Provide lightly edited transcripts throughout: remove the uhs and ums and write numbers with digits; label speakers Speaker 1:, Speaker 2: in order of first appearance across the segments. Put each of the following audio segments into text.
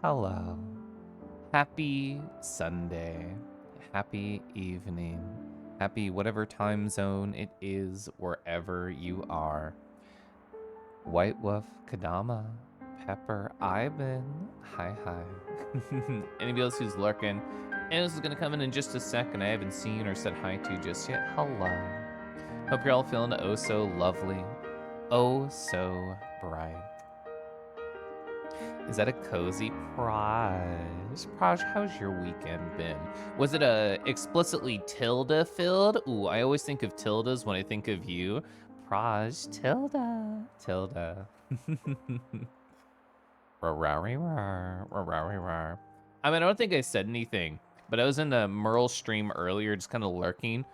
Speaker 1: hello. Happy Sunday. Happy evening. Happy whatever time zone it is wherever you are. White Wolf, Kadama, Pepper, Ivan. Hi. Anybody else who's lurking? And this is gonna come in just a second. I haven't seen or said hi to just yet. Hello. Hope you're all feeling oh so lovely. Oh so bright. Is that a cozy Praj? Praj, how's your weekend been? Was it explicitly Tilda filled? Ooh, I always think of Tildas when I think of you. Praj, Tilda. I mean, I don't think I said anything, but I was in the Merle stream earlier, just kind of lurking,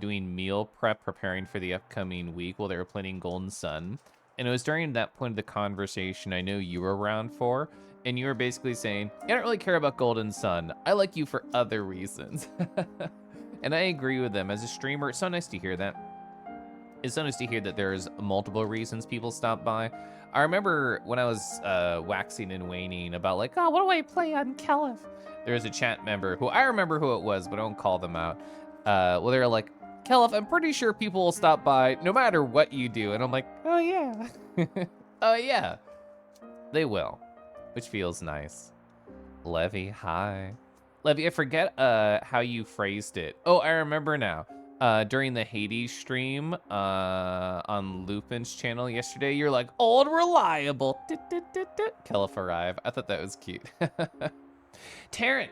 Speaker 1: doing meal prep, preparing for the upcoming week while they were playing Golden Sun. And it was during that point of the conversation I know you were around for, and you were basically saying, I don't really care about Golden Sun. I like you for other reasons. And I agree with them. As a streamer, it's so nice to hear that. It's so nice to hear that there's multiple reasons people stop by. I remember when I was waxing and waning about like, oh, what do I play on Caliph? There was a chat member who, I remember who it was, but I don't call them out. Well, they were like, Caliph, I'm pretty sure people will stop by no matter what you do. And I'm like, oh yeah. Oh yeah. They will, which feels nice. Levy, hi. Levy, I forget how you phrased it. Oh, I remember now. During the Hades stream on Lupin's channel yesterday, you're like, old reliable. Caliph arrive. I thought that was cute. Taryn,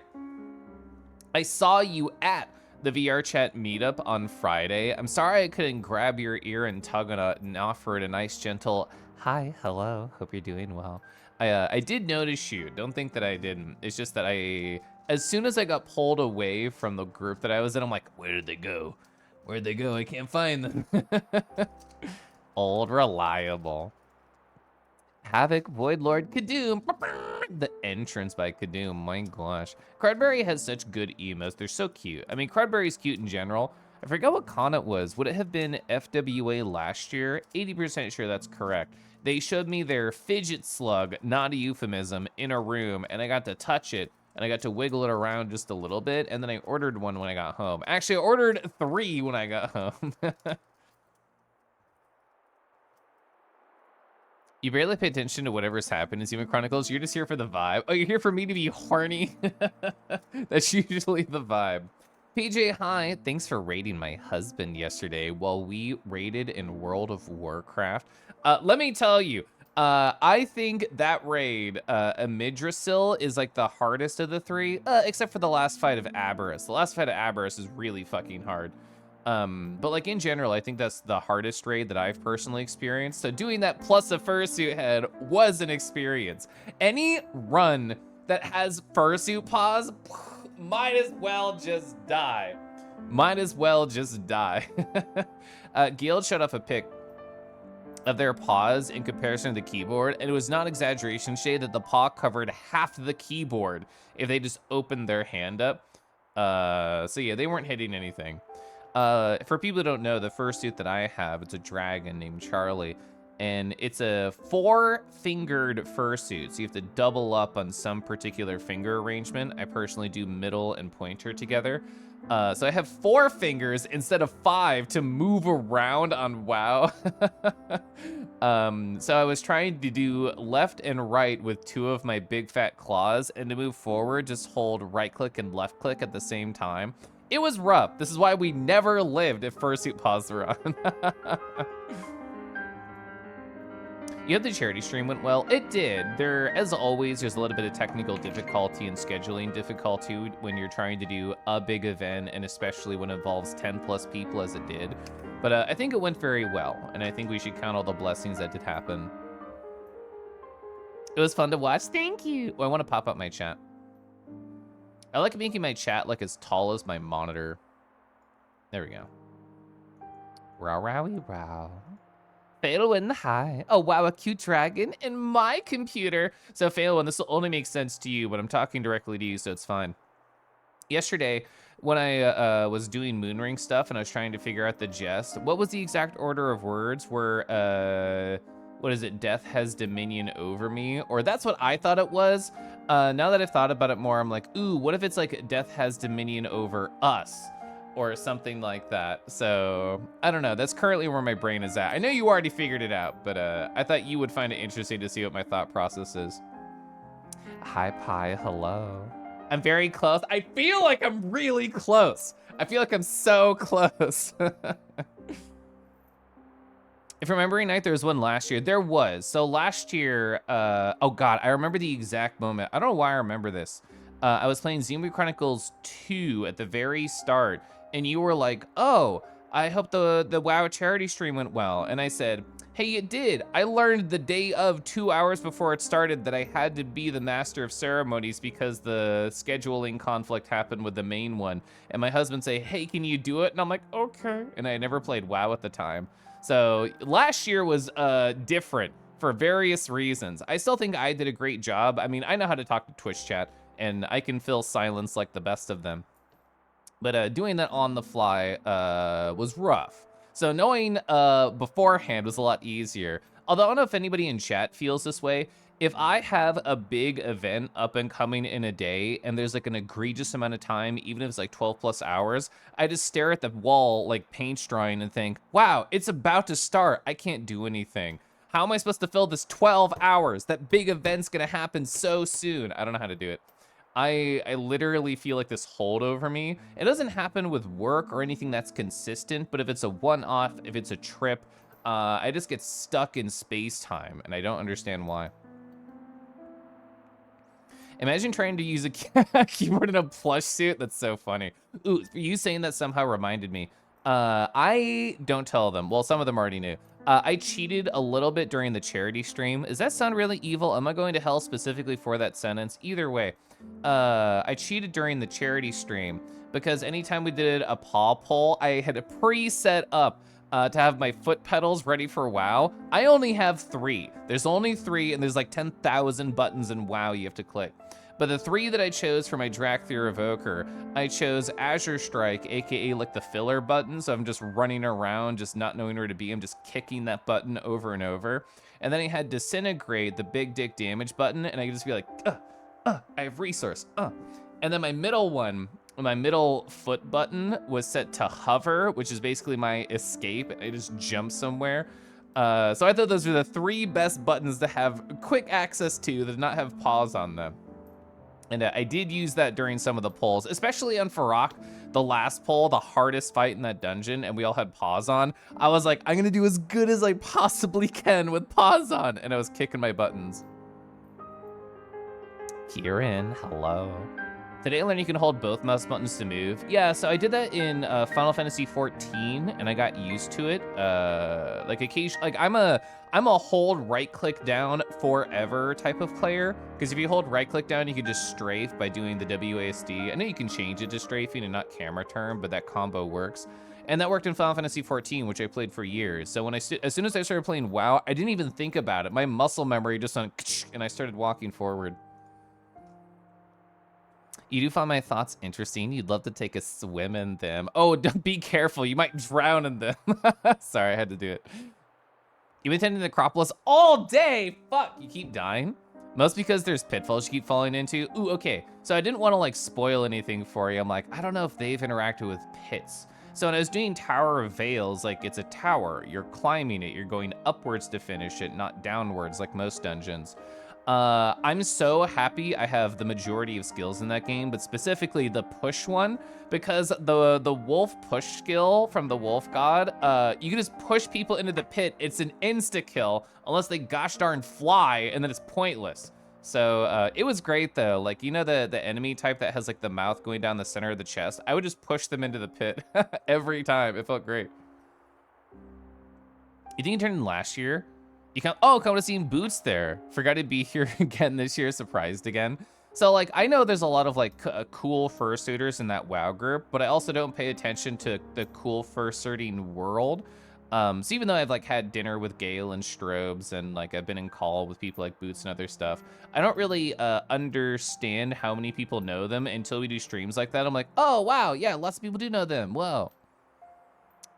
Speaker 1: I saw you at the VR chat meetup on Friday. I'm sorry I couldn't grab your ear and tug on it and offer it a nice gentle hi, hello, hope you're doing well. I did notice you. Don't think that I didn't. It's just that as soon as I got pulled away from the group that I was in, I'm like, where did they go? Where'd they go? I can't find them. Old reliable. Havoc, Void Lord, Kadoom. The entrance by Kadoom, my gosh. Crudberry has such good emos. They're so cute. I mean, Crudberry's cute in general. I forgot what con it was. Would it have been FWA last year? 80% sure that's correct. They showed me their fidget slug, not a euphemism, in a room, and I got to touch it, and I got to wiggle it around just a little bit, and then I ordered one when I got home. Actually, I ordered 3 when I got home. You barely pay attention to whatever's happened in Human Chronicles. You're just here for the vibe. Oh, you're here for me to be horny? That's usually the vibe. PJ, hi. Thanks for raiding my husband yesterday while we raided in World of Warcraft. Let me tell you, I think that raid, Amidrasil, is like the hardest of the 3, except for the last fight of Aberrus. The last fight of Aberrus is really fucking hard. But like in general, I think that's the hardest raid that I've personally experienced. So doing that plus a fursuit head was an experience. Any run that has fursuit pause, might as well just die. Might as well just die. Guild showed off a pic of their paws in comparison to the keyboard, and it was not exaggeration, Shay, that the paw covered half the keyboard if they just opened their hand up. So yeah, they weren't hitting anything. For people who don't know, the fursuit that I have, it's a dragon named Charlie, and it's a 4-fingered fursuit, so you have to double up on some particular finger arrangement. I personally do middle and pointer together. So I have 4 fingers instead of 5 to move around on WoW. So I was trying to do left and right with 2 of my big fat claws, and to move forward, just hold right click and left click at the same time. It was rough. This is why we never lived if fursuit paws were on. You have the charity stream went well. It did. As always, there's a little bit of technical difficulty and scheduling difficulty when you're trying to do a big event, and especially when it involves 10+ people as it did. But I think it went very well, and I think we should count all the blessings that did happen. It was fun to watch. Thank you. Oh, I want to pop up my chat. I like making my chat like as tall as my monitor. There we go. Row, rowie, row. Fatal in the high. Oh, wow, a cute dragon in my computer. So, Fatal, this will only make sense to you, but I'm talking directly to you, so it's fine. Yesterday, when I was doing Moonring stuff and I was trying to figure out the jest, what was the exact order of words? Where, what is it? Death has dominion over me, or that's what I thought it was. Now that I've thought about it more, I'm like, ooh, what if it's like death has dominion over us? Or something like that. So, I don't know. That's currently where my brain is at. I know you already figured it out, but I thought you would find it interesting to see what my thought process is. Hi, Pi. Hello. I'm very close. I feel like I'm really close. I feel like I'm so close. If remembering right, there was one last year. There was. So last year, oh God, I remember the exact moment. I don't know why I remember this. I was playing Xenoblade Chronicles 2 at the very start, and you were like, oh, I hope the WoW charity stream went well. And I said, hey, it did. I learned the day of 2 hours before it started that I had to be the master of ceremonies because the scheduling conflict happened with the main one. And my husband say, hey, can you do it? And I'm like, okay. And I never played WoW at the time. So last year was different for various reasons. I still think I did a great job. I mean, I know how to talk to Twitch chat, and I can fill silence like the best of them. But doing that on the fly was rough. So knowing beforehand was a lot easier. Although I don't know if anybody in chat feels this way. If I have a big event up and coming in a day and there's like an egregious amount of time, even if it's like 12 plus hours, I just stare at the wall like paint drying and think, wow, it's about to start. I can't do anything. How am I supposed to fill this 12 hours? That big event's gonna happen so soon. I don't know how to do it. I literally feel like this hold over me. It doesn't happen with work or anything that's consistent, but if it's a one-off, if it's a trip, I just get stuck in space-time, and I don't understand why. Imagine trying to use a keyboard in a plush suit. That's so funny. Ooh, you saying that somehow reminded me. I don't tell them. Well, some of them already knew. I cheated a little bit during the charity stream. Does that sound really evil? Am I going to hell specifically for that sentence? Either way, I cheated during the charity stream because anytime we did a paw pull, I had pre-set up to have my foot pedals ready for WoW. I only have 3. There's only 3, and there's like 10,000 buttons in WoW you have to click. But the 3 that I chose for my Drakthir Evoker, I chose Azure Strike, aka like the filler button, so I'm just running around, just not knowing where to be. I'm just kicking that button over and over. And then I had Disintegrate, the big dick damage button, and I could just be like, I have resource, And then my middle one, my middle foot button was set to hover, which is basically my escape. I just jump somewhere. So I thought those were the 3 best buttons to have quick access to that did not have pause on them. And I did use that during some of the pulls, especially on Farak, the last pull, the hardest fight in that dungeon, and we all had pause on. I was like, I'm gonna do as good as I possibly can with pause on, and I was kicking my buttons. Kieran, hello. Today I learned you can hold both mouse buttons to move. Yeah, so I did that in Final Fantasy 14, and I got used to it. Like occasionally, like I'm a hold right click down forever type of player, because if you hold right click down, you can just strafe by doing the WASD. I know you can change it to strafing and not camera turn, but that combo works. And that worked in Final Fantasy 14, which I played for years. So when as soon as I started playing WoW, I didn't even think about it. My muscle memory just went, and I started walking forward. You do find my thoughts interesting. You'd love to take a swim in them. Oh, don't be careful. You might drown in them. Sorry, I had to do it. You've been attending the Necropolis all day. Fuck, you keep dying. Most because there's pitfalls you keep falling into. Ooh, okay. So I didn't want to like spoil anything for you. I'm like, I don't know if they've interacted with pits. So when I was doing Tower of Veils, like it's a tower. You're climbing it. You're going upwards to finish it, not downwards like most dungeons. I'm so happy I have the majority of skills in that game, but specifically the push one, because the wolf push skill from the wolf god, you can just push people into the pit. It's an insta-kill unless they gosh darn fly, and then it's pointless. So it was great though. Like, you know the enemy type that has like the mouth going down the center of the chest? I would just push them into the pit every time. It felt great. You think you turned in last year? You come, oh, come to see Boots there. Forgot to be here again this year, surprised again. So like, I know there's a lot of like cool fursuiters in that WoW group, but I also don't pay attention to the cool fursuiting world. So even though I've like had dinner with Gale and Strobes and like I've been in call with people like Boots and other stuff, I don't really understand how many people know them until we do streams like that. I'm like, oh wow, yeah, lots of people do know them, whoa.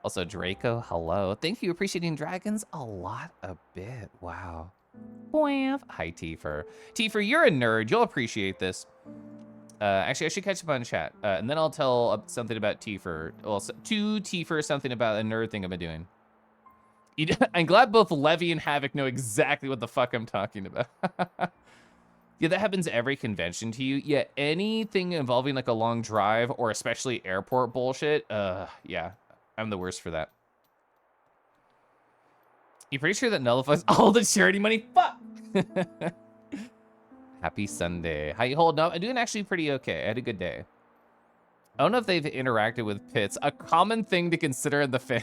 Speaker 1: Also, Draco, hello. Thank you, appreciating dragons a lot, a bit. Wow. Hi, Tifer. Tifer, you're a nerd. You'll appreciate this. Actually, I should catch up on chat, and then I'll tell something about Tifer. Well, to Tifer, something about a nerd thing I've been doing. I'm glad both Levy and Havoc know exactly what the fuck I'm talking about. Yeah, that happens every convention to you. Yeah, anything involving like a long drive or especially airport bullshit. Yeah, I'm the worst for that. You pretty sure that nullifies all the charity money? Fuck! Happy Sunday. How you holding up? I'm doing actually pretty okay. I had a good day. I don't know if they've interacted with pits. A common thing to consider in the fan.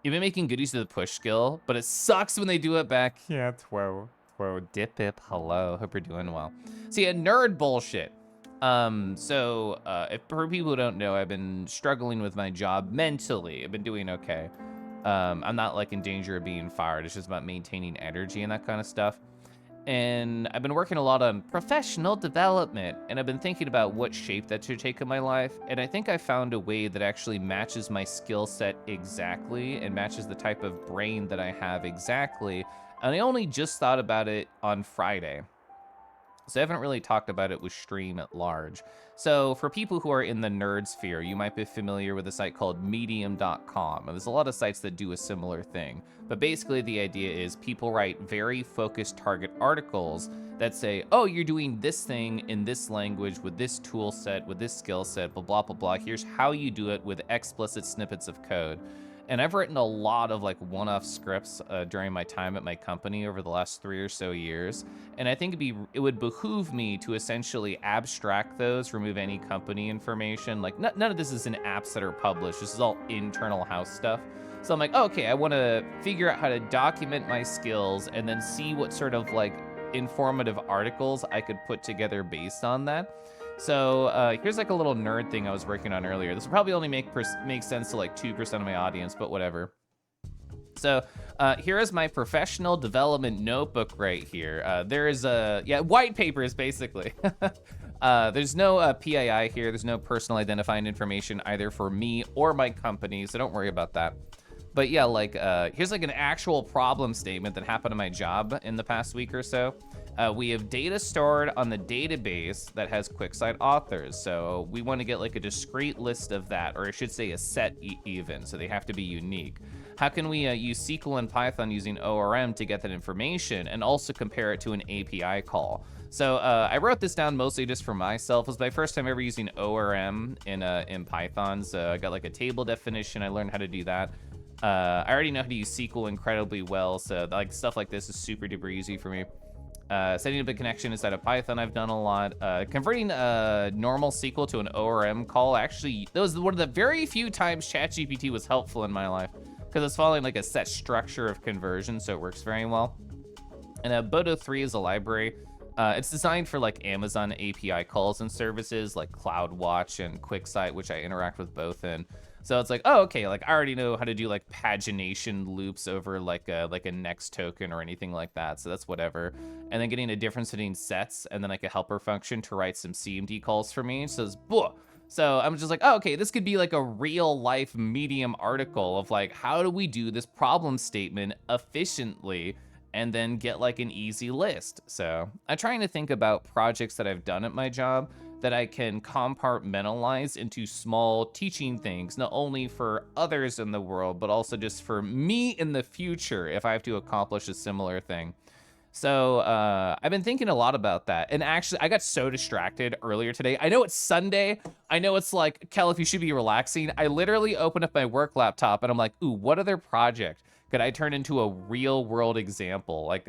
Speaker 1: You've been making good use of the push skill, but it sucks when they do it back. Yeah, Two, Dipip, hello. Hope you're doing well. See, a nerd bullshit. If for people who don't know, I've been struggling with my job mentally. I've been doing okay. I'm not like in danger of being fired. It's just about maintaining energy and that kind of stuff. And I've been working a lot on professional development, and I've been thinking about what shape that should take in my life. And I think I found a way that actually matches my skill set exactly and matches the type of brain that I have exactly. And I only just thought about it on Friday. So I haven't really talked about it with stream at large. So for people who are in the nerd sphere, you might be familiar with a site called medium.com. And there's a lot of sites that do a similar thing. But basically the idea is people write very focused target articles that say, oh, you're doing this thing in this language with this tool set, with this skill set, blah, blah, blah, blah. Here's how you do it with explicit snippets of code. And I've written a lot of like one-off scripts during my time at my company over the last 3 or so years. And I think it would behoove me to essentially abstract those, remove any company information. Like none of this is in apps that are published. This is all internal house stuff. So I'm like, oh, okay, I want to figure out how to document my skills and then see what sort of like informative articles I could put together based on that. So here's like a little nerd thing I was working on earlier. This will probably only make sense to like 2% of my audience, but whatever. So here is my professional development notebook right here. There is white papers basically. There's no PII here. There's no personal identifying information either for me or my company, so don't worry about that. But yeah, like here's like an actual problem statement that happened in my job in the past week or so. We have data stored on the database that has QuickSight authors. So we want to get like a discrete list of that, or I should say a set even, so they have to be unique. How can we use SQL and Python using ORM to get that information and also compare it to an API call? So I wrote this down mostly just for myself. It was my first time ever using ORM in Python. So I got like a table definition. I learned how to do that. I already know how to use SQL incredibly well, so like stuff like this is super duper easy for me. Setting up a connection inside of Python, I've done a lot. Converting normal SQL to an ORM call, actually, that was one of the very few times ChatGPT was helpful in my life, because it's following like a set structure of conversion, so it works very well. And VoDs is a library. It's designed for like Amazon API calls and services like CloudWatch and QuickSight, which I interact with both in. So it's like, oh, okay, like I already know how to do like pagination loops over like a next token or anything like that. So that's whatever. And then getting a difference between sets and then like a helper function to write some CMD calls for me. So it's, so I'm just like, oh, okay, this could be like a real life Medium article of like, how do we do this problem statement efficiently and then get like an easy list. So I'm trying to think about projects that I've done at my job that I can compartmentalize into small teaching things, not only for others in the world, but also just for me in the future if I have to accomplish a similar thing. So I've been thinking a lot about that. And actually, I got so distracted earlier today. I know it's Sunday. I know it's like, Kel, you should be relaxing. I literally opened up my work laptop and I'm like, ooh, what other project could I turn into a real world example? Like,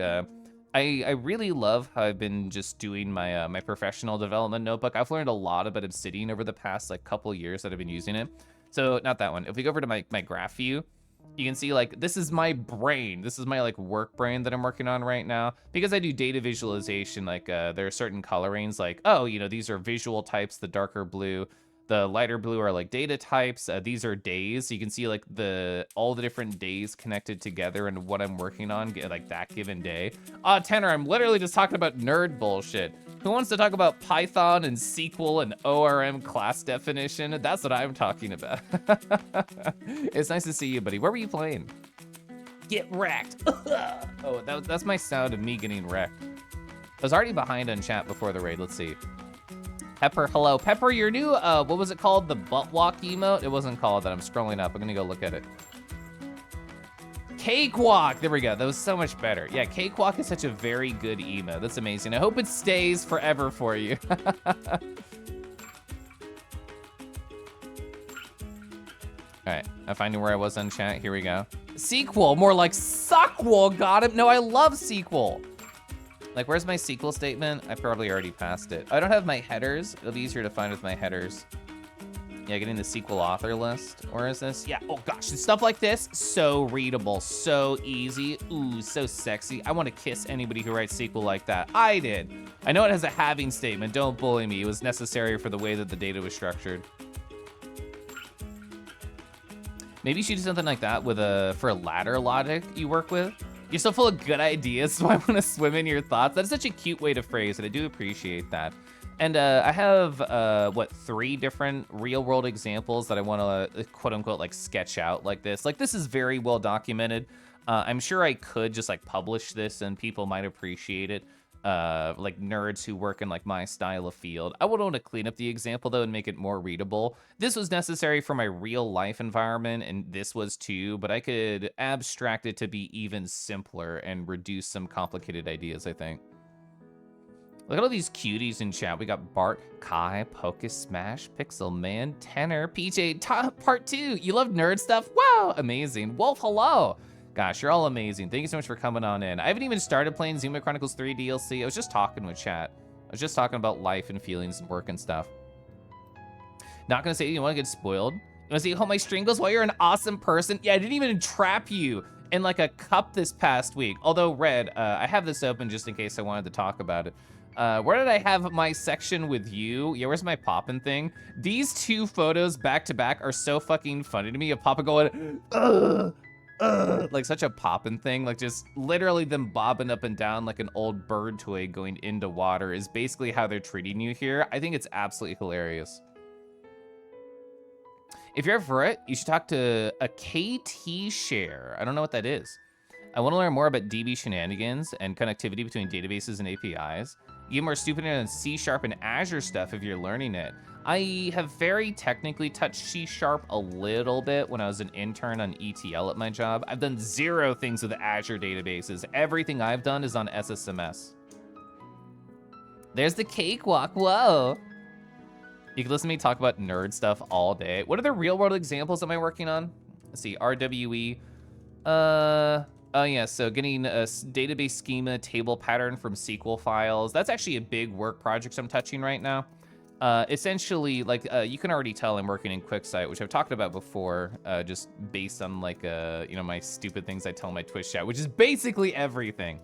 Speaker 1: I really love how I've been just doing my my professional development notebook. I've learned a lot about Obsidian over the past like couple years that I've been using it. So not that one. If we go over to my graph view, you can see like this is my brain. This is my like work brain that I'm working on right now. Because I do data visualization, like there are certain colorings like, oh, you know, these are visual types, the darker blue. The lighter blue are like data types. These are days. So you can see like all the different days connected together and what I'm working on, like that given day. Tanner, I'm literally just talking about nerd bullshit. Who wants to talk about Python and SQL and ORM class definition? That's what I'm talking about. It's nice to see you, buddy. Where were you playing? Get wrecked. Oh, that's my sound of me getting wrecked. I was already behind on chat before the raid. Let's see. Pepper, hello. Pepper, your new, what was it called? The butt walk emote? It wasn't called that. I'm scrolling up. I'm gonna go look at it. Cakewalk. There we go. That was so much better. Yeah, Cakewalk is such a very good emote. That's amazing. I hope it stays forever for you. All right, I'm finding where I was on chat. Here we go. Sequel, more like suckwell. Got him. No, I love sequel. Like, where's my sequel statement? I probably already passed it. I don't have my headers. It'll be easier to find with my headers. Yeah, getting the sequel author list. Where is this? Yeah, oh gosh, stuff like this, so readable, so easy. Ooh, so sexy. I want to kiss anybody who writes sequel like that. I did. I know it has a having statement. Don't bully me. It was necessary for the way that the data was structured. Maybe you should do something like that with for a ladder logic you work with. You're so full of good ideas, so I want to swim in your thoughts. That's such a cute way to phrase it. I do appreciate that. And I have, 3 different real-world examples that I want to, quote-unquote, like, sketch out like this. Like, this is very well documented. I'm sure I could just, like, publish this and people might appreciate it. Like nerds who work in like my style of field. I would want to clean up the example though and make it more readable. This was necessary for my real life environment and this was too, but I could abstract it to be even simpler and reduce some complicated ideas, I think. Look at all these cuties in chat. We got Bart, Kai, Pocus, Smash, Pixel Man, Tenor, PJ, Part 2. You love nerd stuff? Wow, amazing. Wolf, hello. Gosh, you're all amazing. Thank you so much for coming on in. I haven't even started playing Xenoblade Chronicles 3 DLC. I was just talking with chat. I was just talking about life and feelings and work and stuff. Not gonna say you wanna get spoiled. You wanna see how my stream goes? Well, you're an awesome person. Yeah, I didn't even trap you in like a cup this past week. Although, Red, I have this open just in case I wanted to talk about it. Where did I have my section with you? Yeah, where's my Poppin' thing? These 2 photos back to back are so fucking funny to me. Of Papa going, like such a Poppin' thing, like just literally them bobbing up and down like an old bird toy going into water is basically how they're treating you here. I think it's absolutely hilarious. If you're up for it, you should talk to a KT share. I don't know what that is. I want to learn more about DB shenanigans and connectivity between databases and APIs. You get more stupid on C# and Azure stuff if you're learning it. I have very technically touched C# a little bit when I was an intern on ETL at my job. I've done 0 things with Azure databases. Everything I've done is on SSMS. There's the cakewalk, whoa. You can listen to me talk about nerd stuff all day. What are the real world examples am I working on? Let's see, RWE. Oh yeah, so getting a database schema table pattern from SQL files. That's actually a big work project I'm touching right now. Essentially, like, you can already tell I'm working in QuickSight, which I've talked about before, just based on, like, you know, my stupid things I tell in my Twitch chat, which is basically everything.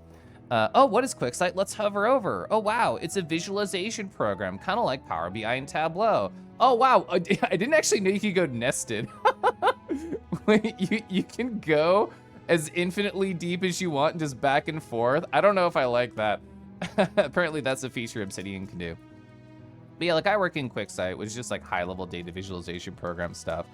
Speaker 1: Oh, what is QuickSight? Let's hover over. Oh, wow, it's a visualization program, kind of like Power BI and Tableau. Oh, wow, I didn't actually know you could go nested. you can go as infinitely deep as you want and just back and forth. I don't know if I like that. Apparently, that's a feature Obsidian can do. But yeah, like I work in QuickSight, which is just like high-level data visualization program stuff.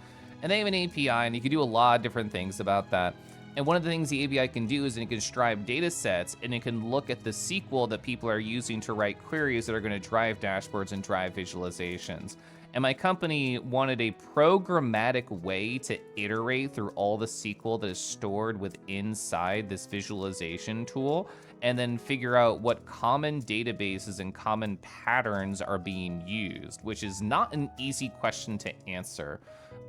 Speaker 1: And they have an API, and you can do a lot of different things about that. And one of the things the API can do is it can stripe data sets, and it can look at the SQL that people are using to write queries that are going to drive dashboards and drive visualizations. And my company wanted a programmatic way to iterate through all the SQL that is stored inside this visualization tool, and then figure out what common databases and common patterns are being used, which is not an easy question to answer.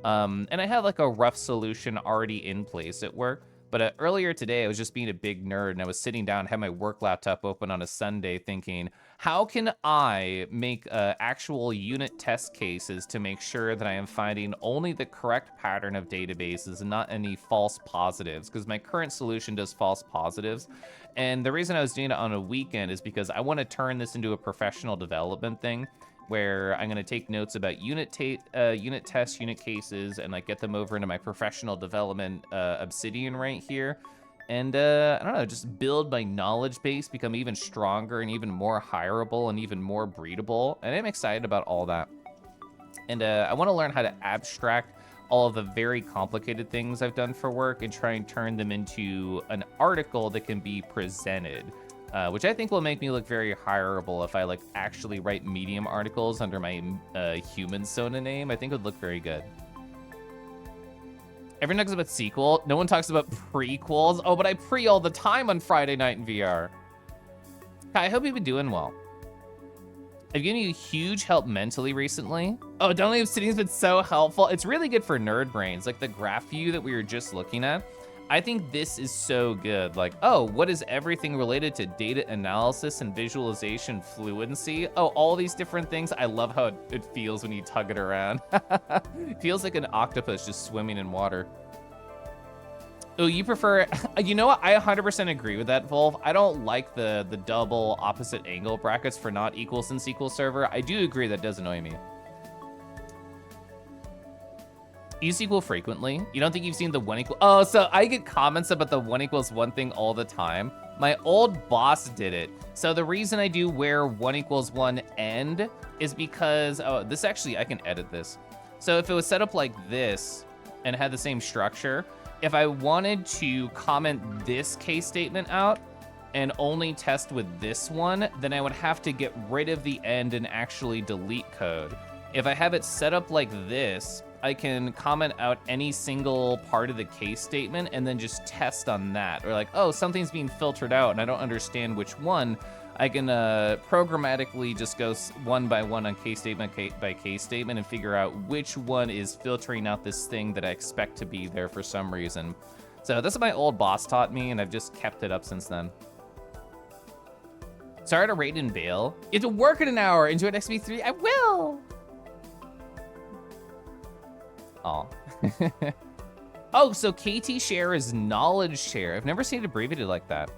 Speaker 1: And I have like a rough solution already in place at work. But earlier today, I was just being a big nerd, and I was sitting down, had my work laptop open on a Sunday thinking, how can I make actual unit test cases to make sure that I am finding only the correct pattern of databases and not any false positives? Because my current solution does false positives. And the reason I was doing it on a weekend is because I want to turn this into a professional development thing, where I'm gonna take notes about unit tests, unit cases, and like get them over into my professional development Obsidian right here. And I don't know, just build my knowledge base, become even stronger and even more hireable and even more breedable. And I'm excited about all that. And I wanna learn how to abstract all of the very complicated things I've done for work and try and turn them into an article that can be presented, which I think will make me look very hireable if I like actually write Medium articles under my human Sona name. I think it would look very good. Everyone talks about sequel. No one talks about prequels. Oh, but I pre all the time on Friday night in VR. Kai, I hope you've been doing well. I've given you huge help mentally recently. Oh, Downloading Obsidian has been so helpful. It's really good for nerd brains. Like the graph view that we were just looking at. I think this is so good. Like, oh, what is everything related to data analysis and visualization fluency? Oh, all these different things. I love how it feels when you tug it around. It feels like an octopus just swimming in water. Oh, you prefer, you know what? I 100% agree with that, Volv. I don't like the double opposite angle brackets for not equals in SQL Server. I do agree that does annoy me. Use SQL frequently. You don't think you've seen the 1 equal? Oh, so I get comments about the 1 equals 1 thing all the time. My old boss did it. So the reason I do where 1 equals 1 end is because, oh, this actually, I can edit this. So if it was set up like this and had the same structure, if I wanted to comment this case statement out and only test with this one, then I would have to get rid of the end and actually delete code. If I have it set up like this, I can comment out any single part of the case statement and then just test on that. Or like, oh, something's being filtered out and I don't understand which one. I can programmatically just go one by one on case statement by case statement and figure out which one is filtering out this thing that I expect to be there for some reason. So this is my old boss taught me, and I've just kept it up since then. Sorry to raid and bail. You have to work in an hour. Enjoy XBC3. I will. Aw. Oh, so KT share is knowledge share. I've never seen it abbreviated like that.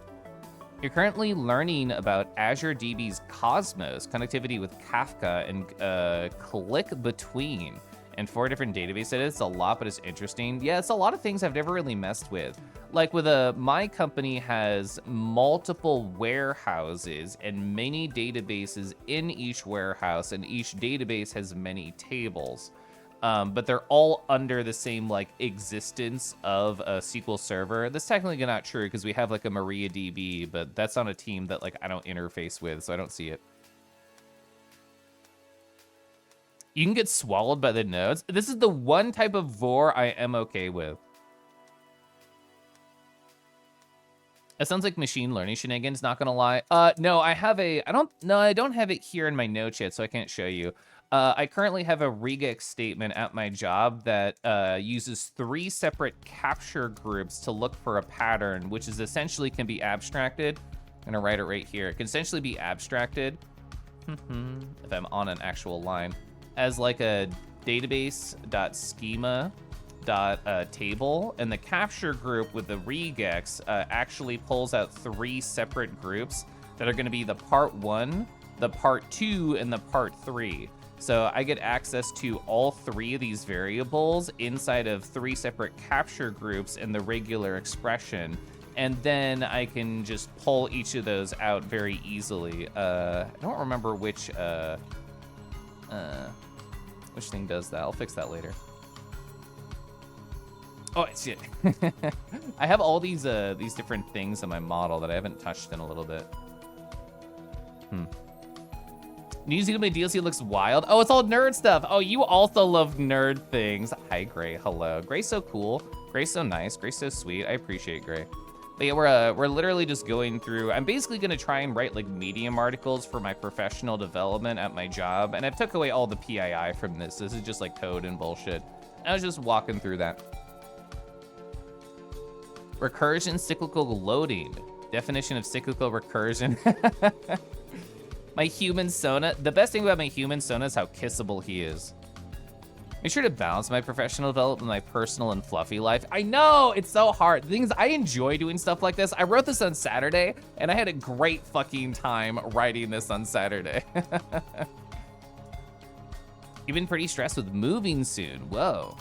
Speaker 1: You're currently learning about Azure DB's Cosmos, connectivity with Kafka, and click between, and 4 different database edits. It's a lot, but it's interesting. Yeah, it's a lot of things I've never really messed with. Like with my company has multiple warehouses and many databases in each warehouse, and each database has many tables. But they're all under the same like existence of a SQL Server. That's technically not true because we have like a MariaDB, but that's on a team that like I don't interface with, so I don't see it. You can get swallowed by the nodes. This is the one type of vor I am okay with. That sounds like machine learning shenanigans, not gonna lie. No, I don't have it here in my notes yet, so I can't show you. I currently have a regex statement at my job that uses 3 separate capture groups to look for a pattern, which is essentially can be abstracted. I'm gonna write it right here. It can essentially be abstracted, if I'm on an actual line, as like a database.schema.table, and the capture group with the regex actually pulls out 3 separate groups that are gonna be the part 1, the part 2, and the part 3. So I get access to all 3 of these variables inside of 3 separate capture groups in the regular expression. And then I can just pull each of those out very easily. I don't remember which thing does that. I'll fix that later. Oh, shit. I have all these different things in my model that I haven't touched in a little bit. New Zealand DLC looks wild. Oh, it's all nerd stuff. Oh, you also love nerd things. Hi, Gray. Hello. Gray's so cool. Gray's so nice. Gray's so sweet. I appreciate Gray. But yeah, we're literally just going through. I'm basically gonna try and write like Medium articles for my professional development at my job, and I've took away all the PII from this. This is just like code and bullshit. I was just walking through that. Recursion cyclical loading. Definition of cyclical recursion. My human Sona. The best thing about my human Sona is how kissable he is. Make sure to balance my professional development with my personal and fluffy life. I know, it's so hard. The thing is, I enjoy doing stuff like this. I wrote this on Saturday, and I had a great fucking time writing this on Saturday. You've been pretty stressed with moving soon. Whoa.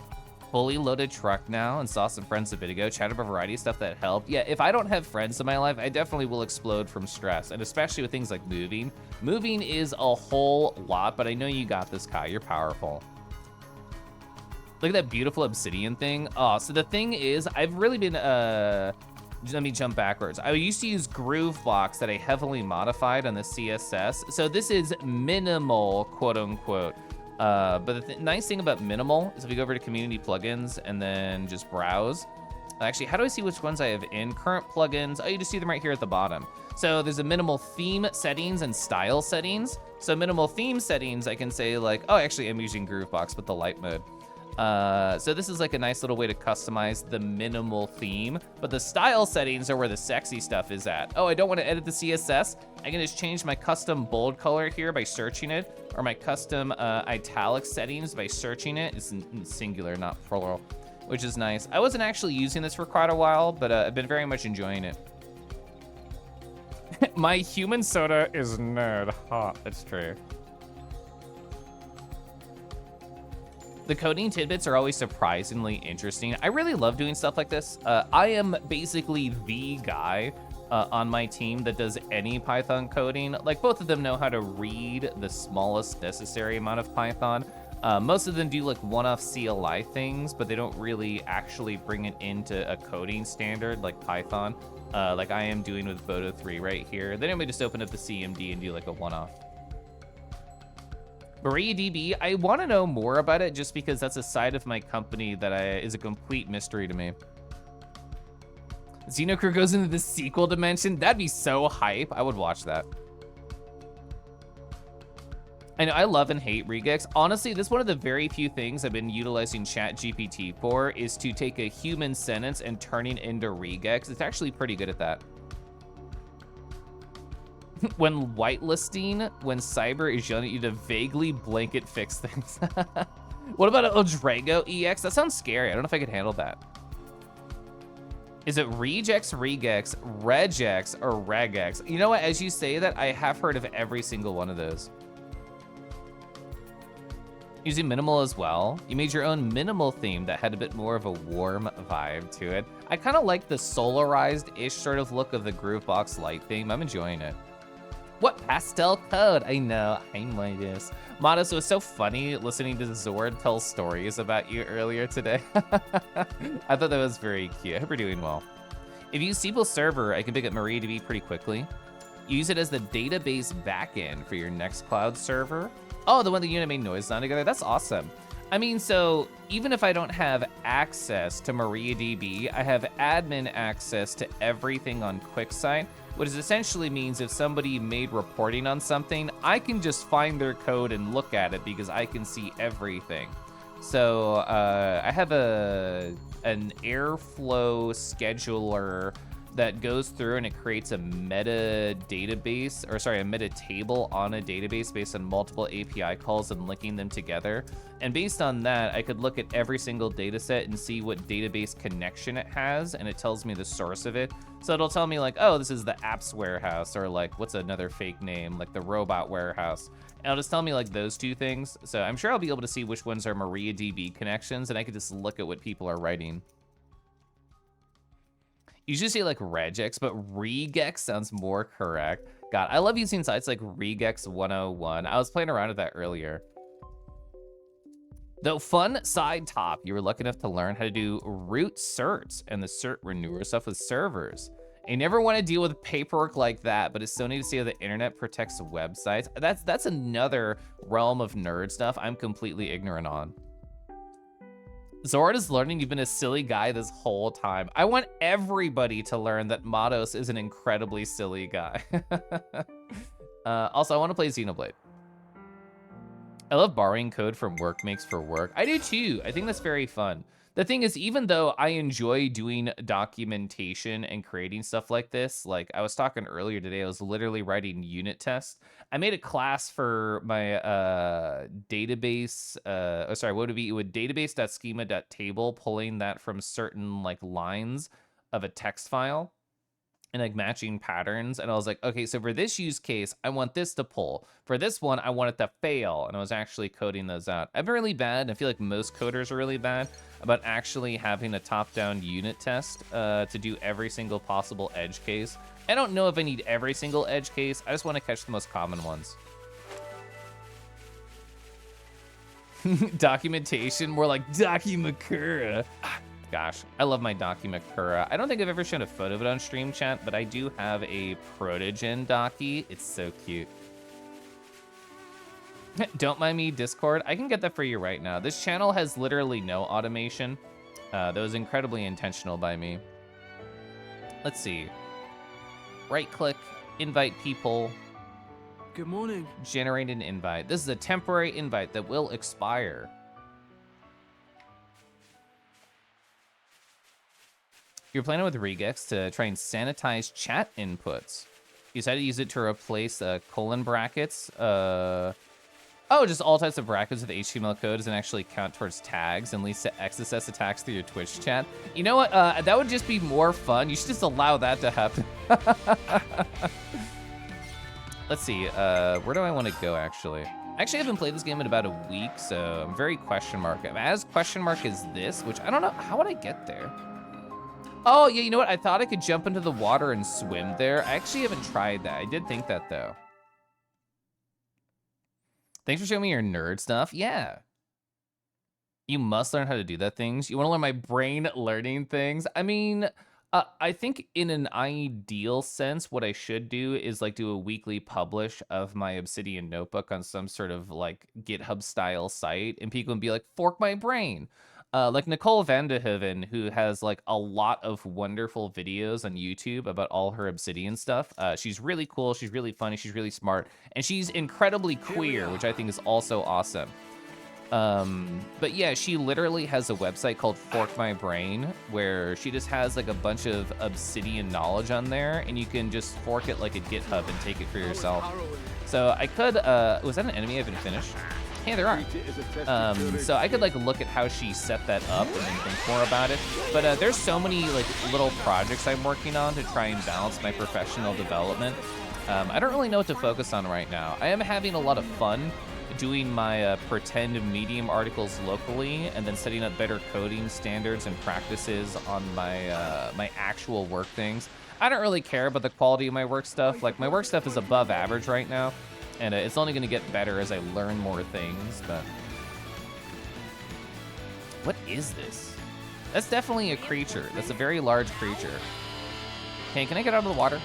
Speaker 1: Fully loaded truck now, and saw some friends a bit ago. Chat about a variety of stuff that helped. Yeah, if I don't have friends in my life, I definitely will explode from stress, and especially with things like moving. Moving is a whole lot, but I know you got this, Kai. You're powerful. Look at that beautiful obsidian thing. Oh, so the thing is, I've really been, let me jump backwards. I used to use groove blocks that I heavily modified on the CSS. So this is minimal, quote unquote. But the nice thing about minimal is if you go over to community plugins and then just browse. Actually, how do I see which ones I have in? Current plugins. Oh, you just see them right here at the bottom. So there's a minimal theme settings and style settings. So minimal theme settings, I can say like, oh, actually I'm using Groovebox with the light mode. So this is like a nice little way to customize the minimal theme, but the style settings are where the sexy stuff is at. Oh, I don't want to edit the CSS. I can just change my custom bold color here by searching it, or my custom italic settings by searching it. It's in singular, not plural, which is nice. I wasn't actually using this for quite a while, but I've been very much enjoying it. My human soda is nerd hot. That's true. The coding tidbits are always surprisingly interesting. I really love doing stuff like this. I am basically the guy on my team that does any Python coding. Like, both of them know how to read the smallest necessary amount of Python. Most of them do like one-off CLI things, but they don't really actually bring it into a coding standard like Python, like I am doing with VoDs right here. Then I may just open up the CMD and do like a one-off. MariaDB, I want to know more about it just because that's a side of my company that is a complete mystery to me. Xenocrew goes into the sequel dimension. That'd be so hype. I would watch that. I know I love and hate regex. Honestly, this is one of the very few things I've been utilizing ChatGPT for, is to take a human sentence and turning it into regex. It's actually pretty good at that. When whitelisting, when Cyber is yelling at you to vaguely blanket fix things. What about Eldrago EX? That sounds scary. I don't know if I could handle that. Is it regex, regex, regex, or regex? You know what? As you say that, I have heard of every single one of those. Using minimal as well. You made your own minimal theme that had a bit more of a warm vibe to it. I kind of like the solarized-ish sort of look of the Groovebox light theme. I'm enjoying it. What pastel code? I know, I'm like this. Modest, it was so funny listening to Zord tell stories about you earlier today. I thought that was very cute. I hope you're doing well. If you use SQL Server, I can pick up MariaDB pretty quickly. Use it as the database backend for your Nextcloud server. Oh, the one that you and I made noise on together? That's awesome. I mean, so even if I don't have access to MariaDB, I have admin access to everything on QuickSight, which essentially means if somebody made reporting on something, I can just find their code and look at it because I can see everything. So I have an Airflow scheduler that goes through and it creates a meta database, or sorry, a meta table on a database based on multiple API calls and linking them together. And based on that, I could look at every single data set and see what database connection it has, and it tells me the source of it. So it'll tell me like, oh, this is the apps warehouse, or like, what's another fake name, like the robot warehouse. And it'll just tell me like those two things. So I'm sure I'll be able to see which ones are MariaDB connections, and I could just look at what people are writing. You should say like regex, but regex sounds more correct. God, I love using sites like Regex 101. I was playing around with that earlier. Though fun side top, you were lucky enough to learn how to do root certs and the cert renewer stuff with servers. I never want to deal with paperwork like that, but it's so neat to see how the internet protects websites. That's another realm of nerd stuff I'm completely ignorant on. Zord is learning you've been a silly guy this whole time. I want everybody to learn that Mados is an incredibly silly guy. Also, I want to play Xenoblade. I love borrowing code from Workmakes for work. I do too. I think that's very fun. The thing is, even though I enjoy doing documentation and creating stuff like this, like I was talking earlier today, I was literally writing unit tests. I made a class for my database, what would it be? It would database.schema.table, pulling that from certain like lines of a text file and like matching patterns. And I was like, okay, so for this use case, I want this to pull. For this one, I want it to fail. And I was actually coding those out. I've been really bad, and I feel like most coders are really bad about actually having a top-down unit test to do every single possible edge case. I don't know if I need every single edge case. I just want to catch the most common ones. Documentation, more like Dakimakura. Gosh, I love my Dakimakura. I don't think I've ever shown a photo of it on stream chat, but I do have a Protogen Daki. It's so cute. Don't mind me, Discord. I can get that for you right now. This channel has literally no automation. That was incredibly intentional by me. Let's see. Right click, invite people.
Speaker 2: Good morning.
Speaker 1: Generate an invite. This is a temporary invite that will expire. You're playing with regex to try and sanitize chat inputs. You decided to use it to replace colon brackets. Oh, just all types of brackets with HTML code doesn't actually count towards tags and leads to XSS attacks through your Twitch chat. You know what? That would just be more fun. You should just allow that to happen. Let's see. Where do I want to go, actually? Actually, I haven't played this game in about a week, so I'm very question mark. As question mark is this, which I don't know. How would I get there? Oh, yeah, you know what? I thought I could jump into the water and swim there. I actually haven't tried that. I did think that, though. Thanks for showing me your nerd stuff. Yeah. You must learn how to do that things. You want to learn my brain learning things? I mean, I think in an ideal sense, what I should do is like do a weekly publish of my Obsidian notebook on some sort of like GitHub style site, and people can be like, fork my brain. Like Nicole Vandehoven, who has like a lot of wonderful videos on YouTube about all her Obsidian stuff. She's really cool, she's really funny, she's really smart, and she's incredibly queer, which I think is also awesome. But yeah, she literally has a website called Fork My Brain, where she just has like a bunch of Obsidian knowledge on there, and you can just fork it like a GitHub and take it for yourself. So I could, was that an enemy I haven't finished? Hey, there are. So I could like look at how she set that up and then think more about it. But there's so many like little projects I'm working on to try and balance my professional development. I don't really know what to focus on right now. I am having a lot of fun doing my pretend medium articles locally, and then setting up better coding standards and practices on my my actual work things. I don't really care about the quality of my work stuff. Like, my work stuff is above average right now, and it's only going to get better as I learn more things. But what is this? That's definitely a creature. That's a very large creature. Hey, can I get out of the water?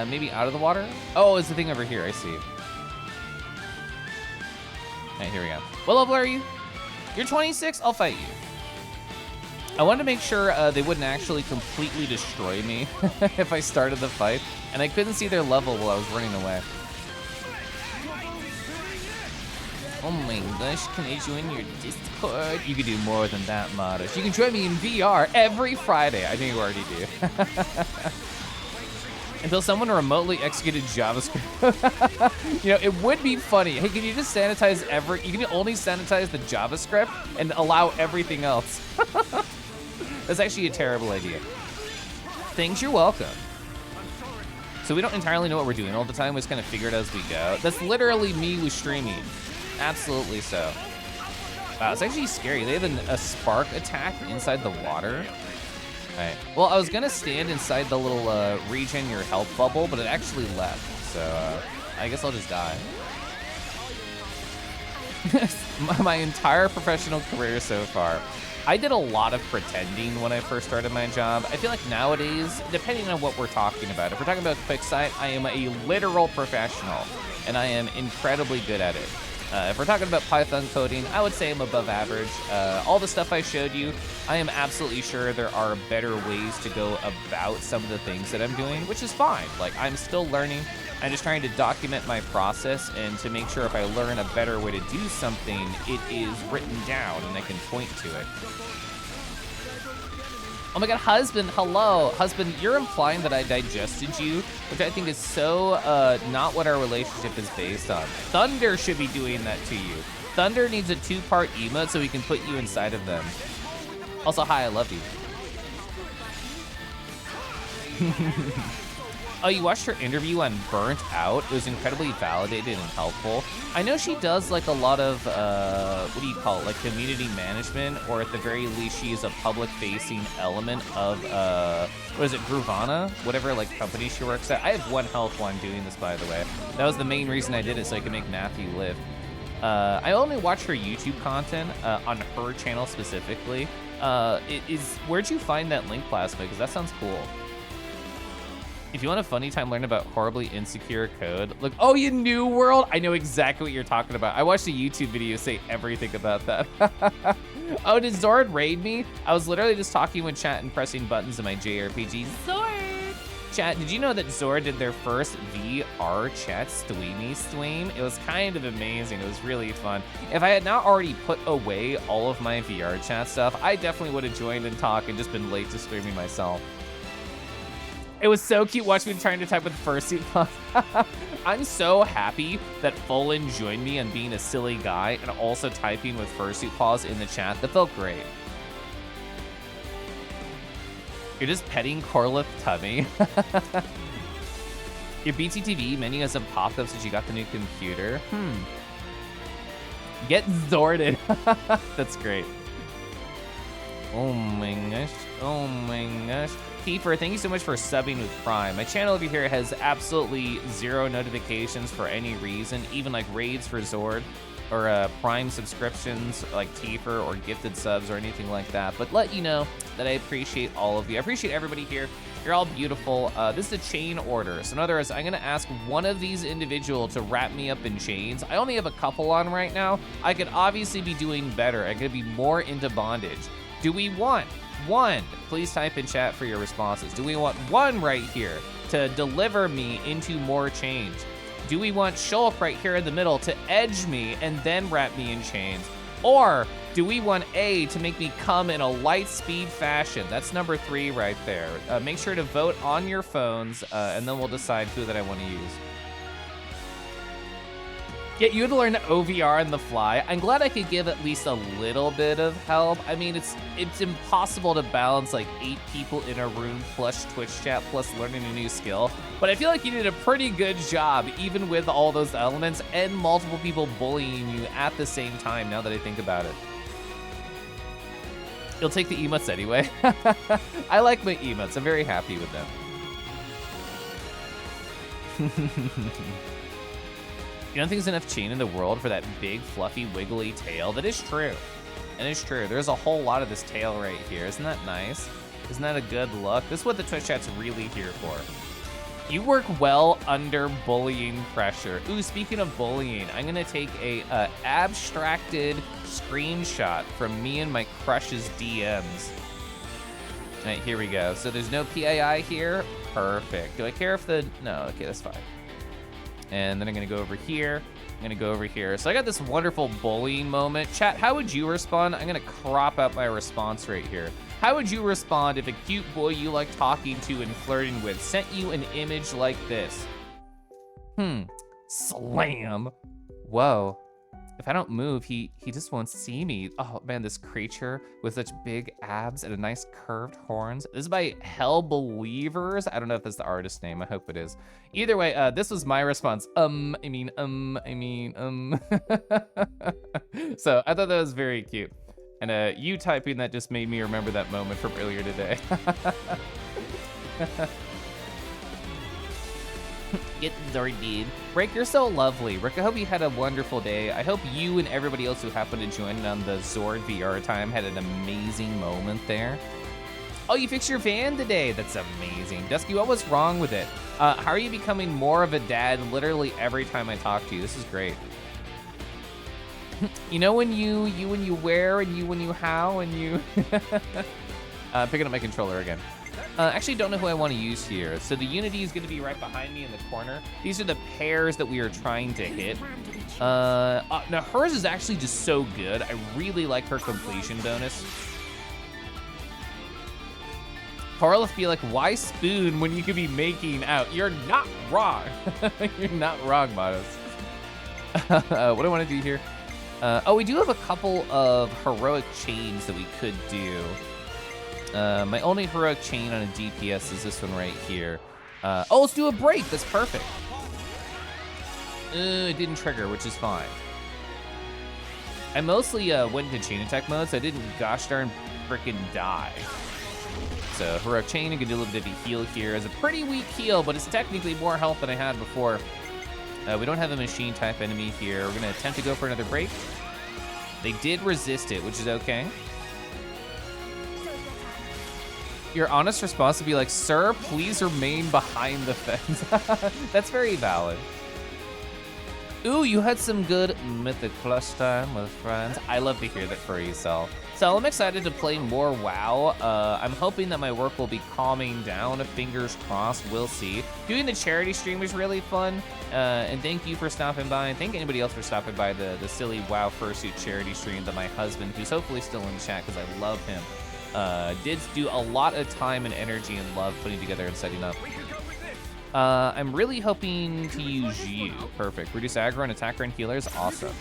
Speaker 1: Maybe out of the water? Oh, it's the thing over here. I see. All right, here we go. What level are you? You're 26? I'll fight you. I wanted to make sure they wouldn't actually completely destroy me if I started the fight, and I couldn't see their level while I was running away. Oh my gosh, can I join your Discord? You can do more than that, Modest. You can join me in VR every Friday. I know you already do. Until someone remotely executed JavaScript. You know, it would be funny. Hey, can you just sanitize you can only sanitize the JavaScript and allow everything else. That's actually a terrible idea. Thanks, you're welcome. So we don't entirely know what we're doing all the time. We just kind of figure it as we go. That's literally me with streaming. Absolutely so. Wow, it's actually scary. They have a spark attack inside the water. All right. Well, I was gonna stand inside the little regen your health bubble, but it actually left. So I guess I'll just die. My entire professional career so far, I did a lot of pretending when I first started my job. I feel like nowadays, depending on what we're talking about, if we're talking about QuickSight, I am a literal professional, and I am incredibly good at it. If we're talking about Python coding, I would say I'm above average. All the stuff I showed you, I am absolutely sure there are better ways to go about some of the things that I'm doing, which is fine. Like, I'm still learning. I'm just trying to document my process and to make sure if I learn a better way to do something, it is written down and I can point to it. Oh my god, husband, hello. Husband, you're implying that I digested you, which I think is so not what our relationship is based on. Thunder should be doing that to you. Thunder needs a 2-part emote so we can put you inside of them. Also, hi, I love you. Oh, you watched her interview on Burnt Out? It was incredibly validated and helpful. I know she does like a lot of, what do you call it, like community management, or at the very least she is a public-facing element of, what is it, Groovana? Whatever like company she works at. I have 1 health while I'm doing this, by the way. That was the main reason I did it, so I could make Matthew live. I only watch her YouTube content on her channel specifically. Where'd you find that link, Plasma? Because that sounds cool. If you want a funny time learning about horribly insecure code, look, oh, you New World? I know exactly what you're talking about. I watched a YouTube video say everything about that. Oh, did Zord raid me? I was literally just talking with chat and pressing buttons in my JRPG. Zord! Chat, did you know that Zord did their first VR chat stream? It was kind of amazing. It was really fun. If I had not already put away all of my VR chat stuff, I definitely would have joined and talked and just been late to streaming myself. It was so cute watching me trying to type with fursuit pause. I'm so happy that Folan joined me on being a silly guy and also typing with fursuit pause in the chat. That felt great. You're just petting Koralith tummy. Your BTTV menu hasn't popped up since you got the new computer. Get Zorded. That's great. Oh my gosh. Oh my gosh. Kiefer, thank you so much for subbing with Prime. My channel over here has absolutely 0 notifications for any reason, even like raids for Zord or Prime subscriptions like Kiefer or gifted subs or anything like that. But let you know that I appreciate all of you. I appreciate everybody here. You're all beautiful. This is a chain order. So in other words, I'm gonna ask one of these individuals to wrap me up in chains. I only have a couple on right now. I could obviously be doing better. I could be more into bondage. Do we want one? Please type in chat for your responses. Do we want one right here to deliver me into more chains? Do we want Shulk right here in the middle to edge me and then wrap me in chains? Or do we want A to make me come in a light speed fashion? That's number 3 right there. Make sure to vote on your phones and then we'll decide who that I want to use. Yeah, you had to learn OVR on the fly. I'm glad I could give at least a little bit of help. I mean, it's impossible to balance like 8 people in a room plus Twitch chat plus learning a new skill. But I feel like you did a pretty good job, even with all those elements and multiple people bullying you at the same time, now that I think about it. You'll take the emotes anyway. I like my emotes. I'm very happy with them. You don't think there's enough chain in the world for that big, fluffy, wiggly tail? That is true. That is true. There's a whole lot of this tail right here. Isn't that nice? Isn't that a good look? This is what the Twitch chat's really here for. You work well under bullying pressure. Ooh, speaking of bullying, I'm gonna take a abstracted screenshot from me and my crush's DMs. All right, here we go. So there's no PII here. Perfect. Do I care if the... No, okay, that's fine. And then I'm gonna go over here. I'm gonna go over here. So I got this wonderful bullying moment. Chat, how would you respond? I'm gonna crop out my response right here. How would you respond if a cute boy you like talking to and flirting with sent you an image like this? Slam. Whoa. If I don't move, he just won't see me. Oh man, this creature with such big abs and a nice curved horns. This is by Hell Believers. I don't know if that's the artist name. I hope it is. Either way, this was my response. So I thought that was very cute. And you typing that just made me remember that moment from earlier today. Get Zord, dude. Break, you're so lovely. Rick, I hope you had a wonderful day. I hope you and everybody else who happened to join on the Zord VR time had an amazing moment there. Oh, you fixed your van today. That's amazing. Dusky, what was wrong with it? How are you becoming more of a dad literally every time I talk to you? This is great. You know when you when you wear and you when you how and you... Picking up my controller again. Actually, don't know who I want to use here. So the Unity is going to be right behind me in the corner. These are the pairs that we are trying to hit. Now hers is actually just so good. I really like her completion bonus. Koralith be like, why spoon when you could be making out? You're not wrong. You're not wrong, Modus. What do I want to do here? Oh, we do have a couple of heroic chains that we could do. My only heroic chain on a DPS is this one right here. Oh, let's do a break. That's perfect. It didn't trigger, which is fine. I mostly went into chain attack mode, so I didn't gosh darn frickin' die. So heroic chain, I can do a little bit of a heal here. It's a pretty weak heal, but it's technically more health than I had before. We don't have a machine type enemy here. We're gonna attempt to go for another break. They did resist it, which is okay. Your honest response would be like, sir, please remain behind the fence. That's very valid. Ooh, you had some good Mythic Plus time with friends. I love to hear that for yourself. So I'm excited to play more WoW. I'm hoping that my work will be calming down. Fingers crossed, we'll see. Doing the charity stream was really fun. And thank you for stopping by. And thank anybody else for stopping by the silly WoW Fursuit charity stream that my husband, who's hopefully still in chat because I love him, did do a lot of time and energy and love putting together and setting up. I'm really hoping to use you. Perfect. Reduce aggro and attacker and healers. Awesome.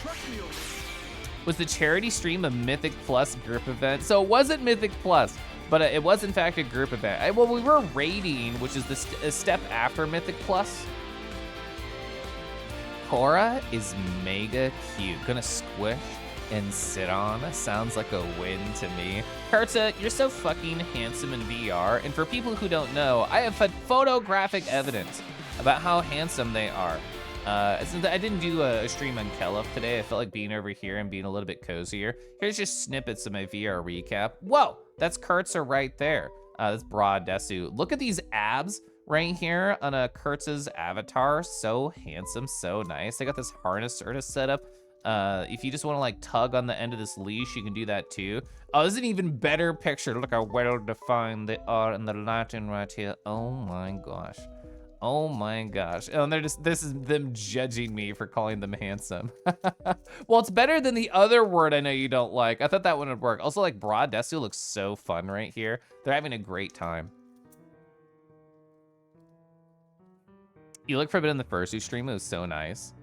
Speaker 1: Was the charity stream a Mythic Plus group event? So it wasn't Mythic Plus, but it was in fact a group event. Well, we were raiding, which is the step after Mythic Plus. Cora is mega cute. Gonna squish and sit on. Sounds like a win to me. Kurtza, you're so fucking handsome in VR. And for people who don't know, I have photographic evidence about how handsome they are. Since I didn't do a stream on Kelef today, I felt like being over here and being a little bit cozier. Here's just snippets of my VR recap. Whoa, that's Kurtza right there. That's Broad Desu. Look at these abs right here on Kurtza's avatar. So handsome, so nice. They got this harness sort of set up. If you just want to like tug on the end of this leash, you can do that too. Oh, this is an even better picture. Look how well defined they are in the Latin right here. Oh my gosh. Oh my gosh. Oh, and this is them judging me for calling them handsome. Well, it's better than the other word I know you don't like. I thought that one would work. Also, like Broad Desu looks so fun right here. They're having a great time. You look for a bit in the fursuit stream. It was so nice.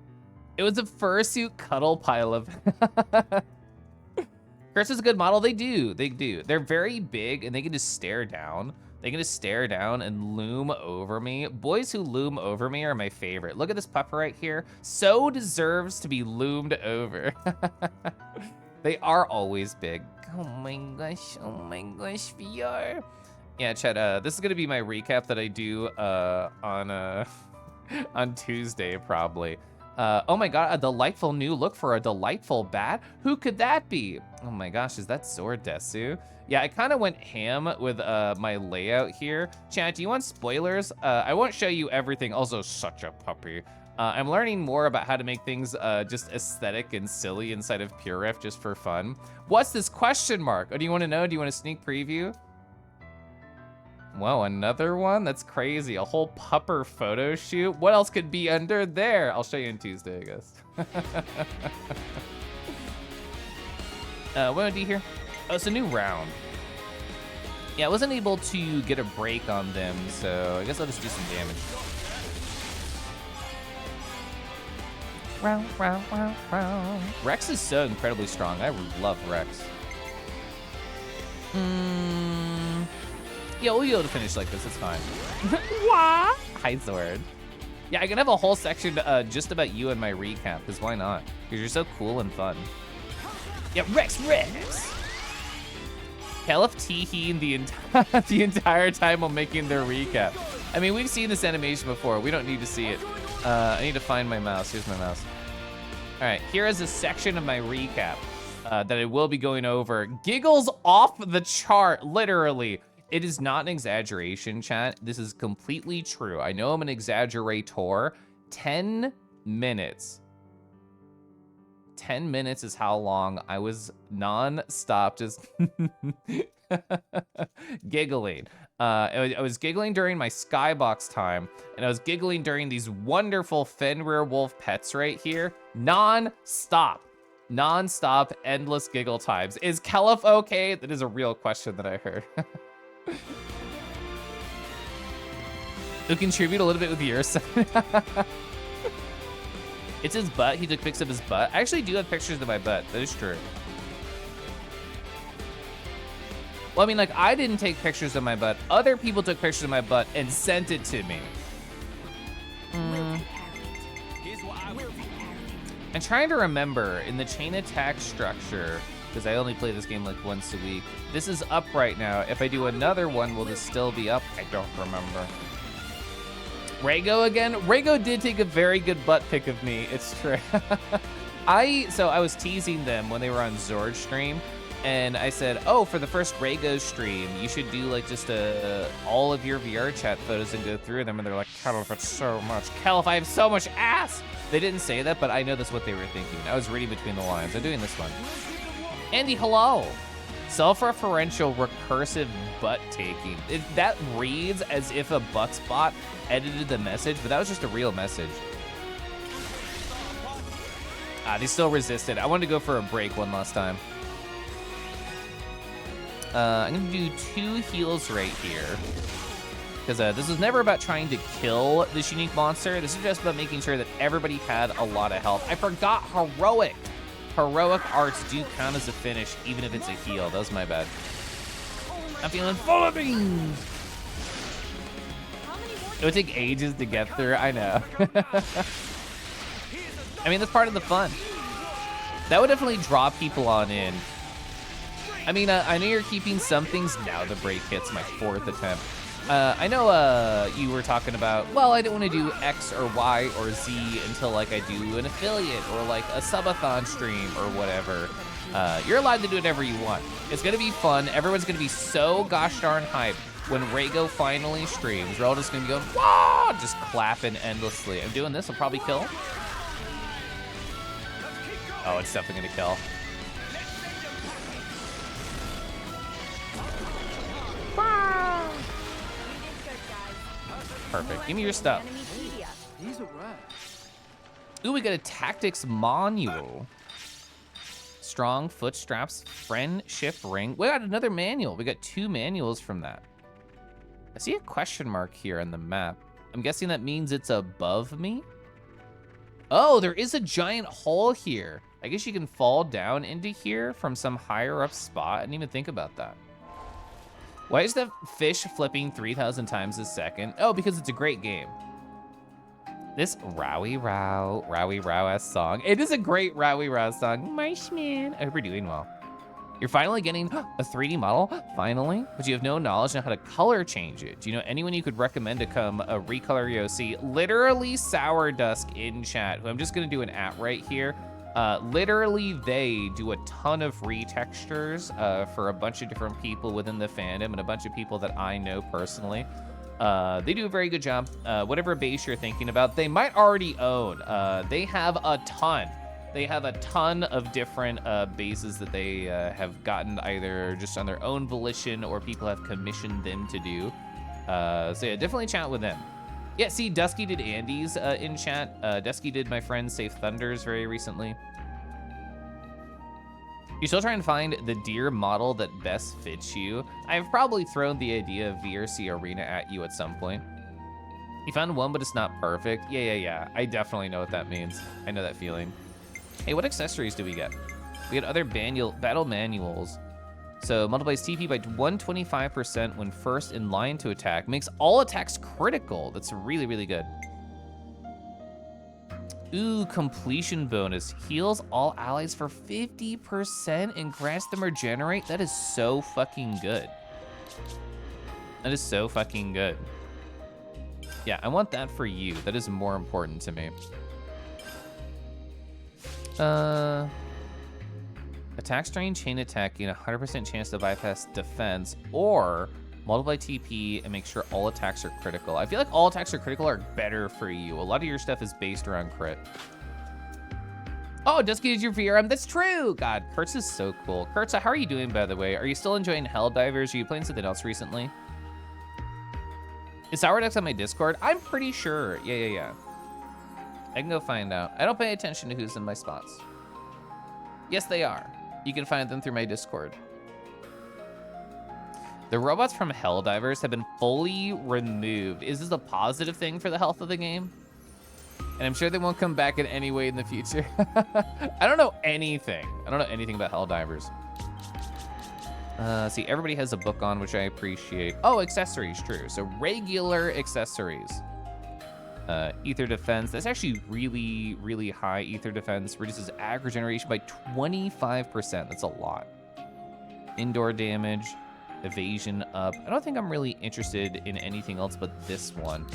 Speaker 1: It was a fursuit cuddle pile of. Chris is a good model. They do. They're very big and they can just stare down. They can just stare down and loom over me. Boys who loom over me are my favorite. Look at this pupper right here. So deserves to be loomed over. They are always big. Oh my gosh, VR. Yeah, Chet, this is gonna be my recap that I do on Tuesday, probably. Oh my god, a delightful new look for a delightful bat? Who could that be? Oh my gosh, is that Sword Desu? Yeah, I kind of went ham with my layout here. Chat, do you want spoilers? I won't show you everything. Also, such a puppy. I'm learning more about how to make things just aesthetic and silly inside of PureRef just for fun. What's this question mark? Oh, do you want to know? Do you want a sneak preview? Whoa, another one? That's crazy. A whole pupper photo shoot? What else could be under there? I'll show you on Tuesday, I guess. What do I do here? Oh, it's a new round. Yeah, I wasn't able to get a break on them, so I guess I'll just do some damage. Rex is so incredibly strong. I love Rex. Yeah, we'll be able to finish like this, it's fine. What? Hi, Sword. Yeah, I can have a whole section just about you and my recap, because why not? Because you're so cool and fun. Yeah, Rex! Kelef teeheeing the entire time while making their recap. I mean, we've seen this animation before. We don't need to see it. I need to find my mouse. Here's my mouse. All right, here is a section of my recap that I will be going over. Giggles off the chart, literally. It is not an exaggeration, chat. This is completely true. I know I'm an exaggerator. 10 minutes. 10 minutes is how long I was non-stop just giggling. I was giggling during my skybox time, and I was giggling during these wonderful Fenrir wolf pets right here. Non-stop, endless giggle times. Is Kelef okay? That is a real question that I heard. Who contribute a little bit with your son? It's his butt. He took pics of his butt. I actually do have pictures of my butt. That is true. Well, I mean, like, I didn't take pictures of my butt. Other people took pictures of my butt and sent it to me. I'm trying to remember in the chain attack structure, because I only play this game like once a week. This is up right now. If I do another one, will this still be up? I don't remember. Rego again? Rego did take a very good butt pick of me. It's true. So I was teasing them when they were on Zord stream, and I said, oh, for the first Rego stream, you should do like just all of your VR chat photos and go through them. And they're like, Caliph, it's so much. Caliph, I have so much ass. They didn't say that, but I know that's what they were thinking. I was reading between the lines. I'm doing this one. Andy, hello. Self-referential recursive butt taking. That reads as if a butt spot edited the message, but that was just a real message. They still resisted. I wanted to go for a break one last time. I'm gonna do 2 heals right here. Because this was never about trying to kill this unique monster. This is just about making sure that everybody had a lot of health. I forgot heroic. Heroic arts do count as a finish, even if it's a heal. That was my bad. I'm feeling full of beans. It would take ages to get through, I know. I mean, that's part of the fun. That would definitely draw people on in. I mean, I know you're keeping some things. Now the break hits my 4th attempt. I know you were talking about, well, I don't want to do X or Y or Z until like I do an affiliate or like a subathon stream or whatever. You're allowed to do whatever you want. It's gonna be fun. Everyone's gonna be so gosh darn hyped when Rego finally streams. We're all just gonna be going, whoa, just clapping endlessly. I'm doing this, I'll probably kill. Oh, it's definitely gonna kill. Perfect. Give me your stuff.
Speaker 2: He's a rat.
Speaker 1: Ooh, we got a tactics manual. Strong foot straps, friendship ring. We got another manual. We got 2 manuals from that. I see a question mark here on the map. I'm guessing that means it's above me. Oh, there is a giant hole here. I guess you can fall down into here from some higher up spot. I didn't even think about that. Why is the fish flipping 3,000 times a second? Oh, because it's a great game. This Rowie Row-ass song. It is a great Rowie Row song. Marshman. I hope you're doing well. You're finally getting a 3D model, finally, but you have no knowledge on how to color change it. Do you know anyone you could recommend to come recolor your OC? Literally Sour Dusk in chat, who I'm just gonna do an @ right here. Literally, they do a ton of retextures for a bunch of different people within the fandom and a bunch of people that I know personally. They do a very good job. Whatever base you're thinking about, they might already own. They have a ton. They have a ton of different bases that they have gotten either just on their own volition or people have commissioned them to do. So yeah, definitely chat with them. Yeah, see, Dusky did Andy's in chat. Dusky did my friend Safe Thunders very recently. You're still trying to find the deer model that best fits you. I've probably thrown the idea of VRC Arena at you at some point. You found one, but it's not perfect. Yeah. I definitely know what that means. I know that feeling. Hey, what accessories do we get? We got other battle manuals. So multiplies TP by 125% when first in line to attack. Makes all attacks critical. That's really, really good. Ooh, completion bonus. Heals all allies for 50% and grants them regenerate. That is so fucking good. That is so fucking good. Yeah, I want that for you. That is more important to me. Attack strain, chain attack, gain a 100% chance to bypass defense, or multiply TP and make sure all attacks are critical. I feel like all attacks are critical are better for you. A lot of your stuff is based around crit. Oh, Dusky did your VRM. That's true. God, Kurtz is so cool. Kurtz, how are you doing, by the way? Are you still enjoying Helldivers? Are you playing something else recently? Is Sourduck's on my Discord? I'm pretty sure. Yeah. I can go find out. I don't pay attention to who's in my spots. Yes, they are. You can find them through my Discord. The robots from Helldivers have been fully removed. Is this a positive thing for the health of the game? And I'm sure they won't come back in any way in the future. I don't know anything. I don't know anything about Helldivers. See, everybody has a book on, which I appreciate. Oh, accessories, true. So regular accessories. Ether defense. That's actually really, really high ether defense. Reduces ag regeneration by 25%. That's a lot. Indoor damage, evasion up. I don't think I'm really interested in anything else but this one.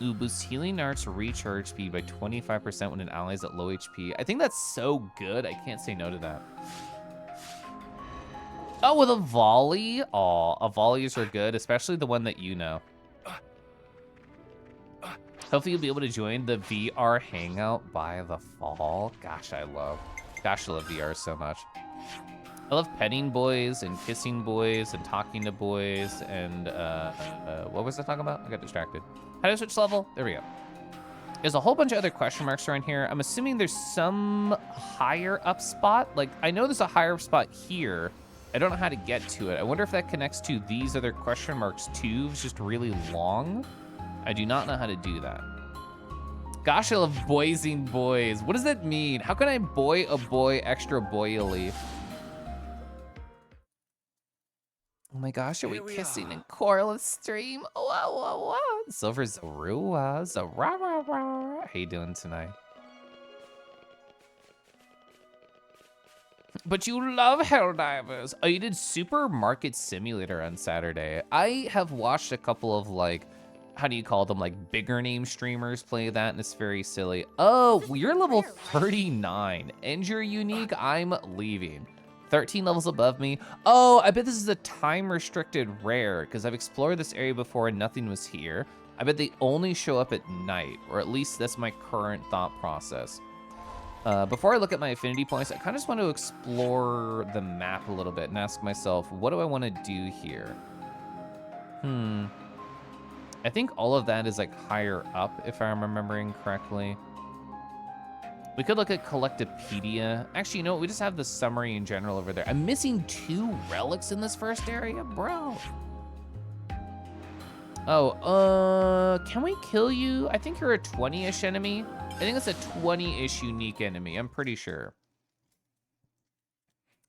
Speaker 1: Ooh, boosts healing arts recharge speed by 25% when an ally is at low HP. I think that's so good. I can't say no to that. Oh, with a volley? Aw, volleys are good, especially the one that you know. Hopefully you'll be able to join the VR hangout by the fall. Gosh, I love VR so much. I love petting boys and kissing boys and talking to boys and what was I talking about? I got distracted. How do I switch level? There we go. There's a whole bunch of other question marks around here. I'm assuming there's some higher up spot. Like, I know there's a higher up spot here. I don't know how to get to it. I wonder if that connects to these other question marks too. It's just really long. I do not know how to do that. Gosh, I love boysing boys. What does that mean? How can I boy a boy extra boyily? Oh my gosh, are we kissing in Koralith stream? Oh, wow, wow, wow. Silver Zarua, Zarara. How you doing tonight? But you love Helldivers. Oh, you did Supermarket Simulator on Saturday. I have watched a couple of, like, how do you call them, like, bigger name streamers play that, and it's very silly. Oh, you're level 39, and you're unique. I'm leaving. 13 levels above me. Oh, I bet this is a time-restricted rare, because I've explored this area before and nothing was here. I bet they only show up at night, or at least that's my current thought process. Before I look at my affinity points, I kind of just want to explore the map a little bit and ask myself, what do I want to do here? I think all of that is like higher up, if I'm remembering correctly. We could look at Collectopedia. Actually, you know what? We just have the summary in general over there. I'm missing 2 relics in this first area, bro. Oh, can we kill you? I think you're a 20-ish enemy. I think it's a 20-ish unique enemy. I'm pretty sure.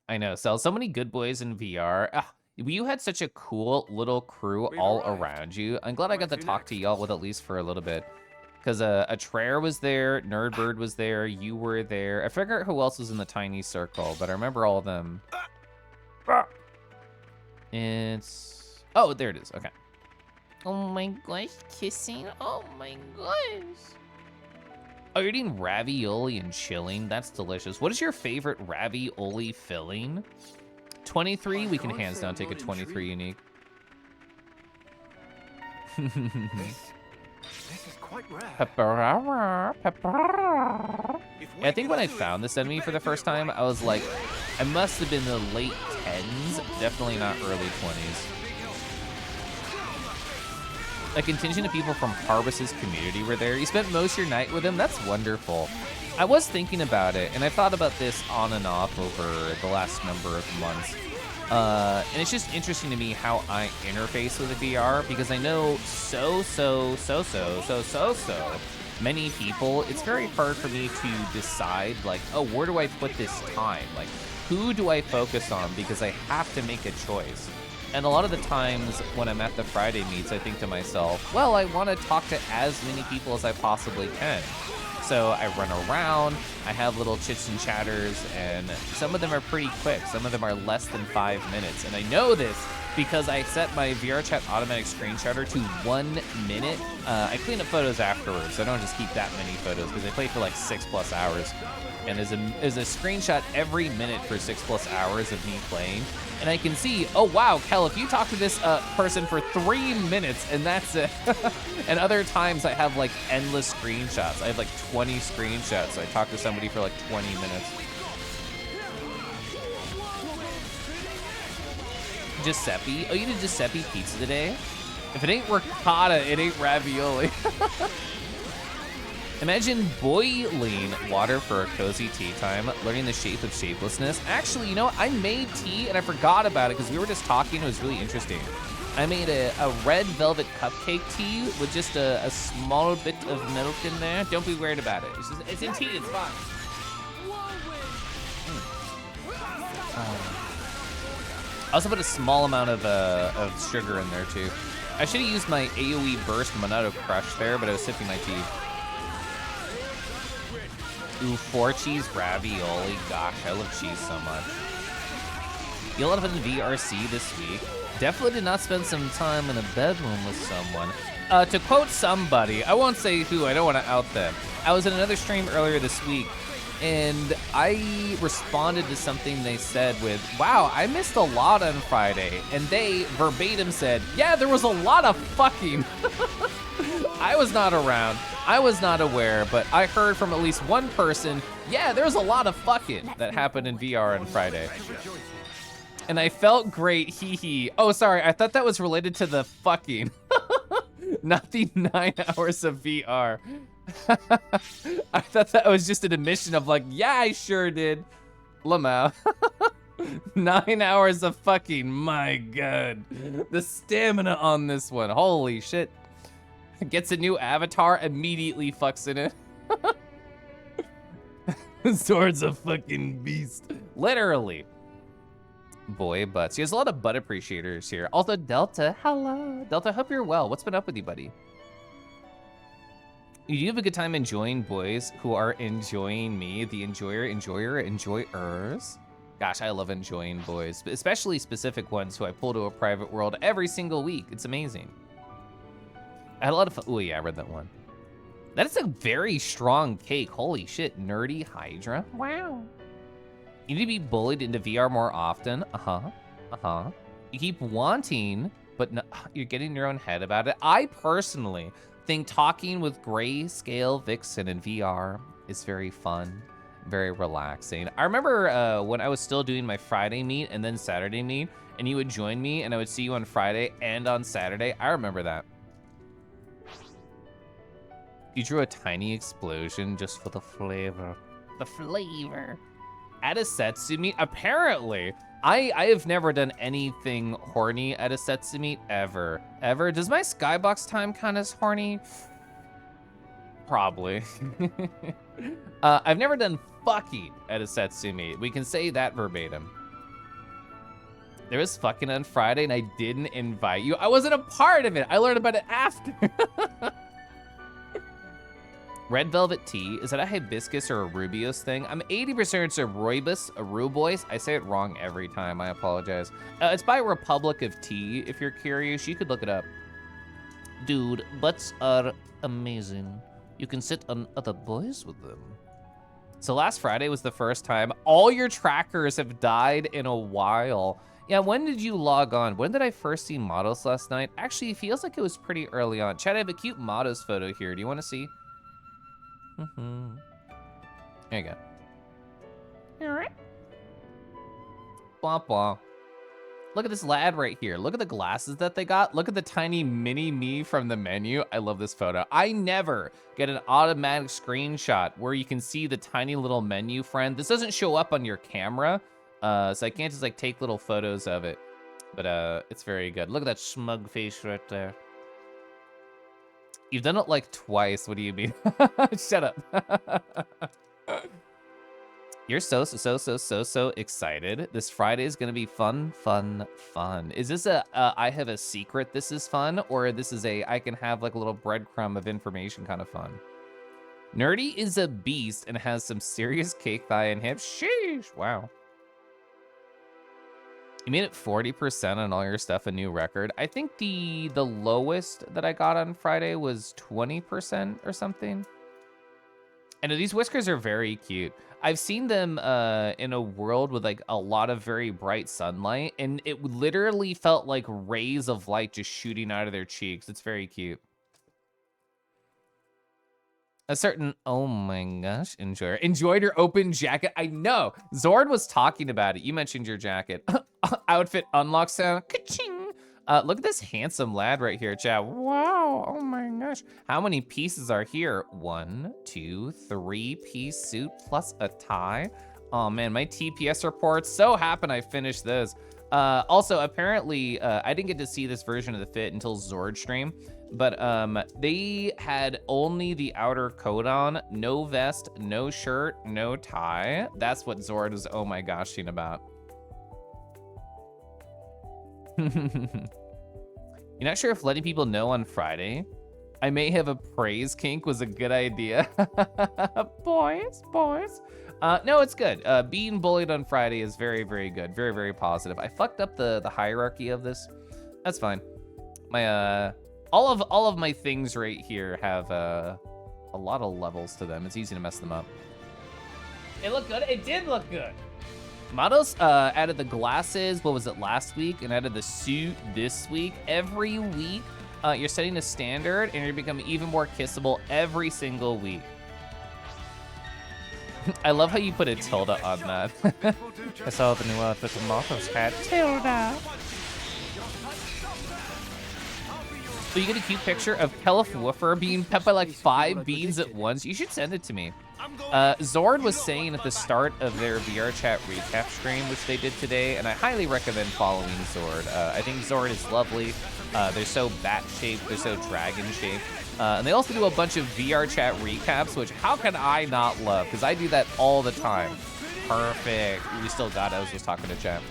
Speaker 1: I know, Sel. So many good boys in VR. Ah, you had such a cool little crew all around you. I'm glad I got to talk to y'all with at least for a little bit. Because Atreyer was there, Nerdbird was there, you were there. I forget who else was in the tiny circle, but I remember all of them. It's... Oh, there it is. Okay. Oh my gosh, kissing. Oh my gosh. Oh, you're eating ravioli and chilling. That's delicious. What is your favorite ravioli filling? 23? We can hands down take a 23 unique.
Speaker 2: This is quite rare.
Speaker 1: I think when I found this enemy for the first time, I was like, I must have been the late 10s, definitely not early 20s. A contingent of people from Harvest's community were there. You spent most of your night with them? That's wonderful. I was thinking about it, and I thought about this on and off over the last number of months. And it's just interesting to me how I interface with the VR, because I know so many people. It's very hard for me to decide, like, oh, where do I put this time? Like, who do I focus on? Because I have to make a choice. And a lot of the times when I'm at the Friday meets, I think to myself, well, I want to talk to as many people as I possibly can. So I run around, I have little chits and chatters, and some of them are pretty quick. Some of them are less than 5 minutes. And I know this because I set my VR chat automatic screen shatter to 1 minute. I clean up photos afterwards, so I don't just keep that many photos because I play for like 6+ hours. And there's a screenshot every minute for 6+ hours of me playing. And I can see, oh wow, Kel, if you talk to this person for 3 minutes and that's it. And other times I have like endless screenshots. I have like 20 screenshots. So I talk to somebody for like 20 minutes. Giuseppe? Oh, you did Giuseppe pizza today? If it ain't ricotta, it ain't ravioli. Imagine boiling water for a cozy tea time, learning the shape of shapelessness. Actually, you know what? I made tea and I forgot about it because we were just talking. It was really interesting. I made a red velvet cupcake tea with just a small bit of milk in there. Don't be worried about it. It's in tea, it's fine. I also put a small amount of sugar in there too. I should have used my AoE burst Monado Crush there, but I was sipping my tea. Ooh, 4 cheese ravioli. Gosh, I love cheese so much. You had a lot of fun in VRC this week. Definitely did not spend some time in a bedroom with someone. To quote somebody, I won't say who, I don't want to out them. I was in another stream earlier this week, and I responded to something they said with, wow, I missed a lot on Friday. And they verbatim said, yeah, there was a lot of fucking. I was not around, I was not aware, but I heard from at least one person, yeah, there was a lot of fucking that happened in VR on Friday. And I felt great, hee hee. Oh, sorry, I thought that was related to the fucking. Not the 9 hours of VR. I thought that was just an admission of like, yeah, I sure did. Lamau. 9 hours of fucking, my God. The stamina on this one, holy shit. Gets a new avatar, immediately fucks in it. Sword's a fucking beast. Literally. Boy butts. He has a lot of butt appreciators here. Also, Delta, hello. Delta, hope you're well. What's been up with you, buddy? You have a good time enjoying boys who are enjoying me, the enjoyers. Gosh, I love enjoying boys, especially specific ones who I pull to a private world every single week. It's amazing. I had a lot of fun. Oh yeah, I read that one. That is a very strong cake. Holy shit, nerdy Hydra. Wow. You need to be bullied into VR more often. You keep wanting, but no, you're getting in your own head about it. I personally think talking with Grayscale Vixen in VR is very fun, very relaxing. I remember when I was still doing my Friday meet and then Saturday meet, and you would join me and I would see you on Friday and on Saturday. I remember that. You drew a tiny explosion just for the flavor. The flavor. At a Setsu meet, apparently. I have never done anything horny at a Setsu meet ever. Ever. Does my skybox time count as horny? Probably. I've never done fucking at a Setsu meet. We can say that verbatim. There was fucking on Friday and I didn't invite you. I wasn't a part of it. I learned about it after. Red Velvet Tea, is that a hibiscus or a rubios thing? I'm 80% it's a rooibos, a rubois. I say it wrong every time, I apologize. It's by Republic of Tea, if you're curious, you could look it up. Dude, butts are amazing. You can sit on other boys with them. So last Friday was the first time. All your trackers have died in a while. Yeah, when did you log on? When did I first see models last night? Actually, it feels like it was pretty early on. Chad, I have a cute models photo here. Do you wanna see? There you go. All right. Blah, blah. Look at this lad right here. Look at the glasses that they got. Look at the tiny mini me from the menu. I love this photo. I never get an automatic screenshot where you can see the tiny little menu friend. This doesn't show up on your camera, so I can't just like take little photos of it. But it's very good. Look at that smug face right there. You've done it like twice. What do you mean? Shut up. You're so excited. This Friday is gonna be fun. Is this a I have a secret, this is fun, or this is a I can have like a little breadcrumb of information kind of fun? Nerdy is a beast and has some serious cake thigh and hips. Sheesh, wow. You made it 40% on all your stuff, a new record. I think the lowest that I got on Friday was 20% or something. And these whiskers are very cute. I've seen them in a world with like a lot of very bright sunlight, and it literally felt like rays of light just shooting out of their cheeks. It's very cute. A certain, oh my gosh, enjoyed your open jacket. I know, Zord was talking about it. You mentioned your jacket. Outfit unlock sound, ka-ching. Look at this handsome lad right here, chat. Wow, oh my gosh. How many pieces are here? 1, 2, 3-piece suit plus a tie. Oh man, my TPS report, so happy I finished this. Also, apparently, I didn't get to see this version of the fit until Zord stream, but they had only the outer coat on, no vest, no shirt, no tie. That's what Zord was oh my goshing about. You're not sure if letting people know on Friday I may have a praise kink was a good idea. boys. No, it's good. Being bullied on Friday is very, very good. Very, very positive. I fucked up the hierarchy of this. That's fine. My all of my things right here have a lot of levels to them. It's easy to mess them up. It looked good. It did look good. Matos added the glasses, what was it, last week? And added the suit this week. Every week, you're setting a standard and you're becoming even more kissable every single week. I love how you put a tilde on that. I saw the new outfit the Matos had. Tilde. So you get a cute picture of Kelif Woofer being pet by like 5 beans at once. You should send it to me. Zord was saying at the start of their VR chat recap stream, which they did today, and I highly recommend following Zord. I think Zord is lovely. They're so bat-shaped, they're so dragon-shaped. And they also do a bunch of VR chat recaps, which how can I not love? Because I do that all the time. Perfect. We still got it. I was just talking to chat.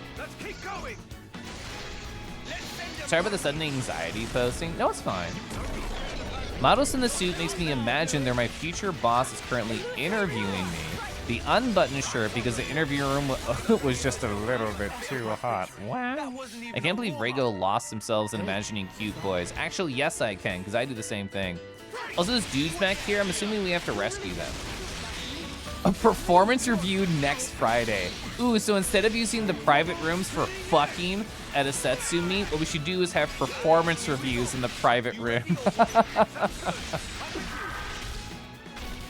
Speaker 1: Sorry about the sudden anxiety posting. No, it's fine. Matos in the suit makes me imagine they're my future boss is currently interviewing me. The unbuttoned shirt because the interview room was just a little bit too hot. Wow. I can't believe Rego lost themselves in imagining cute boys. Actually, yes, I can, because I do the same thing. Also, those dudes back here, I'm assuming we have to rescue them. A performance review next Friday. Ooh, so instead of using the private rooms for fucking at a Setsu meet, what we should do is have performance reviews in the private room.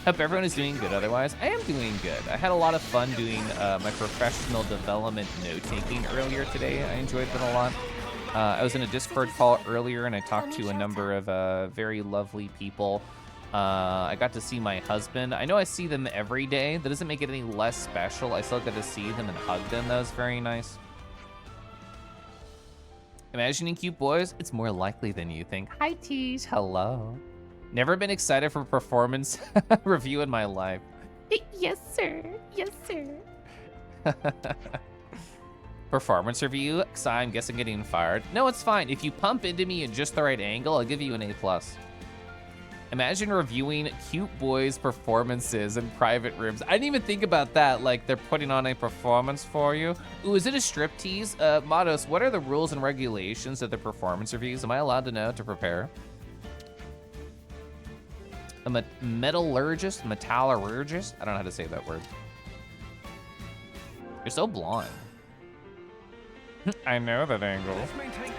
Speaker 1: Hope everyone is doing good otherwise. I am doing good. I had a lot of fun doing my professional development note-taking earlier today. I enjoyed it a lot. I was in a Discord call earlier and I talked to a number of very lovely people. I got to see my husband. I know I see them every day. That doesn't make it any less special. I still got to see them and hug them. That was very nice. Imagining cute boys, it's more likely than you think. Hi, Tease. Hello. Never been excited for a performance review in my life. Yes, sir. Yes, sir. Performance review? Because I'm guessing getting fired. No, it's fine. If you pump into me at just the right angle, I'll give you an A+. Imagine reviewing cute boys' performances in private rooms. I didn't even think about that, like they're putting on a performance for you. Ooh, is it a striptease? Matos, what are the rules and regulations of the performance reviews? Am I allowed to know to prepare? A metallurgist? I don't know how to say that word. You're so blonde. I know that angle.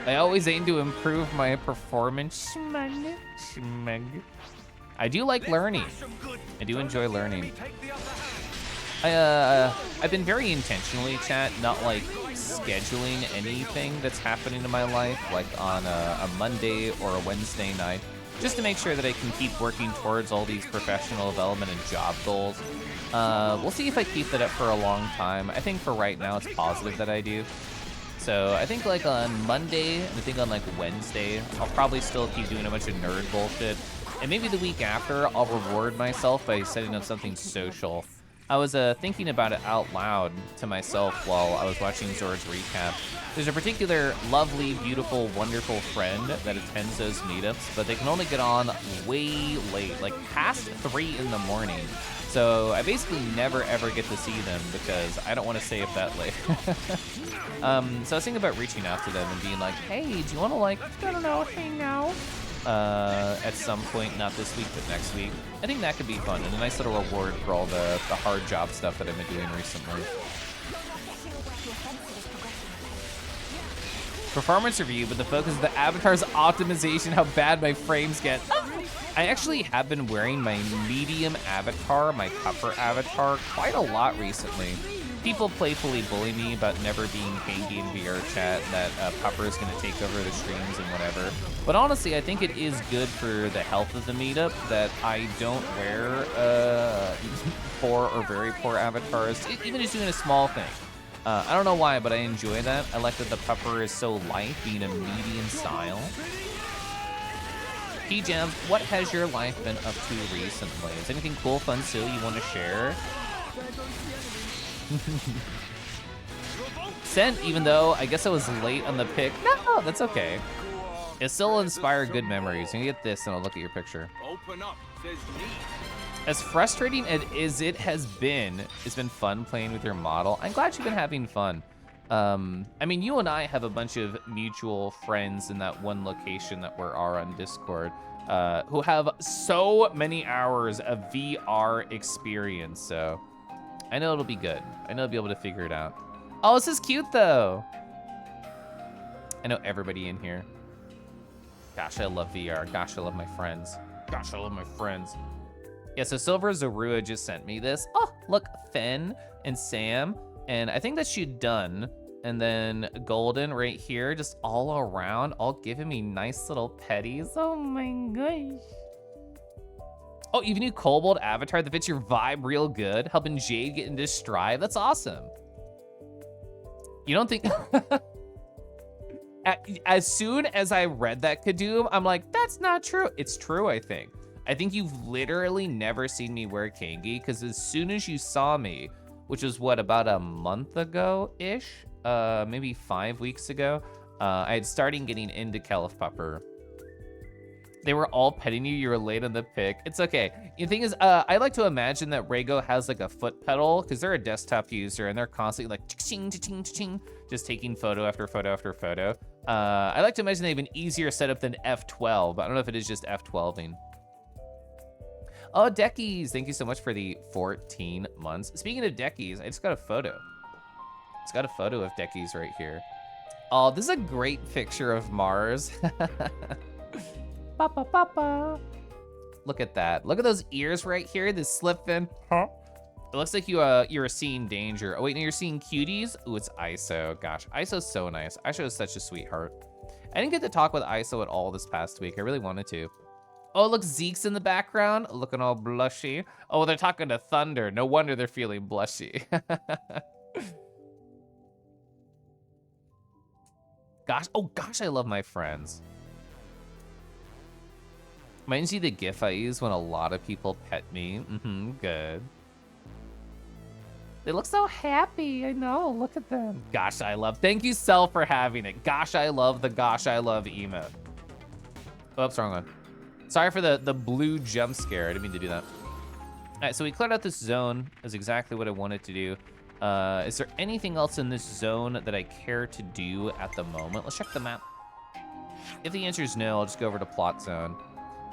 Speaker 1: I always aim to improve my performance. I do like learning. I do enjoy learning. I've been very intentionally, chat, not like scheduling anything that's happening in my life, like on a Monday or a Wednesday night, just to make sure that I can keep working towards all these professional development and job goals. We'll see if I keep that up for a long time. I think for right now, it's positive that I do. So I think like on Monday, and I think on like Wednesday, I'll probably still keep doing a bunch of nerd bullshit. And maybe the week after, I'll reward myself by setting up something social. I was thinking about it out loud to myself while I was watching Zord's recap. There's a particular lovely, beautiful, wonderful friend that attends those meetups, but they can only get on way late, like past 3 in the morning. So I basically never ever get to see them because I don't want to stay up that late. So I was thinking about reaching out to them and being like, hey, do you want to like, I don't know, hang out? At some point, not this week, but next week. I think that could be fun and a nice little reward for all the hard job stuff that I've been doing recently. Performance review, but the focus of the avatar's optimization, how bad my frames get. I actually have been wearing my medium avatar, my Pupper avatar, quite a lot recently. People playfully bully me about never being hangy in VR chat, that Pupper is going to take over the streams and whatever. But honestly, I think it is good for the health of the meetup that I don't wear poor or very poor avatars, even just doing a small thing. I don't know why, but I enjoy that. I like that the Pupper is so light, being a medium style. P-Jam, what has your life been up to recently? Is anything cool, fun, silly you want to share? Sent, even though I guess I was late on the pick. No, that's okay. It still inspired good memories. You can get this and I'll look at your picture. Open up, says me. As frustrating as it has been, it's been fun playing with your model. I'm glad you've been having fun. I mean, you and I have a bunch of mutual friends in that one location that are on Discord, who have so many hours of VR experience, so I know it'll be good. I know I'll be able to figure it out. Oh, this is cute, though. I know everybody in here. Gosh, I love VR. Gosh, I love my friends. Gosh, I love my friends. Yeah, so Silver Zorua just sent me this. Oh, look, Fen and Sam. And I think that's you done. And then Golden right here, just all around, all giving me nice little petties. Oh my gosh. Oh, even new Kobold avatar that fits your vibe real good, helping Jade get into stride. That's awesome. You don't think... As soon as I read that, Kadoom, I'm like, that's not true. It's true, I think. I think you've literally never seen me wear Kangi, because as soon as you saw me, which was what, about a month ago-ish? Maybe 5 weeks ago, I had started getting into Caliph Pupper. They were all petting you. You were late on the pick. It's okay. The thing is, I like to imagine that Rego has like a foot pedal because they're a desktop user and they're constantly like ching, ching, ching, just taking photo after photo after photo. I like to imagine they have an easier setup than F12, but I don't know if it is just F12ing. Oh, Deckies, thank you so much for the 14 months. Speaking of Deckies, I just got a photo. It's got a photo of Deckies right here. Oh, this is a great picture of Mars. Papa, papa. Look at that. Look at those ears right here, this slip fin. Huh? It looks like you're seeing danger. Oh wait, no, you're seeing cuties? Ooh, it's ISO. Gosh, ISO's so nice. ISO is such a sweetheart. I didn't get to talk with ISO at all this past week. I really wanted to. Oh, look, Zeke's in the background, looking all blushy. Oh, they're talking to Thunder. No wonder they're feeling blushy. Gosh, oh gosh, I love my friends. Might you see the GIF I use when a lot of people pet me? Mm-hmm, good. They look so happy, I know, look at them. Gosh, I love, thank you, Cell, for having it. Gosh, I love the gosh, I love emote. Oops, wrong one. Sorry for the blue jump scare, I didn't mean to do that. All right, so we cleared out this zone, is exactly what I wanted to do. Is there anything else in this zone that I care to do at the moment? Let's check the map. If the answer is no, I'll just go over to plot zone.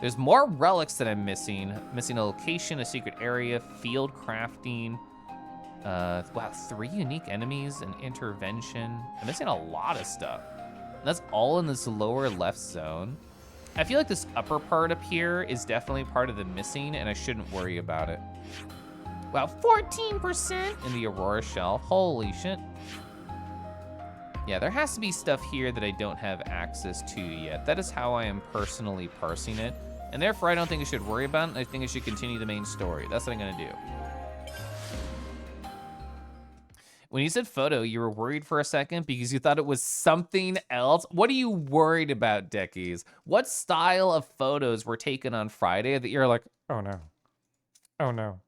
Speaker 1: There's more relics that I'm missing. Missing a location, a secret area, field crafting. Wow, 3 unique enemies, an intervention. I'm missing a lot of stuff. And that's all in this lower left zone. I feel like this upper part up here is definitely part of the missing, and I shouldn't worry about it. Wow, 14% in the Aurora Shell. Holy shit. Yeah, there has to be stuff here that I don't have access to yet. That is how I am personally parsing it. And therefore, I don't think I should worry about it. I think I should continue the main story. That's what I'm gonna do. When you said photo, you were worried for a second because you thought it was something else. What are you worried about, Deckies? What style of photos were taken on Friday that you're like, oh no, oh no.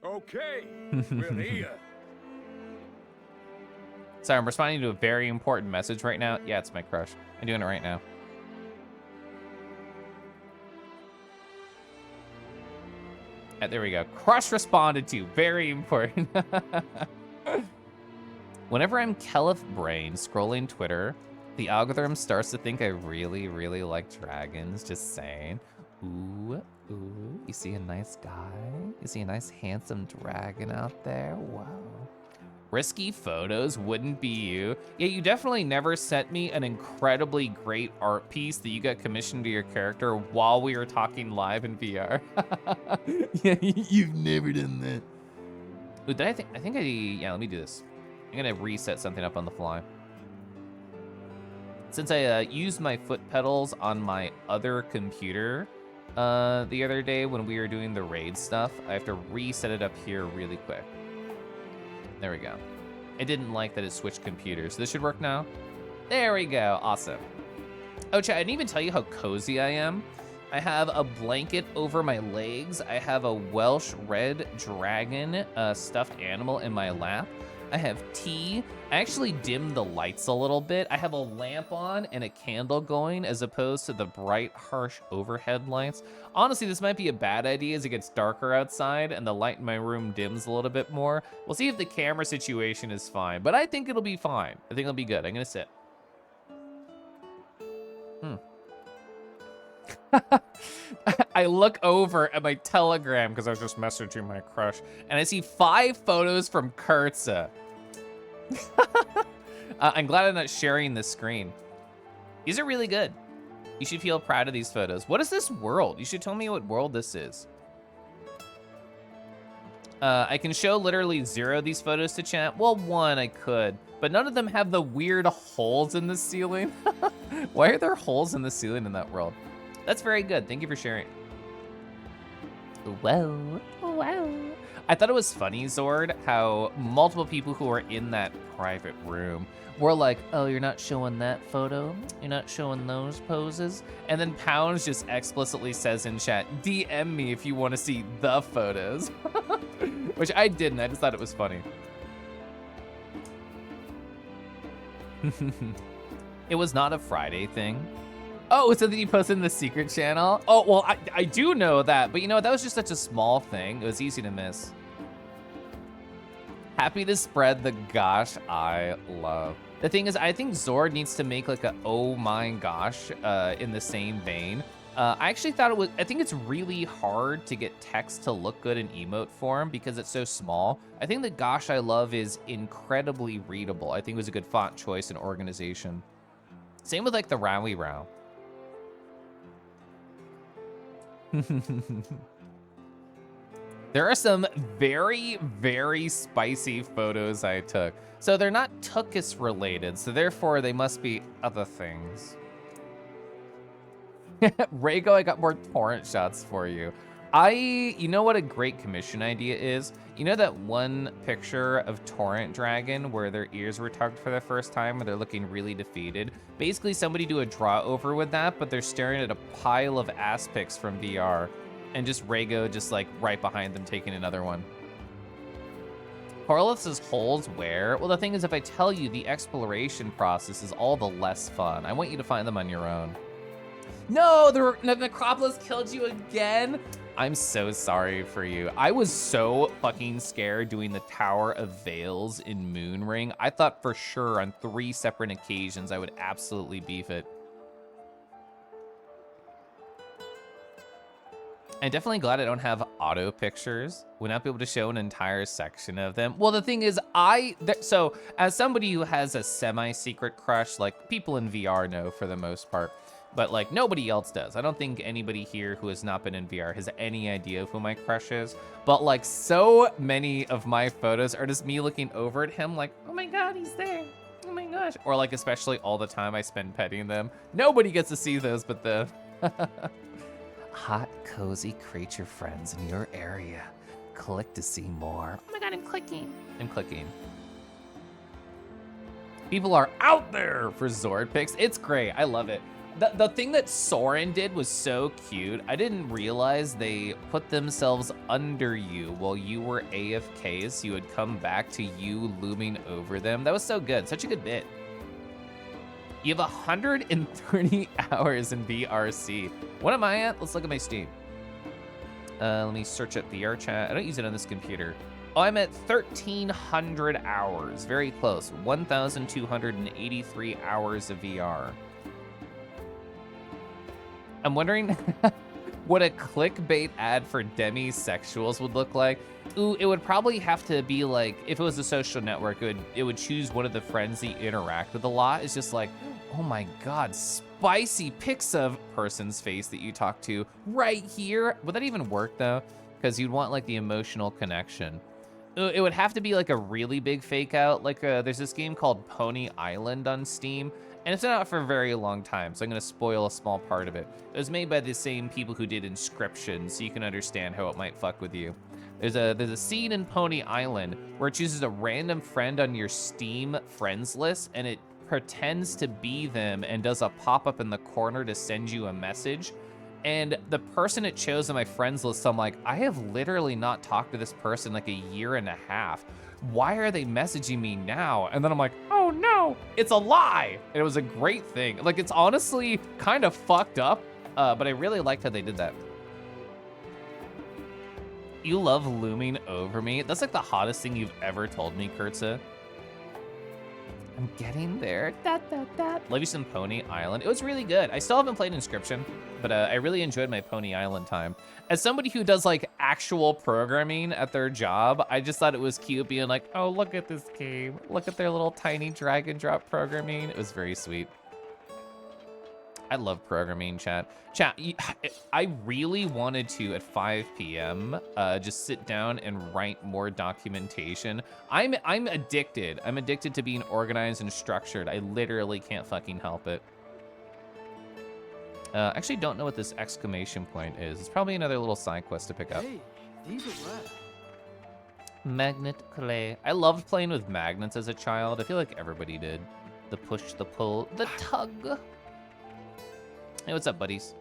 Speaker 3: Okay, we're here.
Speaker 1: Sorry, I'm responding to a very important message right now. Yeah, it's my crush. I'm doing it right now. There we go. Crush responded to. Very important. Whenever I'm Caliph Brain scrolling Twitter, the algorithm starts to think I really, really like dragons. Just saying. Ooh, ooh. You see a nice guy? You see a nice handsome dragon out there? Wow. Risky photos wouldn't be you. Yeah, you definitely never sent me an incredibly great art piece that you got commissioned to your character while we were talking live in VR. Yeah, you've never done that. Ooh, yeah, let me do this. I'm gonna reset something up on the fly. Since I used my foot pedals on my other computer the other day when we were doing the raid stuff, I have to reset it up here really quick. There we go. I didn't like that it switched computers. This should work now. There we go, awesome. Oh, chat, I didn't even tell you how cozy I am. I have a blanket over my legs. I have a Welsh red dragon stuffed animal in my lap. I have tea. I actually dimmed the lights a little bit. I have a lamp on and a candle going as opposed to the bright, harsh overhead lights. Honestly, this might be a bad idea as it gets darker outside and the light in my room dims a little bit more. We'll see if the camera situation is fine, but I think it'll be fine. I think it'll be good. I'm gonna sit. I look over at my Telegram because I was just messaging my crush, and I see 5 photos from Kurtza. I'm glad I'm not sharing this screen. These are really good. You should feel proud of these photos. What is this world? You should tell me what world this is. I can show literally 0 of these photos to chat. Well, 1 I could, but none of them have the weird holes in the ceiling. Why are there holes in the ceiling in that world? That's very good. Thank you for sharing. Well. I thought it was funny, Zord, how multiple people who were in that private room were like, oh, you're not showing that photo? You're not showing those poses? And then Pounds just explicitly says in chat, DM me if you want to see the photos. Which I didn't. I just thought it was funny. It was not a Friday thing. Oh, so did you post it in the secret channel? Oh, well, I do know that, but you know, that was just such a small thing. It was easy to miss. Happy to spread the gosh I love. The thing is, I think Zord needs to make like a oh my gosh in the same vein. I actually thought it was, I think it's really hard to get text to look good in emote form because it's so small. I think the gosh I love is incredibly readable. I think it was a good font choice and organization. Same with like the Rowie Row. There are some very, very spicy photos I took. So they're not Tookus related, so therefore they must be other things. Raygo, I got more torrent shots for you. You know what a great commission idea is? You know that one picture of KoralithDragon where their ears were tugged for the first time where they're looking really defeated? Basically, somebody do a draw over with that, but they're staring at a pile of ass pics from VR. And just Raygo just like right behind them taking another one. Koralith says holes where? Well, the thing is, if I tell you, the exploration process is all the less fun. I want you to find them on your own. No, the Necropolis killed you again? I'm so sorry for you. I was so fucking scared doing the Tower of Veils in Moonring. I thought for sure on 3 separate occasions I would absolutely beef it. I'm definitely glad I don't have auto pictures. Would not be able to show an entire section of them. Well, the thing is, so as somebody who has a semi-secret crush, like people in VR know for the most part, but like nobody else does. I don't think anybody here who has not been in VR has any idea of who my crush is. But like so many of my photos are just me looking over at him like, oh my God, he's there. Oh my gosh. Or like especially all the time I spend petting them. Nobody gets to see those but the hot, cozy creature friends in your area. Click to see more. Oh my God, I'm clicking. I'm clicking. People are out there for Zord pics. It's great. I love it. The thing that Soren did was so cute. I didn't realize they put themselves under you while you were AFK, so you would come back to you looming over them. That was so good. Such a good bit. You have 130 hours in VRC. What am I at? Let's look at my Steam. Let me search up VR chat. I don't use it on this computer. Oh, I'm at 1,300 hours. Very close. 1,283 hours of VR. I'm wondering what a clickbait ad for demisexuals would look like. Ooh, it would probably have to be like, if it was a social network, it would choose one of the friends that you interact with a lot. It's just like, oh my God, spicy pics of person's face that you talk to right here. Would that even work though? Because you'd want like the emotional connection. It would have to be like a really big fake out. Like there's this game called Pony Island on Steam. And it's been out for a very long time, so I'm gonna spoil a small part of it. It was made by the same people who did Inscription, so you can understand how it might fuck with you. There's a scene in Pony Island where it chooses a random friend on your Steam friends list, and it pretends to be them and does a pop-up in the corner to send you a message. And the person it chose on my friends list, I'm like, I have literally not talked to this person like a year and a half. Why are they messaging me now? And then I'm like, oh no, it's a lie. And it was a great thing. Like, it's honestly kind of fucked up, but I really liked how they did that. You love looming over me. That's like the hottest thing you've ever told me, Kurtza. I'm getting there. Love you some Pony Island. It was really good. I still haven't played Inscription, but I really enjoyed my Pony Island time. As somebody who does like actual programming at their job, I just thought it was cute being like, oh, look at this game. Look at their little tiny drag and drop programming. It was very sweet. I love programming, chat. Chat, I really wanted to, at 5 p.m., just sit down and write more documentation. I'm addicted. I'm addicted to being organized and structured. I literally can't fucking help it. Actually don't know what this exclamation point is. It's probably another little side quest to pick up.
Speaker 2: Hey, these are rad.
Speaker 1: Magnet clay. I loved playing with magnets as a child. I feel like everybody did. The push, the pull, the tug. Hey, what's up, buddies?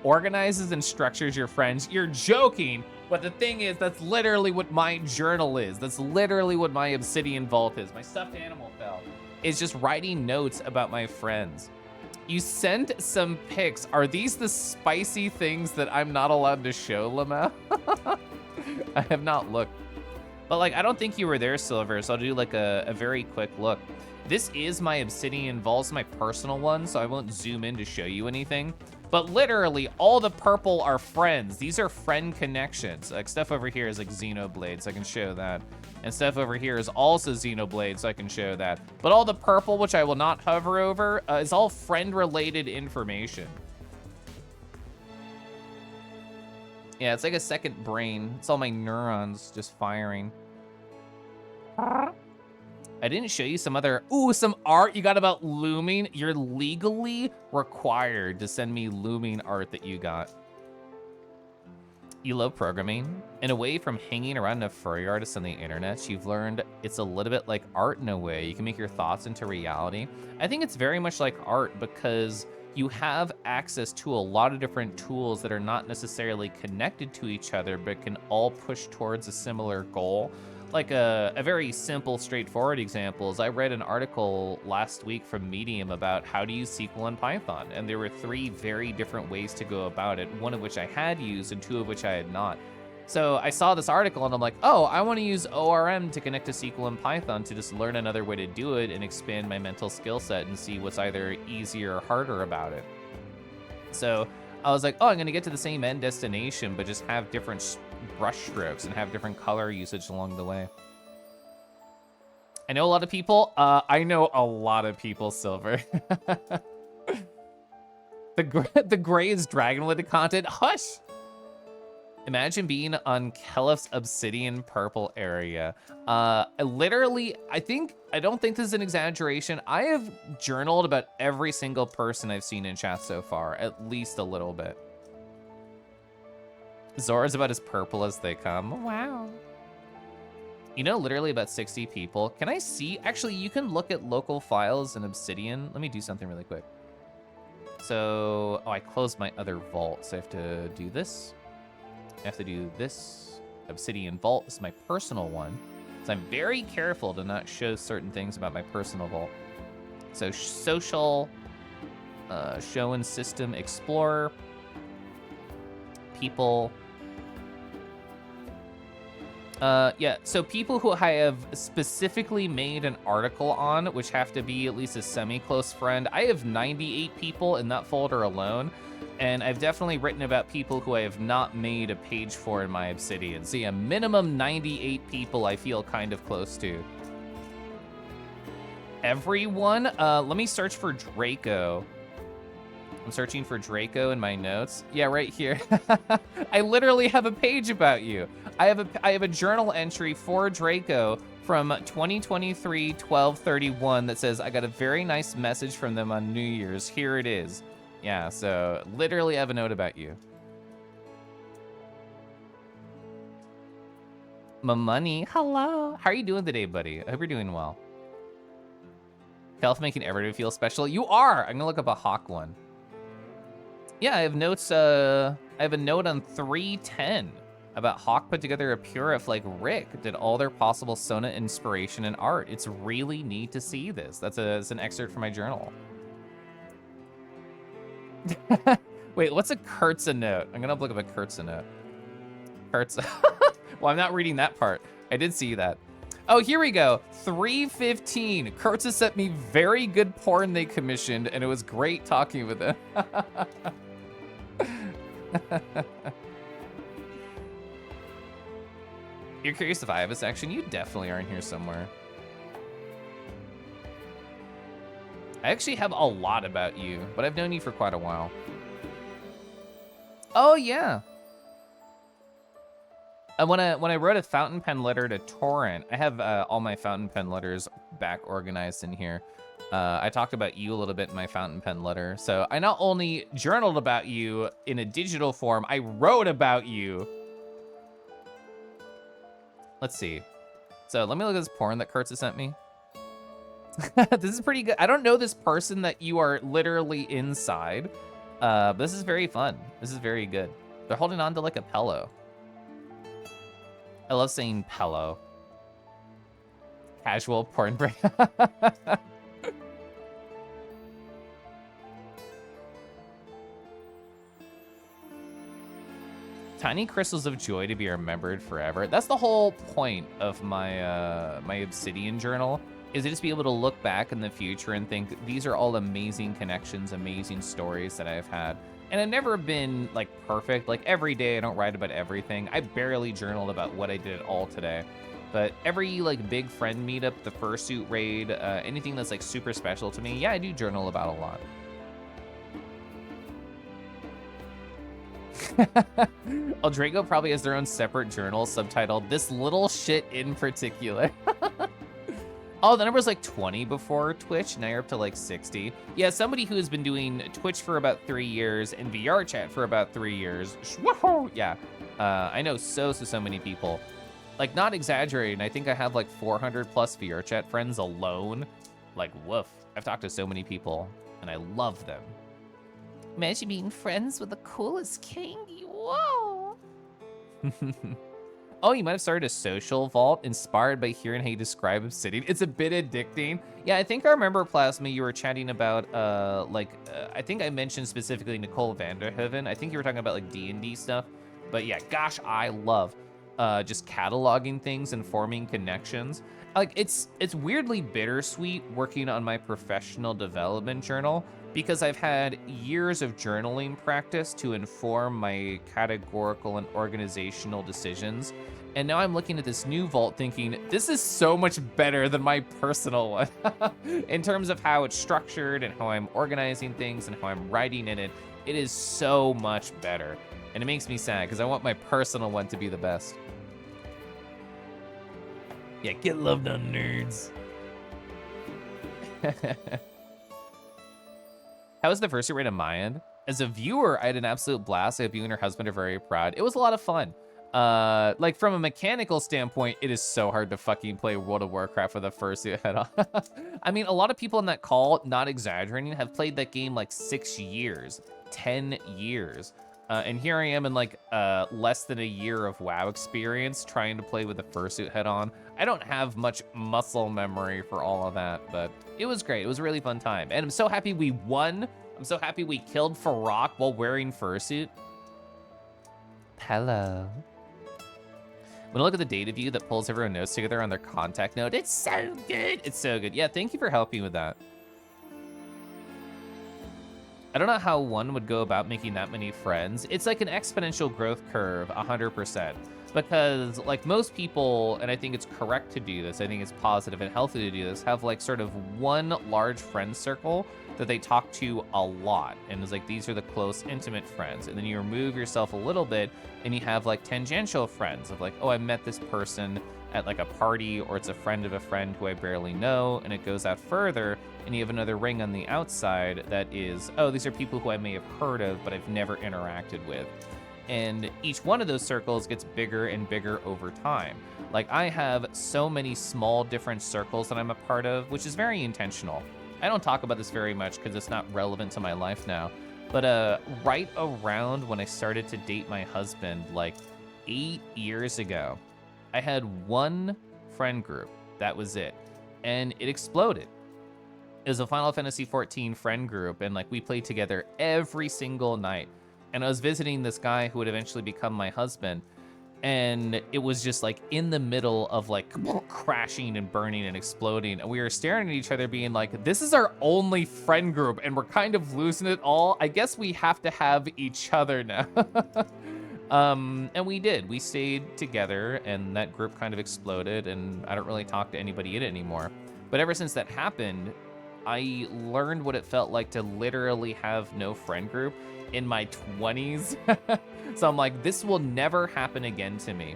Speaker 1: Organizes and structures your friends. You're joking, but the thing is, that's literally what my journal is. That's literally what my Obsidian Vault is. My stuffed animal fell. Is just writing notes about my friends. You sent some pics. Are these the spicy things that I'm not allowed to show, Lama? I have not looked. But like, I don't think you were there, Silver, so I'll do like a very quick look. This is my Obsidian Vault, it's my personal one, so I won't zoom in to show you anything. But literally, all the purple are friends. These are friend connections. Like, stuff over here is like Xenoblade, so I can show that. And stuff over here is also Xenoblade, so I can show that. But all the purple, which I will not hover over, is all friend-related information. Yeah, it's like a second brain. It's all my neurons just firing. I didn't show you some other, some art you got about looming. You're legally required to send me looming art that you got. You love programming. And away from hanging around a furry artist on the internet, you've learned it's a little bit like art in a way. You can make your thoughts into reality. I think it's very much like art because you have access to a lot of different tools that are not necessarily connected to each other, but can all push towards a similar goal. Like a very simple, straightforward example is I read an article last week from Medium about how to use SQL in Python. And there were 3 very different ways to go about it, one of which I had used and 2 of which I had not. So I saw this article and I'm like, oh, I want to use ORM to connect to SQL in Python to just learn another way to do it and expand my mental skill set and see what's either easier or harder about it. So I was like, oh, I'm going to get to the same end destination, but just have different brush strokes and have different color usage along the way. I know a lot of people. I know a lot of people, Silver. The gray is dragon-related content. Hush! Imagine being on Kelif's obsidian purple area. Literally, I don't think this is an exaggeration. I have journaled about every single person I've seen in chat so far, at least a little bit. Zora's about as purple as they come. Wow. You know, literally about 60 people. Can I see? Actually, you can look at local files in Obsidian. Let me do something really quick. So, I closed my other vault, so I have to do this. I have to do this. Obsidian Vault is my personal one. So I'm very careful to not show certain things about my personal vault. So social, show and system explorer, people. Yeah, so people who I have specifically made an article on, which have to be at least a semi-close friend. I have 98 people in that folder alone. And I've definitely written about people who I have not made a page for in my Obsidian. So yeah, minimum 98 people I feel kind of close to. Everyone, let me search for Draco. I'm searching for Draco in my notes. Yeah, right here. I literally have a page about you. I have a journal entry for Draco from 2023-12/31 that says, I got a very nice message from them on New Year's. Here it is. Yeah, so literally have a note about you. My money, hello. How are you doing today, buddy? I hope you're doing well. Health making everyone feel special. You are. I'm gonna look up a hawk one. Yeah, I have notes. I have a note on 310 about Hawk put together a purif like Rick did all their possible Sona inspiration and art. It's really neat to see this. That's an excerpt from my journal. Wait, what's a Kurtza note? I'm gonna look up a Kurtza note. Kurtza. Well, I'm not reading that part. I did see that. Oh, here we go. 315. Kurtza sent me very good porn they commissioned, and it was great talking with them. You're curious if I have a section? You definitely are in here somewhere. I actually have a lot about you, but I've known you for quite a while. Oh, yeah. And when I wrote a fountain pen letter to Torrent, I have all my fountain pen letters back organized in here. I talked about you a little bit in my fountain pen letter. So I not only journaled about you in a digital form, I wrote about you. Let's see. So let me look at this porn that Kurtz has sent me. This is pretty good. I don't know this person that you are literally inside. But this is very fun. This is very good. They're holding on to like a pillow. I love saying pillow. Casual porn break. Tiny crystals of joy to be remembered forever. That's the whole point of my my Obsidian journal, is to just be able to look back in the future and think these are all amazing connections, amazing stories that I've had. And I've never been like perfect. Like every day I don't write about everything. I barely journaled about what I did all today. But every like big friend meetup, the fursuit raid, anything that's like super special to me, yeah, I do journal about a lot. Eldrago probably has their own separate journal subtitled "This Little Shit in Particular." Oh, the number was like 20 before Twitch. Now you're up to like 60. Yeah, somebody who has been doing Twitch for about 3 years and VR chat for about 3 years. Woohoo! Yeah, I know so many people. Like, not exaggerating, I think I have like 400 plus VR chat friends alone. Like, woof. I've talked to so many people, and I love them. Imagine being friends with the coolest king. Whoa! Oh, you might have started a social vault inspired by hearing how you describe Obsidian. It's a bit addicting. Yeah, I think I remember, Plasma, you were chatting about, I think I mentioned specifically Nicole Vanderhoeven. I think you were talking about, like, D&D stuff. But yeah, gosh, I love just cataloging things and forming connections. Like, it's weirdly bittersweet working on my professional development journal, because I've had years of journaling practice to inform my categorical and organizational decisions. And now I'm looking at this new vault thinking, this is so much better than my personal one. In terms of how it's structured and how I'm organizing things and how I'm writing in it, it is so much better. And it makes me sad because I want my personal one to be the best. Yeah, get loved on, nerds. How was the first raid on my end? As a viewer, I had an absolute blast. I hope you and your husband are very proud. It was a lot of fun. Like from a mechanical standpoint, it is so hard to fucking play World of Warcraft with a fursuit head on. I mean, a lot of people in that call, not exaggerating, have played that game like 6 years, 10 years. And here I am in like less than a year of WoW experience trying to play with a fursuit head on. I don't have much muscle memory for all of that, but it was great. It was a really fun time. And I'm so happy we won. I'm so happy we killed Farrak while wearing fursuit. Hello. When I look at the data view that pulls everyone's notes together on their contact note, it's so good. It's so good. Yeah, thank you for helping with that. I don't know how one would go about making that many friends. It's like an exponential growth curve, 100%. Because like most people, and I think it's correct to do this, I think it's positive and healthy to do this, have like sort of one large friend circle that they talk to a lot. And it's like, these are the close, intimate friends. And then you remove yourself a little bit and you have like tangential friends of like, oh, I met this person at like a party, or it's a friend of a friend who I barely know, and it goes out further, and you have another ring on the outside that is, oh, these are people who I may have heard of, but I've never interacted with. And each one of those circles gets bigger and bigger over time. Like I have so many small different circles that I'm a part of, which is very intentional. I don't talk about this very much because it's not relevant to my life now. But right around when I started to date my husband, like 8 years ago, I had one friend group. That was it. And it exploded. It was a Final Fantasy XIV friend group, and like we played together every single night. And I was visiting this guy who would eventually become my husband, and it was just like in the middle of like crashing and burning and exploding, and we were staring at each other being like, this is our only friend group and we're kind of losing it all. I guess we have to have each other now. And we did. We stayed together, and that group kind of exploded, and I don't really talk to anybody in it anymore. But ever since that happened, I learned what it felt like to literally have no friend group in my 20s. So I'm like, this will never happen again to me.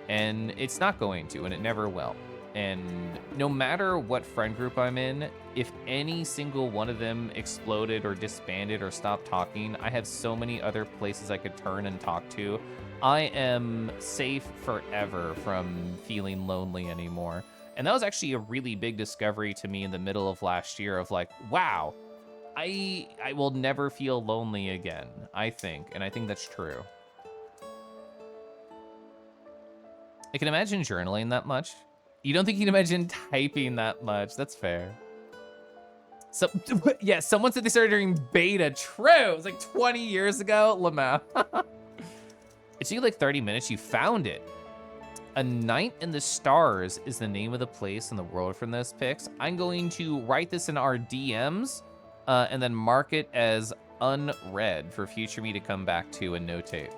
Speaker 1: And it's not going to, and it never will. And no matter what friend group I'm in, if any single one of them exploded or disbanded or stopped talking, I have so many other places I could turn and talk to. I am safe forever from feeling lonely anymore. And that was actually a really big discovery to me in the middle of last year of like, wow, I will never feel lonely again, I think. And I think that's true. I can imagine journaling that much. You don't think you can imagine typing that much? That's fair. So, yeah, someone said they started during beta. True. It was like 20 years ago. Lamau. It took you like 30 minutes. You found it. A Night in the Stars is the name of the place in the world from those pics. I'm going to write this in our DMs and then mark it as unread for future me to come back to and notate.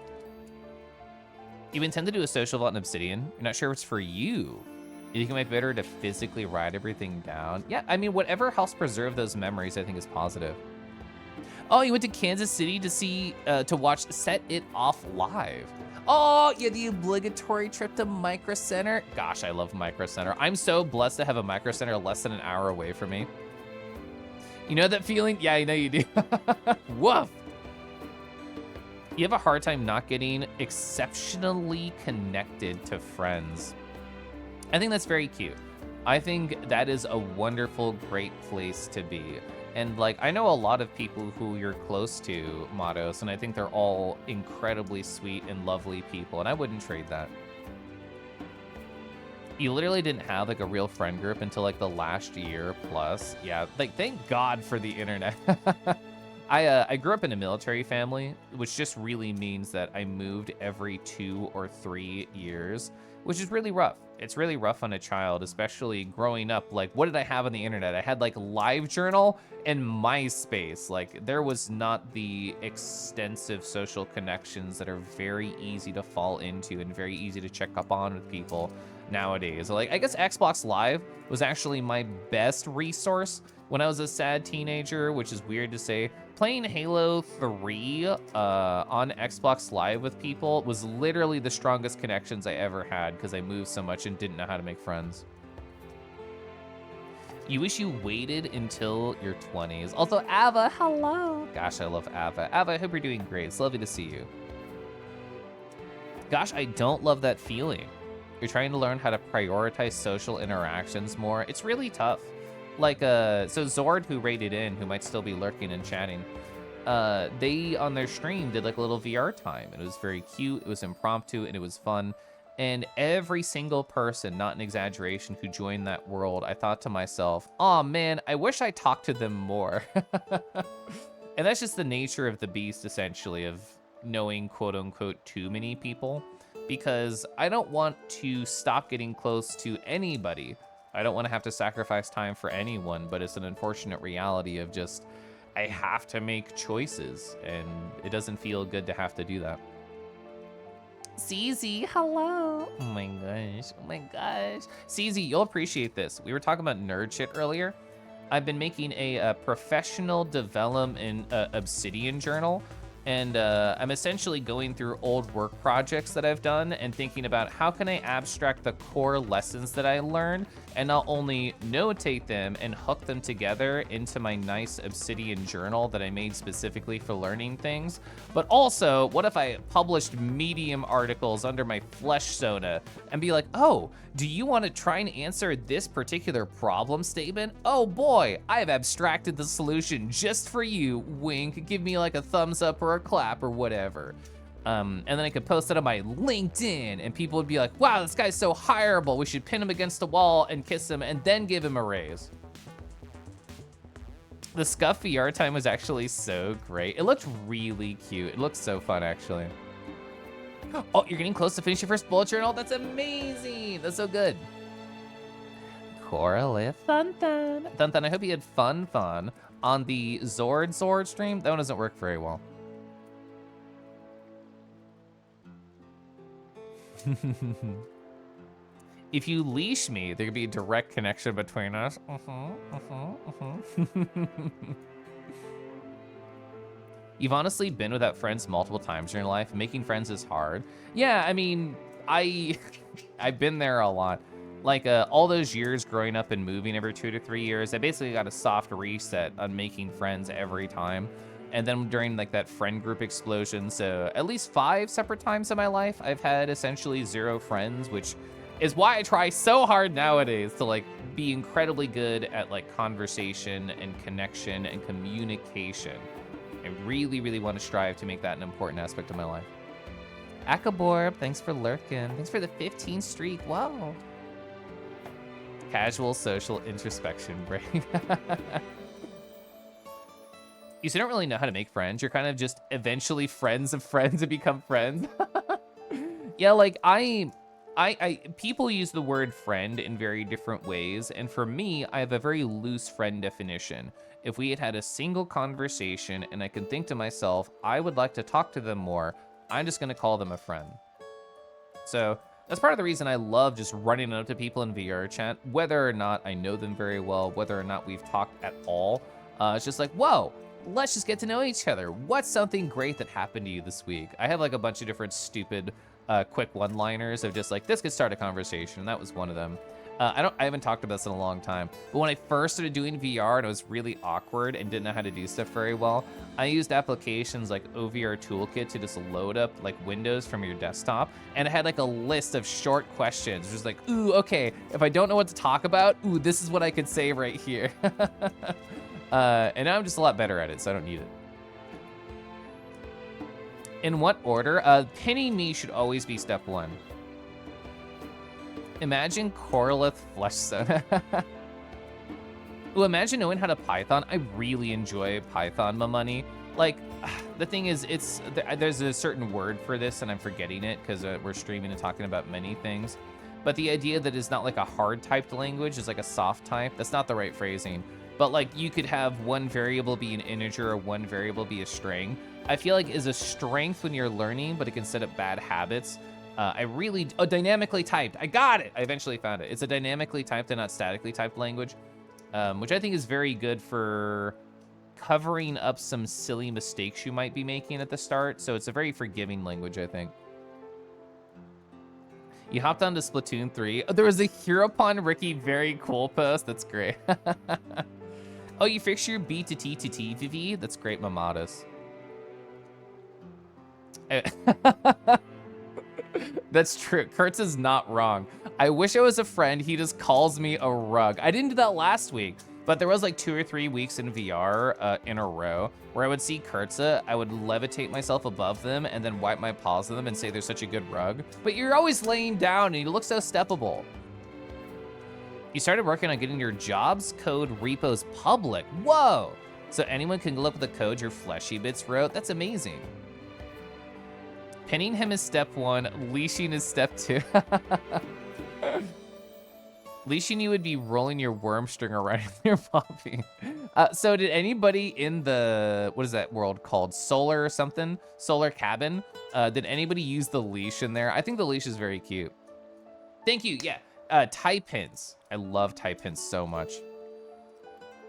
Speaker 1: You intend to do a social vault in Obsidian. You're not sure if it's for you. You think it might be better to physically write everything down? Yeah, I mean, whatever helps preserve those memories, I think is positive. Oh, you went to Kansas City to see, to watch Set It Off live. Oh, yeah, the obligatory trip to Micro Center. Gosh, I love Micro Center. I'm so blessed to have a Micro Center less than an hour away from me. You know that feeling? Yeah, I know you do. Woof. You have a hard time not getting exceptionally connected to friends. I think that's very cute. I think that is a wonderful, great place to be. And like, I know a lot of people who you're close to, Matos, and I think they're all incredibly sweet and lovely people, and I wouldn't trade that. You literally didn't have like a real friend group until like the last year plus. Yeah, like thank God for the internet. I grew up in a military family, which just really means that I moved every 2 or 3 years, which is really rough. It's really rough on a child, especially growing up. Like, what did I have on the internet? I had like LiveJournal and MySpace. Like, there was not the extensive social connections that are very easy to fall into and very easy to check up on with people nowadays. Like, I guess Xbox Live was actually my best resource when I was a sad teenager, which is weird to say. Playing Halo 3 on Xbox Live with people was literally the strongest connections I ever had because I moved so much and didn't know how to make friends. You wish you waited until your 20s. Also, Ava, hello. Gosh, I love Ava. Ava, I hope you're doing great. It's lovely to see you. Gosh, I don't love that feeling. You're trying to learn how to prioritize social interactions more. It's really tough. Like, so Zord, who raided in, who might still be lurking and chatting, they, on their stream, did like a little VR time. And it was very cute, it was impromptu, and it was fun. And every single person, not an exaggeration, who joined that world, I thought to myself, oh man, I wish I talked to them more. And that's just the nature of the beast, essentially, of knowing, quote unquote, too many people. Because I don't want to stop getting close to anybody. I don't want to have to sacrifice time for anyone, but it's an unfortunate reality of just, I have to make choices, and it doesn't feel good to have to do that. CZ, hello. Oh my gosh, oh my gosh. CZ, you'll appreciate this. We were talking about nerd shit earlier. I've been making a professional development Obsidian journal And I'm essentially going through old work projects that I've done and thinking about how can I abstract the core lessons that I learned and not only notate them and hook them together into my nice Obsidian journal that I made specifically for learning things, but also what if I published Medium articles under my Flesh Sona and be like, oh, do you want to try and answer this particular problem statement? Oh boy, I've abstracted the solution just for you, wink, give me like a thumbs up or a clap or whatever. And then I could post it on my LinkedIn and people would be like, wow, this guy's so hireable. We should pin him against the wall and kiss him and then give him a raise. The Scuff VR time was actually so great. It looked really cute. It looked so fun, actually. Oh, you're getting close to finish your first bullet journal? That's amazing. That's so good. Koralith Thun, I hope you had fun on the Zord stream. That one doesn't work very well. If you leash me, there could be a direct connection between us. You've honestly been without friends multiple times in your life. Making friends is hard. Yeah, I mean, I've been there a lot. Like all those years growing up and moving every 2 to 3 years, I basically got a soft reset on making friends every time. And then during like that friend group explosion, so at least 5 separate times in my life, I've had essentially 0 friends, which is why I try so hard nowadays to like be incredibly good at like conversation and connection and communication. I really, really want to strive to make that an important aspect of my life. Akaborb, thanks for lurking. Thanks for the 15 streak, wow. Casual social introspection break. You don't really know how to make friends. You're kind of just eventually friends of friends and become friends. Yeah, like people use the word friend in very different ways. And for me, I have a very loose friend definition. If we had had a single conversation and I could think to myself, I would like to talk to them more, I'm just gonna call them a friend. So that's part of the reason I love just running up to people in VR chat, whether or not I know them very well, whether or not we've talked at all. It's just like, whoa, let's just get to know each other. What's something great that happened to you this week? I have like a bunch of different stupid, quick one-liners of just like, this could start a conversation, and that was one of them. I haven't talked about this in a long time, but when I first started doing VR and it was really awkward and didn't know how to do stuff very well, I used applications like OVR Toolkit to just load up like windows from your desktop, and it had like a list of short questions. It was like, ooh, okay, if I don't know what to talk about, ooh, this is what I could say right here. And now I'm just a lot better at it, so I don't need it. In what order? Pinning me should always be step 1. Imagine Koralith Flesh Sona. Ooh, imagine knowing how to Python. I really enjoy Python, my money. Like, the thing is, there's a certain word for this, and I'm forgetting it because we're streaming and talking about many things. But the idea that it's not like a hard typed language, is like a soft type. That's not the right phrasing. But like, you could have one variable be an integer or one variable be a string. I feel like is a strength when you're learning, but it can set up bad habits. Dynamically typed. I got it. I eventually found it. It's a dynamically typed and not statically typed language, which I think is very good for covering up some silly mistakes you might be making at the start. So it's a very forgiving language, I think. You hopped onto Splatoon 3. Oh, there was a Heropon Ricky very cool post. That's great. Oh, you fixed your B to T to T, Vivi? That's great, Mamadas. That's true. Kurtz is not wrong. I wish I was a friend. He just calls me a rug. I didn't do that last week, but there was like 2 or 3 weeks in VR in a row where I would see Kurtza, I would levitate myself above them and then wipe my paws on them and say they're such a good rug. But you're always laying down and you look so steppable. You started working on getting your jobs code repos public. Whoa! So anyone can look at the code your fleshy bits wrote. That's amazing. Pinning him is step 1, leashing is step 2. Leashing you would be rolling your worm string around your puppy. So did anybody in the, what is that world called? Solar or something? Solar cabin? Did anybody use the leash in there? I think the leash is very cute. Thank you, yeah. Tie pins. I love tie pins so much.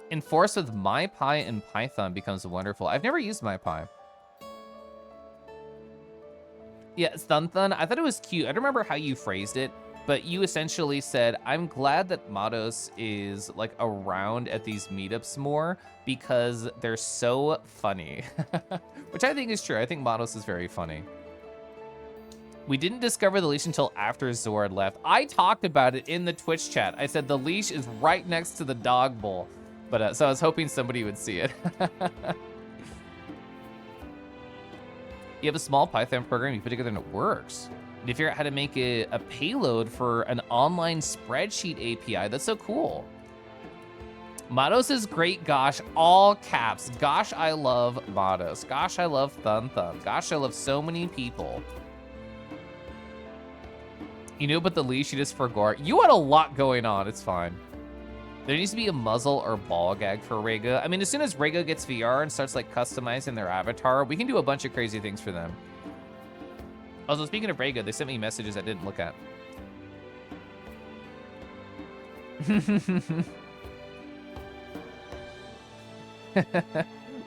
Speaker 1: Enforce with MyPy and Python becomes wonderful. I've never used MyPy. Yeah, Thun Thun, I thought it was cute. I don't remember how you phrased it, but you essentially said, I'm glad that Matos is like around at these meetups more because they're so funny. Which I think is true. I think Matos is very funny. We didn't discover the leash until after Zord left. I talked about it in the Twitch chat. I said the leash is right next to the dog bowl. But so I was hoping somebody would see it. You have a small Python program you put together and it works. And you figure out how to make a payload for an online spreadsheet API. That's so cool. Matos is great, gosh, all caps. Gosh, I love Matos. Gosh, I love Thun Thun. Gosh, I love so many people. You knew about the leash, you just forgot. You had a lot going on, it's fine. There needs to be a muzzle or ball gag for Rega. I mean, as soon as Rega gets VR and starts like customizing their avatar, we can do a bunch of crazy things for them. Also, speaking of Rega, they sent me messages I didn't look at.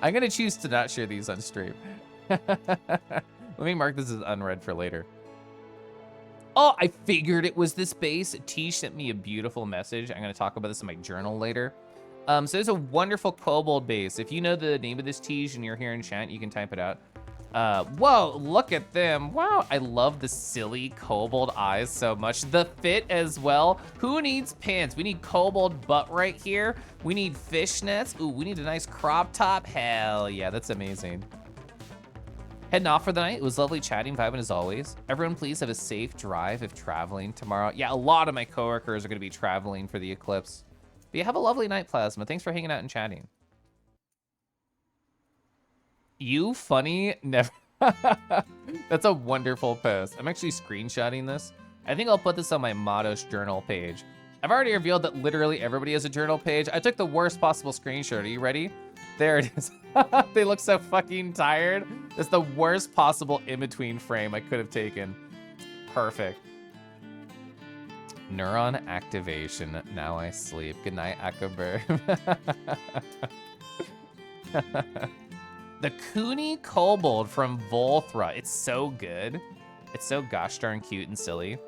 Speaker 1: I'm gonna choose to not share these on stream. Let me mark this as unread for later. Oh, I figured it was this base. T sent me a beautiful message. I'm gonna talk about this in my journal later. So there's a wonderful kobold base. If you know the name of this Tej and you're here in chat, you can type it out. Whoa, look at them. Wow, I love the silly kobold eyes so much. The fit as well. Who needs pants? We need kobold butt right here. We need fishnets. Ooh, we need a nice crop top. Hell yeah, that's amazing. Heading off for the night. It was lovely chatting, vibing as always. Everyone please have a safe drive if traveling tomorrow. Yeah, a lot of my coworkers are gonna be traveling for the eclipse. But yeah, have a lovely night, Plasma. Thanks for hanging out and chatting. You funny, never. That's a wonderful post. I'm actually screenshotting this. I think I'll put this on my Matos journal page. I've already revealed that literally everybody has a journal page. I took the worst possible screenshot. Are you ready? There it is. They look so fucking tired. That's the worst possible in-between frame I could have taken. Perfect. Neuron activation. Now I sleep. Good night, Akabur. The Cooney Kobold from Volthra. It's so good. It's so gosh darn cute and silly.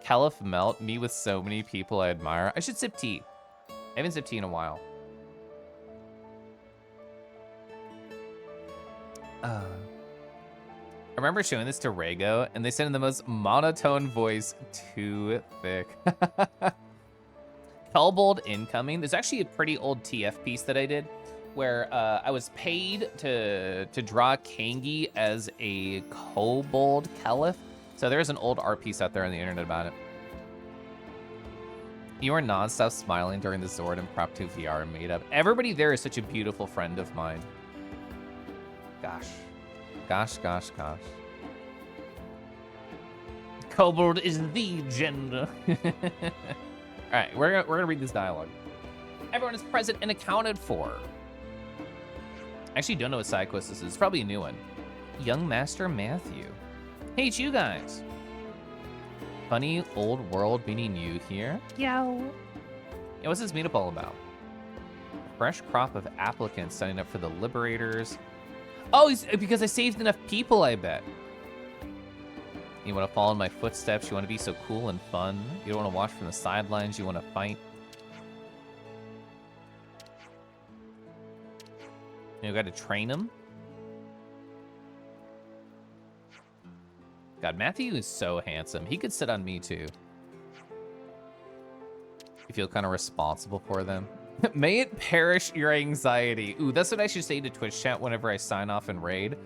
Speaker 1: Caliph Melt. Me with so many people I admire. I should sip tea. I haven't sipped tea in a while. I remember showing this to Rego, and they said in the most monotone voice, too thick. Kobold incoming. There's actually a pretty old TF piece that I did where I was paid to draw Kangi as a kobold caliph. So there's an old art piece out there on the internet about it. You were non-stop smiling during the Zord and Prop 2 VR meetup. Everybody there is such a beautiful friend of mine. Gosh. Gosh, gosh, gosh. Kobold is the gender. All right, we're gonna read this dialogue. Everyone is present and accounted for. I actually don't know what side quest this is. It's probably a new one. Young Master Matthew. Hey, it's you guys. Funny old world meeting you here. Yeah, what's this meetup all about? Fresh crop of applicants signing up for the Liberators. Oh, it's because I saved enough people, I bet. You want to follow in my footsteps. You want to be so cool and fun. You don't want to watch from the sidelines. You want to fight. You got to train him. God, Matthew is so handsome. He could sit on me too. You feel kind of responsible for them. May it perish your anxiety. Ooh, that's what I should say to Twitch chat whenever I sign off and raid.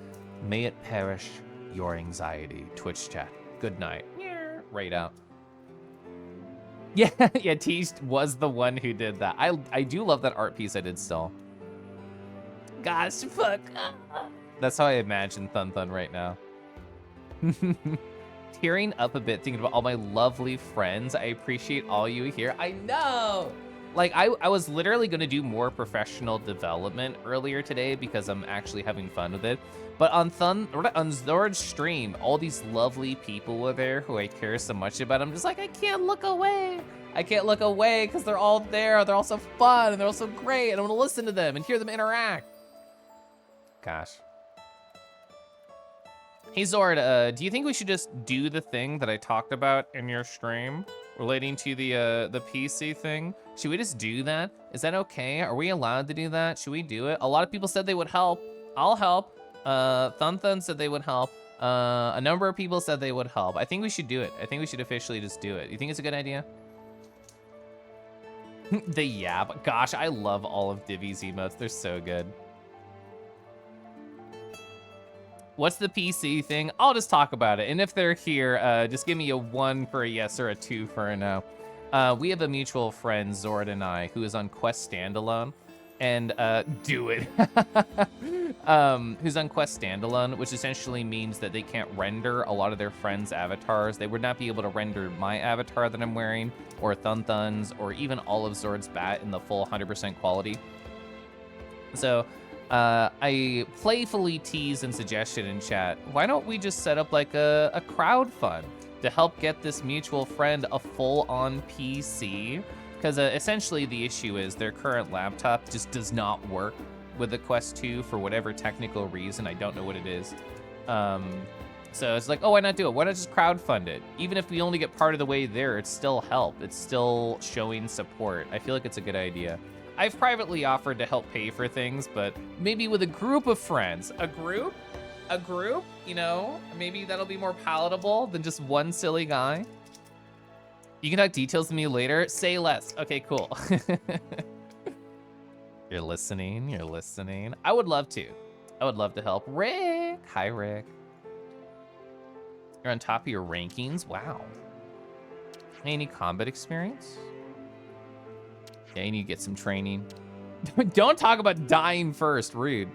Speaker 1: May it perish your anxiety. Twitch chat. Good night. Raid out. Yeah, yeah, Teach was the one who did that. I do love that art piece I did still. Gosh, fuck. That's how I imagine Thun Thun right now. Tearing up a bit thinking about all my lovely friends. I appreciate all you here. I know. Like, I was literally going to do more professional development earlier today because I'm actually having fun with it. But on Zord's stream, all these lovely people were there who I care so much about. I'm just like, I can't look away. I can't look away because they're all there. They're all so fun and they're all so great. And I want to listen to them and hear them interact. Gosh. Hey Zord, do you think we should just do the thing that I talked about in your stream relating to the PC thing? Should we just do that? Is that okay? Are we allowed to do that? Should we do it? A lot of people said they would help. I'll help. Thun Thun said they would help. A number of people said they would help. I think we should do it. I think we should officially just do it. You think it's a good idea? The yab. Gosh, I love all of Divi's emotes. They're so good. What's the PC thing? I'll just talk about it. And if they're here, just give me a 1 for a yes or a 2 for a no. We have a mutual friend, Zord and I, who is on Quest Standalone. And do it. Who's on Quest Standalone, which essentially means that they can't render a lot of their friends' avatars. They would not be able to render my avatar that I'm wearing, or Thun Thun's, or even all of Zord's bat in the full 100% quality. So I playfully teased and suggested in chat, why don't we just set up like a crowd fund to help get this mutual friend a full-on PC? Because essentially the issue is their current laptop just does not work with the Quest 2 for whatever technical reason. I don't know what it is. So it's like, oh, why not do it? Why not just crowdfund it? Even if we only get part of the way there, it's still help. It's still showing support. I feel like it's a good idea. I've privately offered to help pay for things, but maybe with a group of friends. A group? A group? You know, maybe that'll be more palatable than just one silly guy. You can talk details to me later. Say less. Okay, cool. You're listening. You're listening. I would love to. I would love to help. Rick. Hi, Rick. You're on top of your rankings. Wow. Any combat experience? Yeah, you need to get some training. Don't talk about dying first. Rude.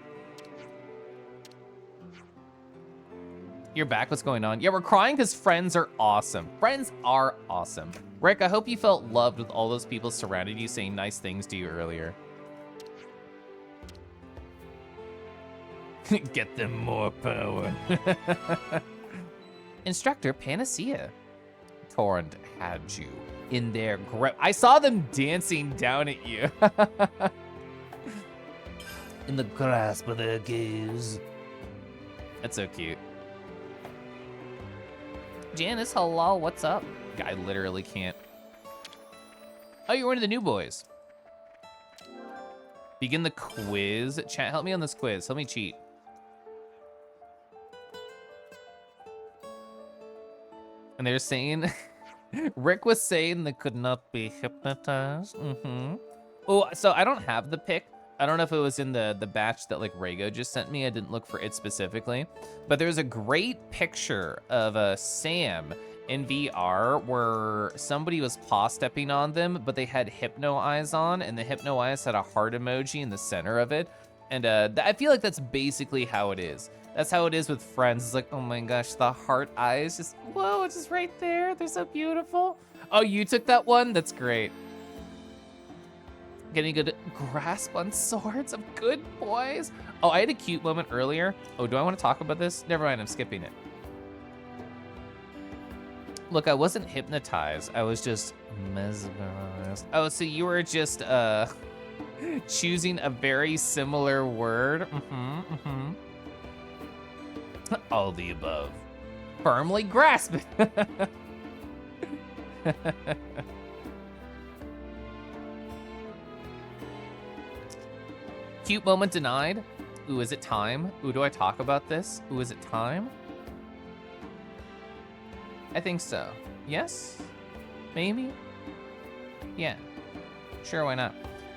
Speaker 1: You're back, what's going on? Yeah, we're crying because friends are awesome. Friends are awesome. Rick, I hope you felt loved with all those people surrounding you saying nice things to you earlier. Get them more power. Instructor Panacea. Torrent had you in their grip. I saw them dancing down at you. In the grasp of their gaze. That's so cute. Janice, hello, what's up? I literally can't. Oh, you're one of the new boys. Begin the quiz. Chat, help me on this quiz. Help me cheat. And they're saying, Rick was saying they could not be hypnotized. Oh, so I don't have the pic. I don't know if it was in the batch that like Rago just sent me. I didn't look for it specifically, but there's a great picture of Sam in VR where somebody was paw stepping on them, but they had hypno eyes on, and the hypno eyes had a heart emoji in the center of it. And I feel like that's basically how it is. That's how it is with friends. It's like, oh my gosh, the heart eyes just, whoa, it's just right there. They're so beautiful. Oh, you took that one? That's great. Getting a good grasp on swords of good boys. Oh, I had a cute moment earlier. Oh, do I want to talk about this? Never mind, I'm skipping it. Look, I wasn't hypnotized. I was just mesmerized. Oh, so you were just choosing a very similar word. All the above. Firmly grasp it. Cute moment denied. Ooh, is it time? Ooh, do I talk about this? Ooh, is it time? I think so. Yes? Maybe? Yeah. Sure, why not?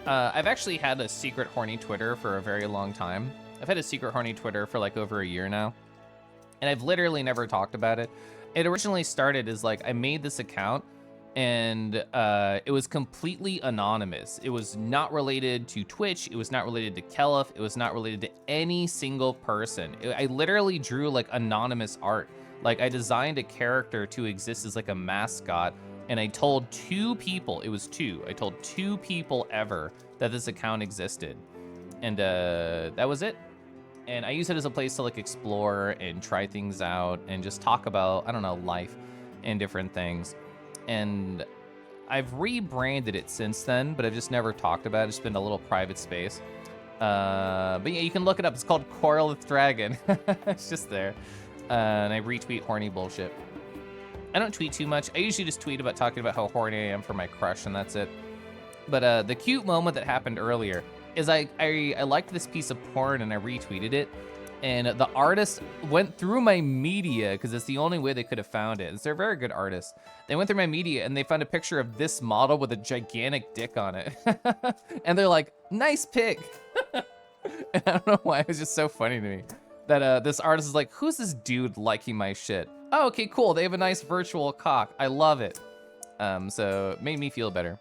Speaker 1: I've actually had a secret horny Twitter for a very long time. I've had a secret horny Twitter for like over a year now. And I've literally never talked about it. It originally started as like, I made this account and it was completely anonymous. It was not related to Twitch. It was not related to Kelif. It was not related to any single person. I literally drew like anonymous art. Like I designed a character to exist as like a mascot, and I told 2 people, it was 2, I told 2 people ever that this account existed. And that was it. And I use it as a place to like explore and try things out and just talk about, I don't know, life and different things. And I've rebranded it since then, but I've just never talked about it. It's been a little private space. But yeah, you can look it up. It's called KoralithDragon. It's just there. and I retweet horny bullshit. I don't tweet too much. I usually just tweet about talking about how horny I am for my crush, and that's it. But the cute moment that happened earlier is I liked this piece of porn and I retweeted it, and the artist went through my media because it's the only way they could have found it. They're a very good artists. They went through my media and they found a picture of this model with a gigantic dick on it. And they're like, nice pic. And I don't know why, it was just so funny to me that this artist is like, who's this dude liking my shit? Oh, okay, cool. They have a nice virtual cock. I love it. So it made me feel better.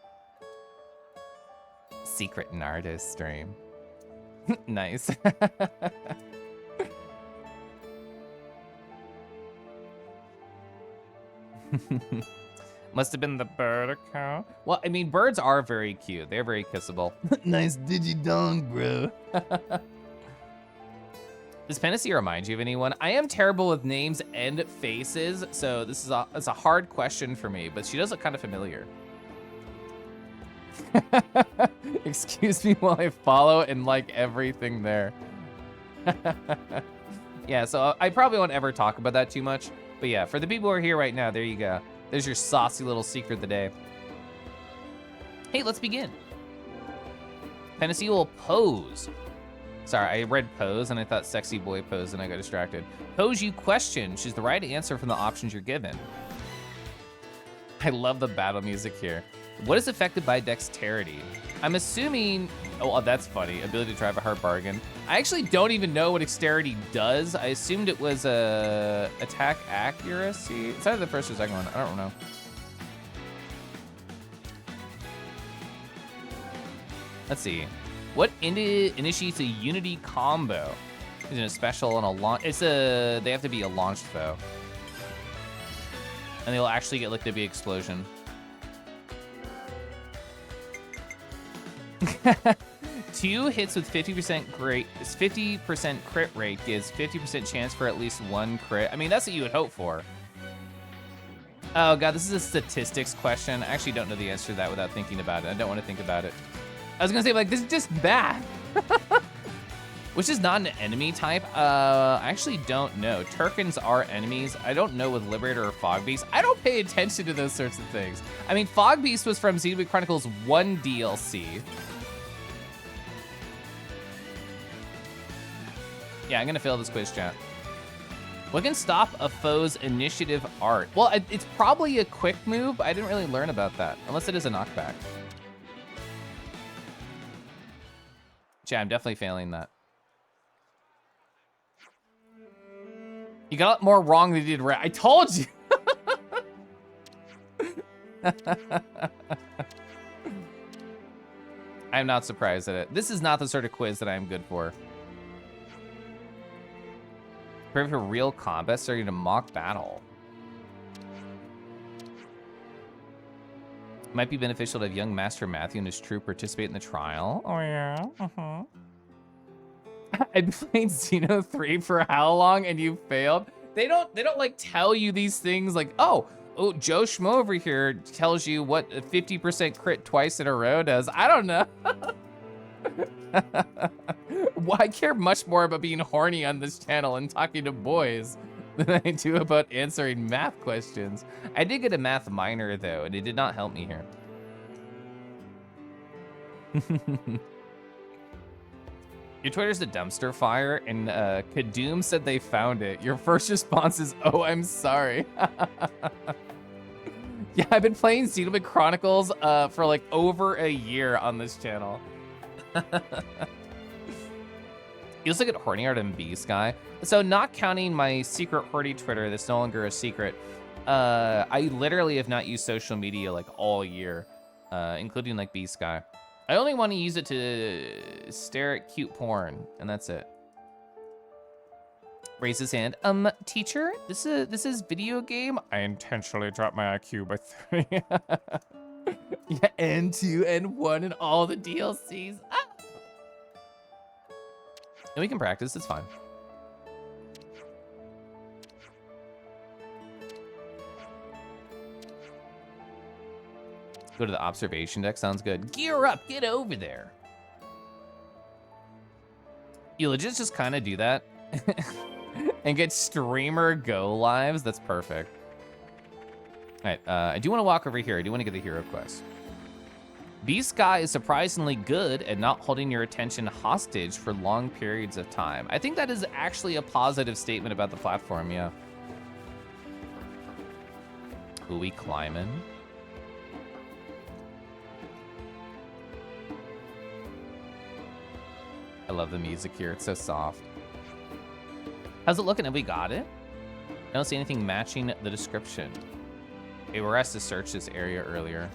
Speaker 1: Secret Nardos stream. Nice. Must have been the bird account. Well, I mean, birds are very cute. They're very kissable. Nice digidong, bro. Does Fantasy remind you of anyone? I am terrible with names and faces, so this is it's a hard question for me, but she does look kind of familiar. Excuse me while I follow and like everything there. Yeah, so I probably won't ever talk about that too much. But yeah, for the people who are here right now, there you go. There's your saucy little secret of the day. Hey, let's begin. Fantasy will pose. Sorry, I read pose and I thought sexy boy pose and I got distracted. Pose you question. Choose the right answer from the options you're given. I love the battle music here. What is affected by dexterity? I'm assuming, oh, that's funny. Ability to drive a hard bargain. I actually don't even know what dexterity does. I assumed it was attack accuracy. It's either the first or second one. I don't know. Let's see. What initiates a unity combo? Is it a special and a launch? They have to be a launched foe. And they'll actually get like the big explosion. 2 hits with 50% crit rate gives 50% chance for at least 1 crit. I mean, that's what you would hope for. Oh god, this is a statistics question. I actually don't know the answer to that without thinking about it. I don't want to think about it. I was gonna say, like, this is just math. Which is not an enemy type. I actually don't know. Turkins are enemies. I don't know with Liberator or Fog Beast. I don't pay attention to those sorts of things. I mean, Fog Beast was from Xenoblade Chronicles 1 DLC. Yeah, I'm gonna fail this quiz, chat. What can stop a foe's initiative art? Well, it's probably a quick move. I didn't really learn about that, unless it is a knockback. Chat, I'm definitely failing that. You got more wrong than you did right. I told you. I'm not surprised at it. This is not the sort of quiz that I'm good for. Prepare for real combat, starting to mock battle. Might be beneficial to have young Master Matthew and his troop participate in the trial. Oh yeah, I've been playing Xeno 3 for how long and you failed? They don't like tell you these things like, oh, Joe Schmo over here tells you what a 50% crit twice in a row does. I don't know. Well, I care much more about being horny on this channel and talking to boys than I do about answering math questions. I did get a math minor though, and it did not help me here. Your Twitter's a dumpster fire, and Kadoom said they found it. Your first response is, oh, I'm sorry. Yeah, I've been playing Xenoblade Chronicles for like over a year on this channel. You also get horny art in B-Sky. So not counting my secret horny Twitter that's no longer a secret, I literally have not used social media like all year, including like B-Sky. I only want to use it to stare at cute porn, and that's it. Raise his hand. Teacher, this is video game. I intentionally dropped my IQ by 3. Yeah, N2, N1, and all the DLCs. Ah! And we can practice, it's fine. Go to the observation deck, sounds good. Gear up, get over there. You legit just kind of do that. and get streamer go lives. That's perfect. All right, I do want to walk over here. I do want to get the hero quest. B-Sky is surprisingly good at not holding your attention hostage for long periods of time. I think that is actually a positive statement about the platform, yeah. Ooh, we climbing. I love the music here. It's so soft. How's it looking? Have we got it? I don't see anything matching the description. Okay, we're asked to search this area earlier.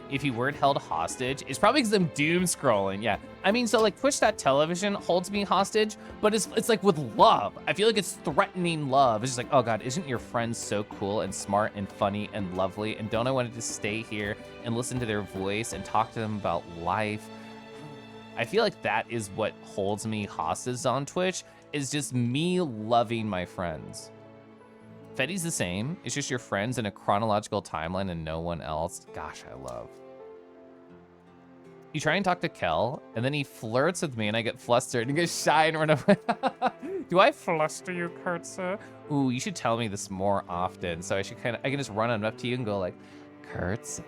Speaker 1: If you weren't held hostage, it's probably because I'm doom scrolling. Yeah, I mean, so like Twitch.television holds me hostage, but it's like with love. I feel like it's threatening love. It's just like, oh God, isn't your friend so cool and smart and funny and lovely? And don't I want to stay here and listen to their voice and talk to them about life? I feel like that is what holds me hostage on Twitch, is just me loving my friends. Fetty's the same. It's just your friends in a chronological timeline and no one else. Gosh, I love. You try and talk to Kel, and then he flirts with me, and I get flustered and get shy and run away. Do I fluster you, Kurtza? Ooh, you should tell me this more often. So I can just run on up to you and go like, Kurtz,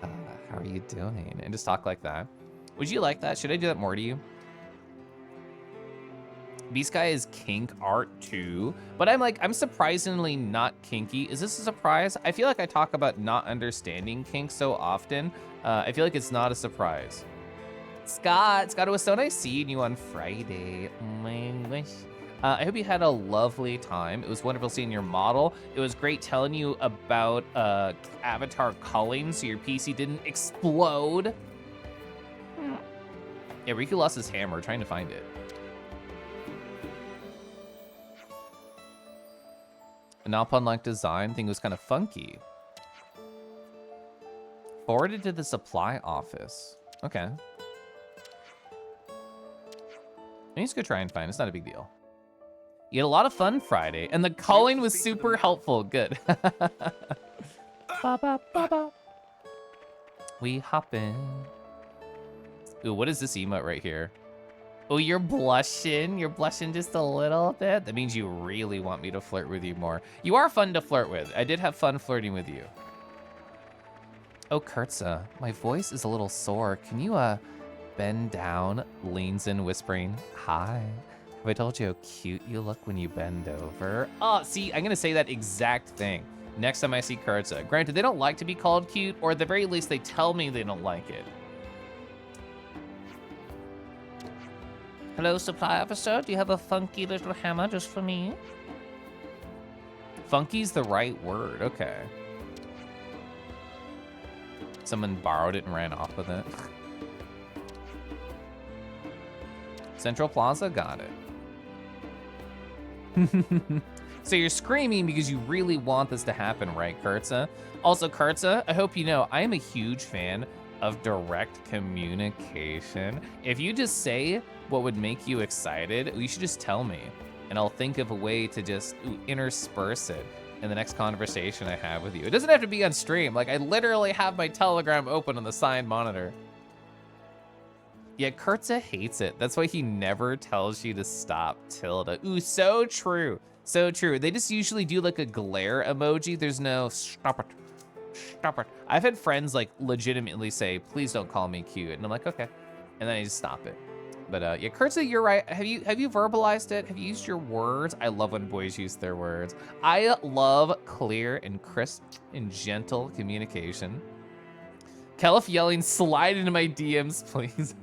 Speaker 1: how are you doing? And just talk like that. Would you like that? Should I do that more to you? B-Sky is kink art too, but I'm surprisingly not kinky. Is this a surprise? I feel like I talk about not understanding kink so often. I feel like it's not a surprise. Scott, it was so nice seeing you on Friday. Oh my gosh. I hope you had a lovely time. It was wonderful seeing your model. It was great telling you about avatar culling so your PC didn't explode. Yeah, Riku lost his hammer, trying to find it. An Alpine-like design thing was kind of funky. Forwarded to the supply office. Okay. I just go try and find it. It's not a big deal. You had a lot of fun Friday, and the calling was super helpful. Good. Ba-ba-ba-ba. We hop in. Ooh, what is this emote right here? Oh, you're blushing. You're blushing just a little bit. That means you really want me to flirt with you more. You are fun to flirt with. I did have fun flirting with you. Oh, Kurtza, my voice is a little sore. Can you, bend down? Leans in, whispering, hi. Have I told you how cute you look when you bend over? Oh, see, I'm gonna say that exact thing next time I see Kurtza. Granted, they don't like to be called cute, or at the very least, they tell me they don't like it. Hello, supply officer. Do you have a funky little hammer just for me? Funky's the right word. Okay. Someone borrowed it and ran off with it. Central Plaza, got it. So you're screaming because you really want this to happen, right, Kurtza? Also, Kurtza, I hope you know, I am a huge fan of direct communication. If you just say what would make you excited, you should just tell me, and I'll think of a way to just intersperse it in the next conversation I have with you. It doesn't have to be on stream. Like, I literally have my Telegram open on the side monitor. Yeah, Kurtza hates it. That's why he never tells you to stop, Tilda. Ooh, so true. So true. They just usually do like a glare emoji. There's no stop it. Stop it. I've had friends like legitimately say, please don't call me cute. And I'm like, okay. And then I just stop it. But yeah, Kurtza, you're right. Have you verbalized it? Have you used your words? I love when boys use their words. I love clear and crisp and gentle communication. Kelf yelling, slide into my DMs, please.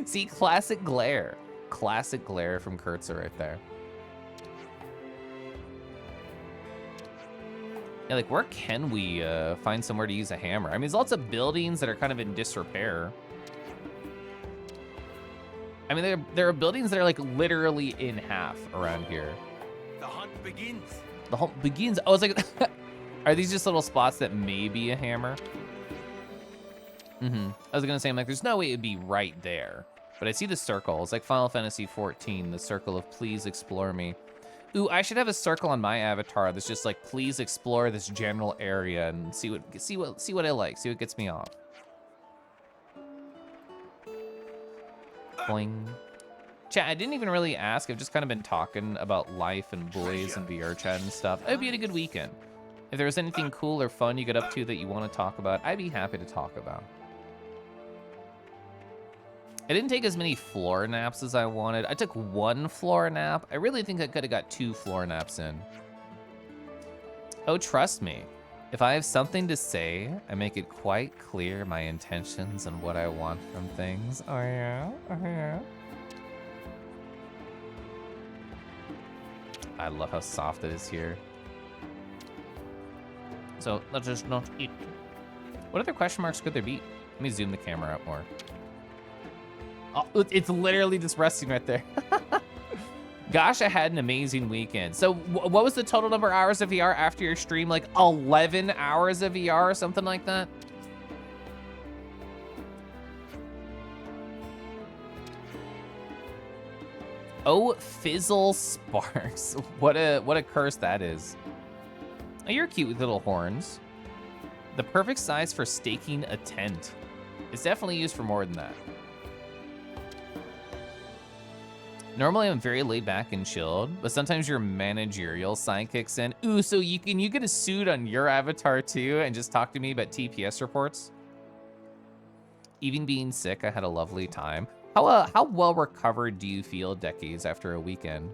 Speaker 1: See, classic glare. Classic glare from Kurtza right there. Yeah, like where can we find somewhere to use a hammer? I mean, there's lots of buildings that are kind of in disrepair. I mean, there are buildings that are like literally in half around here.
Speaker 3: The hunt begins.
Speaker 1: The hunt begins. I was like, are these just little spots that may be a hammer? I was gonna say, I'm like, there's no way it'd be right there. But I see the circle. It's like Final Fantasy XIV, the circle of please explore me. Ooh, I should have a circle on my avatar that's just like, please explore this general area and see what I like, see what gets me off. Boing. Chat, I didn't even really ask. I've just kind of been talking about life and boys and VR chat and stuff. I hope you had a good weekend. If there was anything cool or fun you got up to that you want to talk about, I'd be happy to talk about. I didn't take as many floor naps as I wanted. I took 1 floor nap. I really think I could have got 2 floor naps in. Oh, trust me. If I have something to say, I make it quite clear my intentions and what I want from things. Oh yeah? Oh yeah? I love how soft it is here. So let's just not eat. What other question marks could there be? Let me zoom the camera up more. Oh, it's literally just resting right there. Gosh, I had an amazing weekend. So what was the total number of hours of VR after your stream? Like 11 hours of VR or something like that? Oh, Fizzle Sparks. What a curse that is. Oh, you're cute with little horns. The perfect size for staking a tent. It's definitely used for more than that. Normally I'm very laid back and chilled, but sometimes your managerial side kicks in. Ooh, so you get a suit on your avatar too and just talk to me about TPS reports? Even being sick, I had a lovely time. How well recovered do you feel decades after a weekend?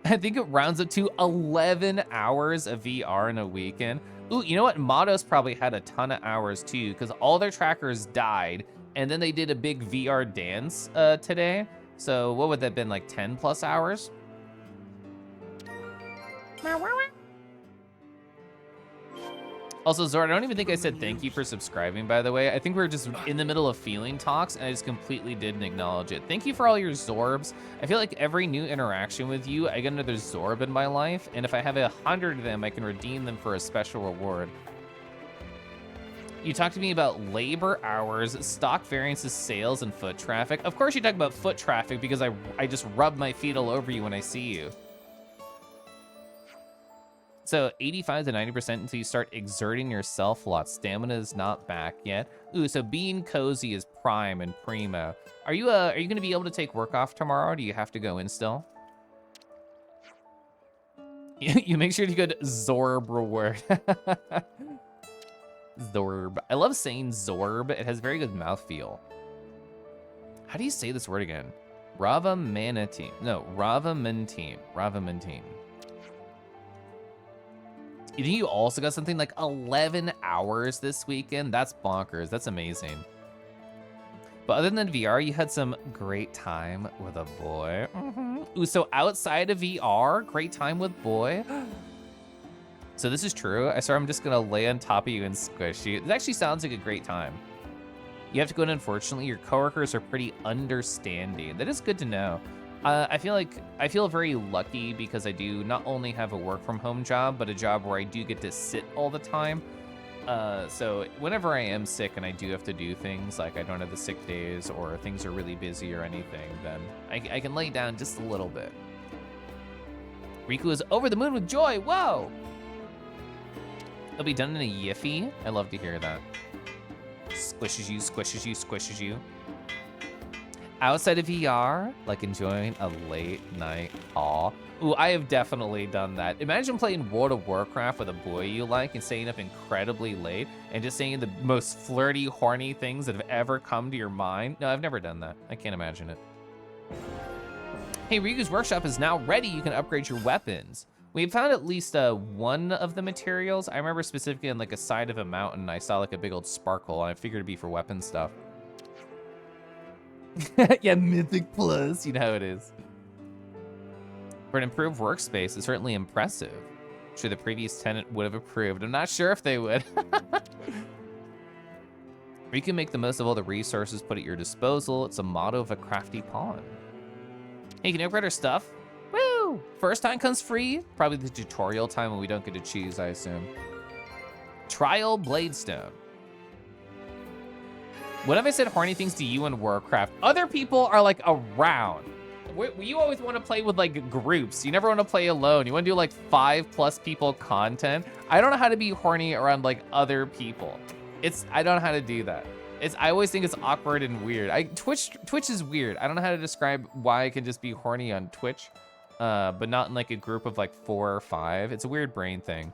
Speaker 1: I think it rounds up to 11 hours of VR in a weekend. Ooh, you know what? Matos probably had a ton of hours too, because all their trackers died, and then they did a big VR dance today. So what would that have been, like 10 plus hours? Also, Zord, I don't even think I said thank you for subscribing, by the way. I think we were just in the middle of feeling talks, and I just completely didn't acknowledge it. Thank you for all your Zorbs. I feel like every new interaction with you, I get another Zorb in my life, and if I have 100 of them, I can redeem them for a special reward. You talked to me about labor hours, stock variances, sales, and foot traffic. Of course you talk about foot traffic because I just rub my feet all over you when I see you. So 85 to 90% until you start exerting yourself a lot. Stamina is not back yet. Ooh, so being cozy is prime and primo. Are you gonna be able to take work off tomorrow? Or do you have to go in still? You make sure to go to Zorb reward. Zorb. I love saying Zorb. It has very good mouthfeel. How do you say this word again? Ravamanatine. No, Ravamantine. Ravamantine. You think you also got something like 11 hours this weekend? That's bonkers. That's amazing. But other than VR, you had some great time with a boy. Ooh, so outside of VR, great time with boy. So this is true. I swear I'm just gonna lay on top of you and squish you. It actually sounds like a great time. You have to go in, unfortunately, your coworkers are pretty understanding. That is good to know. I feel very lucky because I do not only have a work from home job, but a job where I do get to sit all the time. So whenever I am sick and I do have to do things, like I don't have the sick days or things are really busy or anything, then I can lay down just a little bit. Riku is over the moon with joy. Whoa! It'll be done in a yiffy. I love to hear that. Squishes you, squishes you, squishes you. Outside of VR, like enjoying a late night call. Ooh, I have definitely done that. Imagine playing World of Warcraft with a boy you like and staying up incredibly late and just saying the most flirty, horny things that have ever come to your mind. No, I've never done that. I can't imagine it. Hey, Ryugu's workshop is now ready. You can upgrade your weapons. We found at least one of the materials. I remember specifically on like a side of a mountain, I saw like a big old sparkle, and I figured it'd be for weapon stuff. Yeah, Mythic Plus, you know how it is. For an improved workspace, it's certainly impressive. I'm sure the previous tenant would have approved. I'm not sure if they would. Or you can make the most of all the resources put at your disposal. It's a motto of a crafty pawn. Hey, can you upgrade our stuff? Woo! First time comes free. Probably the tutorial time when we don't get to choose, I assume. Trial Bladestone. When have I said horny things to you in Warcraft? Other people are like around. You always want to play with like groups. You never want to play alone. You want to do like 5+ people content. I don't know how to be horny around like other people. I don't know how to do that. I always think it's awkward and weird. Twitch is weird. I don't know how to describe why I can just be horny on Twitch, but not in like a group of like 4 or 5. It's a weird brain thing.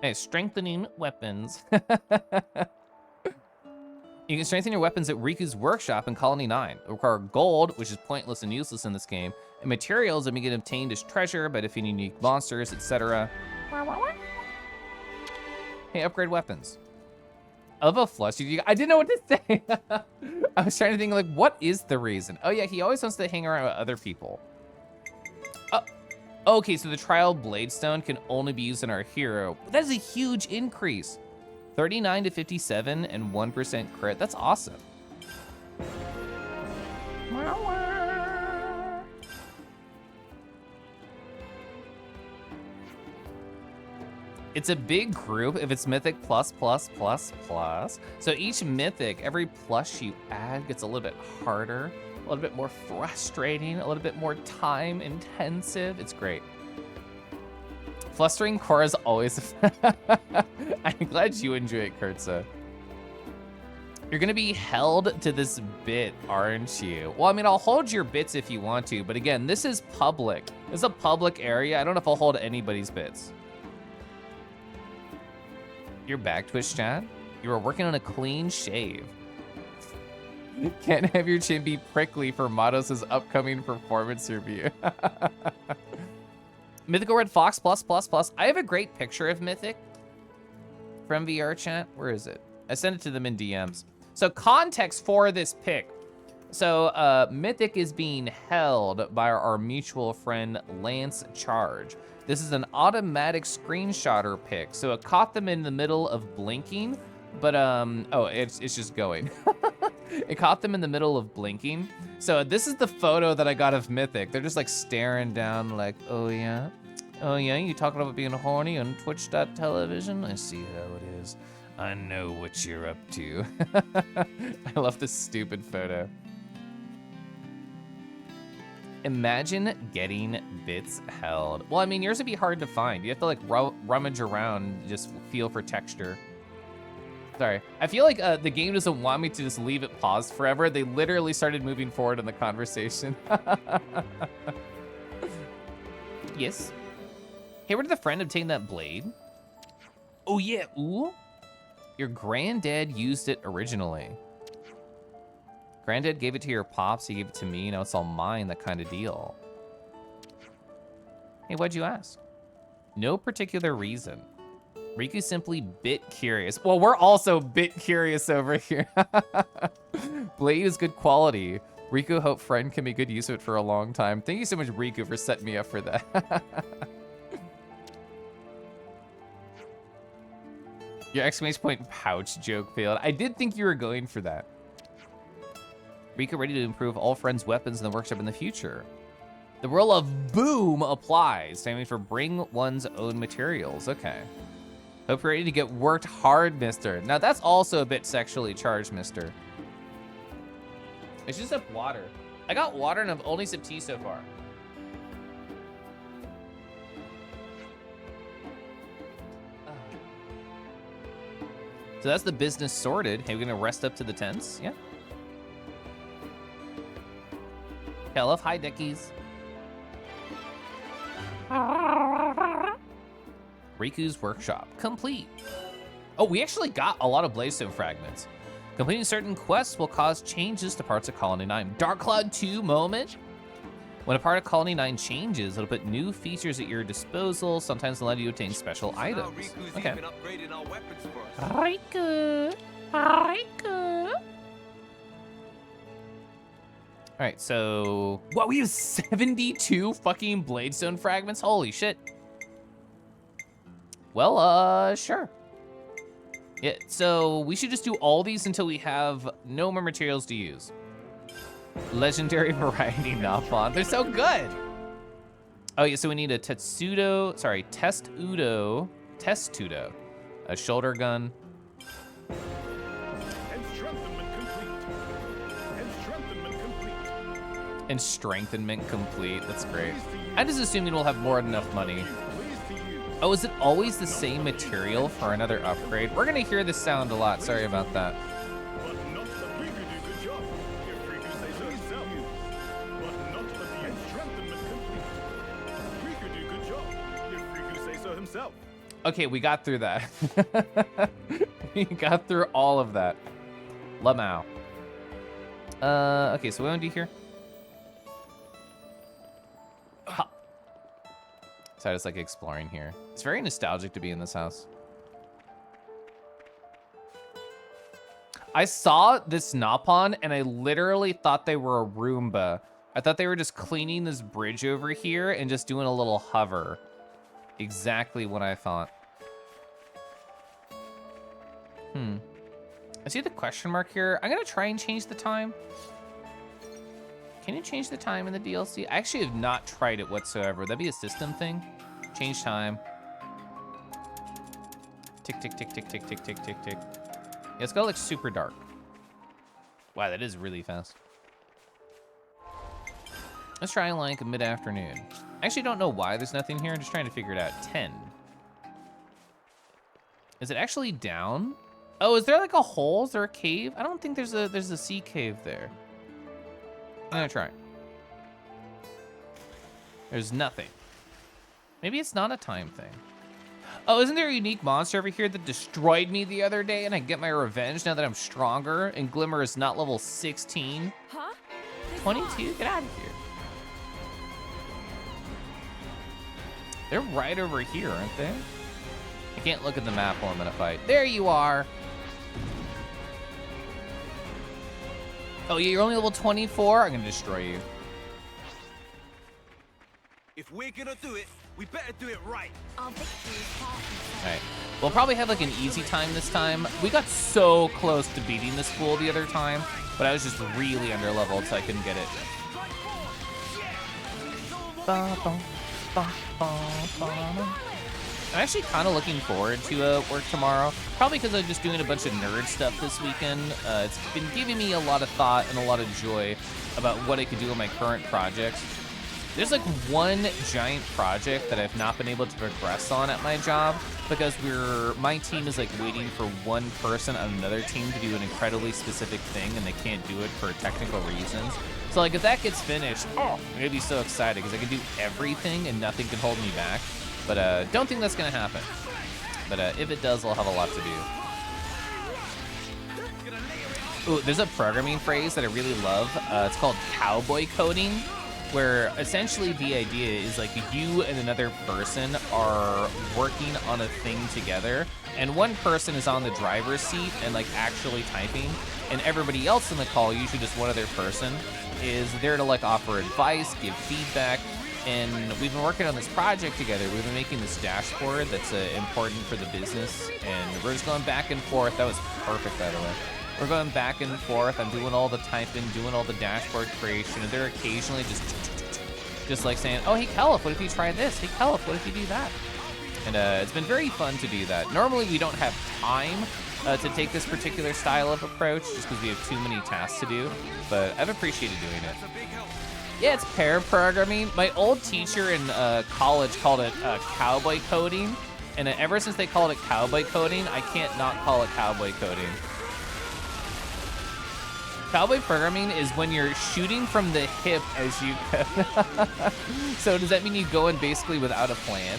Speaker 1: Hey, strengthening weapons. You can strengthen your weapons at Riku's workshop in Colony 9. It requires gold, which is pointless and useless in this game, and materials that may get obtained as treasure by defeating unique monsters, etc. Hey, upgrade weapons. I love how flustered you. I didn't know what to say. I was trying to think like, what is the reason? Oh yeah, he always wants to hang around with other people. Okay, so the Trial Bladestone can only be used on our hero. That is a huge increase. 39 to 57 and 1% crit. That's awesome. It's a big group if it's Mythic plus, plus, plus, plus. So each Mythic, every plus you add gets a little bit harder, a little bit more frustrating, a little bit more time intensive. It's great. Flustering Cora's always. I'm glad you enjoy it, Kurtza. You're gonna be held to this bit, aren't you? Well, I mean, I'll hold your bits if you want to, but again, this is public. This is a public area. I don't know if I'll hold anybody's bits. You're back, Twitch chat. You were working on a clean shave. Can't have your chin be prickly for Matos' upcoming performance review. Mythical Red Fox plus, plus, plus. I have a great picture of Mythic from VR chat. Where is it? I sent it to them in DMs. So context for this pic. So Mythic is being held by our mutual friend Lance Charge. This is an automatic screenshotter pic. So it caught them in the middle of blinking, but oh, it's just going. It caught them in the middle of blinking. So this is the photo that I got of Mythic. They're just like staring down like, oh yeah? Oh yeah, you talking about being horny on Twitch.television? I see how it is. I know what you're up to. I love this stupid photo. Imagine getting bits held. Well, I mean, yours would be hard to find. You have to like rummage around, just feel for texture. Sorry, I feel like the game doesn't want me to just leave it paused forever. They literally started moving forward in the conversation. Yes. Hey, where did the friend obtain that blade? Oh yeah, ooh. Your granddad used it originally. Granddad gave it to your pops, he gave it to me, now it's all mine, that kind of deal. Hey, why'd you ask? No particular reason. Riku's simply bit curious. Well, we're also bit curious over here. Blade is good quality. Riku hope friend can be good use of it for a long time. Thank you so much, Riku, for setting me up for that. Your exclamation point pouch joke failed. I did think you were going for that. Riku ready to improve all friends' weapons in the workshop in the future. The rule of boom applies, standing for bring one's own materials. Okay. Hope you're ready to get worked hard, mister. Now that's also a bit sexually charged, mister. It's just up water. I got water and I've only sipped tea so far. So that's the business sorted. Hey, we're gonna rest up to the tents, yeah? Okay, I love high deckies. Riku's workshop complete. Oh, we actually got a lot of Bladestone fragments. Completing certain quests will cause changes to parts of Colony 9. Dark Cloud 2 moment. When a part of Colony 9 changes, it'll put new features at your disposal. Sometimes allow you to obtain special items. Okay. Riku. Riku. All right, so what? We have 72 fucking Bladestone fragments. Holy shit. Well, sure. Yeah, so we should just do all these until we have no more materials to use. Legendary variety Napon. They're so good. Oh yeah, so we need a Testudo, a shoulder gun. And strengthenment complete. That's great. I just assumed we'll have more than enough money. Oh, is it always the same material for another upgrade? We're gonna hear this sound a lot. Sorry about that. Okay, we got through that. We got through all of that. Lamau. Okay, so what do we do here? Ha. So I just like exploring here. It's very nostalgic to be in this house. I saw this Nopon and I literally thought they were a Roomba. I thought they were just cleaning this bridge over here and just doing a little hover. Exactly what I thought. I see the question mark here. I'm gonna try and change the time. Can you change the time in the DLC? I actually have not tried it whatsoever. Would that be a system thing? Change time. Tick, tick, tick, tick, tick, tick, tick, tick, tick. Yeah, it's got like super dark. Wow, that is really fast. Let's try like mid-afternoon. I actually don't know why there's nothing here. I'm just trying to figure it out. 10. Is it actually down? Oh, is there like a hole? Is there a cave? I don't think there's a sea cave there. I'm gonna try. There's nothing. Maybe it's not a time thing. Oh, isn't there a unique monster over here that destroyed me the other day and I get my revenge now that I'm stronger and Glimmer is not level 16?
Speaker 4: Huh?
Speaker 1: 22? Get out of here. They're right over here, aren't they? I can't look at the map while I'm in a fight. There you are. Oh, yeah, you're only level 24? I'm gonna destroy you.
Speaker 3: If we're gonna do it, we better do it right.
Speaker 4: Our victory is far from
Speaker 1: All right, we'll probably have like an easy time this time. We got so close to beating this fool the other time, but I was just really under leveled, so I couldn't get it. I'm actually kind of looking forward to work tomorrow, probably because I'm just doing a bunch of nerd stuff this weekend. It's been giving me a lot of thought and a lot of joy about what I could do in my current projects. There's like one giant project that I've not been able to progress on at my job because my team is like waiting for one person on another team to do an incredibly specific thing and they can't do it for technical reasons. So like if that gets finished, I'm gonna be so excited because I can do everything and nothing can hold me back. But don't think that's gonna happen. But if it does, I'll have a lot to do. Ooh, there's a programming phrase that I really love. It's called cowboy coding, where essentially the idea is like you and another person are working on a thing together, and one person is on the driver's seat and like actually typing, and everybody else in the call, usually just one other person, is there to like offer advice, give feedback. And we've been working on this project together. We've been making this dashboard that's important for the business, and we're just going back and forth. That was perfect, by the way. We're going back and forth. I'm doing all the typing, doing all the dashboard creation, and they're occasionally just like saying, oh, hey, Caliph, what if you try this? Hey, Caliph, what if you do that? And it's been very fun to do that. Normally, we don't have time to take this particular style of approach just because we have too many tasks to do, but I've appreciated doing it. Yeah, it's pair programming. My old teacher in college called it cowboy coding, and ever since they called it cowboy coding, I can't not call it cowboy coding. Cowboy programming is when you're shooting from the hip as you go. So does that mean you go in basically without a plan?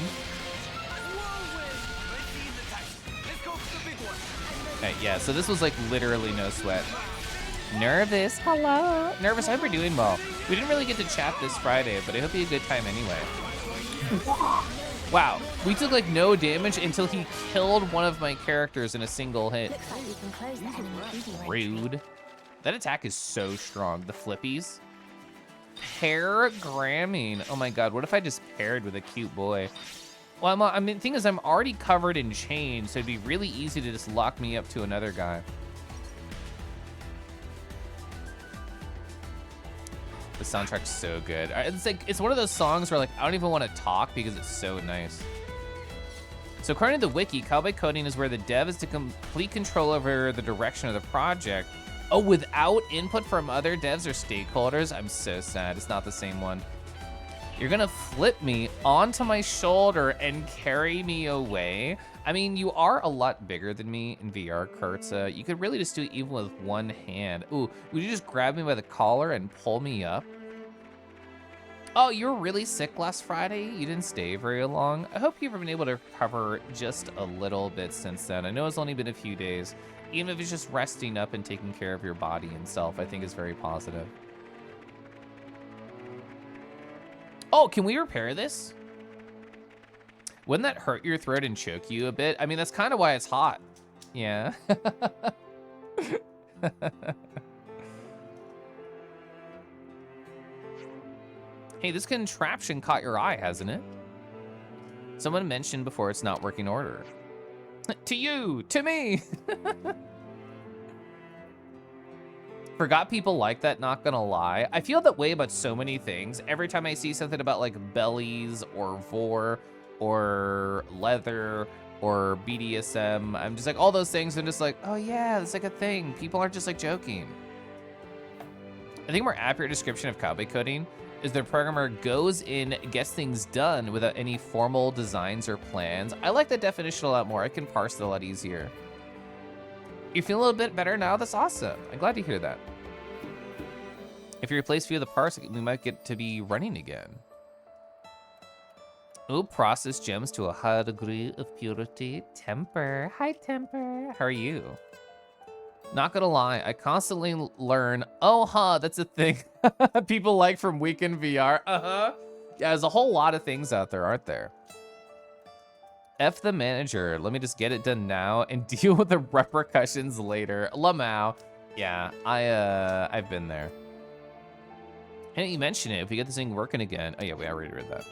Speaker 1: Okay, yeah, so this was like literally no sweat. Nervous, hello. Nervous, I hope you're doing well. We didn't really get to chat this Friday, but I hope you had a good time anyway. Wow, we took like no damage until he killed one of my characters in a single hit.
Speaker 4: Looks like we can close the enemy preview.
Speaker 1: Rude. That attack is so strong. The flippies. Pair-gramming. Oh my god, what if I just paired with a cute boy? Well, I mean, the thing is, I'm already covered in chains, so it'd be really easy to just lock me up to another guy. The soundtrack's so good. It's one of those songs where like I don't even want to talk because it's so nice. So according to the wiki, cowboy coding is where the dev is to complete control over the direction of the project. Oh, without input from other devs or stakeholders? I'm so sad. It's not the same one. You're gonna flip me onto my shoulder and carry me away? I mean, you are a lot bigger than me in VR, Kurtza. You could really just do it even with one hand. Ooh, would you just grab me by the collar and pull me up? Oh, you were really sick last Friday? You didn't stay very long? I hope you've been able to recover just a little bit since then. I know it's only been a few days. Even if it's just resting up and taking care of your body and self, I think is very positive. Oh, can we repair this? Wouldn't that hurt your throat and choke you a bit? I mean, that's kind of why it's hot. Yeah. Hey, this contraption caught your eye, hasn't it? Someone mentioned before it's not working order. To you, to me. Forgot people like that, not gonna lie. I feel that way about so many things. Every time I see something about like bellies or vor or leather or BDSM, I'm just like, all those things, I'm just like, oh yeah, that's like a thing. People aren't just like joking. I think a more accurate description of cowboy coding is the programmer goes in, gets things done without any formal designs or plans. I like that definition a lot more. I can parse it a lot easier. You feel a little bit better now? That's awesome. I'm glad to hear that. If you replace a few of the parts, we might get to be running again. Oh, process gems to a high degree of purity. Temper. Hi, Temper. How are you? Not gonna lie, I constantly learn, oh, huh, that's a thing people like from Weekend VR. Uh-huh. Yeah, there's a whole lot of things out there, aren't there? F the manager. Let me just get it done now and deal with the repercussions later. Lamau. Yeah, I've been there. And you mention it, if we get this thing working again. Oh yeah, we already read that.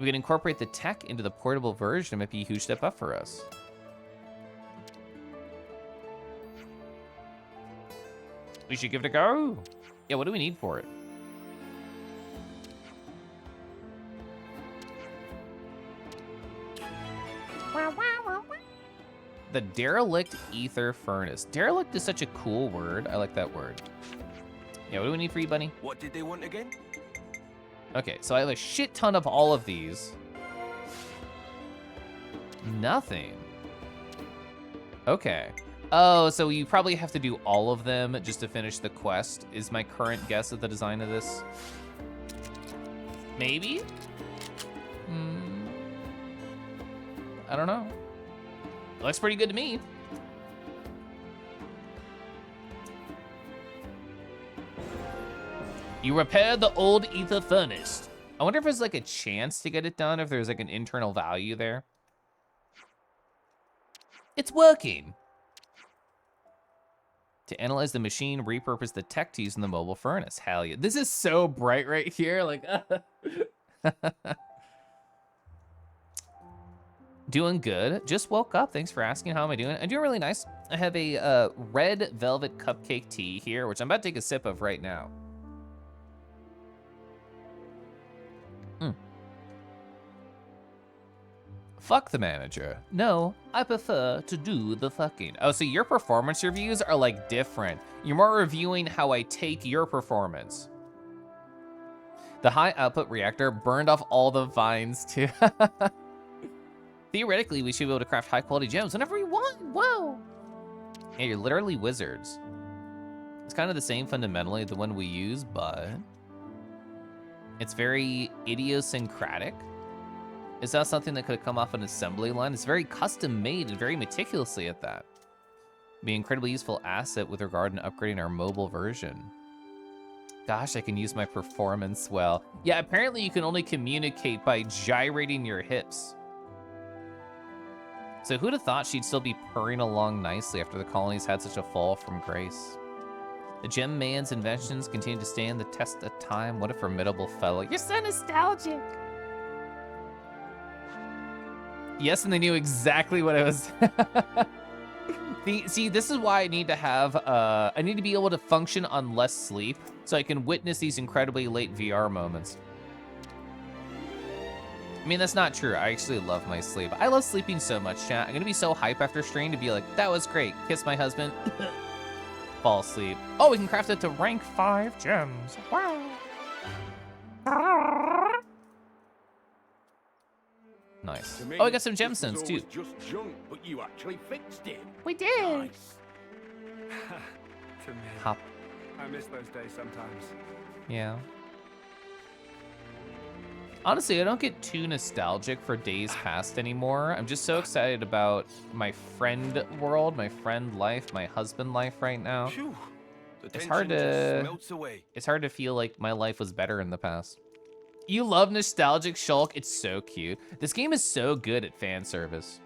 Speaker 1: We can incorporate the tech into the portable version. It might be a huge step up for us. We should give it a go. Yeah, what do we need for it? The derelict ether furnace. Derelict is such a cool word. I like that word. Yeah, what do we need for you, bunny?
Speaker 3: What did they want again?
Speaker 1: Okay, so I have a shit ton of all of these. Nothing. Okay. Oh, so you probably have to do all of them just to finish the quest, is my current guess at the design of this. Maybe? I don't know. It looks pretty good to me. You repaired the old ether furnace. I wonder if there's like a chance to get it done, if there's like an internal value there. It's working. To analyze the machine, repurpose the tech to use in the mobile furnace. Hell yeah. This is so bright right here. Like, doing good. Just woke up. Thanks for asking. How am I doing? I'm doing really nice. I have a red velvet cupcake tea here, which I'm about to take a sip of right now. Fuck the manager. No, I prefer to do the fucking. Oh, so your performance reviews are like different. You're more reviewing how I take your performance. The high output reactor burned off all the vines too. Theoretically, we should be able to craft high quality gems whenever we want. Whoa. Yeah, you're literally wizards. It's kind of the same fundamentally, the one we use, but it's very idiosyncratic. Is that something that could have come off an assembly line? It's very custom made and very meticulously at that. Be an incredibly useful asset with regard to upgrading our mobile version. Gosh, I can use my performance well. Yeah, apparently you can only communicate by gyrating your hips. So who'd have thought she'd still be purring along nicely after the colonies had such a fall from grace? The gem man's inventions continue to stand the test of time. What a formidable fellow. You're so nostalgic. Yes, and they knew exactly what it was. See, this is why I need to have, I need to be able to function on less sleep so I can witness these incredibly late VR moments. I mean, that's not true. I actually love my sleep. I love sleeping so much, chat. I'm gonna be so hype after stream to be like, that was great. Kiss my husband. Fall asleep. Oh, we can craft it to rank 5 gems. Wow. Nice.
Speaker 5: To me,
Speaker 1: Oh, I got some
Speaker 5: this was
Speaker 1: gemstones too.
Speaker 5: always just junk, but you actually fixed it.
Speaker 1: We did.
Speaker 5: Nice.
Speaker 2: To me.
Speaker 1: Hop.
Speaker 2: I miss those days sometimes.
Speaker 1: Yeah. Honestly, I don't get too nostalgic for days past anymore. I'm just so excited about my friend world, my friend life, my husband life right now.
Speaker 3: Phew. The
Speaker 1: It's hard
Speaker 3: tension just
Speaker 1: to
Speaker 3: melts away.
Speaker 1: it's hard to feel like my life was better in the past. You love nostalgic Shulk? It's so cute. This game is so good at fan service.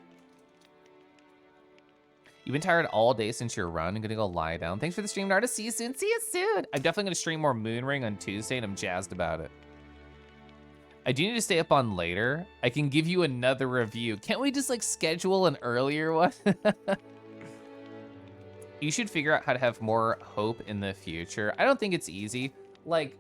Speaker 1: You've been tired all day since your run. I'm gonna go lie down. Thanks for the stream, Narda. See you soon. See you soon. I'm definitely gonna stream more Moonring on Tuesday, and I'm jazzed about it. I do need to stay up on later. I can give you another review. Can't we just like schedule an earlier one? You should figure out how to have more hope in the future. I don't think it's easy. Like,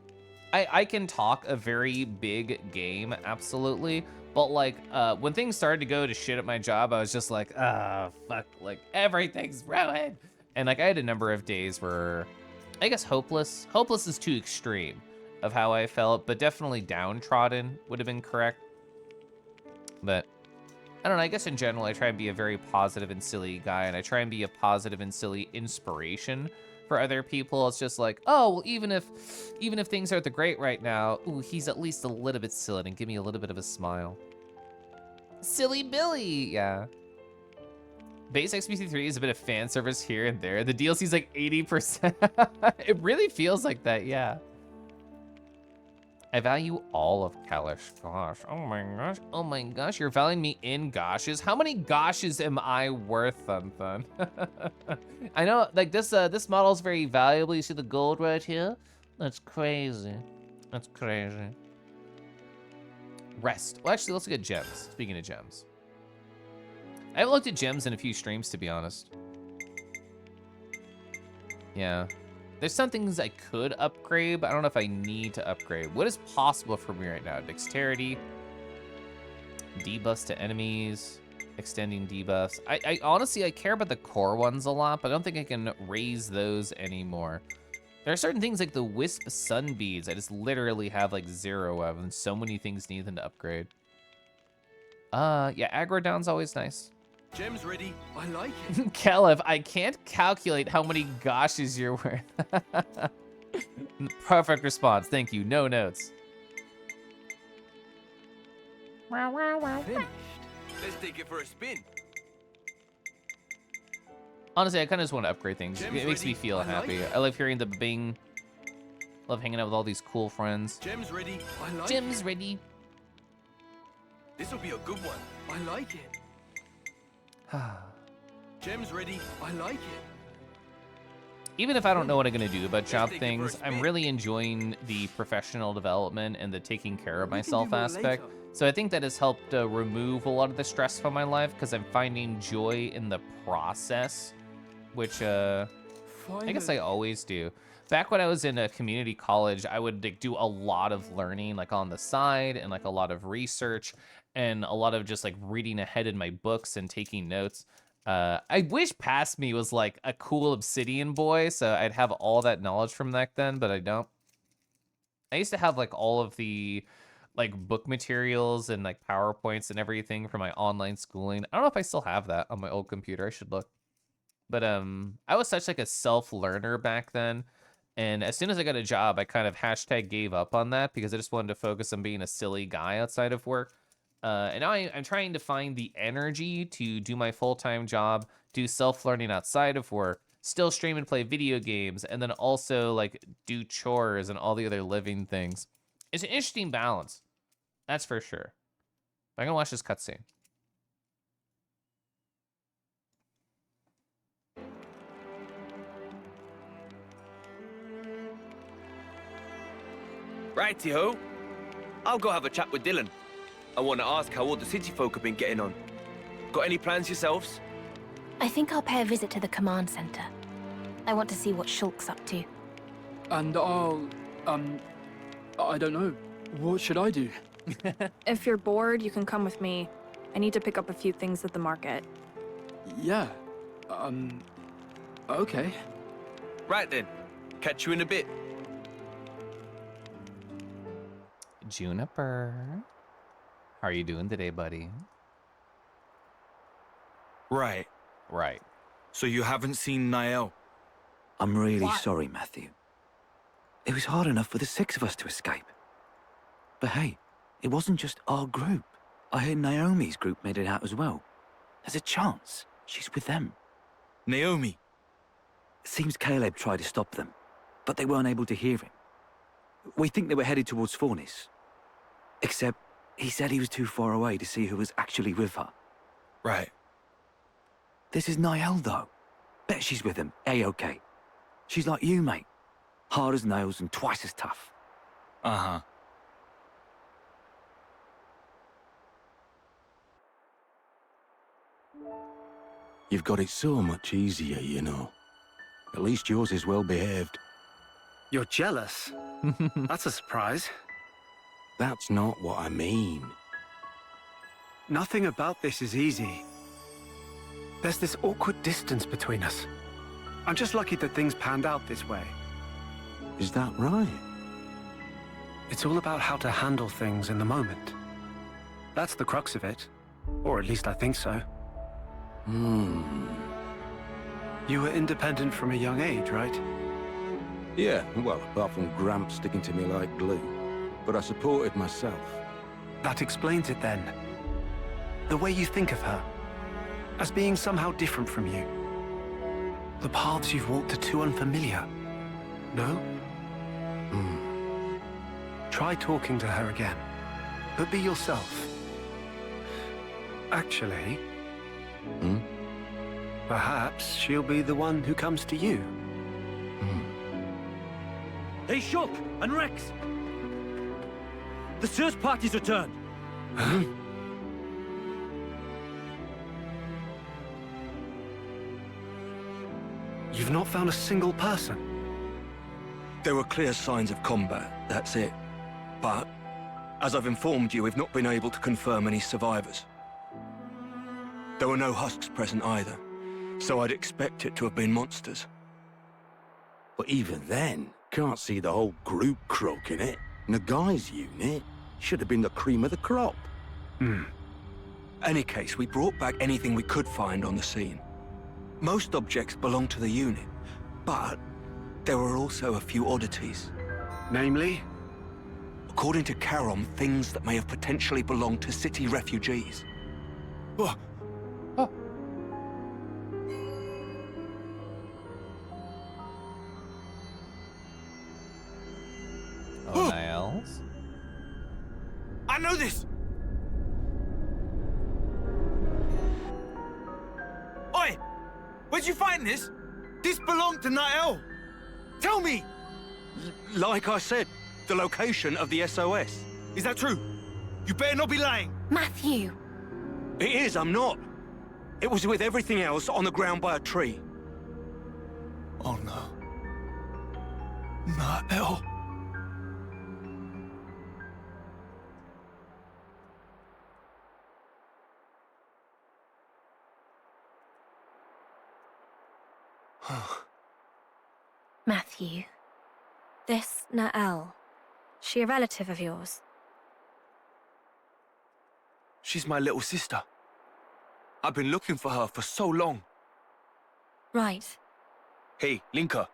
Speaker 1: I can talk a very big game, absolutely. But like, when things started to go to shit at my job, I was just like, ah, fuck, like everything's ruined. And like, I had a number of days where, I guess hopeless. Hopeless is too extreme of how I felt, but definitely downtrodden would have been correct. But I don't know, I guess in general, I try and be a very positive and silly guy, and I try and be a positive and silly inspiration for other people. It's just like, oh, well, even if things aren't the great right now, ooh, he's at least a little bit silly and give me a little bit of a smile. Silly Billy, yeah. Base XBC3 is a bit of fan service here and there. The DLC's like 80%. It really feels like that, yeah. I value all of Kalish. Gosh, oh my gosh, oh my gosh, you're valuing me in goshes? How many goshes am I worth, Thun? I know, like this model is very valuable. You see the gold right here? That's crazy. That's crazy. Rest. Well, actually, let's look at gems. Speaking of gems. I haven't looked at gems in a few streams, to be honest. Yeah. There's some things I could upgrade, but I don't know if I need to upgrade. What is possible for me right now? Dexterity, debuffs to enemies, extending debuffs. I honestly, I care about the core ones a lot, but I don't think I can raise those anymore. There are certain things like the Wisp Sun Beads I just literally have like 0 of, and so many things need them to upgrade. Yeah, aggro down's always nice.
Speaker 3: Gem's ready.
Speaker 2: I like it.
Speaker 1: Kelev, I can't calculate how many goshes you're worth. Perfect response, thank you, no notes.
Speaker 2: Finished.
Speaker 3: Let's take it for a spin.
Speaker 1: Honestly, I kind of just want to upgrade things. It
Speaker 3: Gem's
Speaker 1: makes me
Speaker 3: ready.
Speaker 1: feel
Speaker 2: I like
Speaker 1: happy.
Speaker 2: it.
Speaker 1: I love hearing the bing. Love hanging out with all these cool friends.
Speaker 3: Gem's ready.
Speaker 2: I like
Speaker 1: Jim's
Speaker 2: it.
Speaker 1: ready.
Speaker 3: This'll be a good one.
Speaker 2: I like it.
Speaker 3: Gem's ready.
Speaker 2: I like it.
Speaker 1: Even if I don't know what I'm gonna do about job
Speaker 3: take it for a
Speaker 1: things, I'm
Speaker 3: spin.
Speaker 1: really enjoying the professional development and the taking care of
Speaker 2: We can do
Speaker 1: myself
Speaker 2: more
Speaker 1: aspect.
Speaker 2: later.
Speaker 1: So I think that has helped remove a lot of the stress from my life because I'm finding joy in the process, which I guess I always do. Back when I was in a community college, I would like, do a lot of learning like on the side and like a lot of research and a lot of just like reading ahead in my books and taking notes. I wish past me was like a cool obsidian boy, so I'd have all that knowledge from back then, but I don't. I used to have like all of the like book materials and like PowerPoints and everything for my online schooling. I don't know if I still have that on my old computer. I should look. But I was such like a self-learner back then. And as soon as I got a job, I kind of hashtag gave up on that because I just wanted to focus on being a silly guy outside of work. And now I'm trying to find the energy to do my full-time job, do self-learning outside of work, still stream and play video games, and then also like do chores and all the other living things. It's an interesting balance. That's for sure. I'm gonna watch this cutscene.
Speaker 3: Righty-ho. I'll go have a chat with Dylan. I want to ask how all the city folk have been getting on. Got any plans yourselves?
Speaker 4: I think I'll pay a visit to the command center. I want to see what Shulk's up to.
Speaker 2: And I'll, I don't know. What should I do?
Speaker 6: If you're bored, you can come with me. I need to pick up a few things at the market.
Speaker 2: Yeah. Okay.
Speaker 3: Right then. Catch you in a bit.
Speaker 1: Juniper. How are you doing today, buddy?
Speaker 3: Right.
Speaker 1: Right.
Speaker 3: So you haven't seen Niall?
Speaker 7: I'm really
Speaker 2: What?
Speaker 7: sorry, Matthew. It was hard enough for the 6 of us to escape. But hey, it wasn't just our group. I heard Naomi's group made it out as well. There's a chance she's with them.
Speaker 3: Naomi.
Speaker 7: It seems Caleb tried to stop them, but they weren't able to hear him. We think they were headed towards Fornis. Except, he said he was too far away to see who was actually with her.
Speaker 3: Right.
Speaker 7: This is Niall, though. Bet she's with him, A-OK. She's like you, mate. Hard as nails and twice as tough.
Speaker 3: Uh-huh.
Speaker 5: You've got it so much easier, you know. At least yours is well behaved.
Speaker 8: You're jealous? That's a surprise.
Speaker 5: That's not what I mean.
Speaker 8: Nothing about this is easy. There's this awkward distance between us. I'm just lucky that things panned out this way.
Speaker 5: Is that right?
Speaker 8: It's all about how to handle things in the moment. That's the crux of it. Or at least I think so. You were independent from a young age, right?
Speaker 5: Yeah, well, apart from Gramps sticking to me like glue. But I supported myself.
Speaker 8: That explains it then. The way you think of her. As being somehow different from you. The paths you've walked are too unfamiliar. No? Try talking to her again. But be yourself. Actually... Perhaps she'll be the one who comes to you.
Speaker 9: Hey, Shulk and Rex! The search party's returned!
Speaker 8: You've not found a single person?
Speaker 10: There were clear signs of combat, that's it. But, as I've informed you, we've not been able to confirm any survivors. There were no husks present either, so I'd expect it to have been monsters.
Speaker 5: But even then, can't see the whole group croaking it. Nagai's unit should have been the cream of the crop.
Speaker 10: Any case, we brought back anything we could find on the scene. Most objects belonged to the unit, but there were also a few oddities.
Speaker 8: Namely?
Speaker 10: According to Karom, things that may have potentially belonged to city refugees.
Speaker 1: Oh, Niles.
Speaker 3: I know this! Oi! Where'd you find this? This belonged to Niall! Tell me!
Speaker 10: Like I said, the location of the SOS.
Speaker 3: Is that true? You better not be lying!
Speaker 4: Matthew!
Speaker 10: It is, I'm not. It was with everything else on the ground by a tree.
Speaker 3: Oh no. Niall.
Speaker 4: Matthew.
Speaker 6: This Nael. She a relative of yours?
Speaker 3: She's my little sister. I've been looking for her for so long.
Speaker 6: Right.
Speaker 3: Hey, Linka,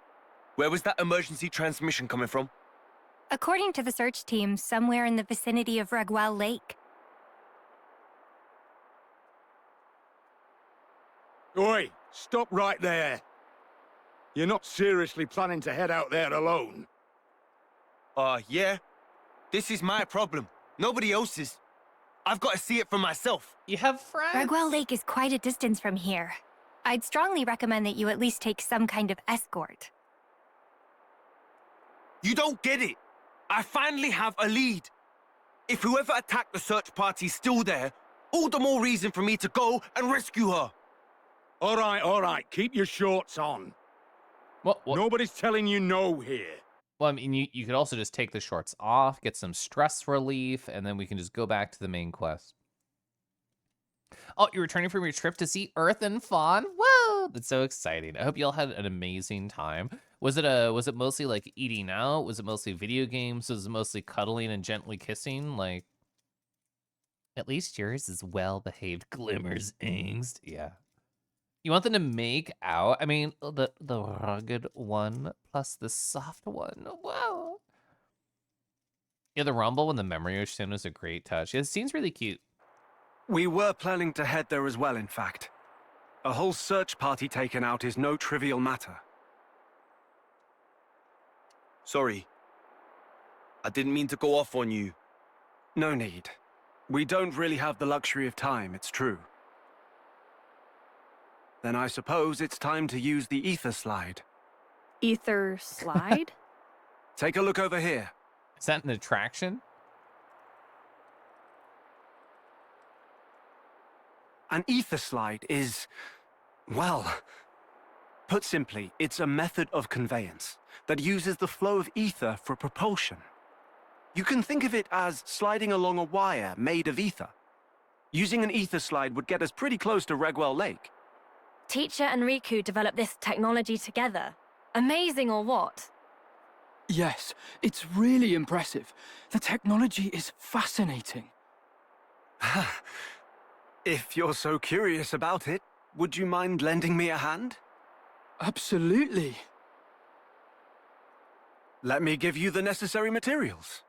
Speaker 3: where was that emergency transmission coming from?
Speaker 4: According to the search team, somewhere in the vicinity of Regwell Lake.
Speaker 5: Oi, stop right there. You're not seriously planning to head out there alone?
Speaker 3: Yeah. This is my problem. Nobody else's. I've got to see it for myself.
Speaker 1: You have friends?
Speaker 4: Regwell Lake is quite a distance from here. I'd strongly recommend that you at least take some kind of escort.
Speaker 3: You don't get it. I finally have a lead. If whoever attacked the search party's still there, all the more reason for me to go and rescue her.
Speaker 5: All right. Keep your shorts on.
Speaker 1: What?
Speaker 5: Nobody's telling you no here.
Speaker 1: Well, I mean, you could also just take the shorts off, get some stress relief, and then we can just go back to the main quest. Oh, you're returning from your trip to see Earth and Fawn? Whoa! That's so exciting. I hope you all had an amazing time. Was it mostly like eating out? Was it mostly video games? Was it mostly cuddling and gently kissing? Like, At least yours is well-behaved. Glimmer's angst. Yeah. You want them to make out? I mean, the rugged one plus the soft one. Wow. Yeah, the rumble when the memory ocean was a great touch. Yeah, it seems really cute.
Speaker 8: We were planning to head there as well, in fact. A whole search party taken out is no trivial matter.
Speaker 3: Sorry. I didn't mean to go off on you.
Speaker 8: No need. We don't really have the luxury of time, it's true. Then I suppose it's time to use the ether slide.
Speaker 6: Ether slide?
Speaker 8: Take a look over here.
Speaker 1: Is that an attraction?
Speaker 8: An ether slide is, well, put simply, it's a method of conveyance that uses the flow of ether for propulsion. You can think of it as sliding along a wire made of ether. Using an ether slide would get us pretty close to Regwell Lake.
Speaker 11: Teacher and Riku developed this technology together. Amazing or what?
Speaker 2: Yes, it's really impressive. The technology is fascinating.
Speaker 8: If you're so curious about it, would you mind lending me a hand?
Speaker 2: Absolutely.
Speaker 8: Let me give you the necessary materials.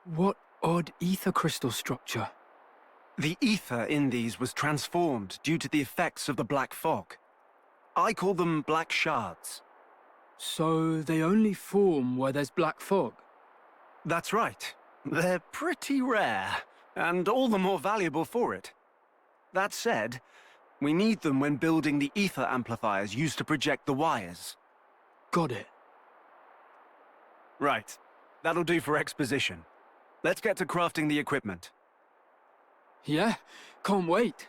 Speaker 2: What odd ether crystal structure.
Speaker 8: The ether in these was transformed due to the effects of the black fog. I call them black shards.
Speaker 2: So they only form where there's black fog?
Speaker 8: That's right. They're pretty rare, and all the more valuable for it. That said, we need them when building the ether amplifiers used to project the wires.
Speaker 2: Got it.
Speaker 8: Right. That'll do for exposition. Let's get to crafting the equipment.
Speaker 2: Yeah, can't wait.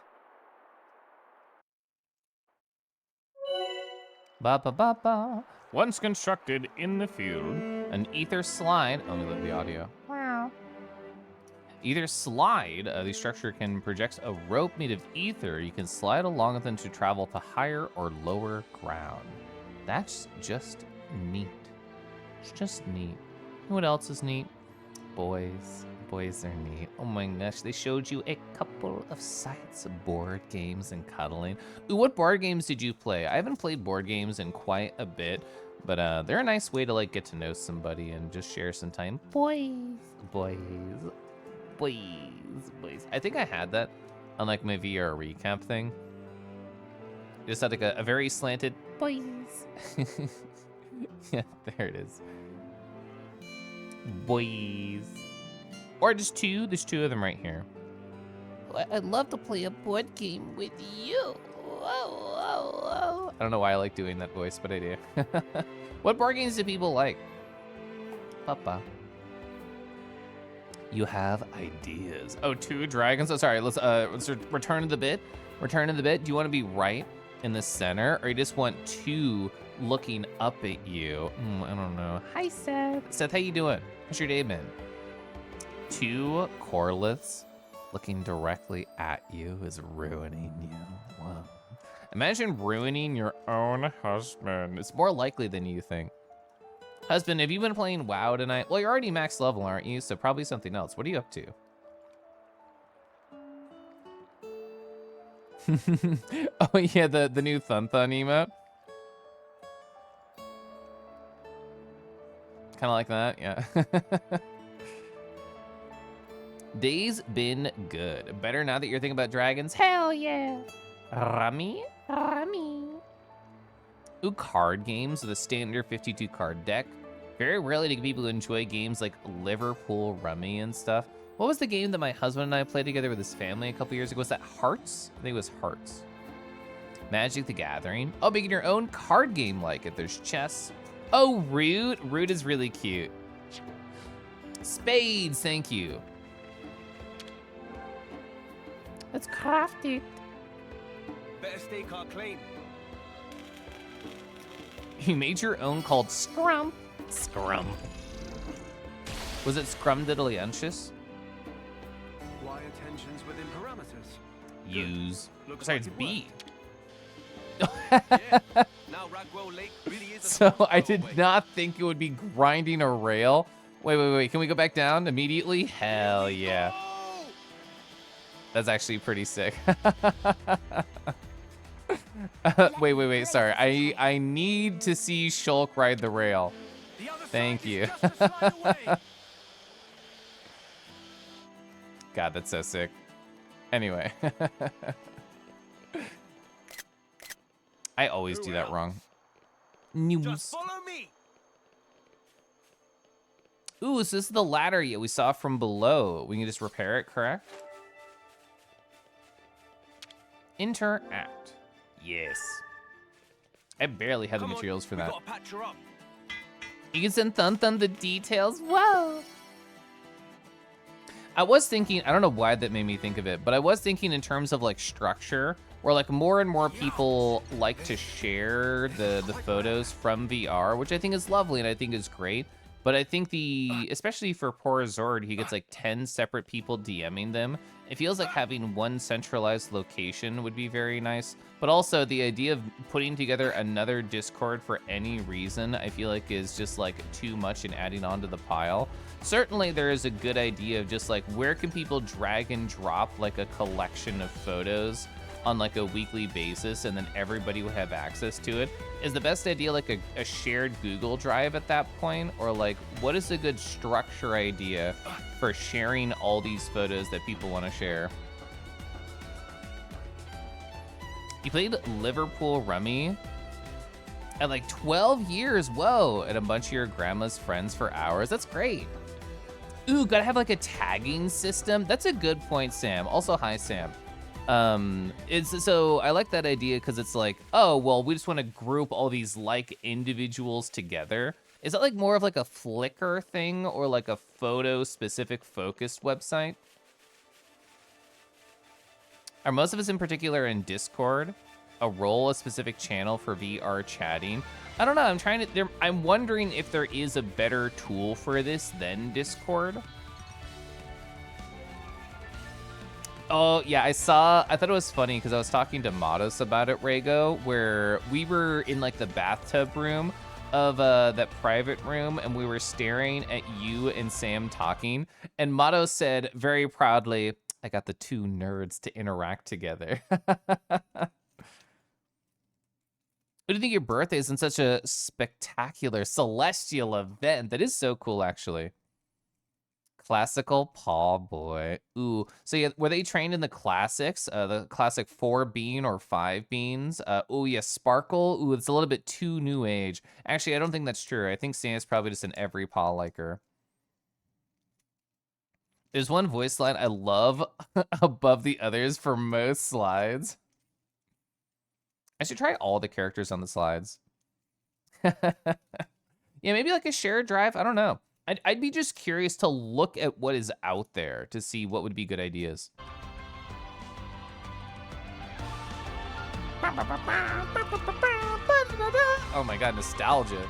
Speaker 1: Ba ba ba ba. Once constructed in the field, an ether slide. Oh, let me leave the audio. Wow. Either slide, the structure can project a rope made of ether. You can slide along with them to travel to higher or lower ground. That's just neat. It's just neat. What else is neat? Boys. Boys are neat. Oh my gosh, they showed you a couple of sites of board games and cuddling. Ooh, what board games did you play? I haven't played board games in quite a bit, but they're a nice way to like get to know somebody and just share some time. Boys. I think I had that on like my VR recap thing. Just had like a very slanted boys. Yeah, there it is. Boys. Or just two. There's two of them right here. I'd love to play a board game with you. I don't know why I like doing that voice, but I do. What board games do people like? Papa. You have ideas. Oh, two dragons. Oh, sorry. Let's return to the bit. Return to the bit. Do you want to be right in the center, or you just want two looking up at you? I don't know. Hi, Seth. Seth, how you doing? How's your day been? Two Koraliths looking directly at you is ruining you. Wow. Imagine ruining your own husband. It's more likely than you think. Husband, have you been playing WoW tonight? Well, you're already max level, aren't you? So probably something else. What are you up to? Oh yeah, the new Thun Thun emote. Kind of like that, yeah. Day's been good. Better now that you're thinking about dragons. Hell yeah. Rummy. Ooh, card games with a standard 52 card deck. Very rarely do people enjoy games like Liverpool Rummy and stuff. What was the game that my husband and I played together with his family a couple years ago? Was that Hearts? I think it was Hearts. Magic the Gathering. Oh, making your own card game like it. There's chess. Oh, Root. Root is really cute. Spades, thank you. Let's craft it.
Speaker 3: Better stay car clean.
Speaker 1: You made your own called Scrum. Scrum. Was it Scrumdiddlyuncious?
Speaker 8: Why attentions within parameters?
Speaker 1: Use.
Speaker 8: Looks
Speaker 1: Sorry,
Speaker 8: like
Speaker 1: it's
Speaker 8: it
Speaker 1: B.
Speaker 3: Now Ragwell Lake really is a
Speaker 1: So
Speaker 3: stone's
Speaker 1: I
Speaker 3: throw
Speaker 1: did
Speaker 3: away.
Speaker 1: not think it would be grinding a rail Wait. Can we go back down immediately? Hell yeah. That's actually pretty sick. Wait. Sorry. I need to see Shulk ride the rail. Thank you. God, that's so sick. Anyway. I always do that wrong. News.
Speaker 3: Just follow me.
Speaker 1: Ooh, so this is the ladder we saw from below. We can just repair it, correct? Interact. Yes. I barely have the materials for that.
Speaker 3: Gotta patch her up.
Speaker 1: You can send Thun the details. Whoa. I was thinking, I don't know why that made me think of it, but I was thinking in terms of like structure, where like more and more people like to share the photos from VR, which I think is lovely and I think is great. But I think especially for poor Zord, he gets like 10 separate people DMing them. It feels like having one centralized location would be very nice. But also the idea of putting together another Discord for any reason, I feel like is just like too much and adding on to the pile. Certainly there is a good idea of just like, where can people drag and drop like a collection of photos on like a weekly basis and then everybody would have access to it. Is the best idea like a shared Google Drive at that point? Or like, what is a good structure idea for sharing all these photos that people want to share? You played Liverpool Rummy at like 12 years, whoa, and a bunch of your grandma's friends for hours. That's great. Ooh, gotta have like a tagging system. That's a good point, Sam. Also, hi, Sam. So I like that idea because it's like, oh, well, we just want to group all these like individuals together. Is that like more of like a Flickr thing or like a photo specific focused website? Are most of us in particular in Discord a specific channel for VR chatting? I don't know. I'm wondering if there is a better tool for this than Discord. Oh, yeah, I thought it was funny because I was talking to Matos about it, Rego, where we were in like the bathtub room of that private room and we were staring at you and Sam talking. And Matos said very proudly, I got the two nerds to interact together. What do you think your birthday is in such a spectacular celestial event? That is so cool, actually. Classical Paw Boy. Ooh, so yeah, were they trained in the classics? The classic 4 bean or 5 beans? Oh yeah, Sparkle. Ooh, it's a little bit too new age. Actually, I don't think that's true. I think Santa's probably just an every paw liker. There's one voice line I love above the others for most slides. I should try all the characters on the slides. Yeah, maybe like a shared drive. I don't know. I'd be just curious to look at what is out there to see what would be good ideas. Oh my god, nostalgia.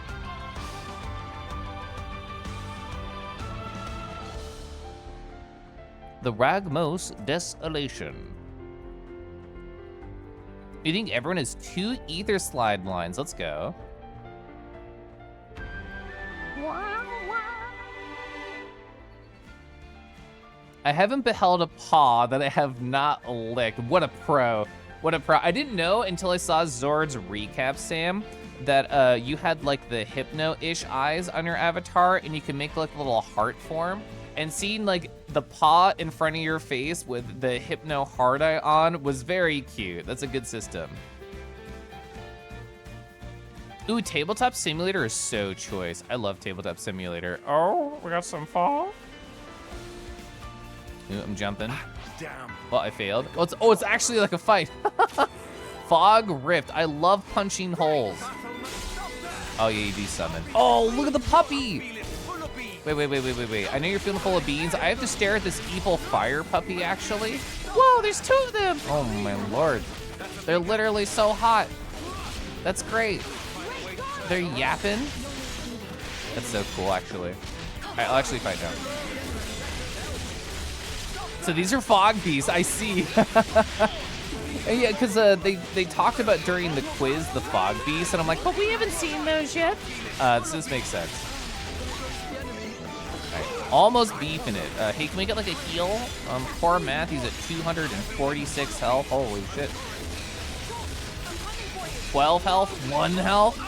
Speaker 1: The Ragmos Desolation. You think everyone has 2 ether slide lines? Let's go. I haven't beheld a paw that I have not licked. What a pro. What a pro. I didn't know until I saw Zord's recap, Sam, that you had like the hypno-ish eyes on your avatar and you can make like a little heart form. And seeing like the paw in front of your face with the hypno heart eye on was very cute. That's a good system. Ooh, Tabletop Simulator is so choice. I love Tabletop Simulator. Oh, we got some fall. Ooh, I'm jumping.
Speaker 3: Damn.
Speaker 1: Well, I failed. It's actually like a fight. Fog Rift. I love punching holes. Oh yeah, you desummon. Oh, look at the puppy. Wait. I know you're feeling full of beans. I have to stare at this evil fire puppy, actually. Whoa, there's 2 of them. Oh my lord. They're literally so hot. That's great. They're yapping. That's so cool, actually. All right, I'll actually fight now. So these are fog beasts, I see. Yeah, because they talked about during the quiz the fog beasts, and I'm like, but we haven't seen those yet. So this makes sense. Almost beefing it. Hey, can we get like a heal? Poor Math, he's at 246 health. Holy shit. 12 health, 1 health.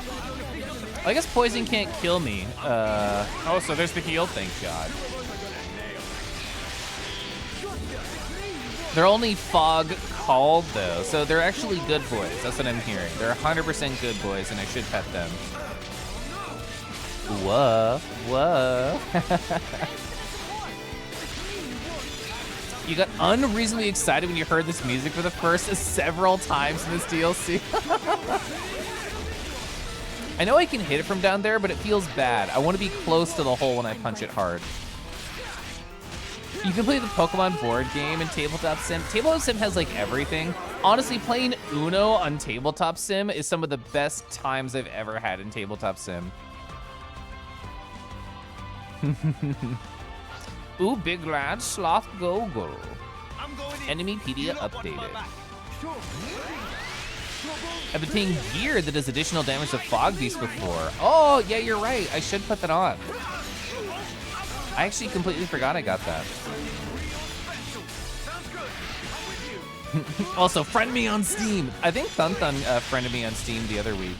Speaker 1: I guess poison can't kill me. Oh, so there's the heal, thank God. They're only fog called though, so they're actually good boys. That's what I'm hearing. They're 100% good boys, and I should pet them. Whoa, whoa. You got unreasonably excited when you heard this music for the first several times in this DLC. I know I can hit it from down there, but it feels bad. I want to be close to the hole when I punch it hard. You can play the Pokemon board game and Tabletop Sim. Tabletop Sim has like everything. Honestly, playing Uno on Tabletop Sim is some of the best times I've ever had in Tabletop Sim. Ooh, big lad, Sloth Gogol. Enemypedia updated. I've been playing gear that does additional damage to Fog Beast before. Oh, yeah, you're right. I should put that on. I actually completely forgot I got that. Also, friend me on Steam. I think Thun friended me on Steam the other week.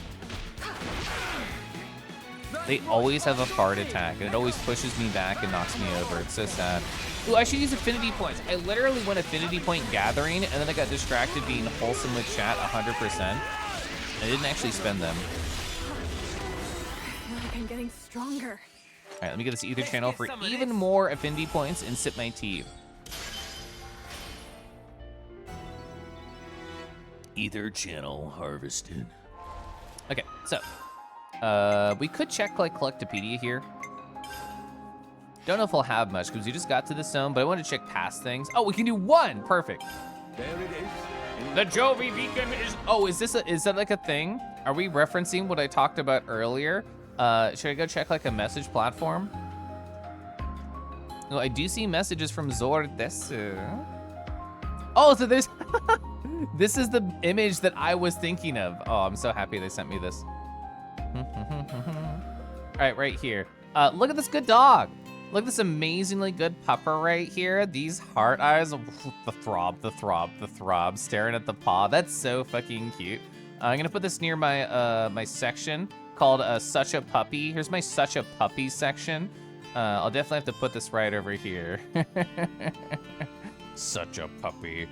Speaker 1: They always have a fart attack, and it always pushes me back and knocks me over. It's so sad. Ooh, I should use affinity points. I literally went affinity point gathering, and then I got distracted being wholesome with chat 100%. I didn't actually spend them.
Speaker 6: I feel like I'm getting stronger.
Speaker 1: All right, let me get this ether channel for even more affinity points and sip my tea. Ether channel harvested. Okay, so we could check like Collectopedia here. Don't know if we'll have much because we just got to the zone, but I want to check past things. Oh, we can do 1. Perfect.
Speaker 10: There it is.
Speaker 1: The Jovi beacon is. Oh, is that like a thing? Are we referencing what I talked about earlier? Should I go check like a message platform? Oh, I do see messages from Zordesu. Oh, so there's. This is the image that I was thinking of. Oh, I'm so happy they sent me this. All right, right here. Look at this good dog. Look at this amazingly good pupper right here. These heart eyes, the throb, the throb, the throb, staring at the paw. That's so fucking cute. I'm gonna put this near my my section called Such a Puppy. Here's my Such a Puppy section. I'll definitely have to put this right over here. Such a puppy.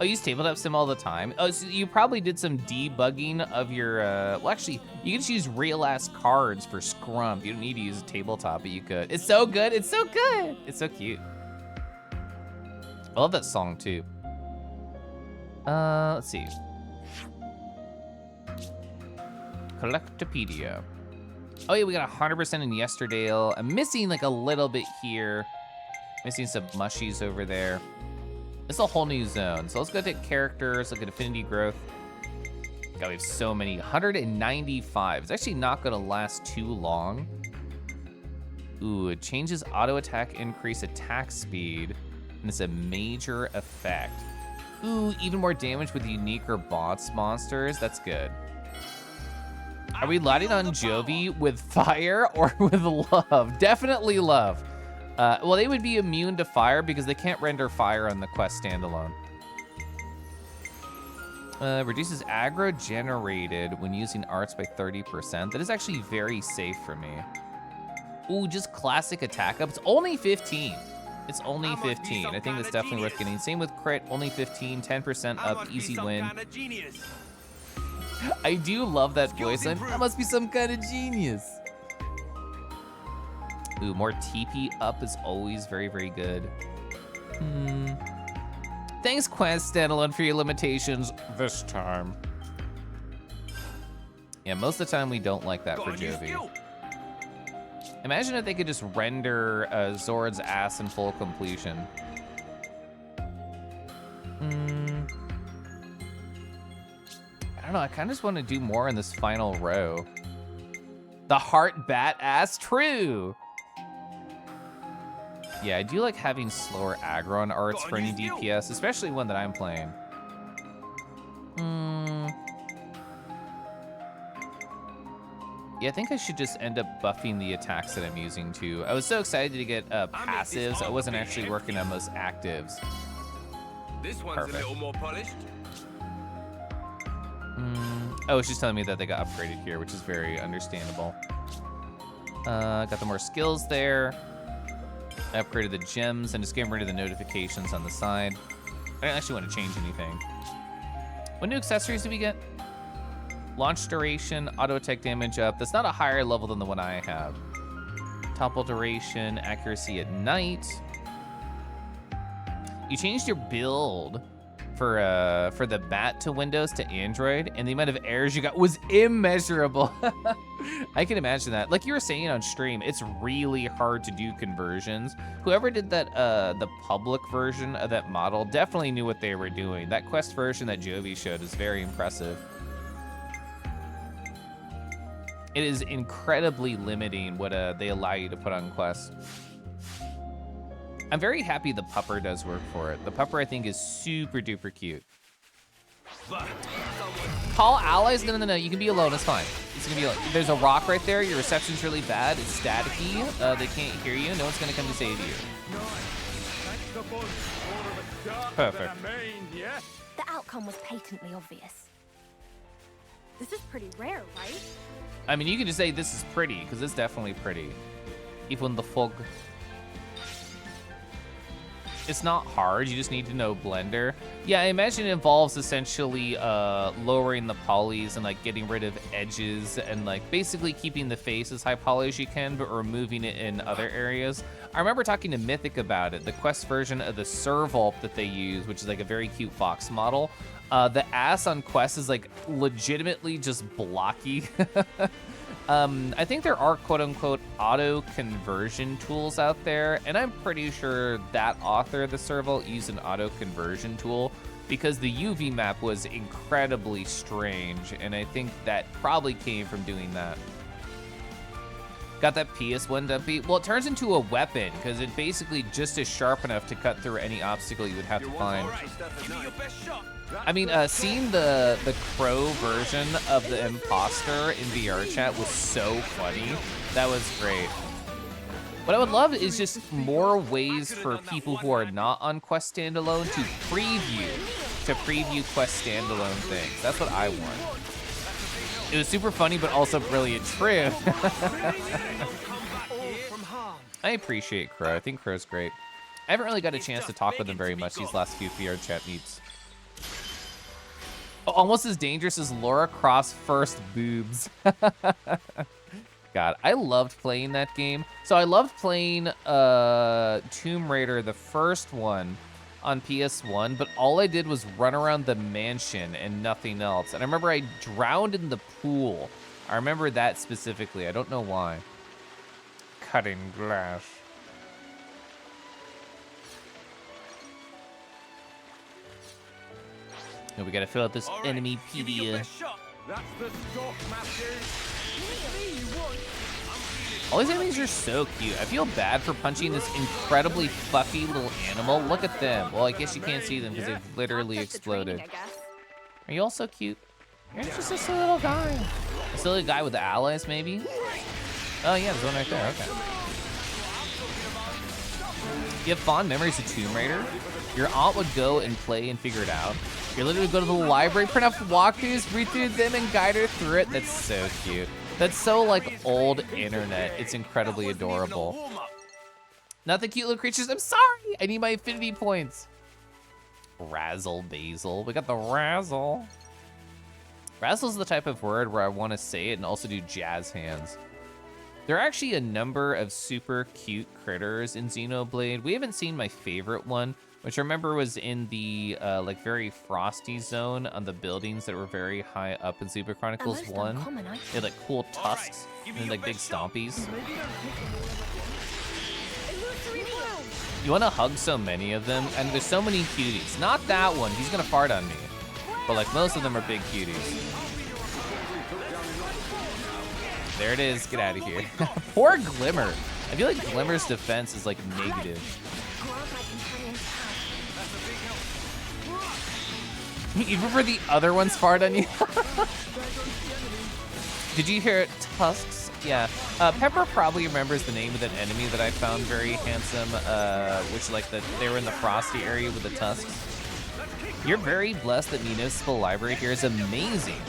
Speaker 1: I use Tabletop Sim all the time. Oh, so you probably did some debugging of your, well, actually, you can just use real-ass cards for Scrump. You don't need to use a tabletop, but you could. It's so good. It's so good. It's so cute. I love that song, too. Let's see. Collectopedia. Oh, yeah, we got 100% in Yesterdale. I'm missing, like, a little bit here. Missing some mushies over there. It's a whole new zone. So let's go take characters, look at affinity growth. God, we have so many. 195. It's actually not gonna last too long. Ooh, it changes auto attack, increase attack speed, and it's a major effect. Ooh, even more damage with unique or boss monsters. That's good. Are we lighting on Jovi with fire or with love? Definitely love. Well, they would be immune to fire because they can't render fire on the quest standalone. Reduces aggro generated when using arts by 30%. That is actually very safe for me. Ooh, just classic attack up. It's only 15. It's only 15. I think that's definitely worth getting. Same with crit, only 15, 10% up, easy win. I do love that voice. I must be some kind of genius. Ooh, more TP up is always very, very good. Thanks, Quest Standalone, for your limitations this time. Yeah, most of the time we don't like that for Jovi. Imagine if they could just render Zord's ass in full completion. I don't know, I kind of just want to do more in this final row. The heart bat ass, true. Yeah, I do like having slower aggro on arts for any DPS, especially one that I'm playing. Yeah, I think I should just end up buffing the attacks that I'm using too. I was so excited to get passives. I wasn't actually working on those actives.
Speaker 3: This one's
Speaker 1: Perfect.
Speaker 3: a little more polished.
Speaker 1: Oh, it's just telling me that they got upgraded here, which is very understandable. Got the more skills there. I upgraded the gems and just getting rid of the notifications on the side. I don't actually want to change anything. What new accessories do we get? Launch duration, auto attack damage up. That's not a higher level than the one I have. Topple duration, accuracy at night. You changed your build for the bat to Windows to Android, and the amount of errors you got was immeasurable. I can imagine that. Like you were saying on stream, it's really hard to do conversions. Whoever did that, the public version of that model definitely knew what they were doing. That Quest version that Jovi showed is very impressive. It is incredibly limiting what they allow you to put on Quest. I'm very happy the pupper does work for it. The pupper, I think, is super duper cute. Call allies? No. You can be alone. It's fine. It's gonna be alone. There's a rock right there. Your reception's really bad. It's staticky. They can't hear you. No one's gonna come to save you. Perfect.
Speaker 11: The outcome was patently obvious.
Speaker 6: This is pretty rare, right?
Speaker 1: I mean, you can just say this is pretty, because it's definitely pretty. Even the fog. It's not hard, you just need to know Blender. Yeah, I imagine it involves essentially lowering the polys and like getting rid of edges and like basically keeping the face as high poly as you can, but removing it in other areas. I remember talking to Mythic about it, the Quest version of the Servulp that they use, which is like a very cute fox model. The ass on Quest is like legitimately just blocky. I think there are quote-unquote auto conversion tools out there, and I'm pretty sure that author of the Serval used an auto conversion tool because the UV map was incredibly strange, and I think that probably came from doing that. Got that PS1 dumpy? Well, it turns into a weapon because it basically just is sharp enough to cut through any obstacle you would have to find. I mean, seeing the Crow version of the imposter in VR chat was so funny. That was great. What I would love is just more ways for people who are not on Quest Standalone to preview Quest Standalone things. That's what I want. It was super funny, but also brilliant. True. I appreciate Crow. I think Crow's great. I haven't really got a chance to talk with him very much these last few VR chat meets. Almost as dangerous as Laura Croft's first boobs. God, I loved playing that game. So I loved playing Tomb Raider, the first one, on PS1, but all I did was run around the mansion and nothing else. And I remember I drowned in the pool. I remember that specifically. I don't know why. Cutting glass. And we gotta fill out this enemypedia. All these enemies are so cute. I feel bad for punching this incredibly fluffy little animal. Look at them. Well, I guess you can't see them because they've literally exploded. Are you all so cute? You're just a silly little guy. A silly guy with the allies, maybe? Oh yeah, there's one right there, okay. You have fond memories of Tomb Raider? Your aunt would go and play and figure it out. You literally go to the library, print off walkthroughs, read through them, and guide her through it. That's so cute. That's so, like, old internet. It's incredibly adorable. Not the cute little creatures. I'm sorry. I need my affinity points. Razzle Basil. We got the razzle. Razzle's the type of word where I want to say it and also do jazz hands. There are actually a number of super cute critters in Xenoblade. We haven't seen my favorite one, which I remember was in the like very frosty zone on the buildings that were very high up in Super Chronicles 1. They had like cool tusks and like big stompies. You want to hug so many of them, and there's so many cuties. Not that one, he's gonna fart on me. But like most of them are big cuties. There it is, get out of here. Poor Glimmer. I feel like Glimmer's defense is like negative. You prefer the other ones fart on you? Did you hear tusks? Yeah. Pepper probably remembers the name of that enemy that I found very handsome, which like they were in the frosty area with the tusks. You're very blessed that municipal library here is amazing.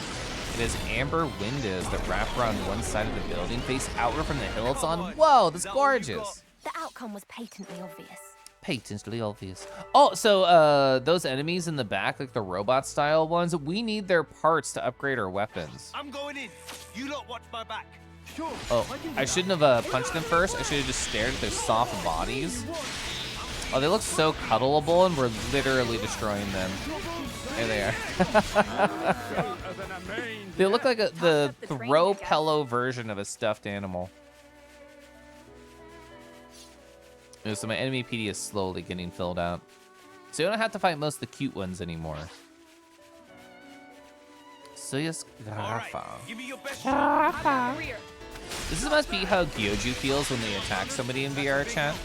Speaker 1: It has amber windows that wrap around one side of the building, face outward from the hill it's on. Whoa, that's gorgeous.
Speaker 11: The outcome was patently obvious.
Speaker 1: Patently obvious. Oh, so those enemies in the back, like the robot style ones, we need their parts to upgrade our weapons.
Speaker 3: I'm going in. You lot watch my back.
Speaker 1: Oh, I shouldn't have punched them first. I should have just stared at their soft bodies. Oh, they look so cuddleable, and we're literally destroying them. There they are. They look like the throw pillow version of a stuffed animal. So my enemy PD is slowly getting filled out. So you don't have to fight most of the cute ones anymore. So yes,
Speaker 3: Give me your best shot.
Speaker 1: This must be how Gyoju feels when they attack somebody in VR chat.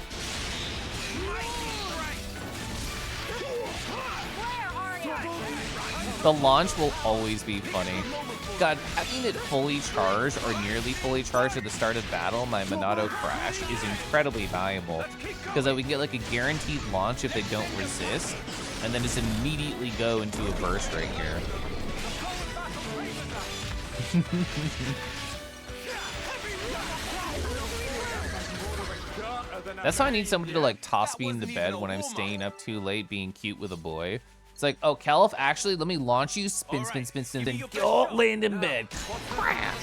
Speaker 1: The launch will always be funny. God, having it fully charged or nearly fully charged at the start of battle, my Monado Crash, is incredibly valuable. Because we can get like a guaranteed launch if they don't resist, and then just immediately go into a burst right here. That's how I need somebody to like toss me into bed when I'm staying up too late being cute with a boy. It's like, oh, Caliph, actually, let me launch you, spin, then don't land in bed. Crash.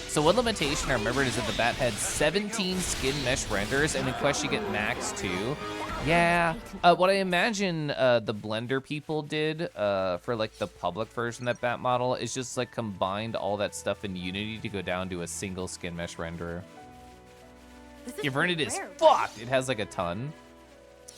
Speaker 1: So one limitation I remembered is that the bat had 17 skin mesh renders, and in Quest you get max 2. Yeah, what I imagine the Blender people did for like the public version of that bat model is just like combined all that stuff in Unity to go down to a single skin mesh renderer. Inverned is fucked. It has like a ton.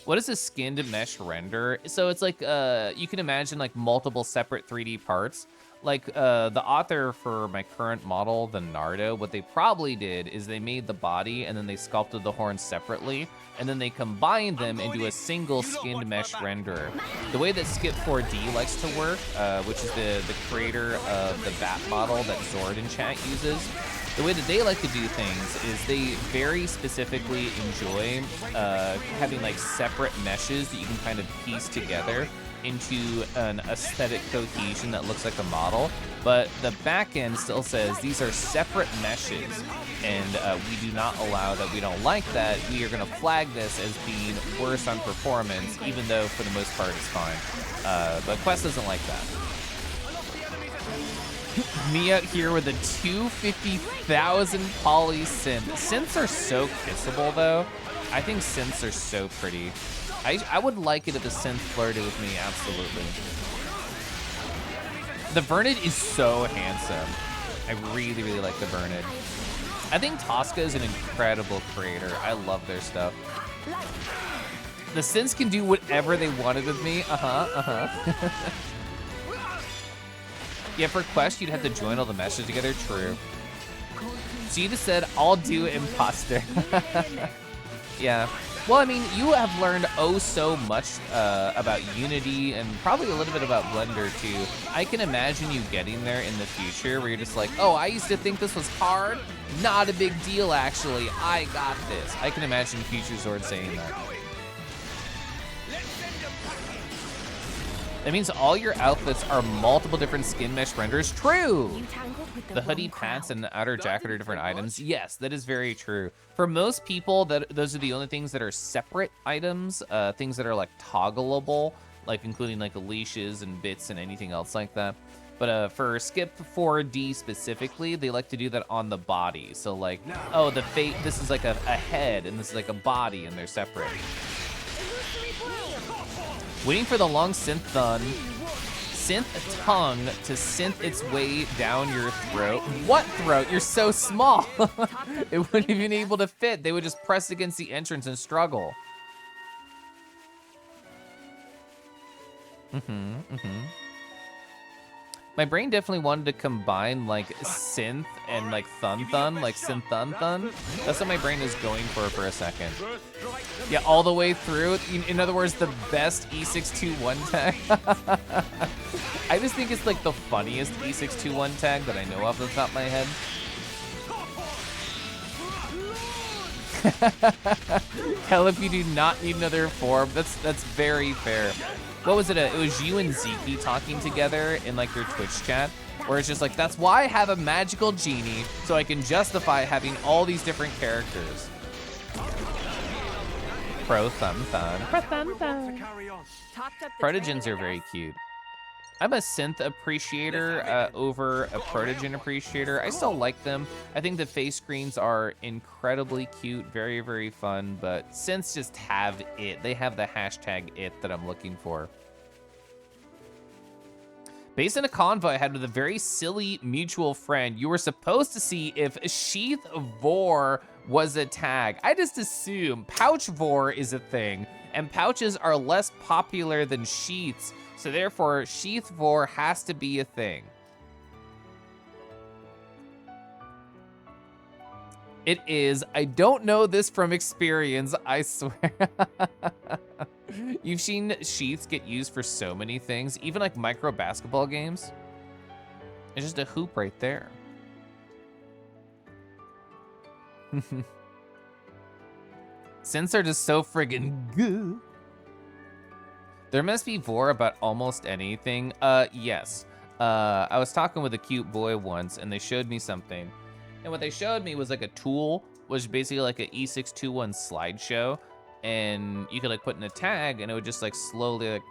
Speaker 1: What is a skinned mesh render? So it's like, you can imagine like multiple separate 3D parts. Like the author for my current model, the Nardo, what they probably did is they made the body and then they sculpted the horns separately, and then they combined them into a single skinned mesh renderer. The way that Skip4D likes to work, which is the creator of the bat model that Zord in chat uses, the way that they like to do things is they very specifically enjoy having like separate meshes that you can kind of piece together into an aesthetic cohesion that looks like a model, but the back end still says these are separate meshes, and we do not allow that. We don't like that. We are going to flag this as being worse on performance, even though for the most part it's fine. But Quest doesn't like that. Me out here with a 250,000 poly synth. Synths are so kissable though. I think synths are so pretty. I would like it if the synth flirted with me, absolutely. The Vernid is so handsome. I really, really like the Vernid. I think Tosca is an incredible creator. I love their stuff. The synths can do whatever they wanted with me. Yeah, for Quest, you'd have to join all the meshes together. True. So you just said, I'll do imposter. Yeah. Well, I mean, you have learned oh so much about Unity and probably a little bit about Blender too. I can imagine you getting there in the future where you're just like, oh, I used to think this was hard. Not a big deal, actually. I got this. I can imagine Future Zord saying that. That means all your outfits are multiple different skin mesh renders. True! The hoodie, pants, and the outer jacket are different items. Yes, that is very true. For most people, those are the only things that are separate items, things that are like toggleable, like including like leashes and bits and anything else like that. But for Skip4D specifically, they like to do that on the body. So like, oh, this is like a head, and this is like a body, and they're separate. Waiting for the long synth tongue to synth its way down your throat. What throat? You're so small. It wouldn't have been able to fit. They would just press against the entrance and struggle. My brain definitely wanted to combine like synth and like thun, like synth thun. That's what my brain is going for a second. Yeah, all the way through. In other words, the best E621 tag. I just think it's like the funniest E621 tag that I know off the top of my head. Hell, if you do not need another form, that's very fair. What was it? It was you and Zeke talking together in like your Twitch chat, where it's just like, that's why I have a magical genie, so I can justify having all these different characters. Pro thumb thun. Pro thumb thun. Protogens are very cute. I'm a synth appreciator over a protogen appreciator. I still like them. I think the face screens are incredibly cute, very, very fun, but synths just have it. They have the hashtag it that I'm looking for. Based on a convo I had with a very silly mutual friend, you were supposed to see if Sheath Vor was a tag. I just assume Pouch Vor is a thing, and pouches are less popular than sheaths, so therefore Sheath Vor has to be a thing. It is. I don't know this from experience, I swear. You've seen sheaths get used for so many things, even like micro basketball games. It's just a hoop right there. Synths are just so friggin' good. There must be Vor about almost anything. Yes. I was talking with a cute boy once, and they showed me something. And what they showed me was like a tool, which basically like an E621 slideshow. And you could like put in a tag, and it would just like slowly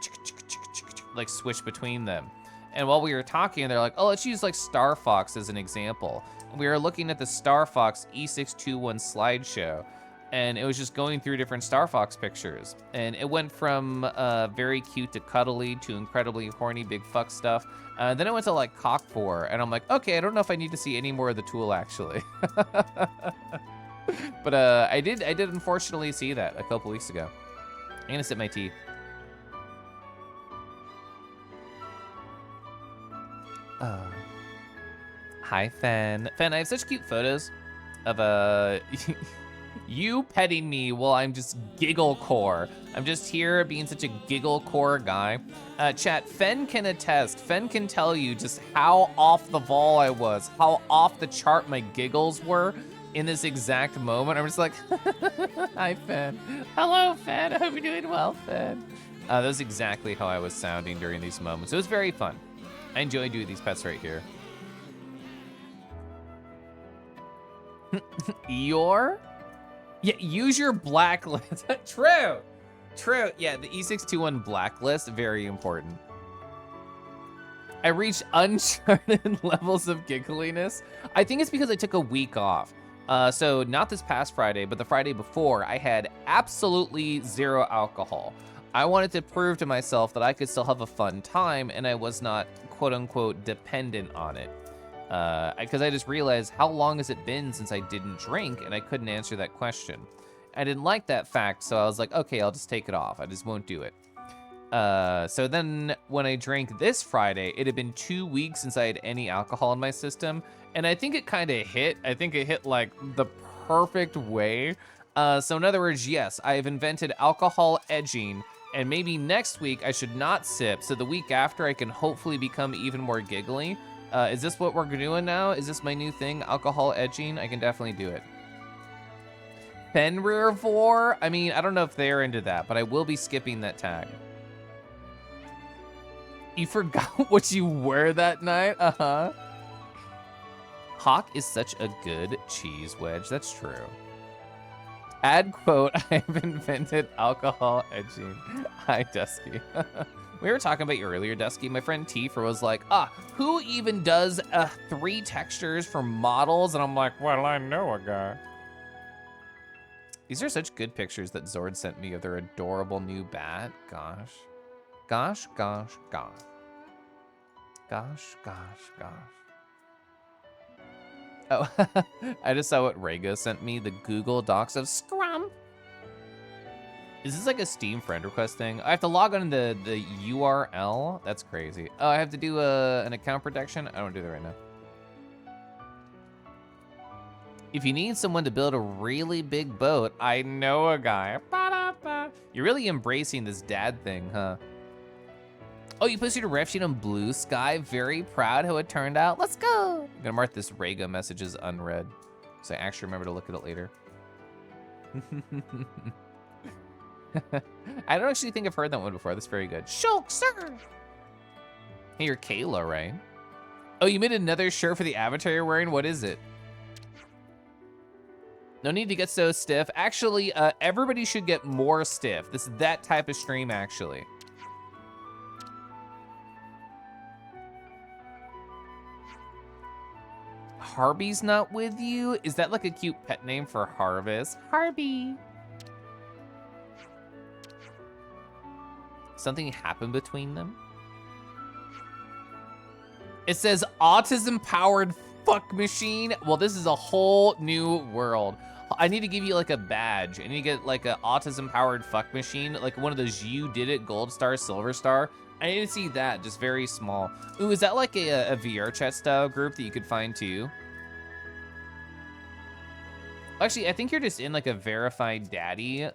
Speaker 1: like switch between them. And while we were talking, they're like, oh, let's use like Star Fox as an example. And we were looking at the Star Fox E621 slideshow, and it was just going through different Star Fox pictures. And it went from very cute to cuddly to incredibly horny big fuck stuff. Then it went to like cock for, and I'm like, okay, I don't know if I need to see any more of the tool actually. But I did unfortunately see that a couple weeks ago. I'm gonna sip my tea. Hi, Fen. Fen, I have such cute photos of you petting me while I'm just giggle core. I'm just here being such a giggle core guy. Chat, Fen can attest. Fen can tell you just how off the ball I was, how off the chart my giggles were in this exact moment. I'm just like, hi, Fen. Hello, Fen. I hope you're doing well, Fen. That was exactly how I was sounding during these moments. It was very fun. I enjoy doing these pets right here. Eeyore? Yeah, use your blacklist. True. True. Yeah, the E621 blacklist, very important. I reached uncharted levels of giggliness. I think it's because I took a week off. So not this past Friday, but the Friday before, I had absolutely zero alcohol. I wanted to prove to myself that I could still have a fun time and I was not quote unquote dependent on it. Because I just realized how long has it been since I didn't drink, and I couldn't answer that question. I didn't like that fact, so I was like, okay, I'll just take it off. I just won't do it. So then when I drank this Friday, it had been 2 weeks since I had any alcohol in my system, and I think it kind of hit. I think it hit like the perfect way. So in other words, yes, I have invented alcohol edging, and maybe next week I should not sip, so the week after I can hopefully become even more giggly. Is this what we're doing now? Is this my new thing, alcohol edging? I can definitely do it. Fenrir Vor? I mean, I don't know if they're into that, but I will be skipping that tag. You forgot what you were that night? Uh-huh. Hawk is such a good cheese wedge. That's true. Add quote, I've invented alcohol edging. Hi, Dusky. We were talking about you earlier, Dusky. My friend Tifa was like, who even does 3 textures for models? And I'm like, well, I know a guy. These are such good pictures that Zord sent me of their adorable new bat. Gosh. Gosh, gosh, gosh. Gosh, gosh, gosh. Oh, I just saw what Rego sent me, the Google Docs of Scrum. Is this like a Steam friend request thing? I have to log on to the URL? That's crazy. Oh, I have to do an account protection? I don't do that right now. If you need someone to build a really big boat, I know a guy. Ba-da-ba. You're really embracing this dad thing, huh? Oh, you posted a ref sheet on Blue Sky. Very proud how it turned out. Let's go. I'm gonna mark this Rego message as unread, so I actually remember to look at it later. I don't actually think I've heard that one before. That's very good. Shulk, sir. Hey, you're Kayla, right? Oh, you made another shirt for the avatar you're wearing? What is it? No need to get so stiff. Actually, everybody should get more stiff. This is that type of stream, actually. Harvey's not with you? Is that like a cute pet name for Harvest? Harvey. Something happened between them? It says autism-powered fuck machine. Well, this is a whole new world. I need to give you like a badge. I need to get like an autism-powered fuck machine, like one of those You Did It Gold Star, Silver Star. I need to see that, just very small. Ooh, is that like a VR chat style group that you could find too? Actually, I think you're just in like a verified daddy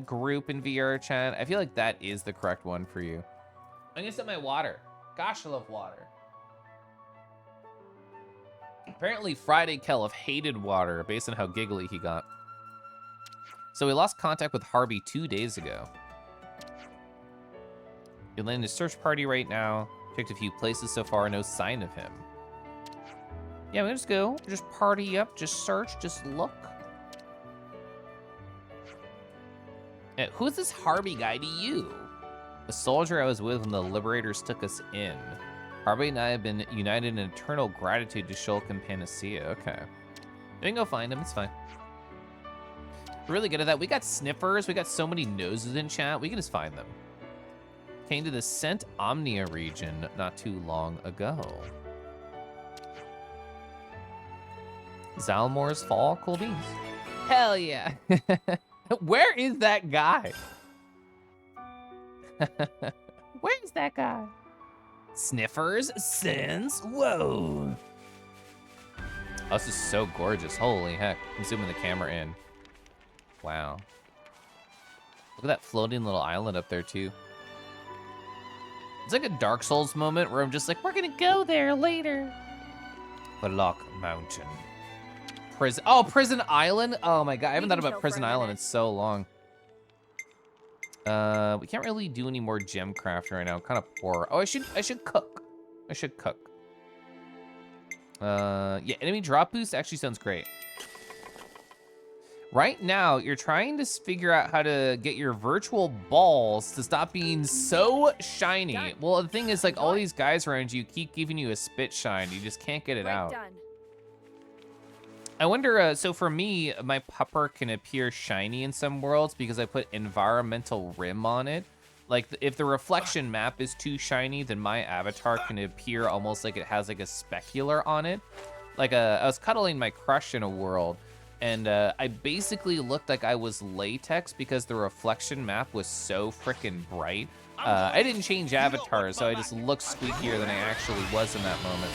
Speaker 1: group in VR chat. I feel like that is the correct one for you. I'm gonna set my water. Gosh, I love water. Apparently Friday Kelf hated water based on how giggly he got. So we lost contact with Harvey 2 days ago. You're in a search party right now. Checked a few places so far, no sign of him. Yeah, we just go, just party up, just search, just look. Who's this Harvey guy to you? A soldier I was with when the Liberators took us in. Harvey and I have been united in eternal gratitude to Shulk and Panacea. Okay. We can go find him, it's fine. We're really good at that. We got sniffers, we got so many noses in chat, we can just find them. Came to the Cent Omnia region not too long ago. Zalmore's Fall, cool beans. Hell yeah. Where is that guy? Where's that guy? Sniffers, Sins, whoa. Oh, this is so gorgeous. Holy heck. I'm zooming the camera in. Wow. Look at that floating little island up there too. It's like a Dark Souls moment where I'm just like, we're gonna go there later. Block Mountain. Prison, oh, Prison Island? Oh my god, I haven't thought about Prison Island in so long. We can't really do any more gem crafting right now. I'm kind of poor. Oh, I should cook. I should cook. Yeah, enemy drop boost actually sounds great. Right now, you're trying to figure out how to get your virtual balls to stop being so shiny. Well, the thing is, like, all these guys around you keep giving you a spit shine. You just can't get it out. I wonder, so for me, my pupper can appear shiny in some worlds because I put environmental rim on it. Like, if the reflection map is too shiny, then my avatar can appear almost like it has like a specular on it. Like, I was cuddling my crush in a world, and I basically looked like I was latex because the reflection map was so freaking bright. I didn't change avatars, so I just looked squeakier than I actually was in that moment.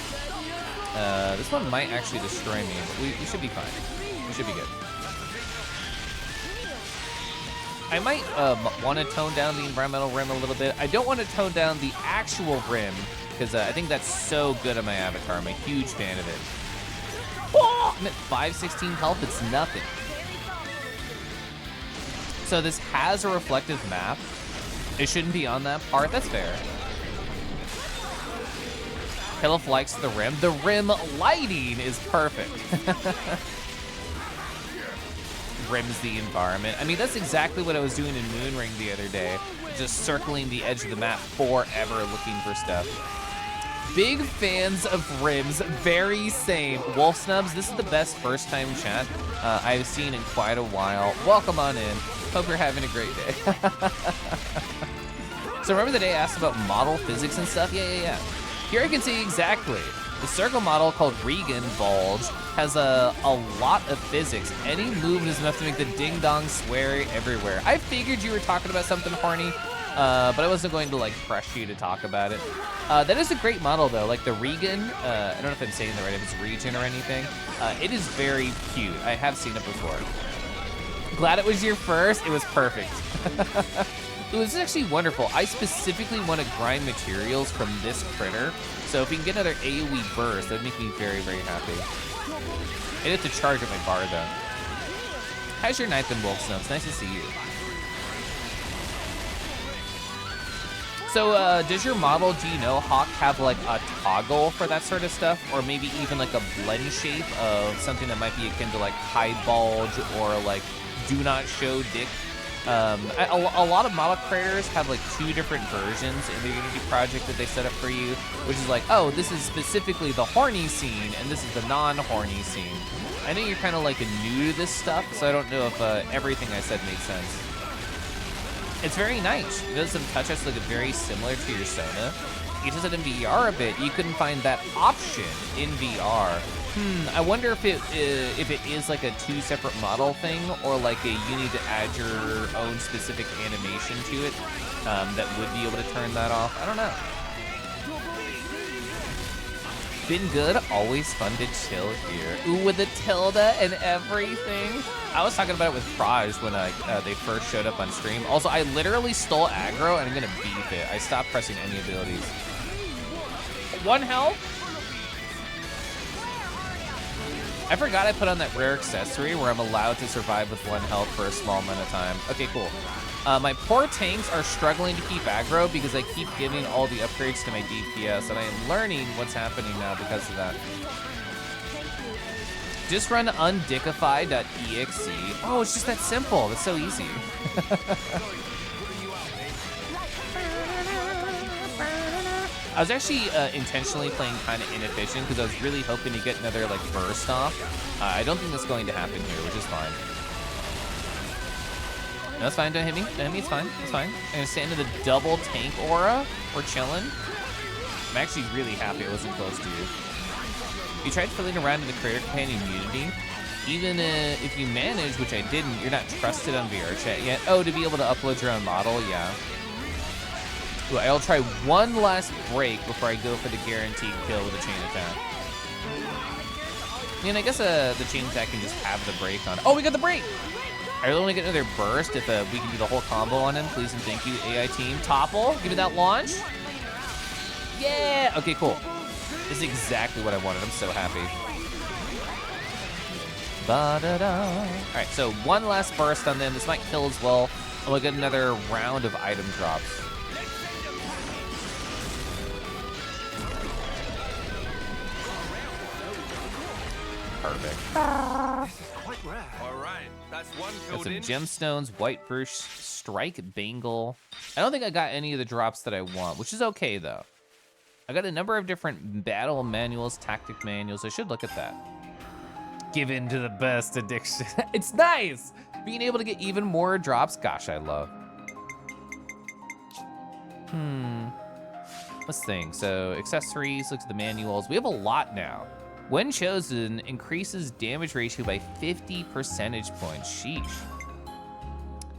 Speaker 1: This one might actually destroy me, but we should be fine. We should be good. I might want to tone down the environmental rim a little bit. I don't want to tone down the actual rim, because I think that's so good on my avatar. I'm a huge fan of it. Oh, I'm at 516 health, it's nothing. So this has a reflective map. It shouldn't be on that part, that's fair. Kelf likes the rim. The rim lighting is perfect. Rims the environment. I mean, that's exactly what I was doing in Moonring the other day. Just circling the edge of the map forever looking for stuff. Big fans of rims, very same. Wolf Snubs, this is the best first time chat I've seen in quite a while. Welcome on in. Hope you're having a great day. So remember the day I asked about model physics and stuff? Yeah. Here I can see exactly. The circle model called Regan Bulge has a lot of physics. Any move is enough to make the ding dong swear everywhere. I figured you were talking about something horny, but I wasn't going to like press you to talk about it. That is a great model though, like the Regan, I don't know if I'm saying that right, if it's Regen or anything. It is very cute. I have seen it before. Glad it was your first, it was perfect. It was actually wonderful. I specifically want to grind materials from this critter, so if we can get another AoE burst, that would make me very, very happy. I have to charge up my bar though. How's your night been, Wolf Snow? It's nice to see you. So does your model, do you know, Hawk, have like a toggle for that sort of stuff? Or maybe even like a blend shape of something that might be akin to like hide bulge or like do not show dick? A lot of model creators have like 2 different versions in the Unity project that they set up for you, which is like, oh, this is specifically the horny scene and this is the non-horny scene. I know you're kind of like new to this stuff, so I don't know if everything I said makes sense. It's very nice. It does some touch-ups that look very similar to your Sona. You just said in VR a bit, you couldn't find that option in VR. I wonder if it is like a 2 separate model thing, or like you need to add your own specific animation to it that would be able to turn that off. I don't know. Been good, always fun to chill here. Ooh, with the tilde and everything. I was talking about it with Praj when they first showed up on stream. Also, I literally stole aggro and I'm gonna beef it. I stopped pressing any abilities. 1 health? I forgot I put on that rare accessory where I'm allowed to survive with 1 health for a small amount of time. Okay, cool. My poor tanks are struggling to keep aggro because I keep giving all the upgrades to my DPS, and I am learning what's happening now because of that. Just run undickify.exe. Oh, it's just that simple. That's so easy. I was actually intentionally playing kind of inefficient because I was really hoping to get another like burst off. I don't think that's going to happen here, which is fine. No, it's fine. Don't hit me. Don't hit me. It's fine. It's fine. I'm gonna stand in the double tank aura. We're chilling. I'm actually really happy I wasn't close to you. You tried fiddling around in the creator companion Unity. Even if you manage, which I didn't, you're not trusted on VR chat yet. Oh, to be able to upload your own model, yeah. Ooh, I'll try one last break before I go for the guaranteed kill with a chain attack. I mean, I guess the chain attack can just have the break on. Oh, we got the break! I really want to get another burst if we can do the whole combo on him. Please and thank you, AI team. Topple, give me that launch. Yeah! Okay, cool. This is exactly what I wanted. I'm so happy. Ba-da-da. All right, so one last burst on them. This might kill as well. And we'll get another round of item drops. Perfect.
Speaker 3: This is quite rare. All right, that's one
Speaker 1: Got
Speaker 3: filled
Speaker 1: some
Speaker 3: in.
Speaker 1: gemstones, white brush, strike, bangle. I don't think I got any of the drops that I want, which is okay though. I got a number of different battle manuals, tactic manuals. I should look at that. Give in to the best addiction. It's nice! Being able to get even more drops, gosh, I love. Let's think. So accessories, look at the manuals. We have a lot now. When chosen, increases damage ratio by 50 percentage points. Sheesh.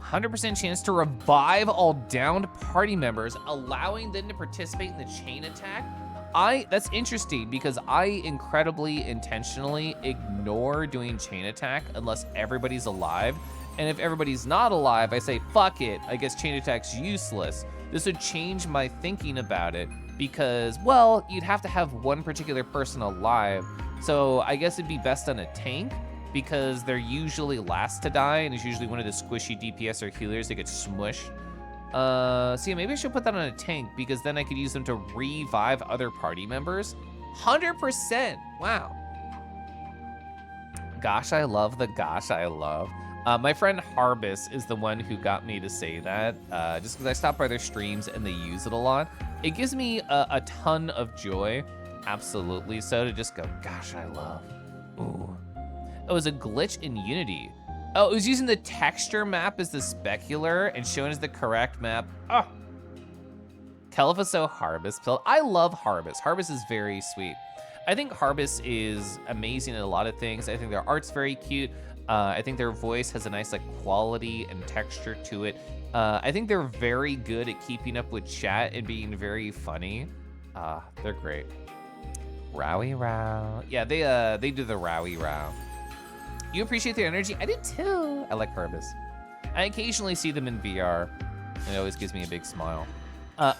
Speaker 1: 100% chance to revive all downed party members, allowing them to participate in the chain attack. That's interesting because I incredibly intentionally ignore doing chain attack unless everybody's alive. And if everybody's not alive, I say, fuck it, I guess chain attack's useless. This would change my thinking about it because, well, you'd have to have one particular person alive. So I guess it'd be best on a tank because they're usually last to die and it's usually one of the squishy DPS or healers that get smushed. So yeah, maybe I should put that on a tank because then I could use them to revive other party members. 100%, wow. Gosh, I love the gosh, I love. My friend Harbis is the one who got me to say that, just because I stop by their streams and they use it a lot. It gives me a ton of joy, absolutely so, to just go, gosh, I love. Ooh. It was a glitch in Unity. Oh, it was using the texture map as the specular and showing as the correct map. Oh. Califaso Harvest Pill. I love Harvest. Harvest is very sweet. I think Harvest is amazing at a lot of things. I think their art's very cute. I think their voice has a nice like quality and texture to it. I think they're very good at keeping up with chat and being very funny. They're great. Rowie row. Yeah, they do the rowie row. You appreciate their energy? I did too. I like Harvest. I occasionally see them in VR. It always gives me a big smile.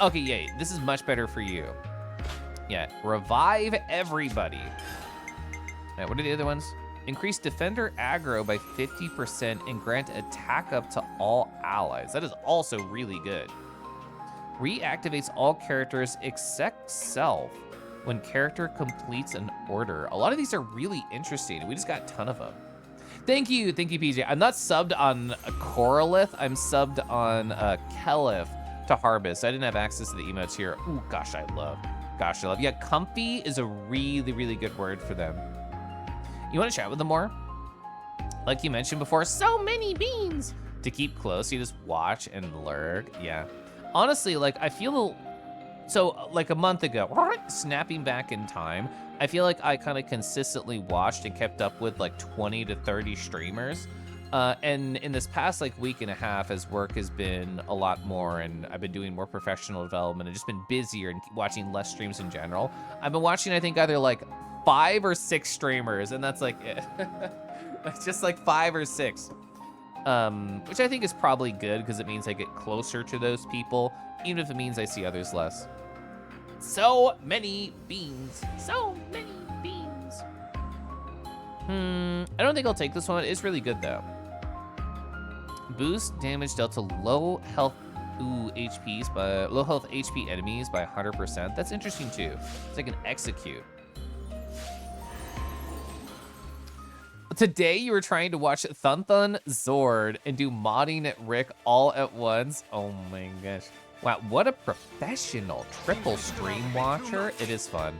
Speaker 1: Okay, yeah, this is much better for you. Yeah, revive everybody. Yeah, what are the other ones? Increase defender aggro by 50% and grant attack up to all allies. That is also really good. Reactivates all characters except self when character completes an order. A lot of these are really interesting. We just got a ton of them. Thank you, PJ. I'm not subbed on Koralith. I'm subbed on Kelif to Harvest. I didn't have access to the emotes here. Ooh, gosh, I love. Yeah, comfy is a really, really good word for them. You want to chat with them more? Like you mentioned before, so many beans. To keep close, you just watch and lurk. Yeah. Honestly, like I feel, so like a month ago, snapping back in time, I feel like I kind of consistently watched and kept up with like 20 to 30 streamers. And in this past like week and a half, as work has been a lot more and I've been doing more professional development and just been busier and watching less streams in general, I've been watching, I think, either like 5 or 6 streamers, and that's like it. It's just like 5 or 6. Which I think is probably good because it means I get closer to those people, even if it means I see others less. So many beans. So many beans. I don't think I'll take this one. It's really good though. Boost damage dealt to low health HPs by low health HP enemies by 100%. That's interesting too. It's like an execute. Today you were trying to watch Thunthun Zord and do modding at Rick all at once. Oh my gosh. Wow, what a professional triple stream watcher. It is fun.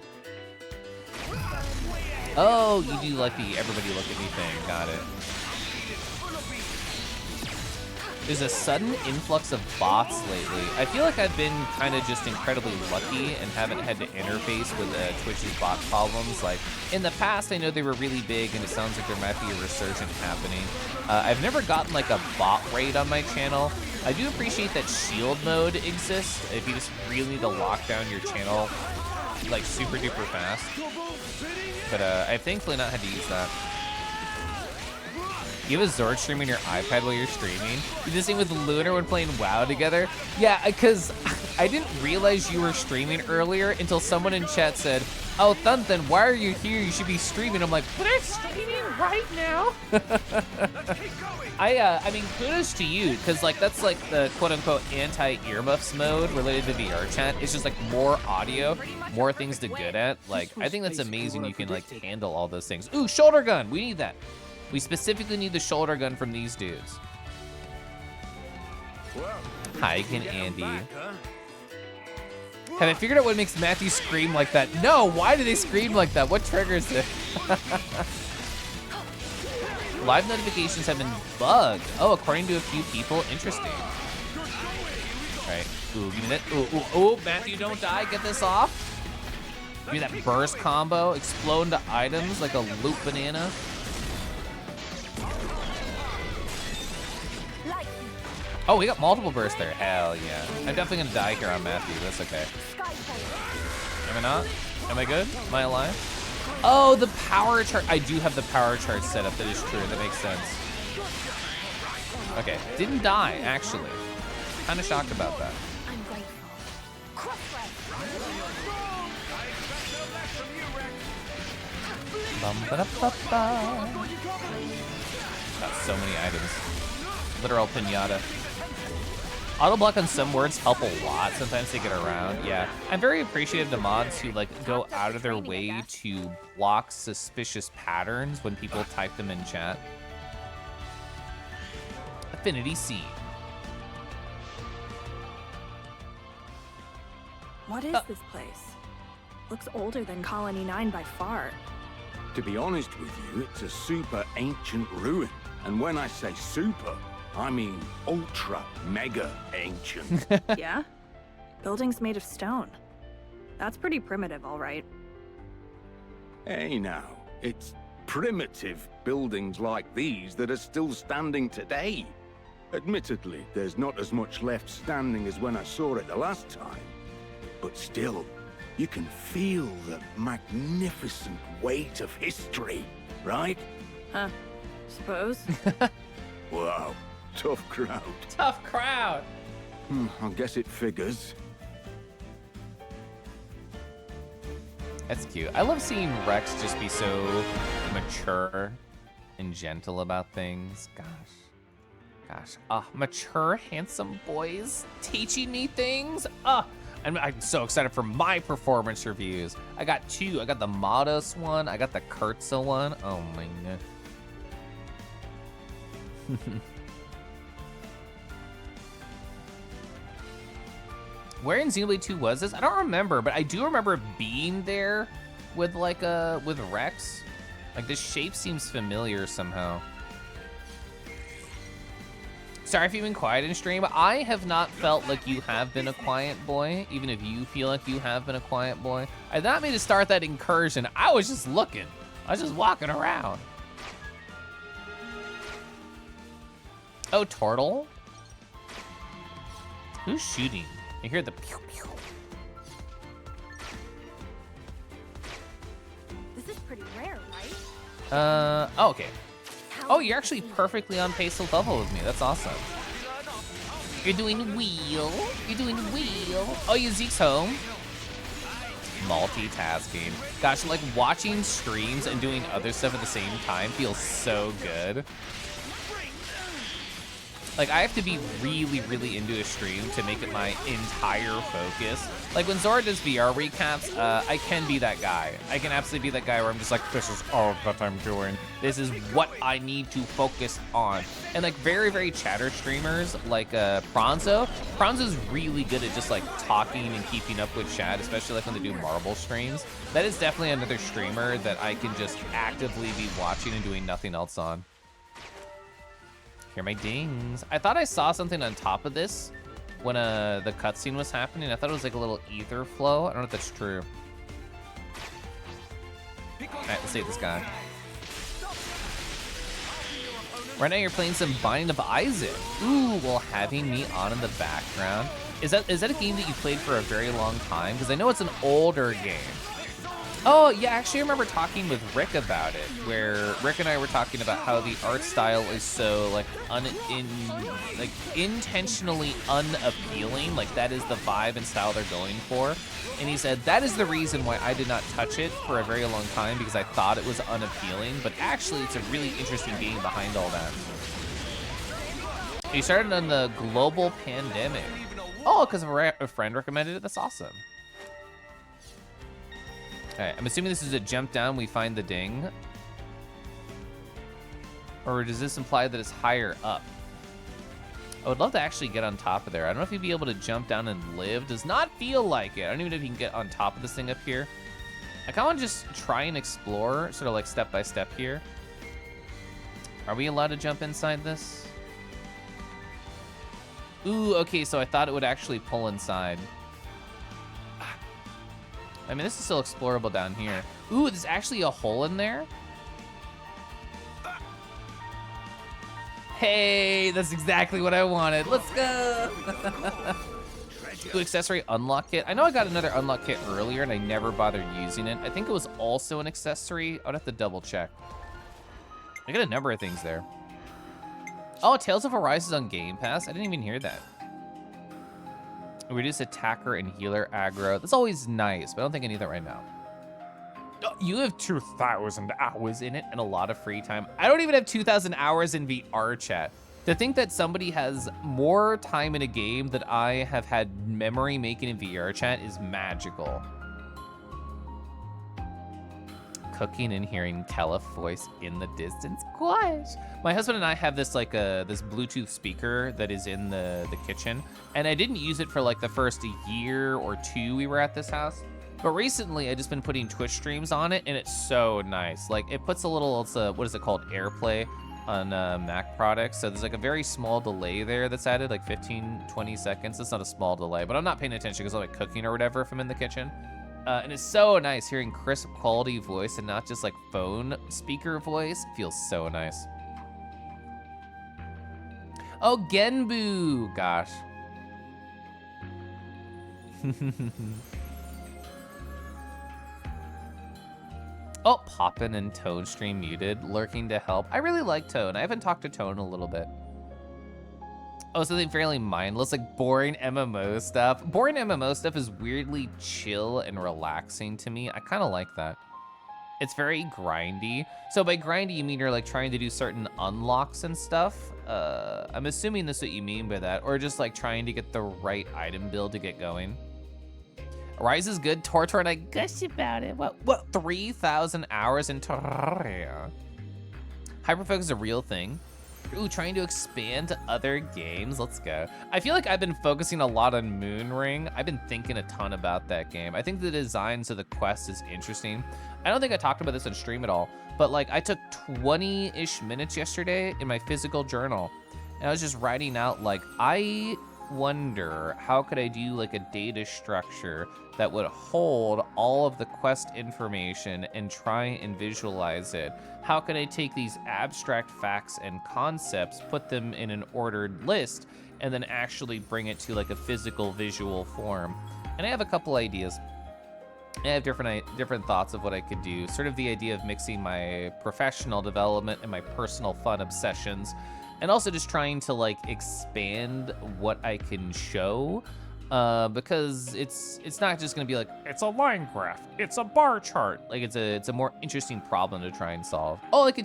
Speaker 1: Oh, you do like the everybody look at me thing. Got it. There's a sudden influx of bots lately. I feel like I've been kind of just incredibly lucky and haven't had to interface with Twitch's bot problems. Like in the past, I know they were really big and it sounds like there might be a resurgence happening. I've never gotten like a bot raid on my channel. I do appreciate that shield mode exists if you just really need to lock down your channel like super duper fast. But I've thankfully not had to use that. You have a Zord stream on your iPad while you're streaming? You did the same with Lunar when playing WoW together? Yeah, because I didn't realize you were streaming earlier until someone in chat said, oh, Thunthan, why are you here? You should be streaming. I'm like, but I'm streaming right now. I mean, kudos to you, because like that's like the quote-unquote anti-earmuffs mode related to VR chat. It's just like more audio, more things to good at. Like, I think that's amazing you can like handle all those things. Ooh, shoulder gun, we need that. We specifically need the shoulder gun from these dudes. Hi, can Andy. Have I figured out what makes Matthew scream like that? No, why do they scream like that? What triggers it? Live notifications have been bugged. Oh, according to a few people, interesting. All right, ooh, give me that. Ooh, Matthew, don't die, get this off. Give me that burst combo, explode into items like a loop banana. Oh, we got multiple bursts there. Hell yeah. I'm definitely gonna die here on Matthew. That's okay. Am I not? Am I good? Am I alive? Oh, the power charge. I do have the power charge set up. That is true. That makes sense. Okay. Didn't die, actually. Kind of shocked about that. Got so many items. Literal pinata. Auto block on some words help a lot. Sometimes they get around. Yeah, I'm very appreciative to mods who like go out of their way to block suspicious patterns when people type them in chat. Affinity Seed.
Speaker 6: What is this place? Looks older than Colony 9 by far.
Speaker 5: To be honest with you, it's a super ancient ruin. And when I say super, I mean ultra mega ancient.
Speaker 6: Yeah? Buildings made of stone. That's pretty primitive, all right.
Speaker 5: Hey now, it's primitive buildings like these that are still standing today. Admittedly, there's not as much left standing as when I saw it the last time. But still, you can feel the magnificent weight of history, right?
Speaker 6: Huh. Suppose.
Speaker 5: Wow, tough crowd.
Speaker 1: Tough crowd.
Speaker 5: I guess it figures.
Speaker 1: That's cute. I love seeing Rex just be so mature and gentle about things. Gosh. Mature, handsome boys teaching me things. I'm so excited for my performance reviews. I got 2. I got the Modus one. I got the Kurtza one. Oh my god. Where in Xenoblade 2 was this? I don't remember, but I do remember being there with with Rex. Like this shape seems familiar somehow. Sorry if you've been quiet in stream. I have not felt like you have been a quiet boy, even if you feel like you have been a quiet boy. I did not mean to start that incursion. I was just looking. I was just walking around. Oh, turtle? Who's shooting? I hear the pew pew.
Speaker 4: This is pretty rare, right?
Speaker 1: Oh, okay. Oh, you're actually perfectly on pace to level with me. That's awesome. You're doing wheel. You're doing wheel. Oh, you Zeke's home. Multitasking. Gosh, like watching streams and doing other stuff at the same time feels so good. Like, I have to be really, really into a stream to make it my entire focus. Like, when Zora does VR recaps, I can be that guy. I can absolutely be that guy where I'm just like, this is all that I'm doing. This is what I need to focus on. And, like, very, very chatter streamers, like Pronzo. Pronzo's really good at just, like, talking and keeping up with chat, especially, like, when they do Marble streams. That is definitely another streamer that I can just actively be watching and doing nothing else on. Hear my dings. I thought I saw something on top of this when the cutscene was happening. I thought it was like a little ether flow. I don't know if that's true. All right, let's save this guy. Right now you're playing some Binding of Isaac. Ooh, well, having me on in the background. Is that a game that you played for a very long time? Because I know it's an older game. Oh, yeah, actually, I remember talking with Rick about it, where Rick and I were talking about how the art style is so, like, intentionally unappealing. Like, that is the vibe and style they're going for. And he said, that is the reason why I did not touch it for a very long time, because I thought it was unappealing. But actually, it's a really interesting game behind all that. He started on the global pandemic. Oh, because a friend recommended it? That's awesome. Alright, I'm assuming this is a jump down, we find the ding. Or does this imply that it's higher up? I would love to actually get on top of there. I don't know if you'd be able to jump down and live. Does not feel like it. I don't even know if you can get on top of this thing up here. I kind of want to just try and explore, sort of like step by step here. Are we allowed to jump inside this? Ooh, okay, so I thought it would actually pull inside. I mean, this is still explorable down here. Ooh, there's actually a hole in there. Hey, that's exactly what I wanted. Let's go. Ooh, accessory unlock kit. I know I got another unlock kit earlier and I never bothered using it. I think it was also an accessory. I'd have to double check. I got a number of things there. Oh, Tales of Arise is on Game Pass. I didn't even hear that. Reduce attacker and healer aggro. That's always nice, but I don't think I need that right now. You have 2,000 hours in it and a lot of free time. I don't even have 2,000 hours in VR chat. To think that somebody has more time in a game that I have had memory making in VR chat is magical. Cooking and hearing Caliph voice in the distance. Gosh. My husband and I have this like this Bluetooth speaker that is in the kitchen, and I didn't use it for like the first year or two we were at this house. But recently I just been putting Twitch streams on it, and it's so nice. Like it puts a little, what is it called? AirPlay. on Mac products. So there's like a very small delay there that's added, like 15, 20 seconds. It's not a small delay, but I'm not paying attention because I'm like cooking or whatever if I'm in the kitchen. And it's so nice hearing crisp quality voice and not just like phone speaker voice. It feels so nice. Oh, Genbu, gosh. Oh, Poppin' and Tone stream muted, lurking to help. I really like Tone. I haven't talked to Tone a little bit. Oh, something fairly mindless, like boring MMO stuff. Boring MMO stuff is weirdly chill and relaxing to me. I kind of like that. It's very grindy. So by grindy, you mean you're like trying to do certain unlocks and stuff? I'm assuming that's what you mean by that. Or just like trying to get the right item build to get going. Rise is good. Tortor, and I gush about it. What? 3,000 hours in Terraria. Hyperfocus is a real thing. Ooh, trying to expand to other games. Let's go. I feel like I've been focusing a lot on Moonring. I've been thinking a ton about that game. I think the designs of the quest is interesting. I don't think I talked about this on stream at all, but like I took 20-ish minutes yesterday in my physical journal, and I was just writing out like, I wonder how could I do like a data structure that would hold all of the quest information and try and visualize it. How can I take these abstract facts and concepts, put them in an ordered list, and then actually bring it to like a physical visual form? And I have a couple ideas. I have different thoughts of what I could do. Sort of the idea of mixing my professional development and my personal fun obsessions, and also just trying to like expand what I can show. Because it's not just gonna be like, it's a line graph, it's a bar chart. Like it's a more interesting problem to try and solve. Oh, like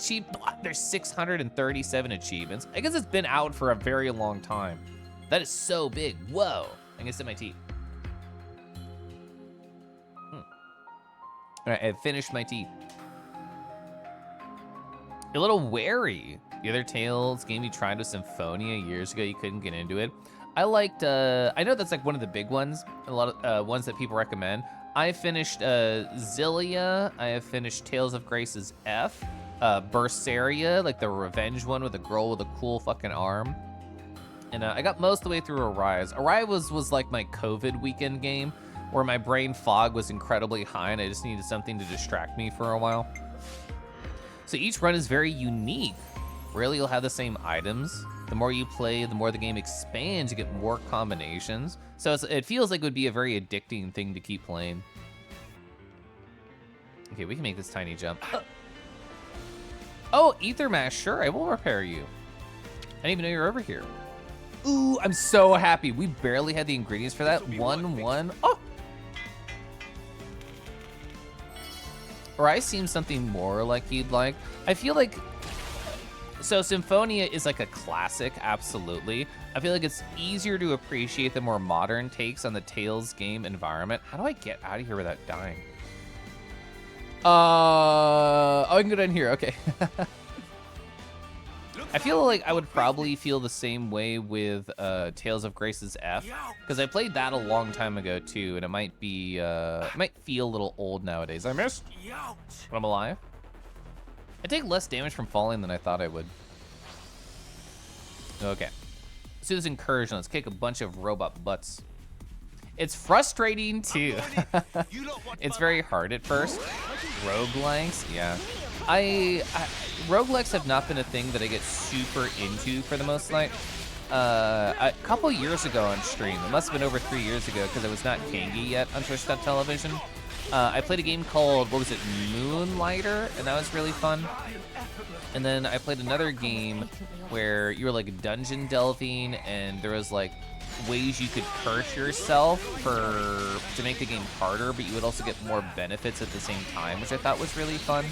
Speaker 1: there's 637 achievements. I guess it's been out for a very long time. That is so big. Whoa, I'm gonna sit my tea. All right, I've finished my tea. You're a little wary. The other Tales game you tried with Symphonia years ago, you couldn't get into it. I liked, I know that's like one of the big ones, a lot of ones that people recommend. I finished Zillia, I have finished Tales of Grace's F, Berseria, like the revenge one with a girl with a cool fucking arm. And I got most of the way through Arise. Arise was like my COVID weekend game, where my brain fog was incredibly high and I just needed something to distract me for a while. So each run is very unique. Rarely you'll have the same items. The more you play, the more the game expands, you get more combinations. So it feels like it would be a very addicting thing to keep playing. Okay, we can make this tiny jump. Oh, Ether Mash, sure, I will repair you. I didn't even know you were over here. Ooh, I'm so happy. We barely had the ingredients for that. 1-1. Oh! Or I seem something more like you'd like. I feel like, so Symphonia is like a classic, absolutely. I feel like it's easier to appreciate the more modern takes on the Tales game environment. How do I get out of here without dying? Oh, I can go down here, okay. I feel like I would probably feel the same way with Tales of Grace's F, because I played that a long time ago too, and it might be, it might feel a little old nowadays. I missed, but I'm alive. I take less damage from falling than I thought I would. Okay, let's do this incursion. Let's kick a bunch of robot butts. It's frustrating too. It's very hard at first. Roguelikes, yeah. Roguelikes have not been a thing that I get super into for the most part. A couple years ago on stream, it must have been over 3 years ago because I was not Kangi yet on Twitch.tv. I played a game called, what was it, Moonlighter, and that was really fun. And then I played another game where you were like dungeon delving, and there was like ways you could curse yourself to make the game harder, but you would also get more benefits at the same time, which I thought was really fun.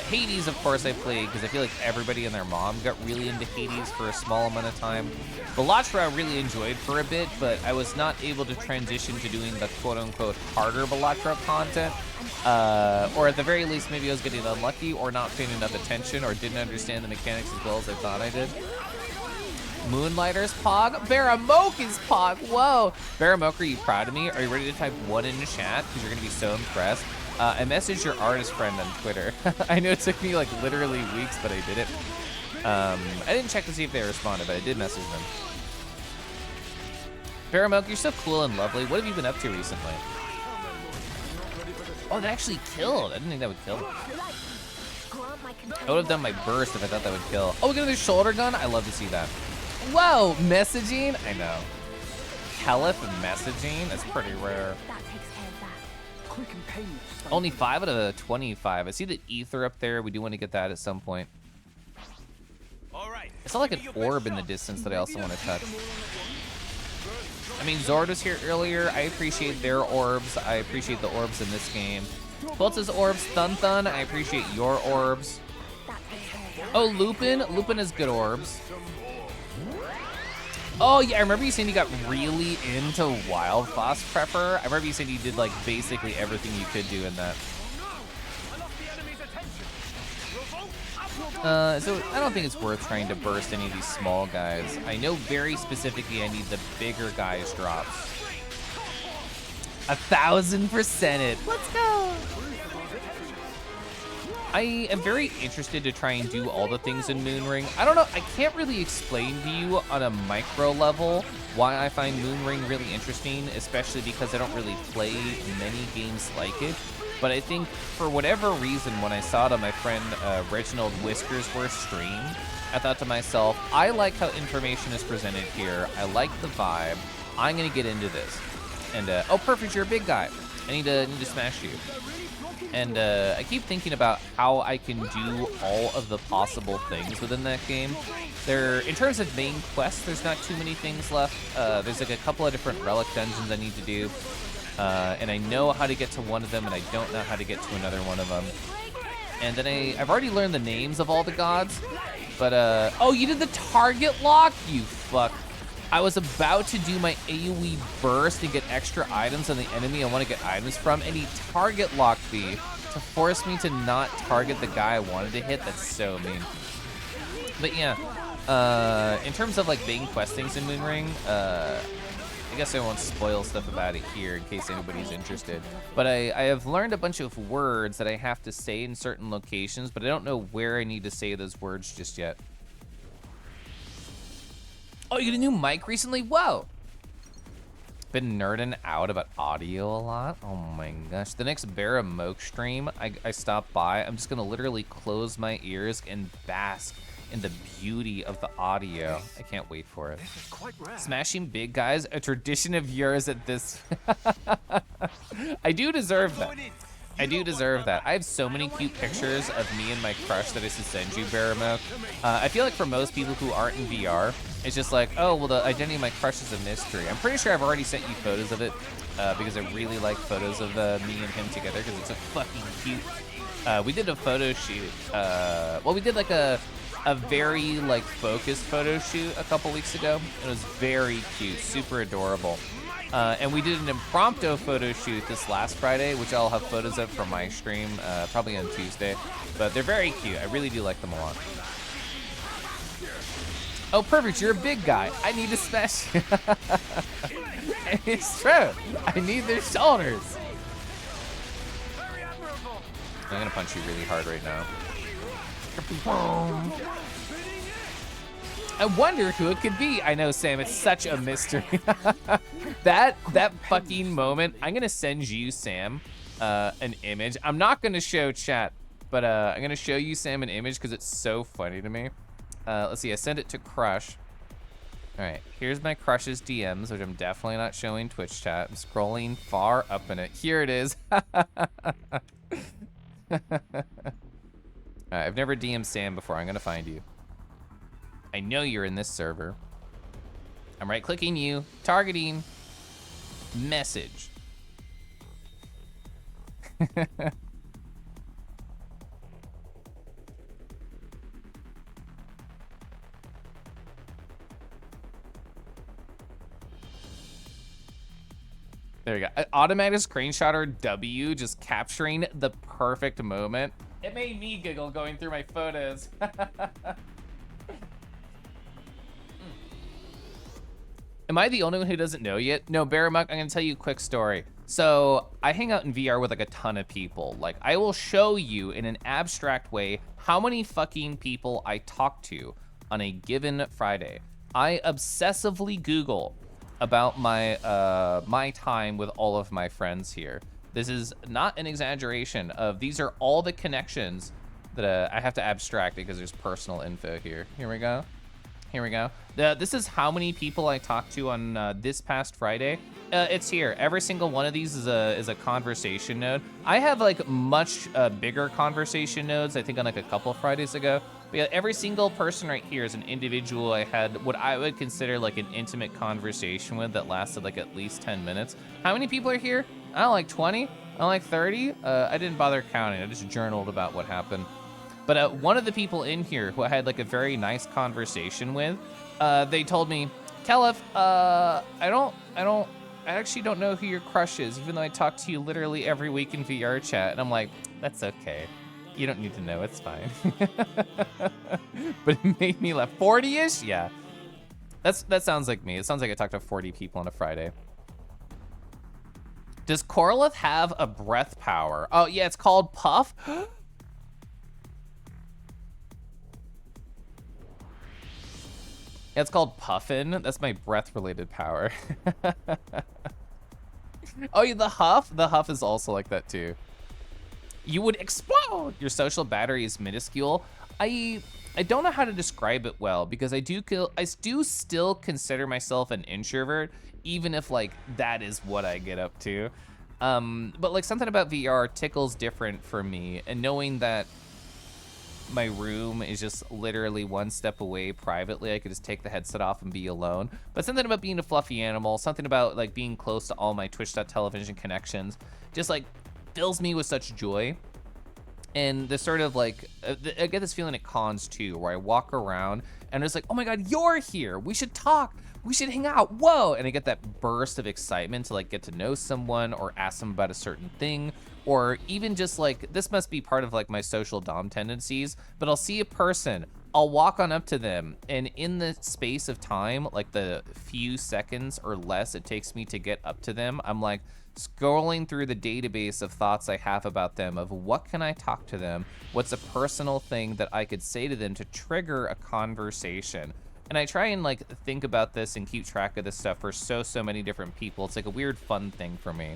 Speaker 1: Hades, of course, I played because I feel like everybody and their mom got really into Hades for a small amount of time. Balatro I really enjoyed for a bit, but I was not able to transition to doing the quote-unquote harder Balatro content. Or at the very least, maybe I was getting unlucky or not paying enough attention or didn't understand the mechanics as well as I thought I did. Moonlighter's Pog. Veramoke's Pog. Whoa. Veramoke, are you proud of me? Are you ready to type 1 in the chat? Because you're going to be so impressed. I messaged your artist friend on Twitter. I know it took me like literally weeks, but I did it. I didn't check to see if they responded, but I did message them. Baramilk, you're so cool and lovely. What have you been up to recently? Oh, that actually killed. I didn't think that would kill. I would have done my burst if I thought that would kill. Oh, we got another shoulder gun? I love to see that. Whoa, messaging? I know. Kelith messaging? That's pretty rare.
Speaker 2: Quick and painless.
Speaker 1: Only 5 out of 25. I see the ether up there. We do want to get that at some point. I saw like an orb in the distance that I also want to touch. I mean, Zord was here earlier. I appreciate their orbs. I appreciate the orbs in this game. Boltz's orbs, Thun Thun. I appreciate your orbs. Oh, Lupin. Lupin has good orbs. Oh, yeah, I remember you saying you got really into Wild Boss Prepper. I remember you saying you did, like, basically everything you could do in that. So I don't think it's worth trying to burst any of these small guys. I know very specifically I need the bigger guys drops. 1000% it. Let's go. I am very interested to try and do all the things in Moonring. I don't know, I can't really explain to you on a micro level why I find Moonring really interesting, especially because I don't really play many games like it. But I think for whatever reason, when I saw it on my friend Reginald Whiskersworth's stream, I thought to myself, I like how information is presented here. I like the vibe. I'm gonna get into this. And oh, perfect, you're a big guy. I need to smash you. And I keep thinking about how I can do all of the possible things within that game. In terms of main quests, there's not too many things left. There's like a couple of different relic dungeons I need to do. And I know how to get to one of them, and I don't know how to get to another one of them. And then I've already learned the names of all the gods. But, oh, you did the target lock? You fuck. I was about to do my AoE burst and get extra items on the enemy I want to get items from, and he target locked me to force me to not target the guy I wanted to hit. That's so mean. But yeah, in terms of like main quest things in Moonring, I guess I won't spoil stuff about it here in case anybody's interested. But I have learned a bunch of words that I have to say in certain locations, but I don't know where I need to say those words just yet. Oh, you got a new mic recently? Whoa! Been nerding out about audio a lot. Oh my gosh. The next Baramoke stream, I stop by. I'm just gonna literally close my ears and bask in the beauty of the audio. I can't wait for it.
Speaker 8: This is quite rare.
Speaker 1: Smashing big guys, a tradition of yours at this. I do deserve that. I do deserve that. I have so many cute pictures of me and my crush that I should send you, Baramoke. I feel like for most people who aren't in VR, it's just like, oh, well, the identity of my crush is a mystery. I'm pretty sure I've already sent you photos of it because I really like photos of me and him together because it's so fucking cute. We did a photo shoot. Well, we did like a very like focused photo shoot a couple weeks ago. It was very cute, super adorable. And we did an impromptu photo shoot this last Friday, which I'll have photos of from my stream, probably on Tuesday. But they're very cute. I really do like them a lot. Oh, perfect. You're a big guy. I need to smash you. It's true. I need their shoulders. I'm going to punch you really hard right now. I wonder who it could be. I know, Sam, it's such a mystery. that fucking moment. I'm gonna send you, Sam, an image. I'm not gonna show chat, but I'm gonna show you, Sam, an image because it's so funny to me. Let's see, I sent it to Crush. All right, here's my Crush's DMs, which I'm definitely not showing Twitch chat. I'm scrolling far up in it. Here it is. I've never DM'd Sam before. I'm gonna find you. I know you're in this server. I'm right-clicking you, targeting, message. There you go. Automatic screenshotter W, just capturing the perfect moment. It made me giggle going through my photos. Am I the only one who doesn't know yet? No, Baramuck, I'm gonna tell you a quick story. So I hang out in VR with like a ton of people. Like I will show you in an abstract way how many fucking people I talk to on a given Friday. I obsessively Google about my my time with all of my friends here. This is not an exaggeration of these are all the connections that I have to abstract because there's personal info here. Here we go. Here we go. This is how many people I talked to on this past Friday. It's here. Every single one of these is a conversation node. I have like much bigger conversation nodes, I think on like a couple Fridays ago. But yeah, every single person right here is an individual I had what I would consider like an intimate conversation with that lasted like at least 10 minutes. How many people are here? I don't like 20, I don't like 30. I didn't bother counting, I just journaled about what happened. But one of the people in here who I had like a very nice conversation with, they told me, Kelif, I actually don't know who your crush is, even though I talk to you literally every week in VR chat. And I'm like, that's okay. You don't need to know, it's fine. But it made me laugh. 40-ish? Yeah. That sounds like me. It sounds like I talked to 40 people on a Friday. Does Koralith have a breath power? Oh yeah, it's called Puff. Yeah, it's called Puffin. That's my breath-related power. Oh, yeah, the Huff? The Huff is also like that, too. You would explode! Your social battery is minuscule. I don't know how to describe it well, because I do still consider myself an introvert, even if, like, that is what I get up to. But, like, something about VR tickles different for me, and knowing that my room is just literally one step away privately. I could just take the headset off and be alone. But something about being a fluffy animal, something about like being close to all my Twitch.television connections, just like fills me with such joy. And the sort of like, I get this feeling at cons too, where I walk around and it's like, oh my God, you're here. We should talk. We should hang out. Whoa. And I get that burst of excitement to like get to know someone or ask them about a certain thing. Or even just like, this must be part of like my social dom tendencies, but I'll see a person, I'll walk on up to them, and in the space of time, like the few seconds or less it takes me to get up to them, I'm like scrolling through the database of thoughts I have about them, of what can I talk to them? What's a personal thing that I could say to them to trigger a conversation? And I try and like think about this and keep track of this stuff for so many different people. It's like a weird fun thing for me.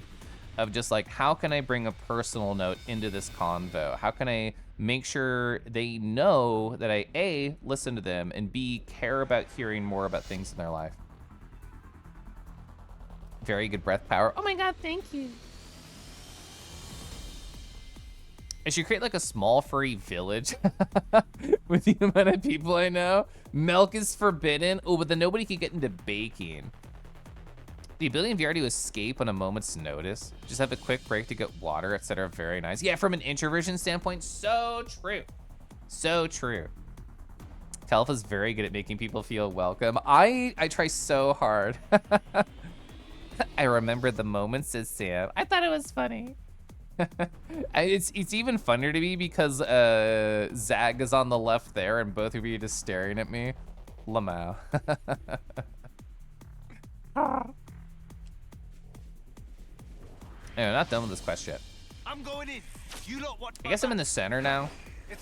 Speaker 1: Of just like, how can I bring a personal note into this convo? How can I make sure they know that I, A, listen to them, and B, care about hearing more about things in their life? Very good breath power. Oh my God, thank you. I should create like a small furry village with the amount of people I know. Milk is forbidden. Oh, but then nobody could get into baking. The ability in VR to escape on a moment's notice. Just have a quick break to get water, etc. Very nice. Yeah, from an introversion standpoint, so true. So true. Kelf is very good at making people feel welcome. I try so hard. I remember the moment, says Sam. I thought it was funny. It's even funnier to me because Zag is on the left there and both of you are just staring at me. Lamau. Anyway, not done with this quest yet.
Speaker 3: I'm going in. You lot watch.
Speaker 1: I guess I'm in the center now.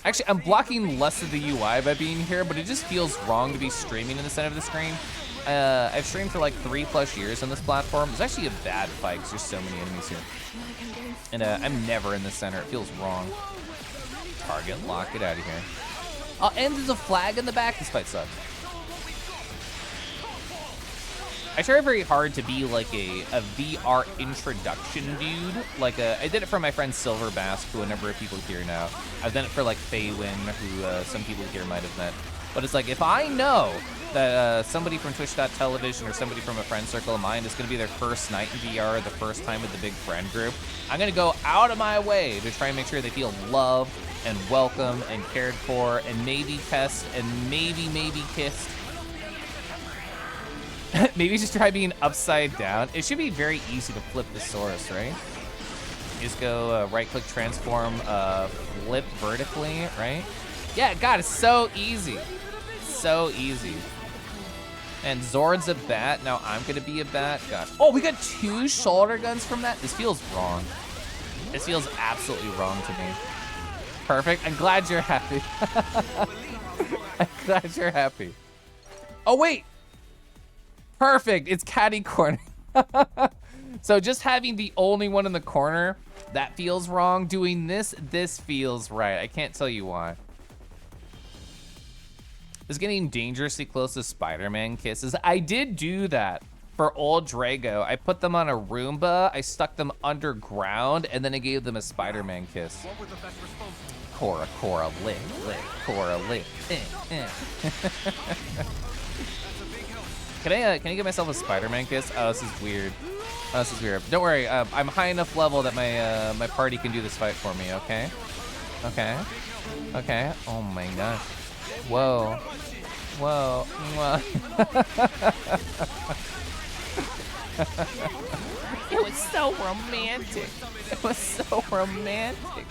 Speaker 1: Actually, I'm blocking less of the UI by being here, but it just feels wrong to be streaming in the center of the screen. I've streamed for like 3+ years on this platform. It's actually a bad fight because there's so many enemies here. And I'm never in the center. It feels wrong. Target lock. Get out of here. Oh, and there's a flag in the back. This fight sucks. I try very hard to be like a VR introduction dude. Like I did it for my friend Silver Bask, who a number of people here know. I've done it for like Faywin, who some people here might have met. But it's like, if I know that somebody from Twitch.television or somebody from a friend circle of mine is gonna be their first night in VR, the first time with the big friend group, I'm gonna go out of my way to try and make sure they feel loved and welcome and cared for and maybe kissed and maybe kissed. Maybe just try being upside down. It should be very easy to flip the source, right? You just go right-click, transform, flip vertically, right? Yeah, God, it's so easy. So easy. And Zord's a bat. Now I'm gonna be a bat. Gosh. Oh, we got 2 shoulder guns from that? This feels wrong. This feels absolutely wrong to me. Perfect. I'm glad you're happy. I'm glad you're happy. Oh, wait. Perfect. It's catty corner. So just having the only one in the corner, that feels wrong. Doing this feels right. I can't tell you why. It's getting dangerously close to Spider-Man kisses. I did do that for old Drago. I put them on a Roomba, I stuck them underground, and then I gave them a Spider-Man kiss. Cora, lick, Cora, lick. Can I get myself a Spider-Man kiss? Oh, this is weird. Oh, this is weird. Don't worry, I'm high enough level that my party can do this fight for me, okay? Okay. Okay. Oh my gosh. Whoa. Whoa. Whoa. It was so romantic. It was so romantic.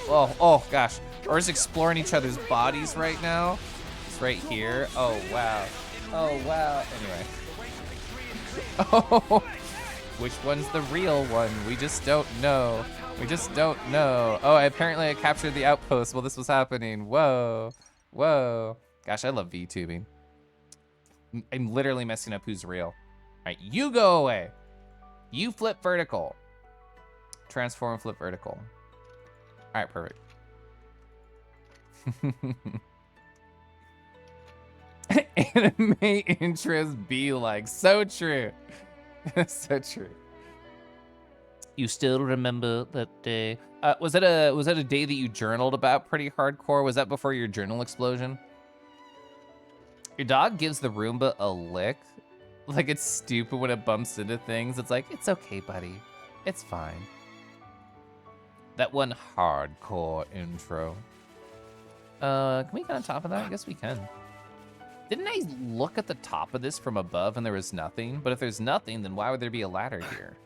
Speaker 1: Oh gosh. We're just exploring each other's bodies right now. It's right here. Oh wow. Oh wow. Anyway. Oh, which one's the real one? We just don't know. We just don't know. Oh, apparently I captured the outpost while this was happening. Whoa. Whoa. Gosh, I love VTubing. I'm literally messing up who's real. All right, you go away. You flip vertical. Transform, flip vertical. All right, perfect. Anime intros be like, so true. So true. You still remember that day? Was that a day that you journaled about pretty hardcore? Was that before your journal explosion? Your dog gives the Roomba a lick. Like it's stupid when it bumps into things. It's like, it's okay, buddy. It's fine. That one hardcore intro. Can we get on top of that? I guess we can. Didn't I look at the top of this from above and there was nothing? But if there's nothing, then why would there be a ladder here?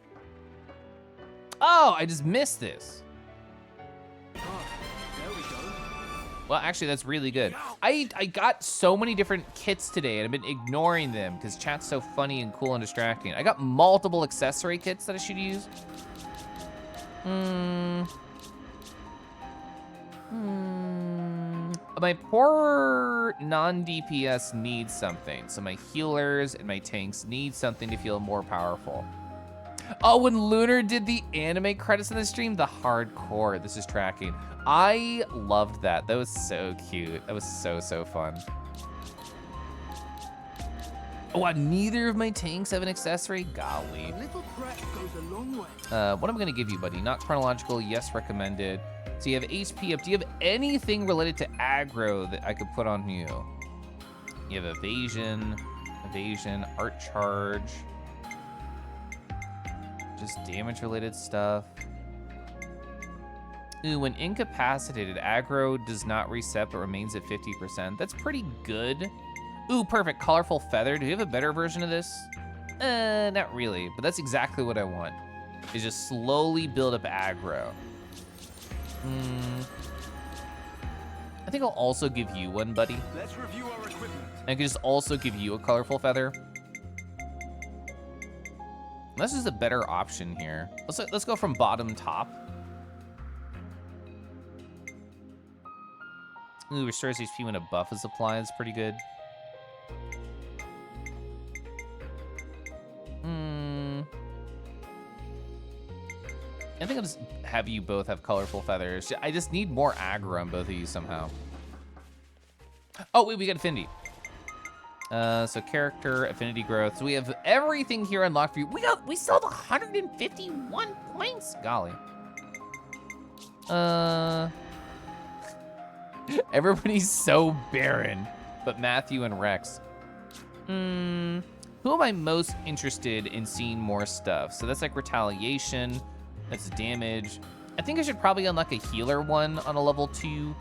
Speaker 1: Oh, I just missed this. Well, actually, that's really good. I got so many different kits today, and I've been ignoring them because chat's so funny and cool and distracting. I got multiple accessory kits that I should use. My poor non-DPS needs something. So my healers and my tanks need something to feel more powerful. Oh, when Lunar did the anime credits in the stream, the hardcore, this is tracking. I loved that. That was so cute. That was so, so fun. Oh, wow, neither of my tanks have an accessory? Golly. What am I gonna give you, buddy? Not chronological, yes, recommended. So you have HP up. Do you have anything related to aggro that I could put on you? You have evasion, art charge. Just damage related stuff. Ooh, when incapacitated, aggro does not reset but remains at 50%. That's pretty good. Ooh, perfect, colorful feather. Do you have a better version of this? Not really, but that's exactly what I want. Is just slowly build up aggro. I think I'll also give you one, buddy.
Speaker 3: Let's review our equipment.
Speaker 1: I could just also give you a colorful feather. This is a better option here. Let's go from bottom top. Ooh, restores HP when a buff is applied. It's pretty good. I think I'll just have you both have colorful feathers. I just need more aggro on both of you somehow. Oh, wait, we got affinity. So character, affinity growth. So we have everything here unlocked for you. We sold 151 points. Golly. Everybody's so barren, but Matthew and Rex. Who am I most interested in seeing more stuff? So that's like retaliation. That's damage. I think I should probably unlock a healer one on a level 2.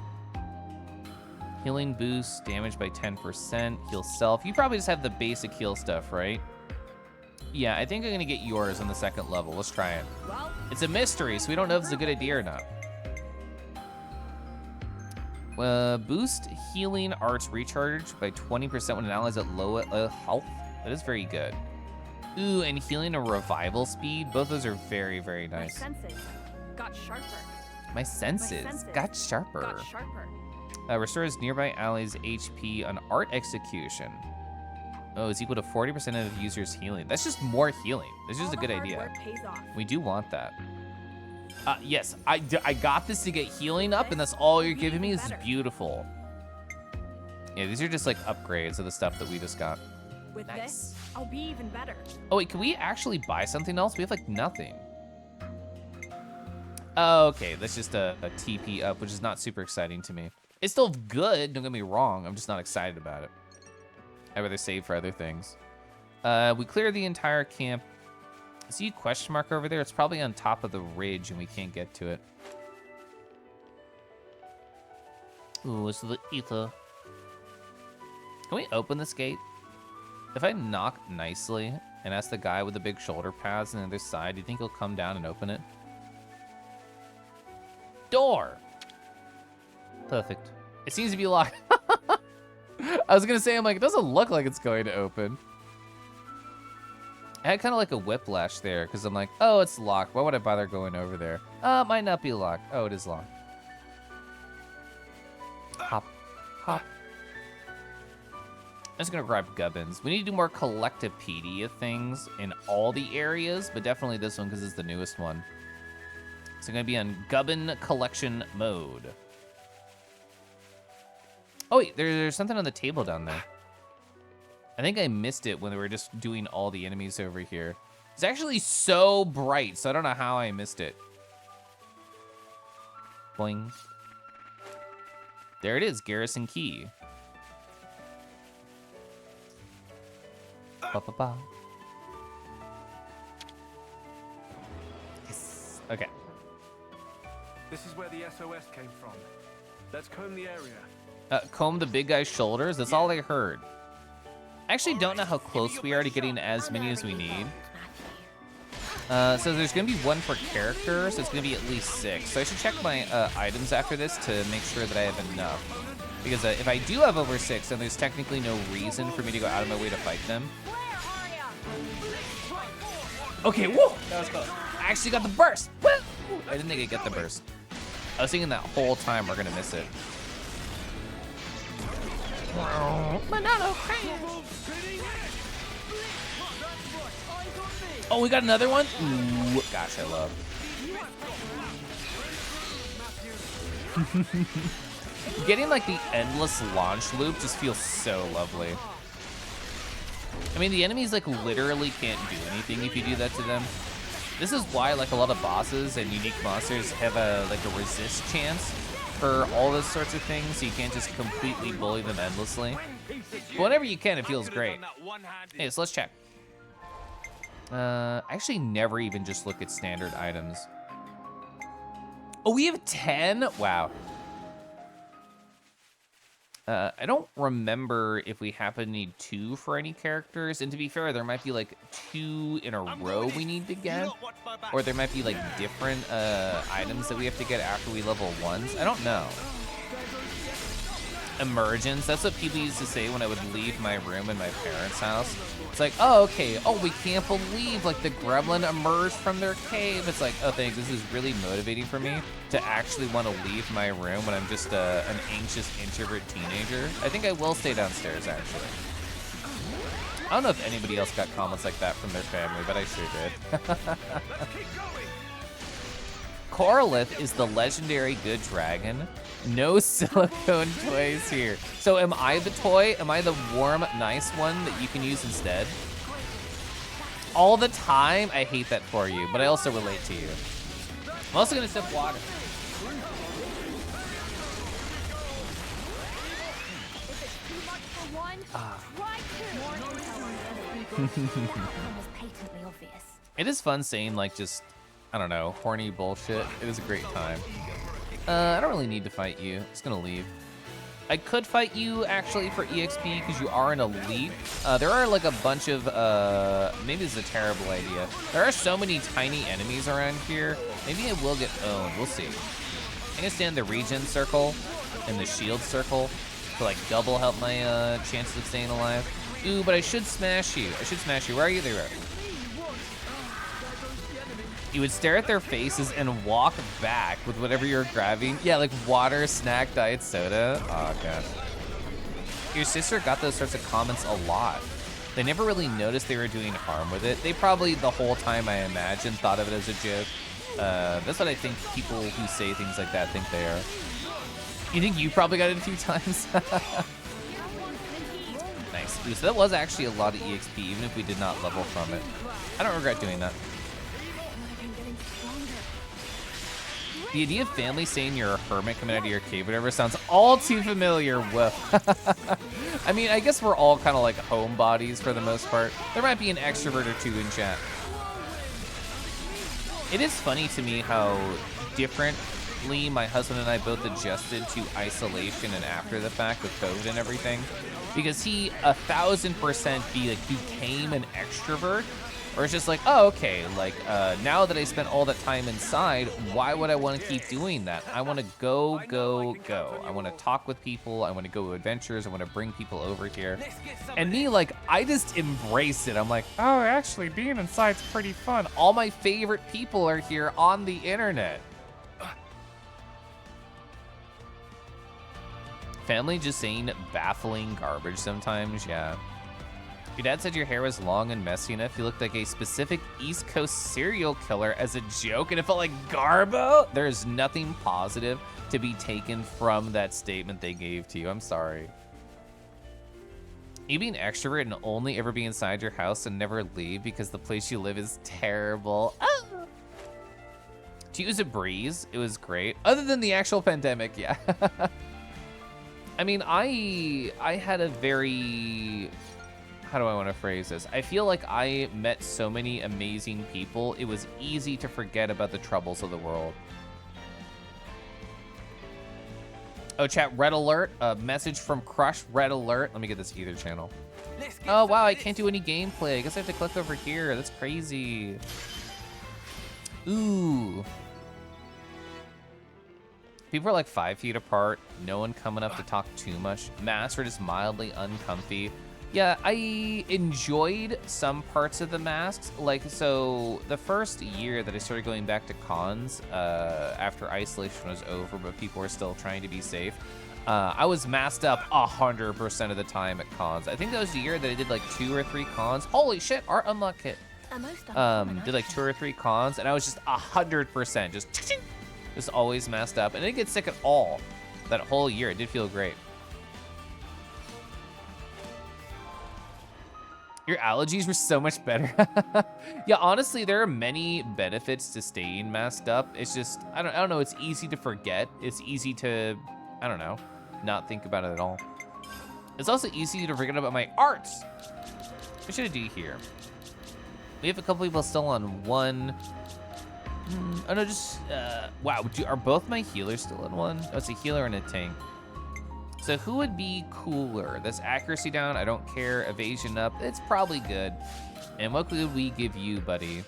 Speaker 1: Healing boost, damage by 10%, heal self. You probably just have the basic heal stuff, right? Yeah, I think I'm gonna get yours on the 2nd level. Let's try it. It's a mystery, so we don't know if it's a good idea or not. Boost healing arts recharge by 20% when an ally is at low health. That is very good. Ooh, and healing a revival speed. Both those are very, very nice.
Speaker 6: My senses got sharper.
Speaker 1: My senses got sharper. Restores nearby allies' HP on art execution. Oh, it's equal to 40% of users' healing. That's just more healing. That's just a good idea. We do want that. Yes, I got this to get healing up, and that's all you're giving me. This is beautiful. Yeah, these are just like upgrades of the stuff that we just got.
Speaker 6: With this, I'll be even better.
Speaker 1: Oh wait, can we actually buy something else? We have like nothing. Oh, okay, that's just a TP up, which is not super exciting to me. It's still good, don't get me wrong. I'm just not excited about it. I'd rather save for other things. We cleared the entire camp. See a question mark over there? It's probably on top of the ridge and we can't get to it. Ooh, it's the ether. Can we open this gate? If I knock nicely and ask the guy with the big shoulder pads on the other side, do you think he'll come down and open it? Door! Perfect. It seems to be locked. I was gonna say, I'm like, it doesn't look like it's going to open. I had kind of like a whiplash there, because I'm like, oh, it's locked. Why would I bother going over there? It might not be locked. Oh, it is locked. Hop, hop. I'm just gonna grab gubbins. We need to do more collectivpedia things in all the areas, but definitely this one because it's the newest one. So I'm gonna be on gubbin collection mode. Oh wait, there's something on the table down there. I think I missed it when we were just doing all the enemies over here. It's actually so bright, so I don't know how I missed it. Boing. There it is, Garrison Key. Ba, ba, ba. Yes. Okay.
Speaker 8: This is where the SOS came from. Let's comb the area.
Speaker 1: Comb the big guy's shoulders? That's all I heard. I actually don't know how close we are to getting as many as we need. So there's gonna be one per character, so it's gonna be at least 6. So I should check my items after this to make sure that I have enough. Because if I do have over 6, then there's technically no reason for me to go out of my way to fight them. Okay, whoa! That was close. I actually got the burst! Woo! I didn't think I'd get the burst. I was thinking that whole time we're gonna miss it. Oh, we got another one? Ooh, gosh, I love. Getting like the endless launch loop just feels so lovely. I mean, the enemies like literally can't do anything if you do that to them. This is why like a lot of bosses and unique monsters have a resist chance for all those sorts of things, so you can't just completely bully them endlessly. But whenever you can, it feels great. Hey, so let's check. I actually never even just look at standard items. Oh, we have 10? Wow. I don't remember if we happen to need 2 for any characters, and to be fair, there might be like 2 in a row we need to get, or there might be like different items that we have to get after we level 1s. I don't know. Emergence, that's what people used to say when I would leave my room in my parents' house. It's like, oh, okay, oh, we can't believe like the gremlin emerged from their cave. It's like, oh, thanks, this is really motivating for me to actually want to leave my room when I'm just an anxious introvert teenager. I think I will stay downstairs, actually. I don't know if anybody else got comments like that from their family, but I sure did. Koralith is the legendary good dragon. No silicone toys here. So am I the toy? Am I the warm, nice one that you can use instead? All the time? I hate that for you, but I also relate to you. I'm also gonna sip water. It is fun saying like just, I don't know, horny bullshit. It is a great time. I don't really need to fight you. I'm just gonna leave. I could fight you actually for EXP because you are an elite. There are like a bunch of, maybe this is a terrible idea. There are so many tiny enemies around here. Maybe I will get owned, we'll see. I'm gonna stay in the regen circle. in the shield circle to like double help my chances of staying alive. Ooh, but I should smash you. I should smash you. Where are you? There you are. You would stare at their faces and walk back with whatever you're grabbing. Yeah, like water, snack, diet soda. Oh, gosh. Your sister got those sorts of comments a lot. They never really noticed they were doing harm with it. They probably, the whole time, I imagine, thought of it as a joke. That's what I think people who say things like that think they are. You think you probably got it a few times? Nice. Ooh, so that was actually a lot of EXP, even if we did not level from it. I don't regret doing that. The idea of family saying you're a hermit coming out of your cave, whatever, sounds all too familiar. Whoa. I mean, I guess we're all kind of like homebodies for the most part. There might be an extrovert or two in chat. It is funny to me how differently my husband and I both adjusted to isolation and after the fact with COVID and everything. Because he 1000% became an extrovert. Or it's just like, oh, okay, like, now that I spent all that time inside, why would I want to keep doing that? I want to go, go, go. I want to talk with people. I want to go to adventures. I want to bring people over here. And me, like, I just embrace it. I'm like, oh, actually, being inside's pretty fun. All my favorite people are here on the internet. Family just saying baffling garbage sometimes, yeah. Your dad said your hair was long and messy enough. You looked like a specific East Coast serial killer as a joke, and it felt like garbo. There is nothing positive to be taken from that statement they gave to you. I'm sorry. You being extrovert and only ever be inside your house and never leave because the place you live is terrible. Oh. To use a breeze, it was great. Other than the actual pandemic, yeah. I mean, I had a very... How do I want to phrase this? I feel like I met so many amazing people, it was easy to forget about the troubles of the world. Oh, chat, red alert. A message from Crush, red alert. Let me get this either channel. Oh, wow, I can't do any gameplay. I guess I have to click over here. That's crazy. Ooh. People are like 5 feet apart. No one coming up to talk too much. Masks are just mildly uncomfy. Yeah, I enjoyed some parts of the masks. Like, so the first year that I started going back to cons after isolation was over, but people were still trying to be safe, I was masked up 100% of the time at cons. I think that was the year that I did like 2 or 3 cons. Holy shit, art unlock kit. Did like 2 or 3 cons, and I was just 100%, just always masked up. And I didn't get sick at all that whole year. It did feel great. Your allergies were so much better. Yeah, honestly, there are many benefits to staying masked up. It's just, I don't know, it's easy to forget. It's easy to, I don't know, not think about it at all. It's also easy to forget about my arts. What should I do here? We have a couple people still on 1. Oh no, just, wow, are both my healers still on 1? Oh, it's a healer and a tank. So who would be cooler? That's accuracy down, I don't care. Evasion up, it's probably good. And what could we give you, buddy?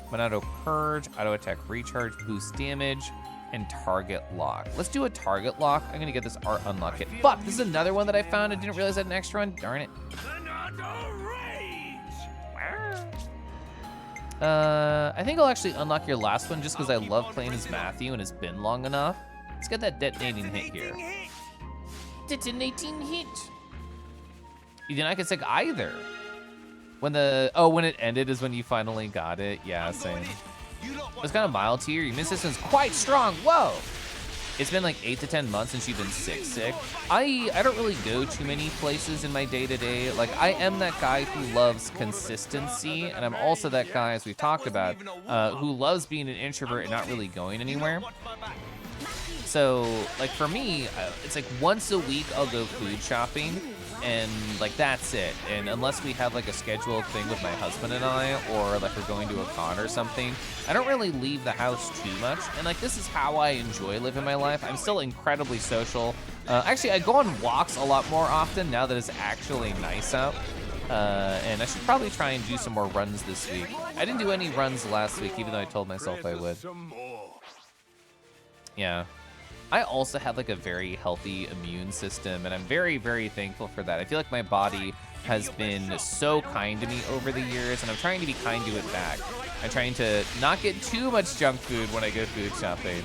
Speaker 1: One auto purge, auto attack recharge, boost damage, and target lock. Let's do a target lock. I'm gonna get this art unlock kit. Fuck, this is another one that I found. I didn't realize I had an extra one, darn it. I think I'll actually unlock your last one just because I love playing as Matthew and it's been long enough. Let's get that detonating hit here. Detonating hit. You did not get sick either. When it ended is when you finally got it. Yeah, same. It was kind of mild here. Your immune system's quite strong. Whoa. It's been like 8 to 10 months since you've been sick. I don't really go too many places in my day-to-day. Like, I am that guy who loves consistency, and I'm also that guy, as we've talked about, who loves being an introvert and not really going anywhere. So, like, for me, it's like once a week I'll go food shopping, and like that's it. And unless we have like a scheduled thing with my husband and I, or like we're going to a con or something, I don't really leave the house too much. And like this is how I enjoy living my life. I'm still incredibly social. Actually, I go on walks a lot more often now that it's actually nice out. And I should probably try and do some more runs this week. I didn't do any runs last week, even though I told myself I would. Yeah. I also have like a very healthy immune system, and I'm very, very thankful for that. I feel like my body has been so kind to me over the years, and I'm trying to be kind to it back. I'm trying to not get too much junk food when I go food shopping,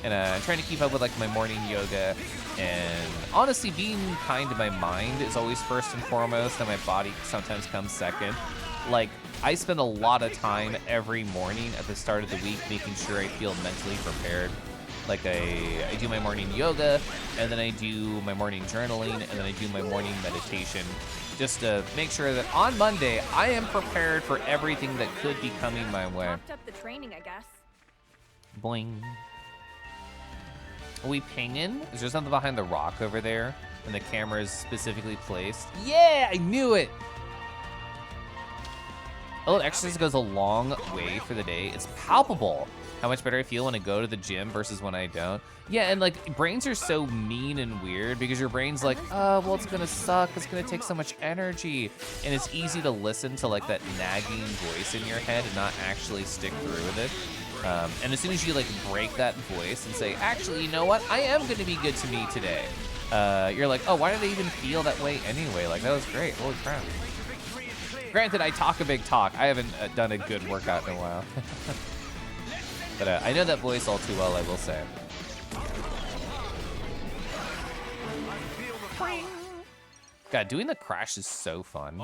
Speaker 1: and I'm trying to keep up with like my morning yoga, and honestly being kind to my mind is always first and foremost, and my body sometimes comes second. Like, I spend a lot of time every morning at the start of the week making sure I feel mentally prepared. Like I do my morning yoga, and then I do my morning journaling, and then I do my morning meditation, just to make sure that on Monday I am prepared for everything that could be coming my way.
Speaker 6: Wrapped up the training, I guess.
Speaker 1: Boing. Are we pinging? Is there something behind the rock over there? And the camera is specifically placed? Yeah, I knew it! A little exercise goes a long way for the day. It's palpable how much better I feel when I go to the gym versus when I don't. Yeah, and like, brains are so mean and weird because your brain's like, oh, well, it's gonna suck. It's gonna take so much energy. And it's easy to listen to like that nagging voice in your head and not actually stick through with it. And as soon as you like break that voice and say, actually, you know what? I am gonna be good to me today. You're like, oh, why did I even feel that way anyway? Like, that was great, holy crap. Granted, I talk a big talk. I haven't done a good workout in a while. But I know that voice all too well, I will say. God, doing the crash is so fun.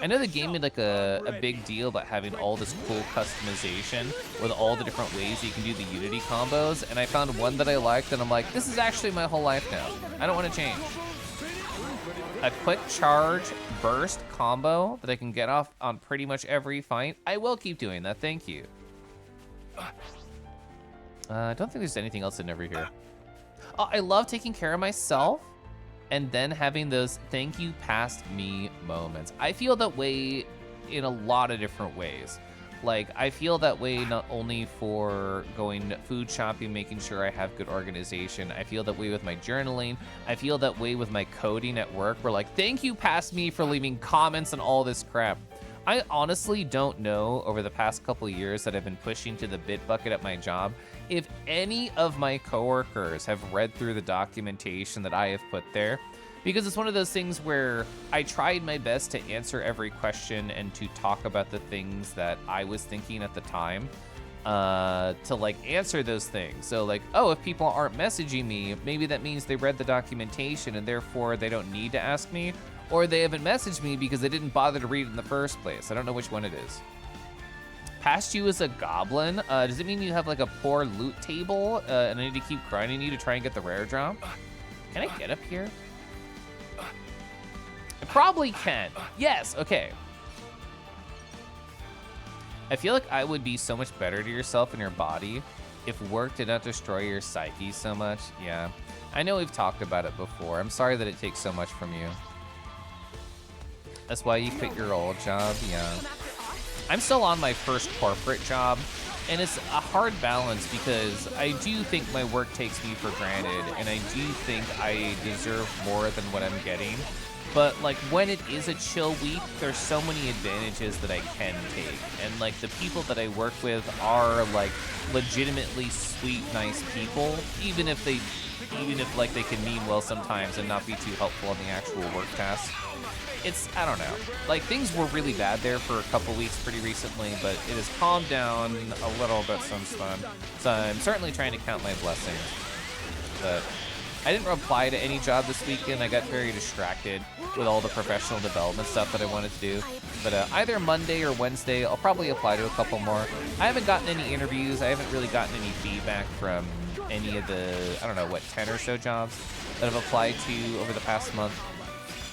Speaker 1: I know the game made like a big deal about having all this cool customization with all the different ways you can do the Unity combos, and I found one that I liked, and I'm like, this is actually my whole life now. I don't want to change. A quick charge burst combo that I can get off on pretty much every fight. I will keep doing that, thank you. I don't think there's anything else in over here. Oh, I love taking care of myself and then having those thank you past me moments. I feel that way in a lot of different ways. Like, I feel that way not only for going food shopping, making sure I have good organization. I feel that way with my journaling. I feel that way with my coding at work. We're like, thank you past me for leaving comments and all this crap. I honestly don't know over the past couple of years that I've been pushing to the bit bucket at my job if any of my coworkers have read through the documentation that I have put there, because it's one of those things where I tried my best to answer every question and to talk about the things that I was thinking at the time, to like answer those things. So like, oh, if people aren't messaging me, maybe that means they read the documentation and therefore they don't need to ask me, or they haven't messaged me because they didn't bother to read it in the first place. I don't know which one it is. Past you as a goblin, does it mean you have like a poor loot table and I need to keep grinding you to try and get the rare drop? Can I get up here? I probably can. Yes, okay. I feel like I would be so much better to yourself and your body if work did not destroy your psyche so much. Yeah, I know we've talked about it before. I'm sorry that it takes so much from you. That's why you quit your old job, yeah. I'm still on my first corporate job, and it's a hard balance because I do think my work takes me for granted, and I do think I deserve more than what I'm getting. But like, when it is a chill week, there's so many advantages that I can take. And like, the people that I work with are like legitimately sweet, nice people, even if like they can mean well sometimes and not be too helpful in the actual work tasks. It's, I don't know, like things were really bad there for a couple weeks pretty recently, but it has calmed down a little bit since then. So I'm certainly trying to count my blessings. But I didn't reply to any job this weekend. I got very distracted with all the professional development stuff that I wanted to do. But either Monday or Wednesday, I'll probably apply to a couple more. I haven't gotten any interviews. I haven't really gotten any feedback from any of the, I don't know, what, 10 or so jobs that I've applied to over the past month.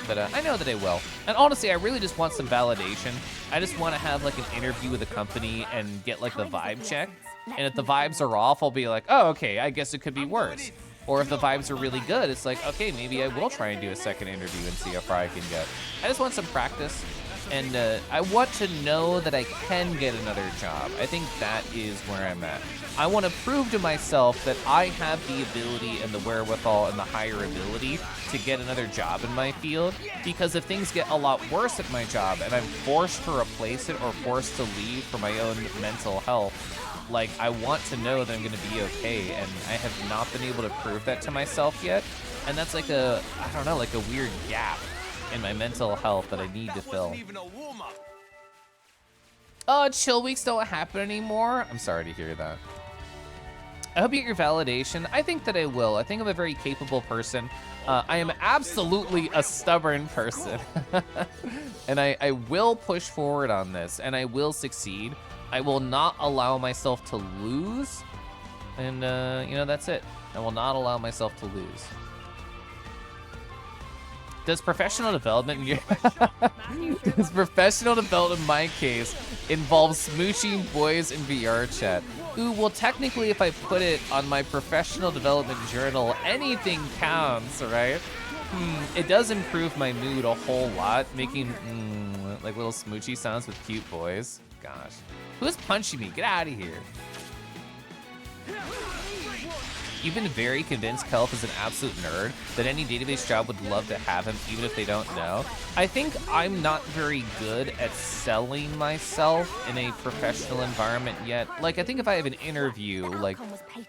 Speaker 1: But I know that I will. And honestly, I really just want some validation. I just want to have like an interview with a company and get like the vibe check. And if the vibes are off, I'll be like, oh, okay, I guess it could be worse. Or if the vibes are really good, it's like, okay, maybe I will try and do a second interview and see how far I can get. I just want some practice. And I want to know that I can get another job. I think that is where I'm at. I want to prove to myself that I have the ability and the wherewithal and the higher ability to get another job in my field. Because if things get a lot worse at my job and I'm forced to replace it or forced to leave for my own mental health, Like, I want to know that I'm gonna be okay, and I have not been able to prove that to myself yet. And that's like a, I don't know, like a weird gap in my mental health that I need to fill. Oh, chill weeks don't happen anymore? I'm sorry to hear that. I hope you get your validation. I think that I will. I think I'm a very capable person. I am absolutely a stubborn person. And I will push forward on this, and I will succeed. I will not allow myself to lose. And, you know, that's it. I will not allow myself to lose. Does professional development in your does professional development in my case involve smooching boys in VR chat? Ooh, well, technically, if I put it on my professional development journal, anything counts, right? It does improve my mood a whole lot, making like little smoochy sounds with cute boys. Gosh, who's punching me? Get out of here. You've been very convinced Kelp is an absolute nerd, that any database job would love to have him even if they don't know. I think I'm not very good at selling myself in a professional environment yet. Like, I think if I have an interview, like,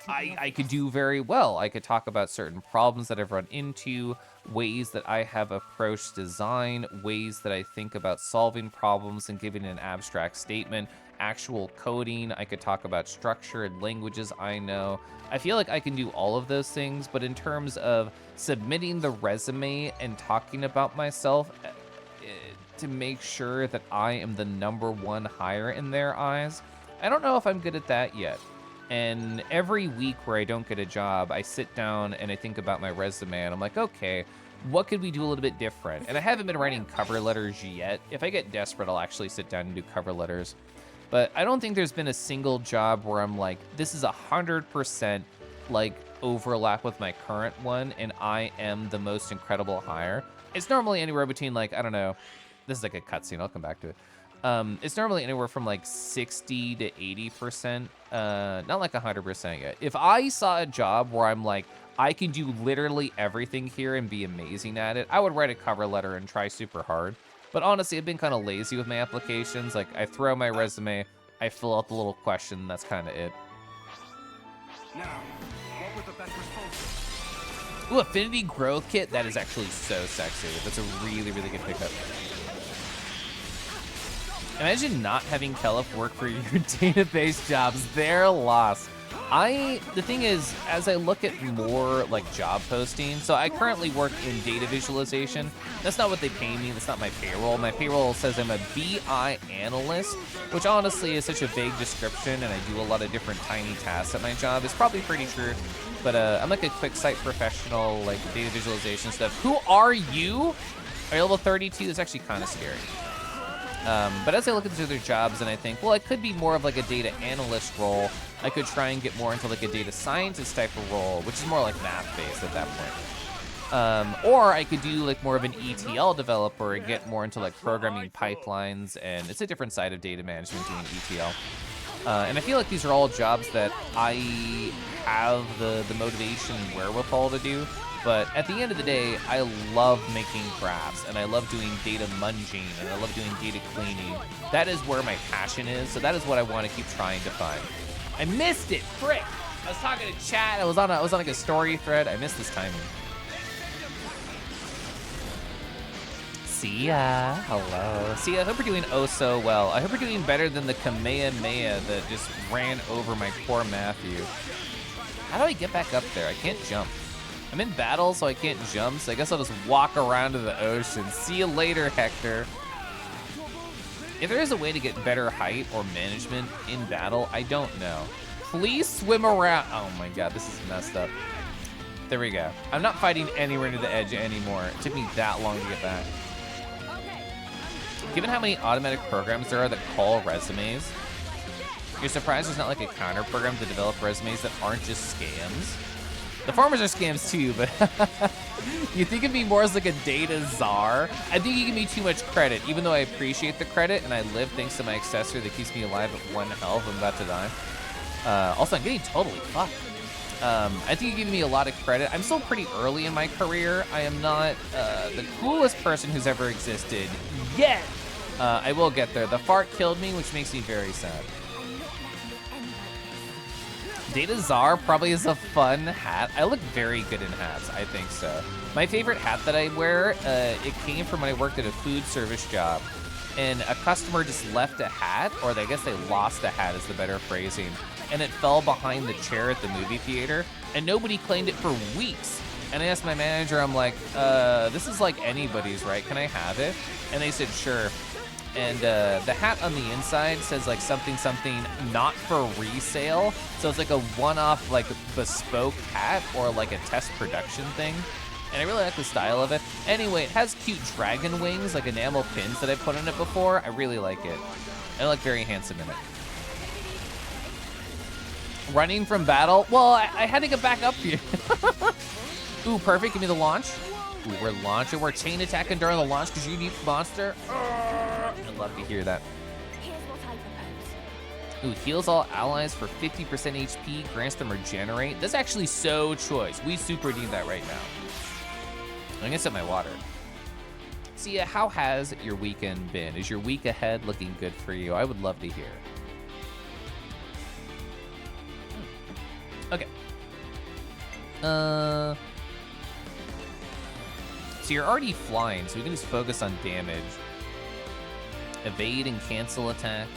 Speaker 1: I could do very well. I could talk about certain problems that I've run into, ways that I have approached design, ways that I think about solving problems and giving an abstract statement, actual coding. I could talk about structure and languages I know. I feel like I can do all of those things, but in terms of submitting the resume and talking about myself to make sure that I am the #1 hire in their eyes, I don't know if I'm good at that yet. And every week where I don't get a job, I sit down and I think about my resume and I'm like, okay, what could we do a little bit different? And I haven't been writing cover letters yet. If I get desperate, I'll actually sit down and do cover letters. But I don't think there's been a single job where I'm like, this is 100% like overlap with my current one and I am the most incredible hire. It's normally anywhere between like, I don't know, this is like a cutscene, I'll come back to it. It's normally anywhere from like 60 to 80%, not like 100% yet. If I saw a job where I'm like, I can do literally everything here and be amazing at it, I would write a cover letter and try super hard. But honestly, I've been kind of lazy with my applications. Like, I throw my resume, I fill out the little question, that's kind of it.
Speaker 8: Now, what was the best response?
Speaker 1: Ooh, Affinity Growth Kit, that is actually so sexy. That's a really, really good pickup. Imagine not having Kelp work for your database jobs. They're lost. The thing is, as I look at more like job postings, so I currently work in data visualization. That's not what they pay me. That's not my payroll. My payroll says I'm a BI analyst, which honestly is such a vague description, and I do a lot of different tiny tasks at my job. It's probably pretty true, but I'm like a quick site professional, like data visualization stuff. Who are you? Are you level 32? That's actually kind of scary. But as I look into their jobs and I think, well, I could be more of like a data analyst role. I could try and get more into like a data scientist type of role, which is more like math-based at that point. Or I could do like more of an ETL developer and get more into like programming pipelines, and it's a different side of data management doing ETL. And I feel like these are all jobs that I have the motivation and wherewithal to do. But at the end of the day, I love making graphs, and I love doing data munging, and I love doing data cleaning. That is where my passion is, so that is what I want to keep trying to find. I missed it, frick! I was talking to chat, I was on like a story thread. I missed this timing. See ya, hello. See ya, I hope you're doing oh so well. I hope you're doing better than the Kamehameha that just ran over my poor Matthew. How do I get back up there? I can't jump. I'm in battle, so I can't jump, so I guess I'll just walk around to the ocean. See you later, Hector. If there is a way to get better height or management in battle, I don't know. Please swim around. Oh my god, this is messed up. There we go. I'm not fighting anywhere near the edge anymore. It took me that long to get back. Given how many automatic programs there are that call resumes, you're surprised there's not like a counter program to develop resumes that aren't just scams? The farmers are scams too, but you think of me more as like a data czar? I think you give me too much credit, even though I appreciate the credit and I live thanks to my accessory that keeps me alive at 1 health. I'm about to die. Also, I'm getting totally fucked. I think you give me a lot of credit. I'm still pretty early in my career. I am not the coolest person who's ever existed yet. I will get there. The fart killed me, which makes me very sad. Data Czar probably is a fun hat. I look very good in hats, I think so. My favorite hat that I wear, it came from when I worked at a food service job. And a customer just left a hat, or I guess they lost a hat is the better phrasing. And it fell behind the chair at the movie theater, and nobody claimed it for weeks. And I asked my manager, I'm like, this is like anybody's, right? Can I have it? And they said, sure. And the hat on the inside says like something not for resale. So it's like a one-off like bespoke hat or like a test production thing. And I really like the style of it. Anyway, it has cute dragon wings, like enamel pins that I've put on it before. I really like it. I look very handsome in it. Running from battle? Well, I had to get back up here. Ooh, perfect. Give me the launch. Ooh, we're launching. We're chain attacking during the launch because you need monster. I'd love to hear that. Ooh, heals all allies for 50% HP, grants them regenerate. That's actually so choice. We super need that right now. I'm gonna set my water. So yeah, how has your weekend been? Is your week ahead looking good for you? I would love to hear. Okay. So you're already flying, so we can just focus on damage. Evade and cancel attack.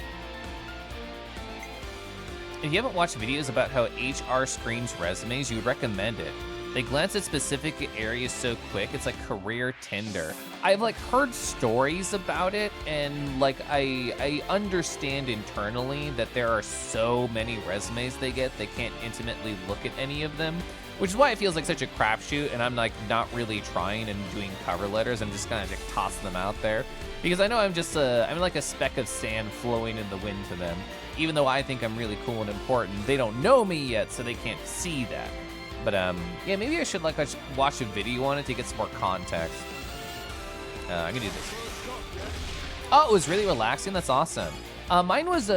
Speaker 1: If you haven't watched videos about how HR screens resumes, you would recommend it. They glance at specific areas so quick, it's like career Tinder. I've like heard stories about it, and like I understand internally that there are so many resumes they get, they can't intimately look at any of them, which is why it feels like such a crapshoot, and I'm like not really trying and doing cover letters. I'm just kind of like tossing them out there because I know I'm just I'm like a speck of sand flowing in the wind to them. Even though I think I'm really cool and important, they don't know me yet, so they can't see that. But yeah, maybe I should like watch a video on it to get some more context. I can do this. Oh, it was really relaxing. That's awesome. Mine was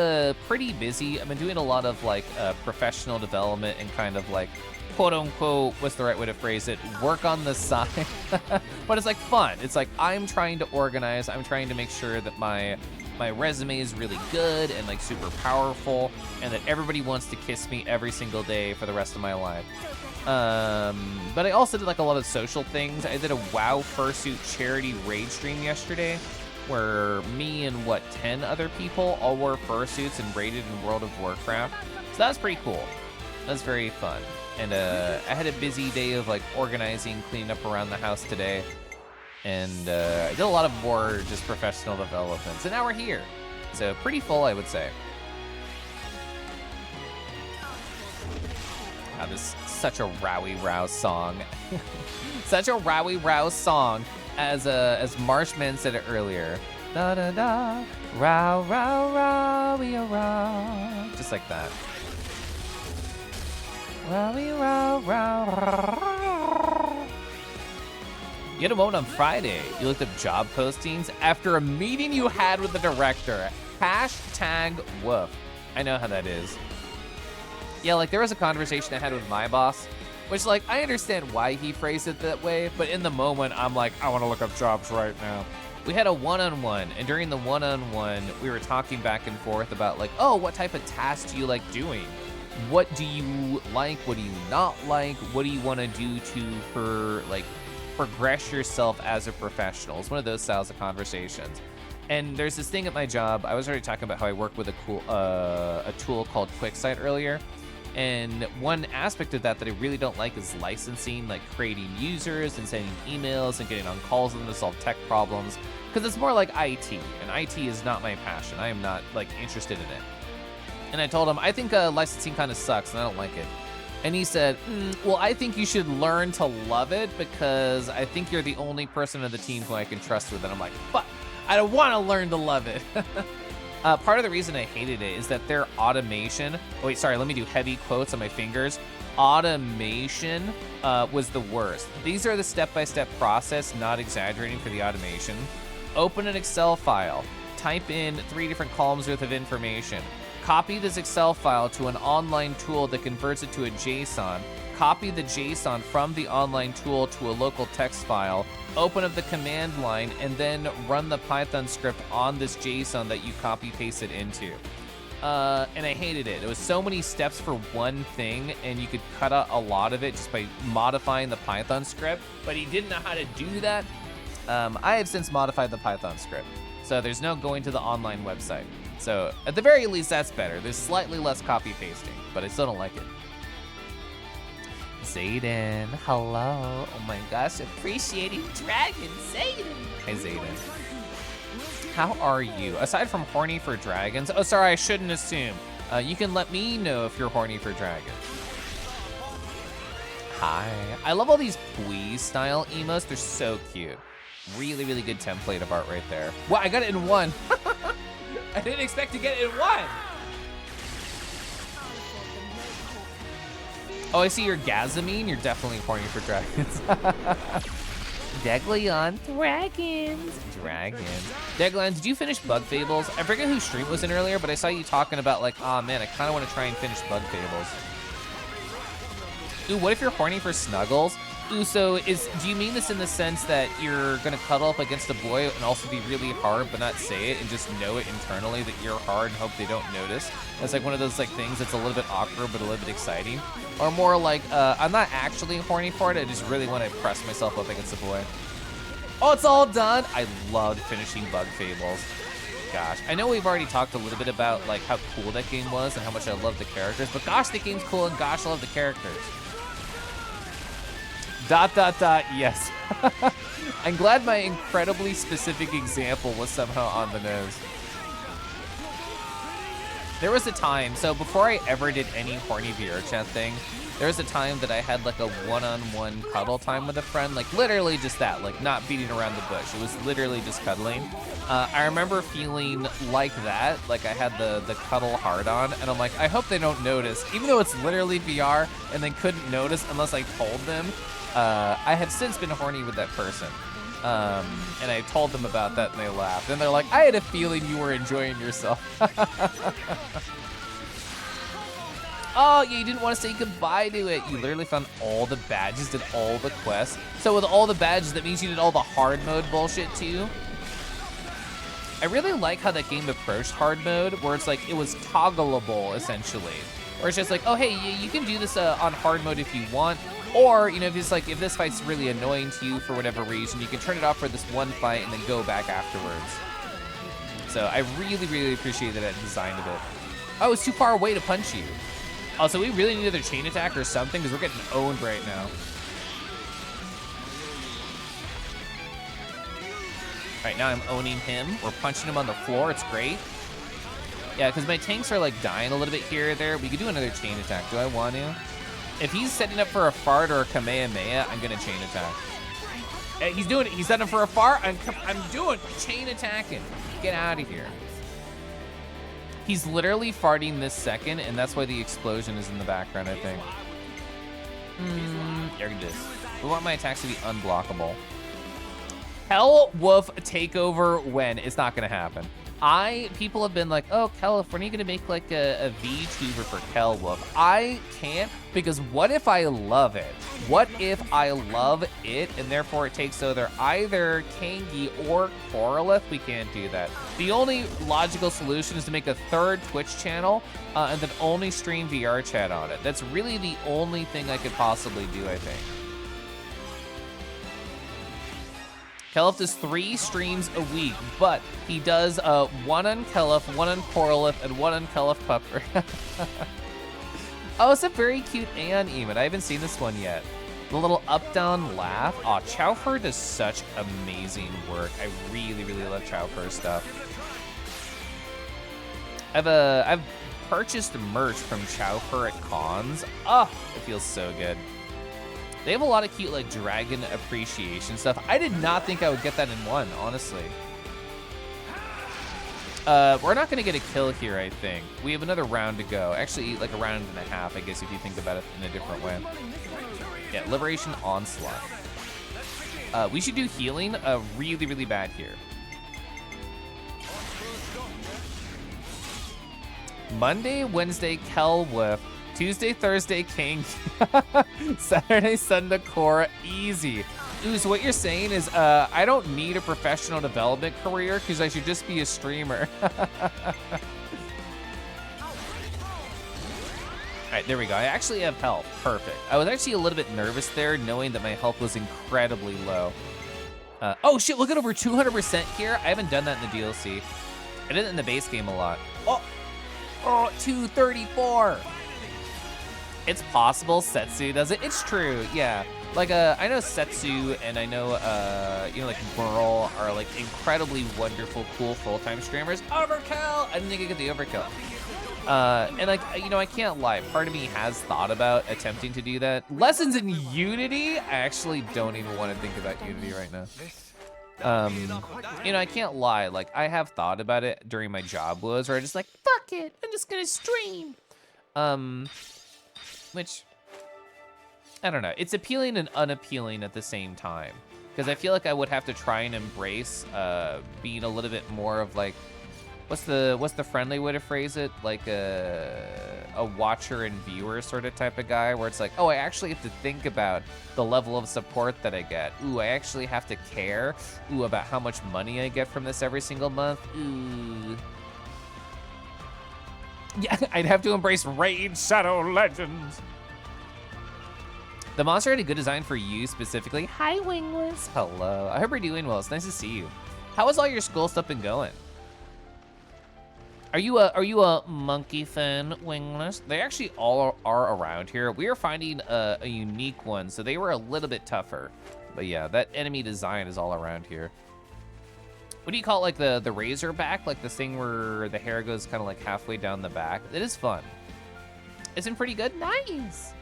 Speaker 1: pretty busy. I've been doing a lot of like professional development and kind of like quote unquote, what's the right way to phrase it? Work on the side. But it's like fun. It's like I'm trying to organize. I'm trying to make sure that my resume is really good and like super powerful, and that everybody wants to kiss me every single day for the rest of my life. But I also did like a lot of social things. I did a WoW Fursuit charity raid stream yesterday where me and 10 other people all wore fursuits and raided in World of Warcraft. So that was pretty cool. That was very fun. And I had a busy day of like organizing, cleaning up around the house today. And I did a lot of more just professional developments. And now we're here. So pretty full, I would say. Wow, this is such a rowie-rouse song. Such a rowie-rouse song, as Marshman said it earlier. Da da da, row row rowie row, just like that. Rowie row row. You had a moment on Friday. You looked up job postings after a meeting you had with the director. #woof. I know how that is. Yeah, like there was a conversation I had with my boss, which like I understand why he phrased it that way, but in the moment I'm like, I want to look up jobs right now. We had a one-on-one, and during the one-on-one, we were talking back and forth about like, oh, what type of tasks do you like doing? What do you like? What do you not like? What do you want to do to progress yourself as a professional? It's one of those styles of conversations. And there's this thing at my job. I was already talking about how I work with a tool called QuickSight earlier. And one aspect of that I really don't like is licensing, like creating users and sending emails and getting on calls with them to solve tech problems. Because it's more like IT, and IT is not my passion. I am not like interested in it. And I told him, I think licensing kind of sucks and I don't like it. And he said, well, I think you should learn to love it because I think you're the only person on the team who I can trust with it. I'm like, fuck, I don't want to learn to love it. Part of the reason I hated it is that their automation, oh wait, sorry, let me do heavy quotes on my fingers. Automation was the worst. These are the step-by-step process, not exaggerating for the automation. Open an Excel file, type in 3 different columns worth of information, copy this Excel file to an online tool that converts it to a JSON, copy the JSON from the online tool to a local text file, open up the command line, and then run the Python script on this JSON that you copy pasted into. and I hated it. It was so many steps for one thing, and you could cut out a lot of it just by modifying the Python script, but he didn't know how to do that. I have since modified the Python script, so there's no going to the online website. So at the very least, that's better. There's slightly less copy pasting, but I still don't like it. Zayden, hello. Oh my gosh, appreciating Dragon, Zayden. Hi, Zayden. How are you? Aside from horny for dragons, oh, sorry, I shouldn't assume. You can let me know if you're horny for dragons. Hi. I love all these Bui style emotes. They're so cute. Really, really good template of art right there. Wow, I got it in one. I didn't expect to get it in one. Oh, I see you're Gazamine. You're definitely horny for dragons. Deglion, dragons. Deglion, did you finish Bug Fables? I forget whose stream was in earlier, but I saw you talking about like, oh man, I kind of want to try and finish Bug Fables. Ooh, what if you're horny for Snuggles? Ooh, so do you mean this in the sense that you're gonna cuddle up against a boy and also be really hard but not say it and just know it internally that you're hard and hope they don't notice? That's like one of those like things that's a little bit awkward but a little bit exciting. Or more like, I'm not actually horny for it, I just really want to press myself up against a boy. Oh, it's all done? I loved finishing Bug Fables. Gosh, I know we've already talked a little bit about like how cool that game was and how much I love the characters, but gosh, the game's cool and gosh, I love the characters. ... yes. I'm glad my incredibly specific example was somehow on the nose. There was a time, so before I ever did any horny VR chat thing, there was a time that I had like a one-on-one cuddle time with a friend, like literally just that, like not beating around the bush. It was literally just cuddling. I remember feeling like that, like I had the cuddle hard on, and I'm like, I hope they don't notice, even though it's literally VR and they couldn't notice unless I told them. I have since been horny with that person. And I told them about that and they laughed. And they're like, I had a feeling you were enjoying yourself. Oh, yeah, you didn't want to say goodbye to it. You literally found all the badges, did all the quests. So with all the badges, that means you did all the hard mode bullshit too? I really like how that game approached hard mode, where it's like, it was toggleable, essentially. Where it's just like, oh, hey, you can do this on hard mode if you want. Or, you know, if it's like, if this fight's really annoying to you for whatever reason, you can turn it off for this one fight and then go back afterwards. So I really, really appreciate that I designed it. Oh, it's too far away to punch you. Also, we really need another chain attack or something because we're getting owned right now. All right, now I'm owning him. We're punching him on the floor. It's great. Yeah, because my tanks are like dying a little bit here or there. We could do another chain attack. Do I want to? If he's setting up for a fart or a Kamehameha, I'm gonna chain attack. Hey, he's doing it. He's setting up for a fart. I'm doing chain attacking. Get out of here. He's literally farting this second, and that's why the explosion is in the background, I think. Here it is. We want my attacks to be unblockable. Hell Wolf takeover when? It's not gonna happen. People have been like, oh, Kelf, when are you gonna make like a VTuber for Kelwolf? I can't, because what if I love it? What if I love it and therefore it takes either Kangi or Koralith? We can't do that. The only logical solution is to make a third Twitch channel and then only stream VR chat on it. That's really the only thing I could possibly do, I think. Kelf does 3 streams a week, but he does one on Kelf, one on Koralith, and one on Kelf Pupper. Oh, it's a very cute Aeon emote. I haven't seen this one yet. The little up-down laugh. Aw, Chowfer does such amazing work. I really, really love Chowfer stuff. I've purchased merch from Chowfer at cons. Oh, it feels so good. They have a lot of cute, like, dragon appreciation stuff. I did not think I would get that in one, honestly. We're not gonna get a kill here, I think. We have another round to go. Actually, like a round and a half, I guess, if you think about it in a different way. Yeah, Liberation Onslaught. We should do healing really, really bad here. Monday, Wednesday, Kelwolf. Tuesday, Thursday, King. Saturday, Sunday, Korra, easy. Ooh, so what you're saying is I don't need a professional development career because I should just be a streamer. All right, there we go. I actually have health. Perfect. I was actually a little bit nervous there, knowing that my health was incredibly low. Oh shit, look at over 200% here. I haven't done that in the DLC. I did it in the base game a lot. Oh, 234. It's possible Setsu does it. It's true, yeah. Like, I know Setsu and I know, you know, like Merle are like incredibly wonderful, cool full-time streamers. Overkill! I didn't think I get the overkill. And like, you know, I can't lie. Part of me has thought about attempting to do that. Lessons in Unity? I actually don't even want to think about Unity right now. You know, I can't lie. Like, I have thought about it during my job woes, where I just like, fuck it, I'm just gonna stream. Which, I don't know. It's appealing and unappealing at the same time, because I feel like I would have to try and embrace being a little bit more of like, what's the friendly way to phrase it? Like a watcher and viewer sort of type of guy, where it's like, oh, I actually have to think about the level of support that I get. Ooh, I actually have to care. Ooh, about how much money I get from this every single month. Ooh. Yeah, I'd have to embrace Raid Shadow Legends. The monster had a good design for you specifically. Hi, Wingless. Hello. I hope you're doing well. It's nice to see you. How has all your school stuff been going? Are you a monkey fan, Wingless? They actually all are around here. We are finding a unique one, so they were a little bit tougher. But yeah, that enemy design is all around here. What do you call it, like the razor back? Like the thing where the hair goes kind of like halfway down the back? It is fun. Isn't pretty good? Nice.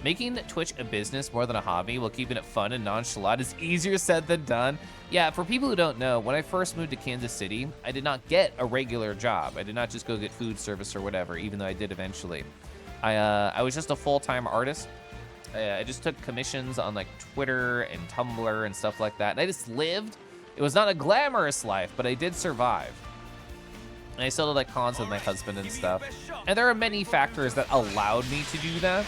Speaker 1: Making Twitch a business more than a hobby while keeping it fun and nonchalant is easier said than done. Yeah, for people who don't know, when I first moved to Kansas City, I did not get a regular job. I did not just go get food service or whatever, even though I did eventually. I was just a full-time artist. I just took commissions on like Twitter and Tumblr and stuff like that. And I just lived. It was not a glamorous life, but I did survive. And I still did like cons with my husband and stuff. And there are many factors that allowed me to do that.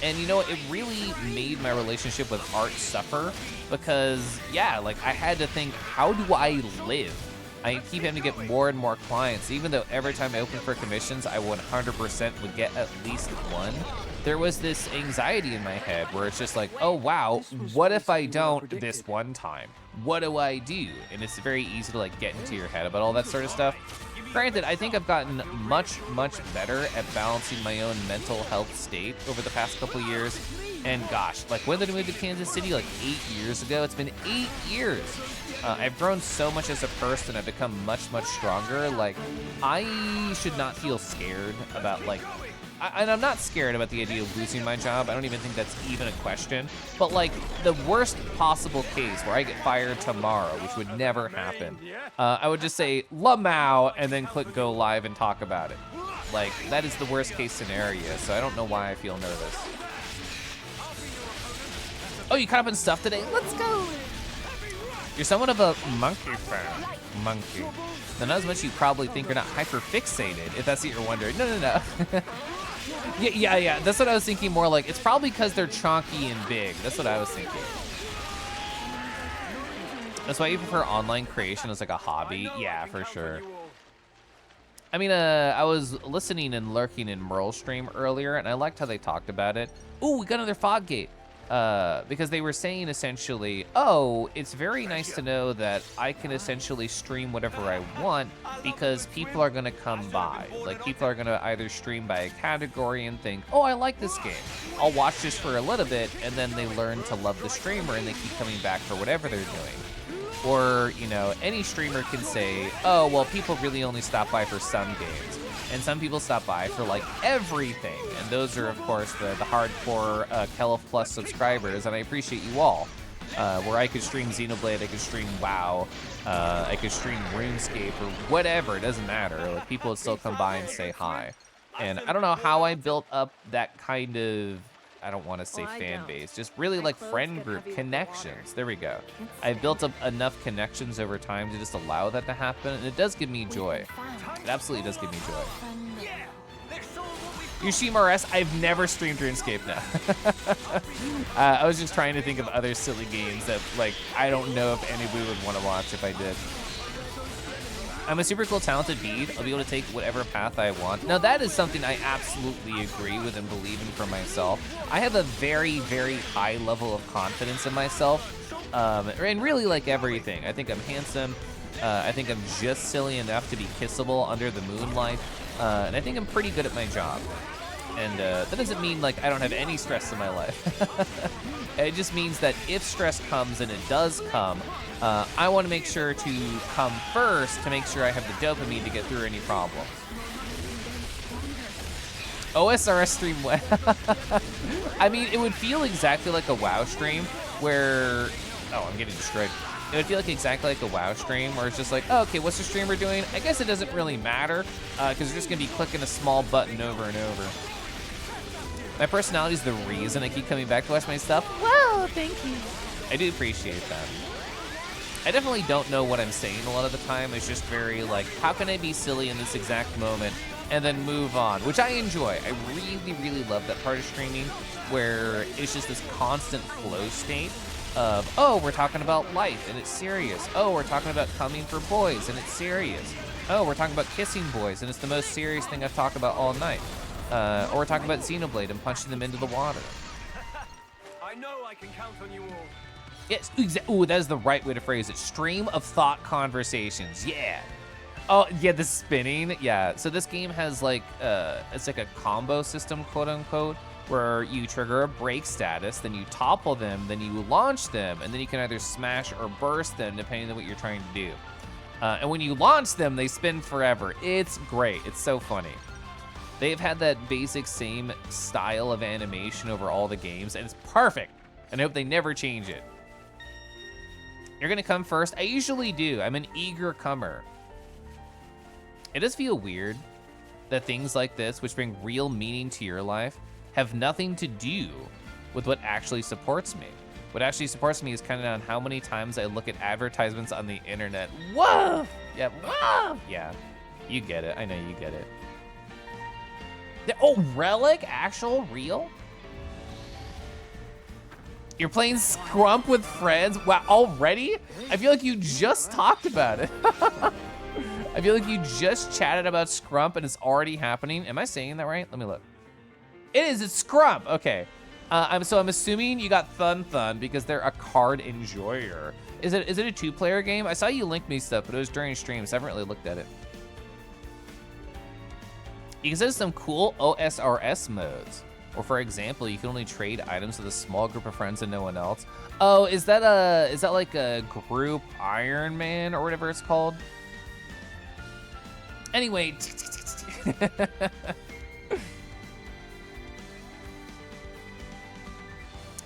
Speaker 1: And you know, it really made my relationship with art suffer because, yeah, like I had to think, how do I live? I keep having to get more and more clients, even though every time I opened for commissions, I 100% would get at least one. There was this anxiety in my head where it's just like, oh wow, what if I don't this one time? What do I do? And it's very easy to like get into your head about all that sort of stuff. Granted, I think I've gotten much, much better at balancing my own mental health state over the past couple years. And gosh, like when did I move to Kansas City? Like 8 years ago. It's been 8 years. I've grown so much as a person. I've become much, much stronger. Like, I should not feel scared about like, and I'm not scared about the idea of losing my job. I don't even think that's even a question. But like the worst possible case where I get fired tomorrow, which would never happen, I would just say Lamau and then click go live and talk about it. Like that is the worst case scenario. So I don't know why I feel nervous. Oh, you caught up in stuff today? Let's go. You're somewhat of a monkey fan. Monkey. Now, not as much you probably think you're not hyper-fixated, if that's what you're wondering. No. yeah. That's what I was thinking more like. It's probably because they're chonky and big. That's what I was thinking. That's why you prefer online creation as like a hobby? Yeah, for sure. I mean, I was listening and lurking in Merle's stream earlier, and I liked how they talked about it. Ooh, we got another fog gate. Because they were saying essentially, oh, it's very nice to know that I can essentially stream whatever I want because people are gonna come by. Like people are gonna either stream by a category and think, oh, I like this game. I'll watch this for a little bit, and then they learn to love the streamer and they keep coming back for whatever they're doing. Or, you know, any streamer can say, oh, well, people really only stop by for some games. And some people stop by for like everything. And those are, of course, the hardcore Kelf Plus subscribers. And I appreciate you all. Where I could stream Xenoblade, I could stream WoW, I could stream RuneScape or whatever. It doesn't matter. Like people would still come by and say hi. And I don't know how I built up that kind of, I don't want to say fan base, just really like friend group connections. There we go. I've built up enough connections over time to just allow that to happen, and it does give me joy. It absolutely does give me joy. Yushima RS, I've never streamed RuneScape now. I was just trying to think of other silly games that, like, I don't know if anybody would want to watch if I did. I'm a super cool, talented bead. I'll be able to take whatever path I want. Now, that is something I absolutely agree with and believe in for myself. I have a very, very high level of confidence in myself, and really like everything. I think I'm handsome. I think I'm just silly enough to be kissable under the moonlight, and I think I'm pretty good at my job. And that doesn't mean like I don't have any stress in my life. It just means that if stress comes, and it does come, I want to make sure to come first to make sure I have the dopamine to get through any problems. OSRS stream, I mean, it would feel exactly like a WoW stream where, oh, I'm getting destroyed. It would feel like exactly like a WoW stream where it's just like, oh, okay, what's the streamer doing? I guess it doesn't really matter because they're just gonna be clicking a small button over and over. My personality is the reason I keep coming back to watch my stuff. Well, thank you. I do appreciate that. I definitely don't know what I'm saying a lot of the time. It's just very like, how can I be silly in this exact moment and then move on, which I enjoy. I really, really love that part of streaming where it's just this constant flow state of, oh, we're talking about life and it's serious. Oh, we're talking about coming for boys and it's serious. Oh, we're talking about kissing boys and it's the most serious thing I've talked about all night. Or we're talking about Xenoblade and punching them into the water.
Speaker 3: I know I can count on you all.
Speaker 1: Yes, ooh, that is the right way to phrase it. Stream of thought conversations, yeah. Oh, yeah, the spinning, yeah. So this game has like, it's like a combo system, quote unquote, where you trigger a break status, then you topple them, then you launch them, and then you can either smash or burst them depending on what you're trying to do. And when you launch them, they spin forever. It's great, it's so funny. They've had that basic same style of animation over all the games, and it's perfect. And I hope they never change it. You're gonna come first? I usually do. I'm an eager comer. It does feel weird that things like this, which bring real meaning to your life, have nothing to do with what actually supports me. What actually supports me is kind of on how many times I look at advertisements on the internet. Whoa! Yeah, whoa! Yeah, you get it. I know you get it. Oh, Relic? Actual? Real? You're playing Scrump with friends? Wow, already? I feel like you just talked about it. I feel like you just chatted about Scrump and it's already happening. Am I saying that right? Let me look. It is, it's Scrump, okay. So I'm assuming you got Thun because they're a card enjoyer. Is it a 2-player game? I saw you link me stuff, but it was during streams. I haven't really looked at it. You can set some cool OSRS modes. Or for example, you can only trade items with a small group of friends and no one else. Oh, is that like a group Iron Man or whatever it's called? Anyway.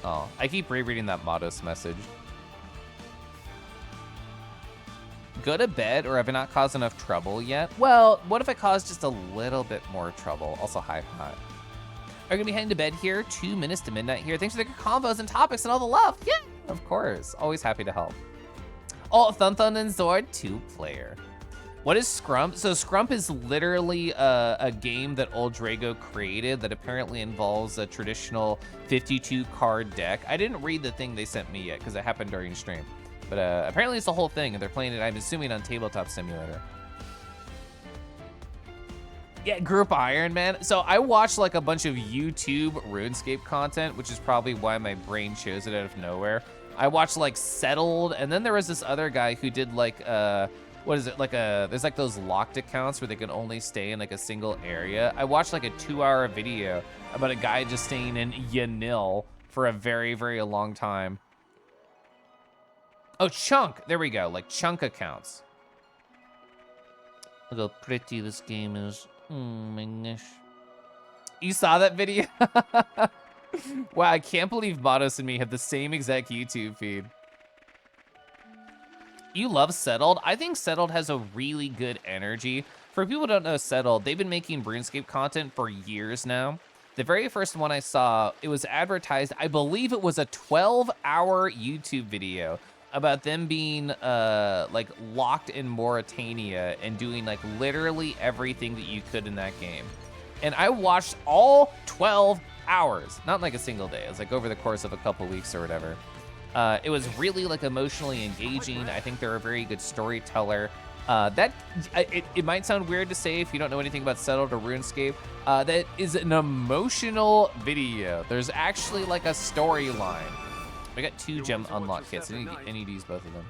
Speaker 1: Oh, I keep rereading that Modus message. Go to bed, or have I not caused enough trouble yet? Well, what if I caused just a little bit more trouble? Also, hi, Pot. Are gonna be heading to bed here, 2 minutes to midnight here. Thanks for the combos and topics and all the love. Yeah, of course, always happy to help. Oh, Thun and Zord, 2-player. What is Scrump? So Scrump is literally a game that Old Drago created that apparently involves a traditional 52 card deck. I didn't read the thing they sent me yet because it happened during stream. But apparently it's the whole thing, and they're playing it, I'm assuming, on Tabletop Simulator. Yeah, Group Iron Man. So I watched like a bunch of YouTube RuneScape content, which is probably why my brain chose it out of nowhere. I watched like Settled, and then there was this other guy who did like, what is it? Like there's like those locked accounts where they can only stay in like a single area. I watched like a 2-hour video about a guy just staying in Yanil for a very, very long time. Oh, Chunk. There we go. Like Chunk accounts. Look how pretty this game is. Oh my gosh. You saw that video? Wow, I can't believe Matos and me have the same exact YouTube feed. You love Settled? I think Settled has a really good energy. For people who don't know Settled, they've been making RuneScape content for years now. The very first one I saw, it was advertised, I believe it was a 12-hour YouTube video about them being like locked in Mauritania and doing like literally everything that you could in that game. And I watched all 12 hours, not like a single day. It was like over the course of a couple weeks or whatever. It was really like emotionally engaging. I think they're a very good storyteller. It might sound weird to say if you don't know anything about Settled or RuneScape. That is an emotional video. There's actually like a storyline. We got 2 gem unlock kits. I need to use both of them.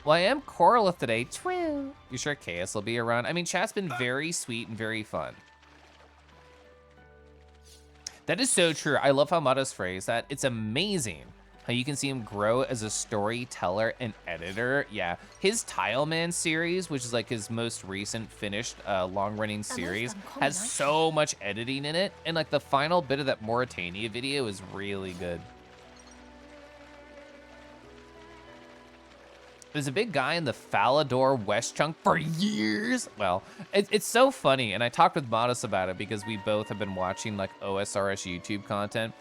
Speaker 1: Well, I am Coralith today. True. You sure KS will be around? I mean, chat's been very sweet and very fun. That is so true. I love how Mata's phrased that. It's amazing how you can see him grow as a storyteller and editor. Yeah, his Tileman series, which is like his most recent finished long-running series, has so much editing in it. And like the final bit of that Mauritania video is really good. There's a big guy in the Falador West chunk for years. Well, it's so funny, and I talked with Modest about it because we both have been watching like OSRS YouTube content.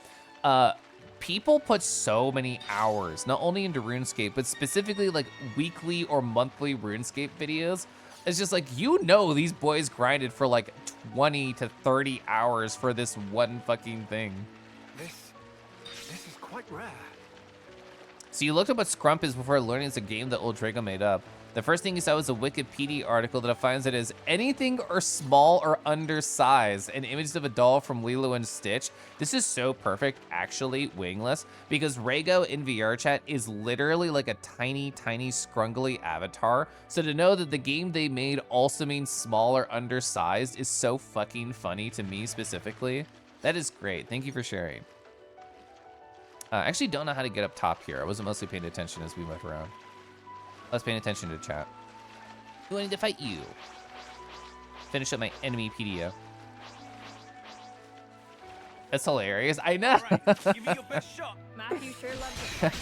Speaker 1: People put so many hours, not only into RuneScape, but specifically like weekly or monthly RuneScape videos. It's just like, you know, these boys grinded for like 20 to 30 hours for this one fucking thing.
Speaker 8: This is quite rare.
Speaker 1: So you looked up what Scrump is before learning it's a game that Old Drago made up. The first thing you saw was a Wikipedia article that defines it as anything or small or undersized, and images of a doll from Lilo and Stitch. This is so perfect, actually, Wingless, because Rago in VR chat is literally like a tiny, tiny, scrungly avatar. So to know that the game they made also means small or undersized is so fucking funny to me specifically. That is great. Thank you for sharing. I actually don't know how to get up top here. I wasn't mostly paying attention as we went around. I was paying attention to chat. Who I need to fight you? Finish up my enemypedia. That's hilarious. I know.
Speaker 3: Right, give me your best shot.
Speaker 11: Matthew sure loves it.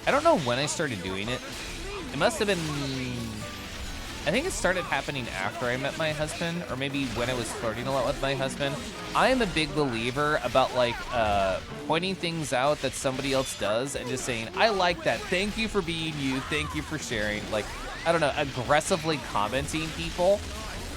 Speaker 1: I don't know when I started doing it. It must have been... I think it started happening after I met my husband, or maybe when I was flirting a lot with my husband. I am a big believer about like pointing things out that somebody else does and just saying, I like that. Thank you for being you. Thank you for sharing. Like, I don't know, aggressively commenting people.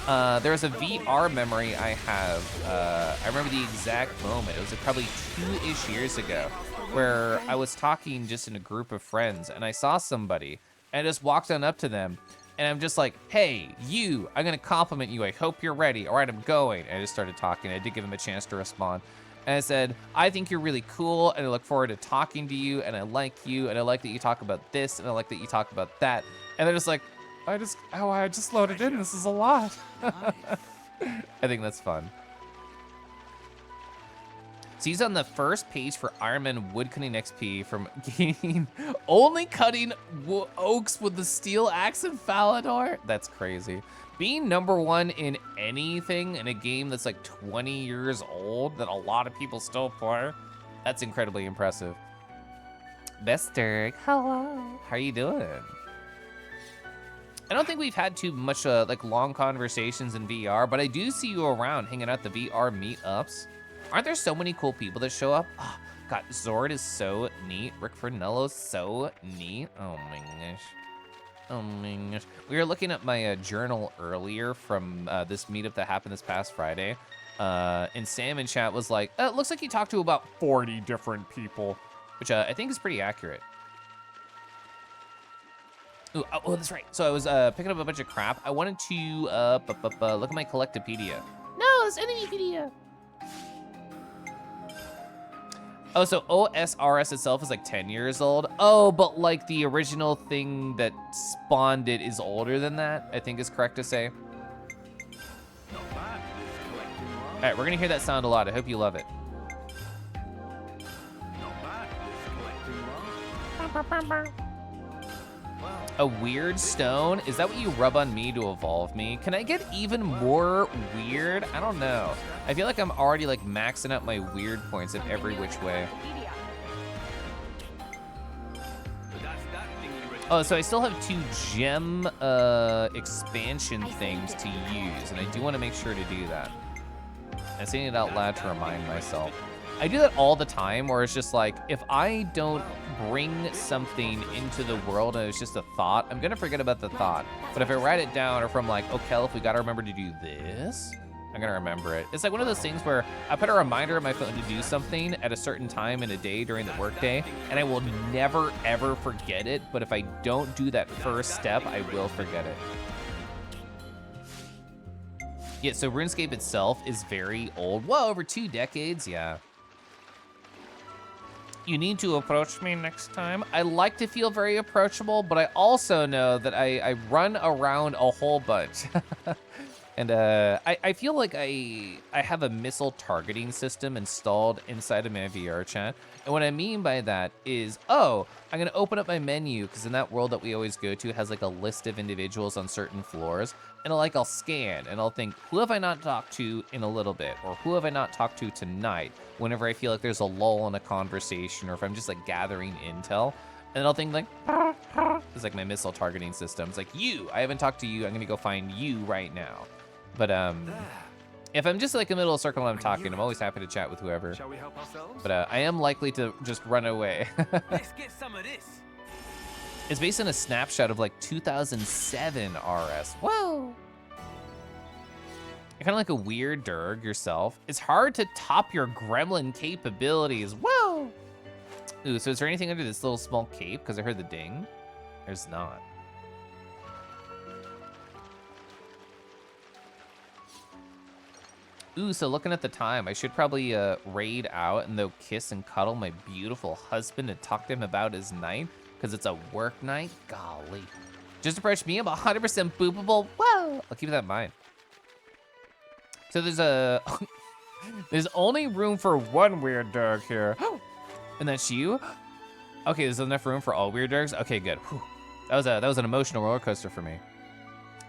Speaker 1: There's a VR memory I have. I remember the exact moment. It was probably 2-ish years ago where I was talking just in a group of friends and I saw somebody and I just walked on up to them. And I'm just like, hey, you, I'm gonna compliment you. I hope you're ready. All right, I'm going. And I just started talking. I did give him a chance to respond. And I said, I think you're really cool. And I look forward to talking to you. And I like you. And I like that you talk about this. And I like that you talk about that. And they're just like, I just loaded in. This is a lot. I think that's fun. So he's on the first page for Ironman Woodcutting XP from gaining only cutting oaks with the steel axe in Falador. That's crazy. Being #1 in anything in a game that's like 20 years old that a lot of people still play, that's incredibly impressive. Bester, hello. How are you doing? I don't think we've had too much like long conversations in VR, but I do see you around hanging out at the VR meetups. Aren't there so many cool people that show up? Oh, God, Zord is so neat. Rick Fernello's so neat. Oh my gosh. Oh my gosh. We were looking at my journal earlier from this meetup that happened this past Friday. And Sam in chat was like, it looks like you talked to about 40 different people, which I think is pretty accurate. Ooh, oh, that's right. So I was picking up a bunch of crap. I wanted to look at my Collectopedia. No, it's Enemypedia. Oh, so OSRS itself is like 10 years old. Oh, but like the original thing that spawned it is older than that, I think is correct to say. All right, we're gonna hear that sound a lot. I hope you love it. A weird stone? Is that what you rub on me to evolve me? Can I get even more weird? I don't know. I feel like I'm already like maxing out my weird points in every which way. Oh, so I still have 2 gem expansion things to use, and I do want to make sure to do that. I'm saying it out loud to remind myself. I do that all the time, where it's just like, if I don't bring something into the world and it's just a thought, I'm gonna forget about the thought. But if I write it down, or if I'm like, okay, if we gotta remember to do this, I'm gonna remember it. It's like one of those things where I put a reminder on my phone to do something at a certain time in a day during the workday, and I will never ever forget it. But if I don't do that first step, I will forget it. Yeah, so RuneScape itself is very old. Well, over 2 decades, yeah. You need to approach me next time. I like to feel very approachable, but I also know that I run around a whole bunch. And I feel like I have a missile targeting system installed inside of my VR chat. And what I mean by that is, oh, I'm gonna open up my menu, because in that world that we always go to has like a list of individuals on certain floors. And I'll scan and I'll think, who have I not talked to in a little bit? Or who have I not talked to tonight? Whenever I feel like there's a lull in a conversation, or if I'm just like gathering intel. And I'll think like, it's like my missile targeting system. It's like, you, I haven't talked to you. I'm gonna go find you right now. But if I'm just like in the middle of the circle and I'm talking, I'm always happy to chat with whoever.
Speaker 3: Shall we help ourselves?
Speaker 1: But I am likely to just run away.
Speaker 3: Let's get some of this.
Speaker 1: It's based on a snapshot of like 2007 RS. Whoa. You're kind of like a weird Durg yourself. It's hard to top your gremlin capabilities. Whoa. Ooh, so is there anything under this little small cape? Because I heard the ding. There's not. Ooh, so looking at the time, I should probably raid out and they'll kiss and cuddle my beautiful husband and talk to him about his night, because it's a work night. Golly. Just approach me, I'm 100% boopable. Whoa! I'll keep that in mind. So there's only room for one weird dog here. And that's you? Okay, there's enough room for all weird dogs? Okay, good. Whew. That was an emotional roller coaster for me.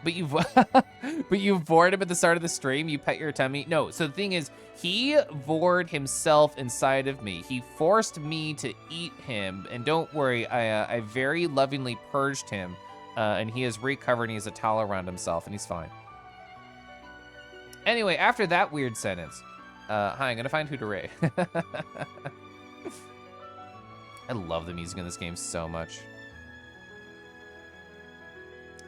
Speaker 1: But you've vored him at the start of the stream. You pet your tummy. No, so the thing is, he vored himself inside of me. He forced me to eat him. And don't worry, I very lovingly purged him. And he has recovered and he has a towel around himself and he's fine. Anyway, after that weird sentence, hi, I'm gonna find Hooteray. I love the music in this game so much.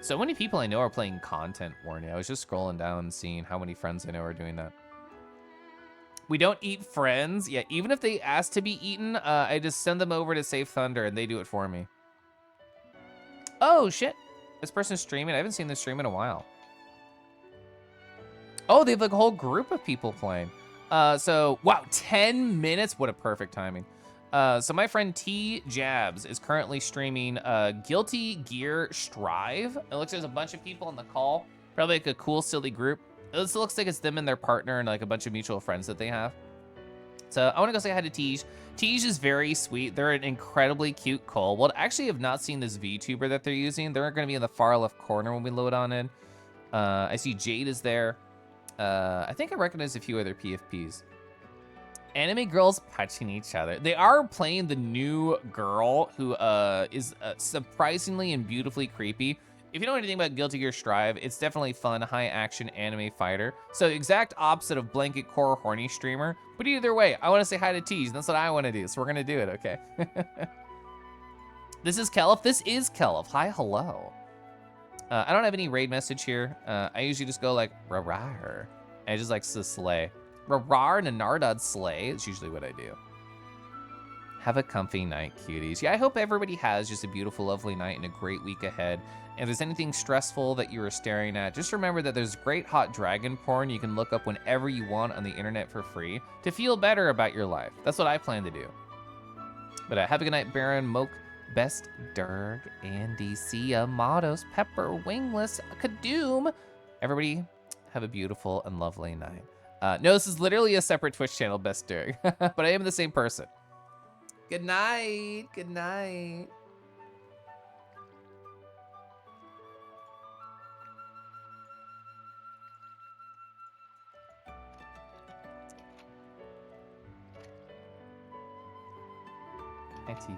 Speaker 1: So many people I know are playing content, Warney. I was just scrolling down and seeing how many friends I know are doing that. We don't eat friends. Yeah, even if they ask to be eaten, I just send them over to Save Thunder and they do it for me. Oh, shit. This person's streaming. I haven't seen this stream in a while. Oh, they have like a whole group of people playing. So, wow, 10 minutes. What a perfect timing. So my friend T Jabs is currently streaming Guilty Gear Strive. It looks like there's a bunch of people on the call. Probably like a cool, silly group. It looks like it's them and their partner and like a bunch of mutual friends that they have. So I want to go say hi to Tej. Tej is very sweet. They're an incredibly cute call. Well, I actually have not seen this VTuber that they're using. They're going to be in the far left corner when we load on in. I see Jade is there. I think I recognize a few other PFPs. Anime girls punching each other. They are playing the new girl who is surprisingly and beautifully creepy. If you know anything about Guilty Gear Strive, it's definitely fun, high action anime fighter. So exact opposite of blanket core horny streamer. But either way, I want to say hi to Tease, and that's what I want to do. So we're gonna do it, okay? This is Kelif. This is Kelif. Hi, hello. I don't have any raid message here. I usually just go like rawr. I just like to slay. Rawr and a Nardod slay is usually what I do. Have a comfy night, cuties. Yeah, I hope everybody has just a beautiful, lovely night and a great week ahead. And if there's anything stressful that you are staring at, just remember that there's great hot dragon porn you can look up whenever you want on the internet for free to feel better about your life. That's what I plan to do. But have a good night, Baron, Moke, Best, Durg, Andy, Sia, Mottos, Pepper, Wingless, Kadoom. Everybody have a beautiful and lovely night. No, this is literally a separate Twitch channel, Best Durg, but I am the same person. Good night, good night. Hi, Teach.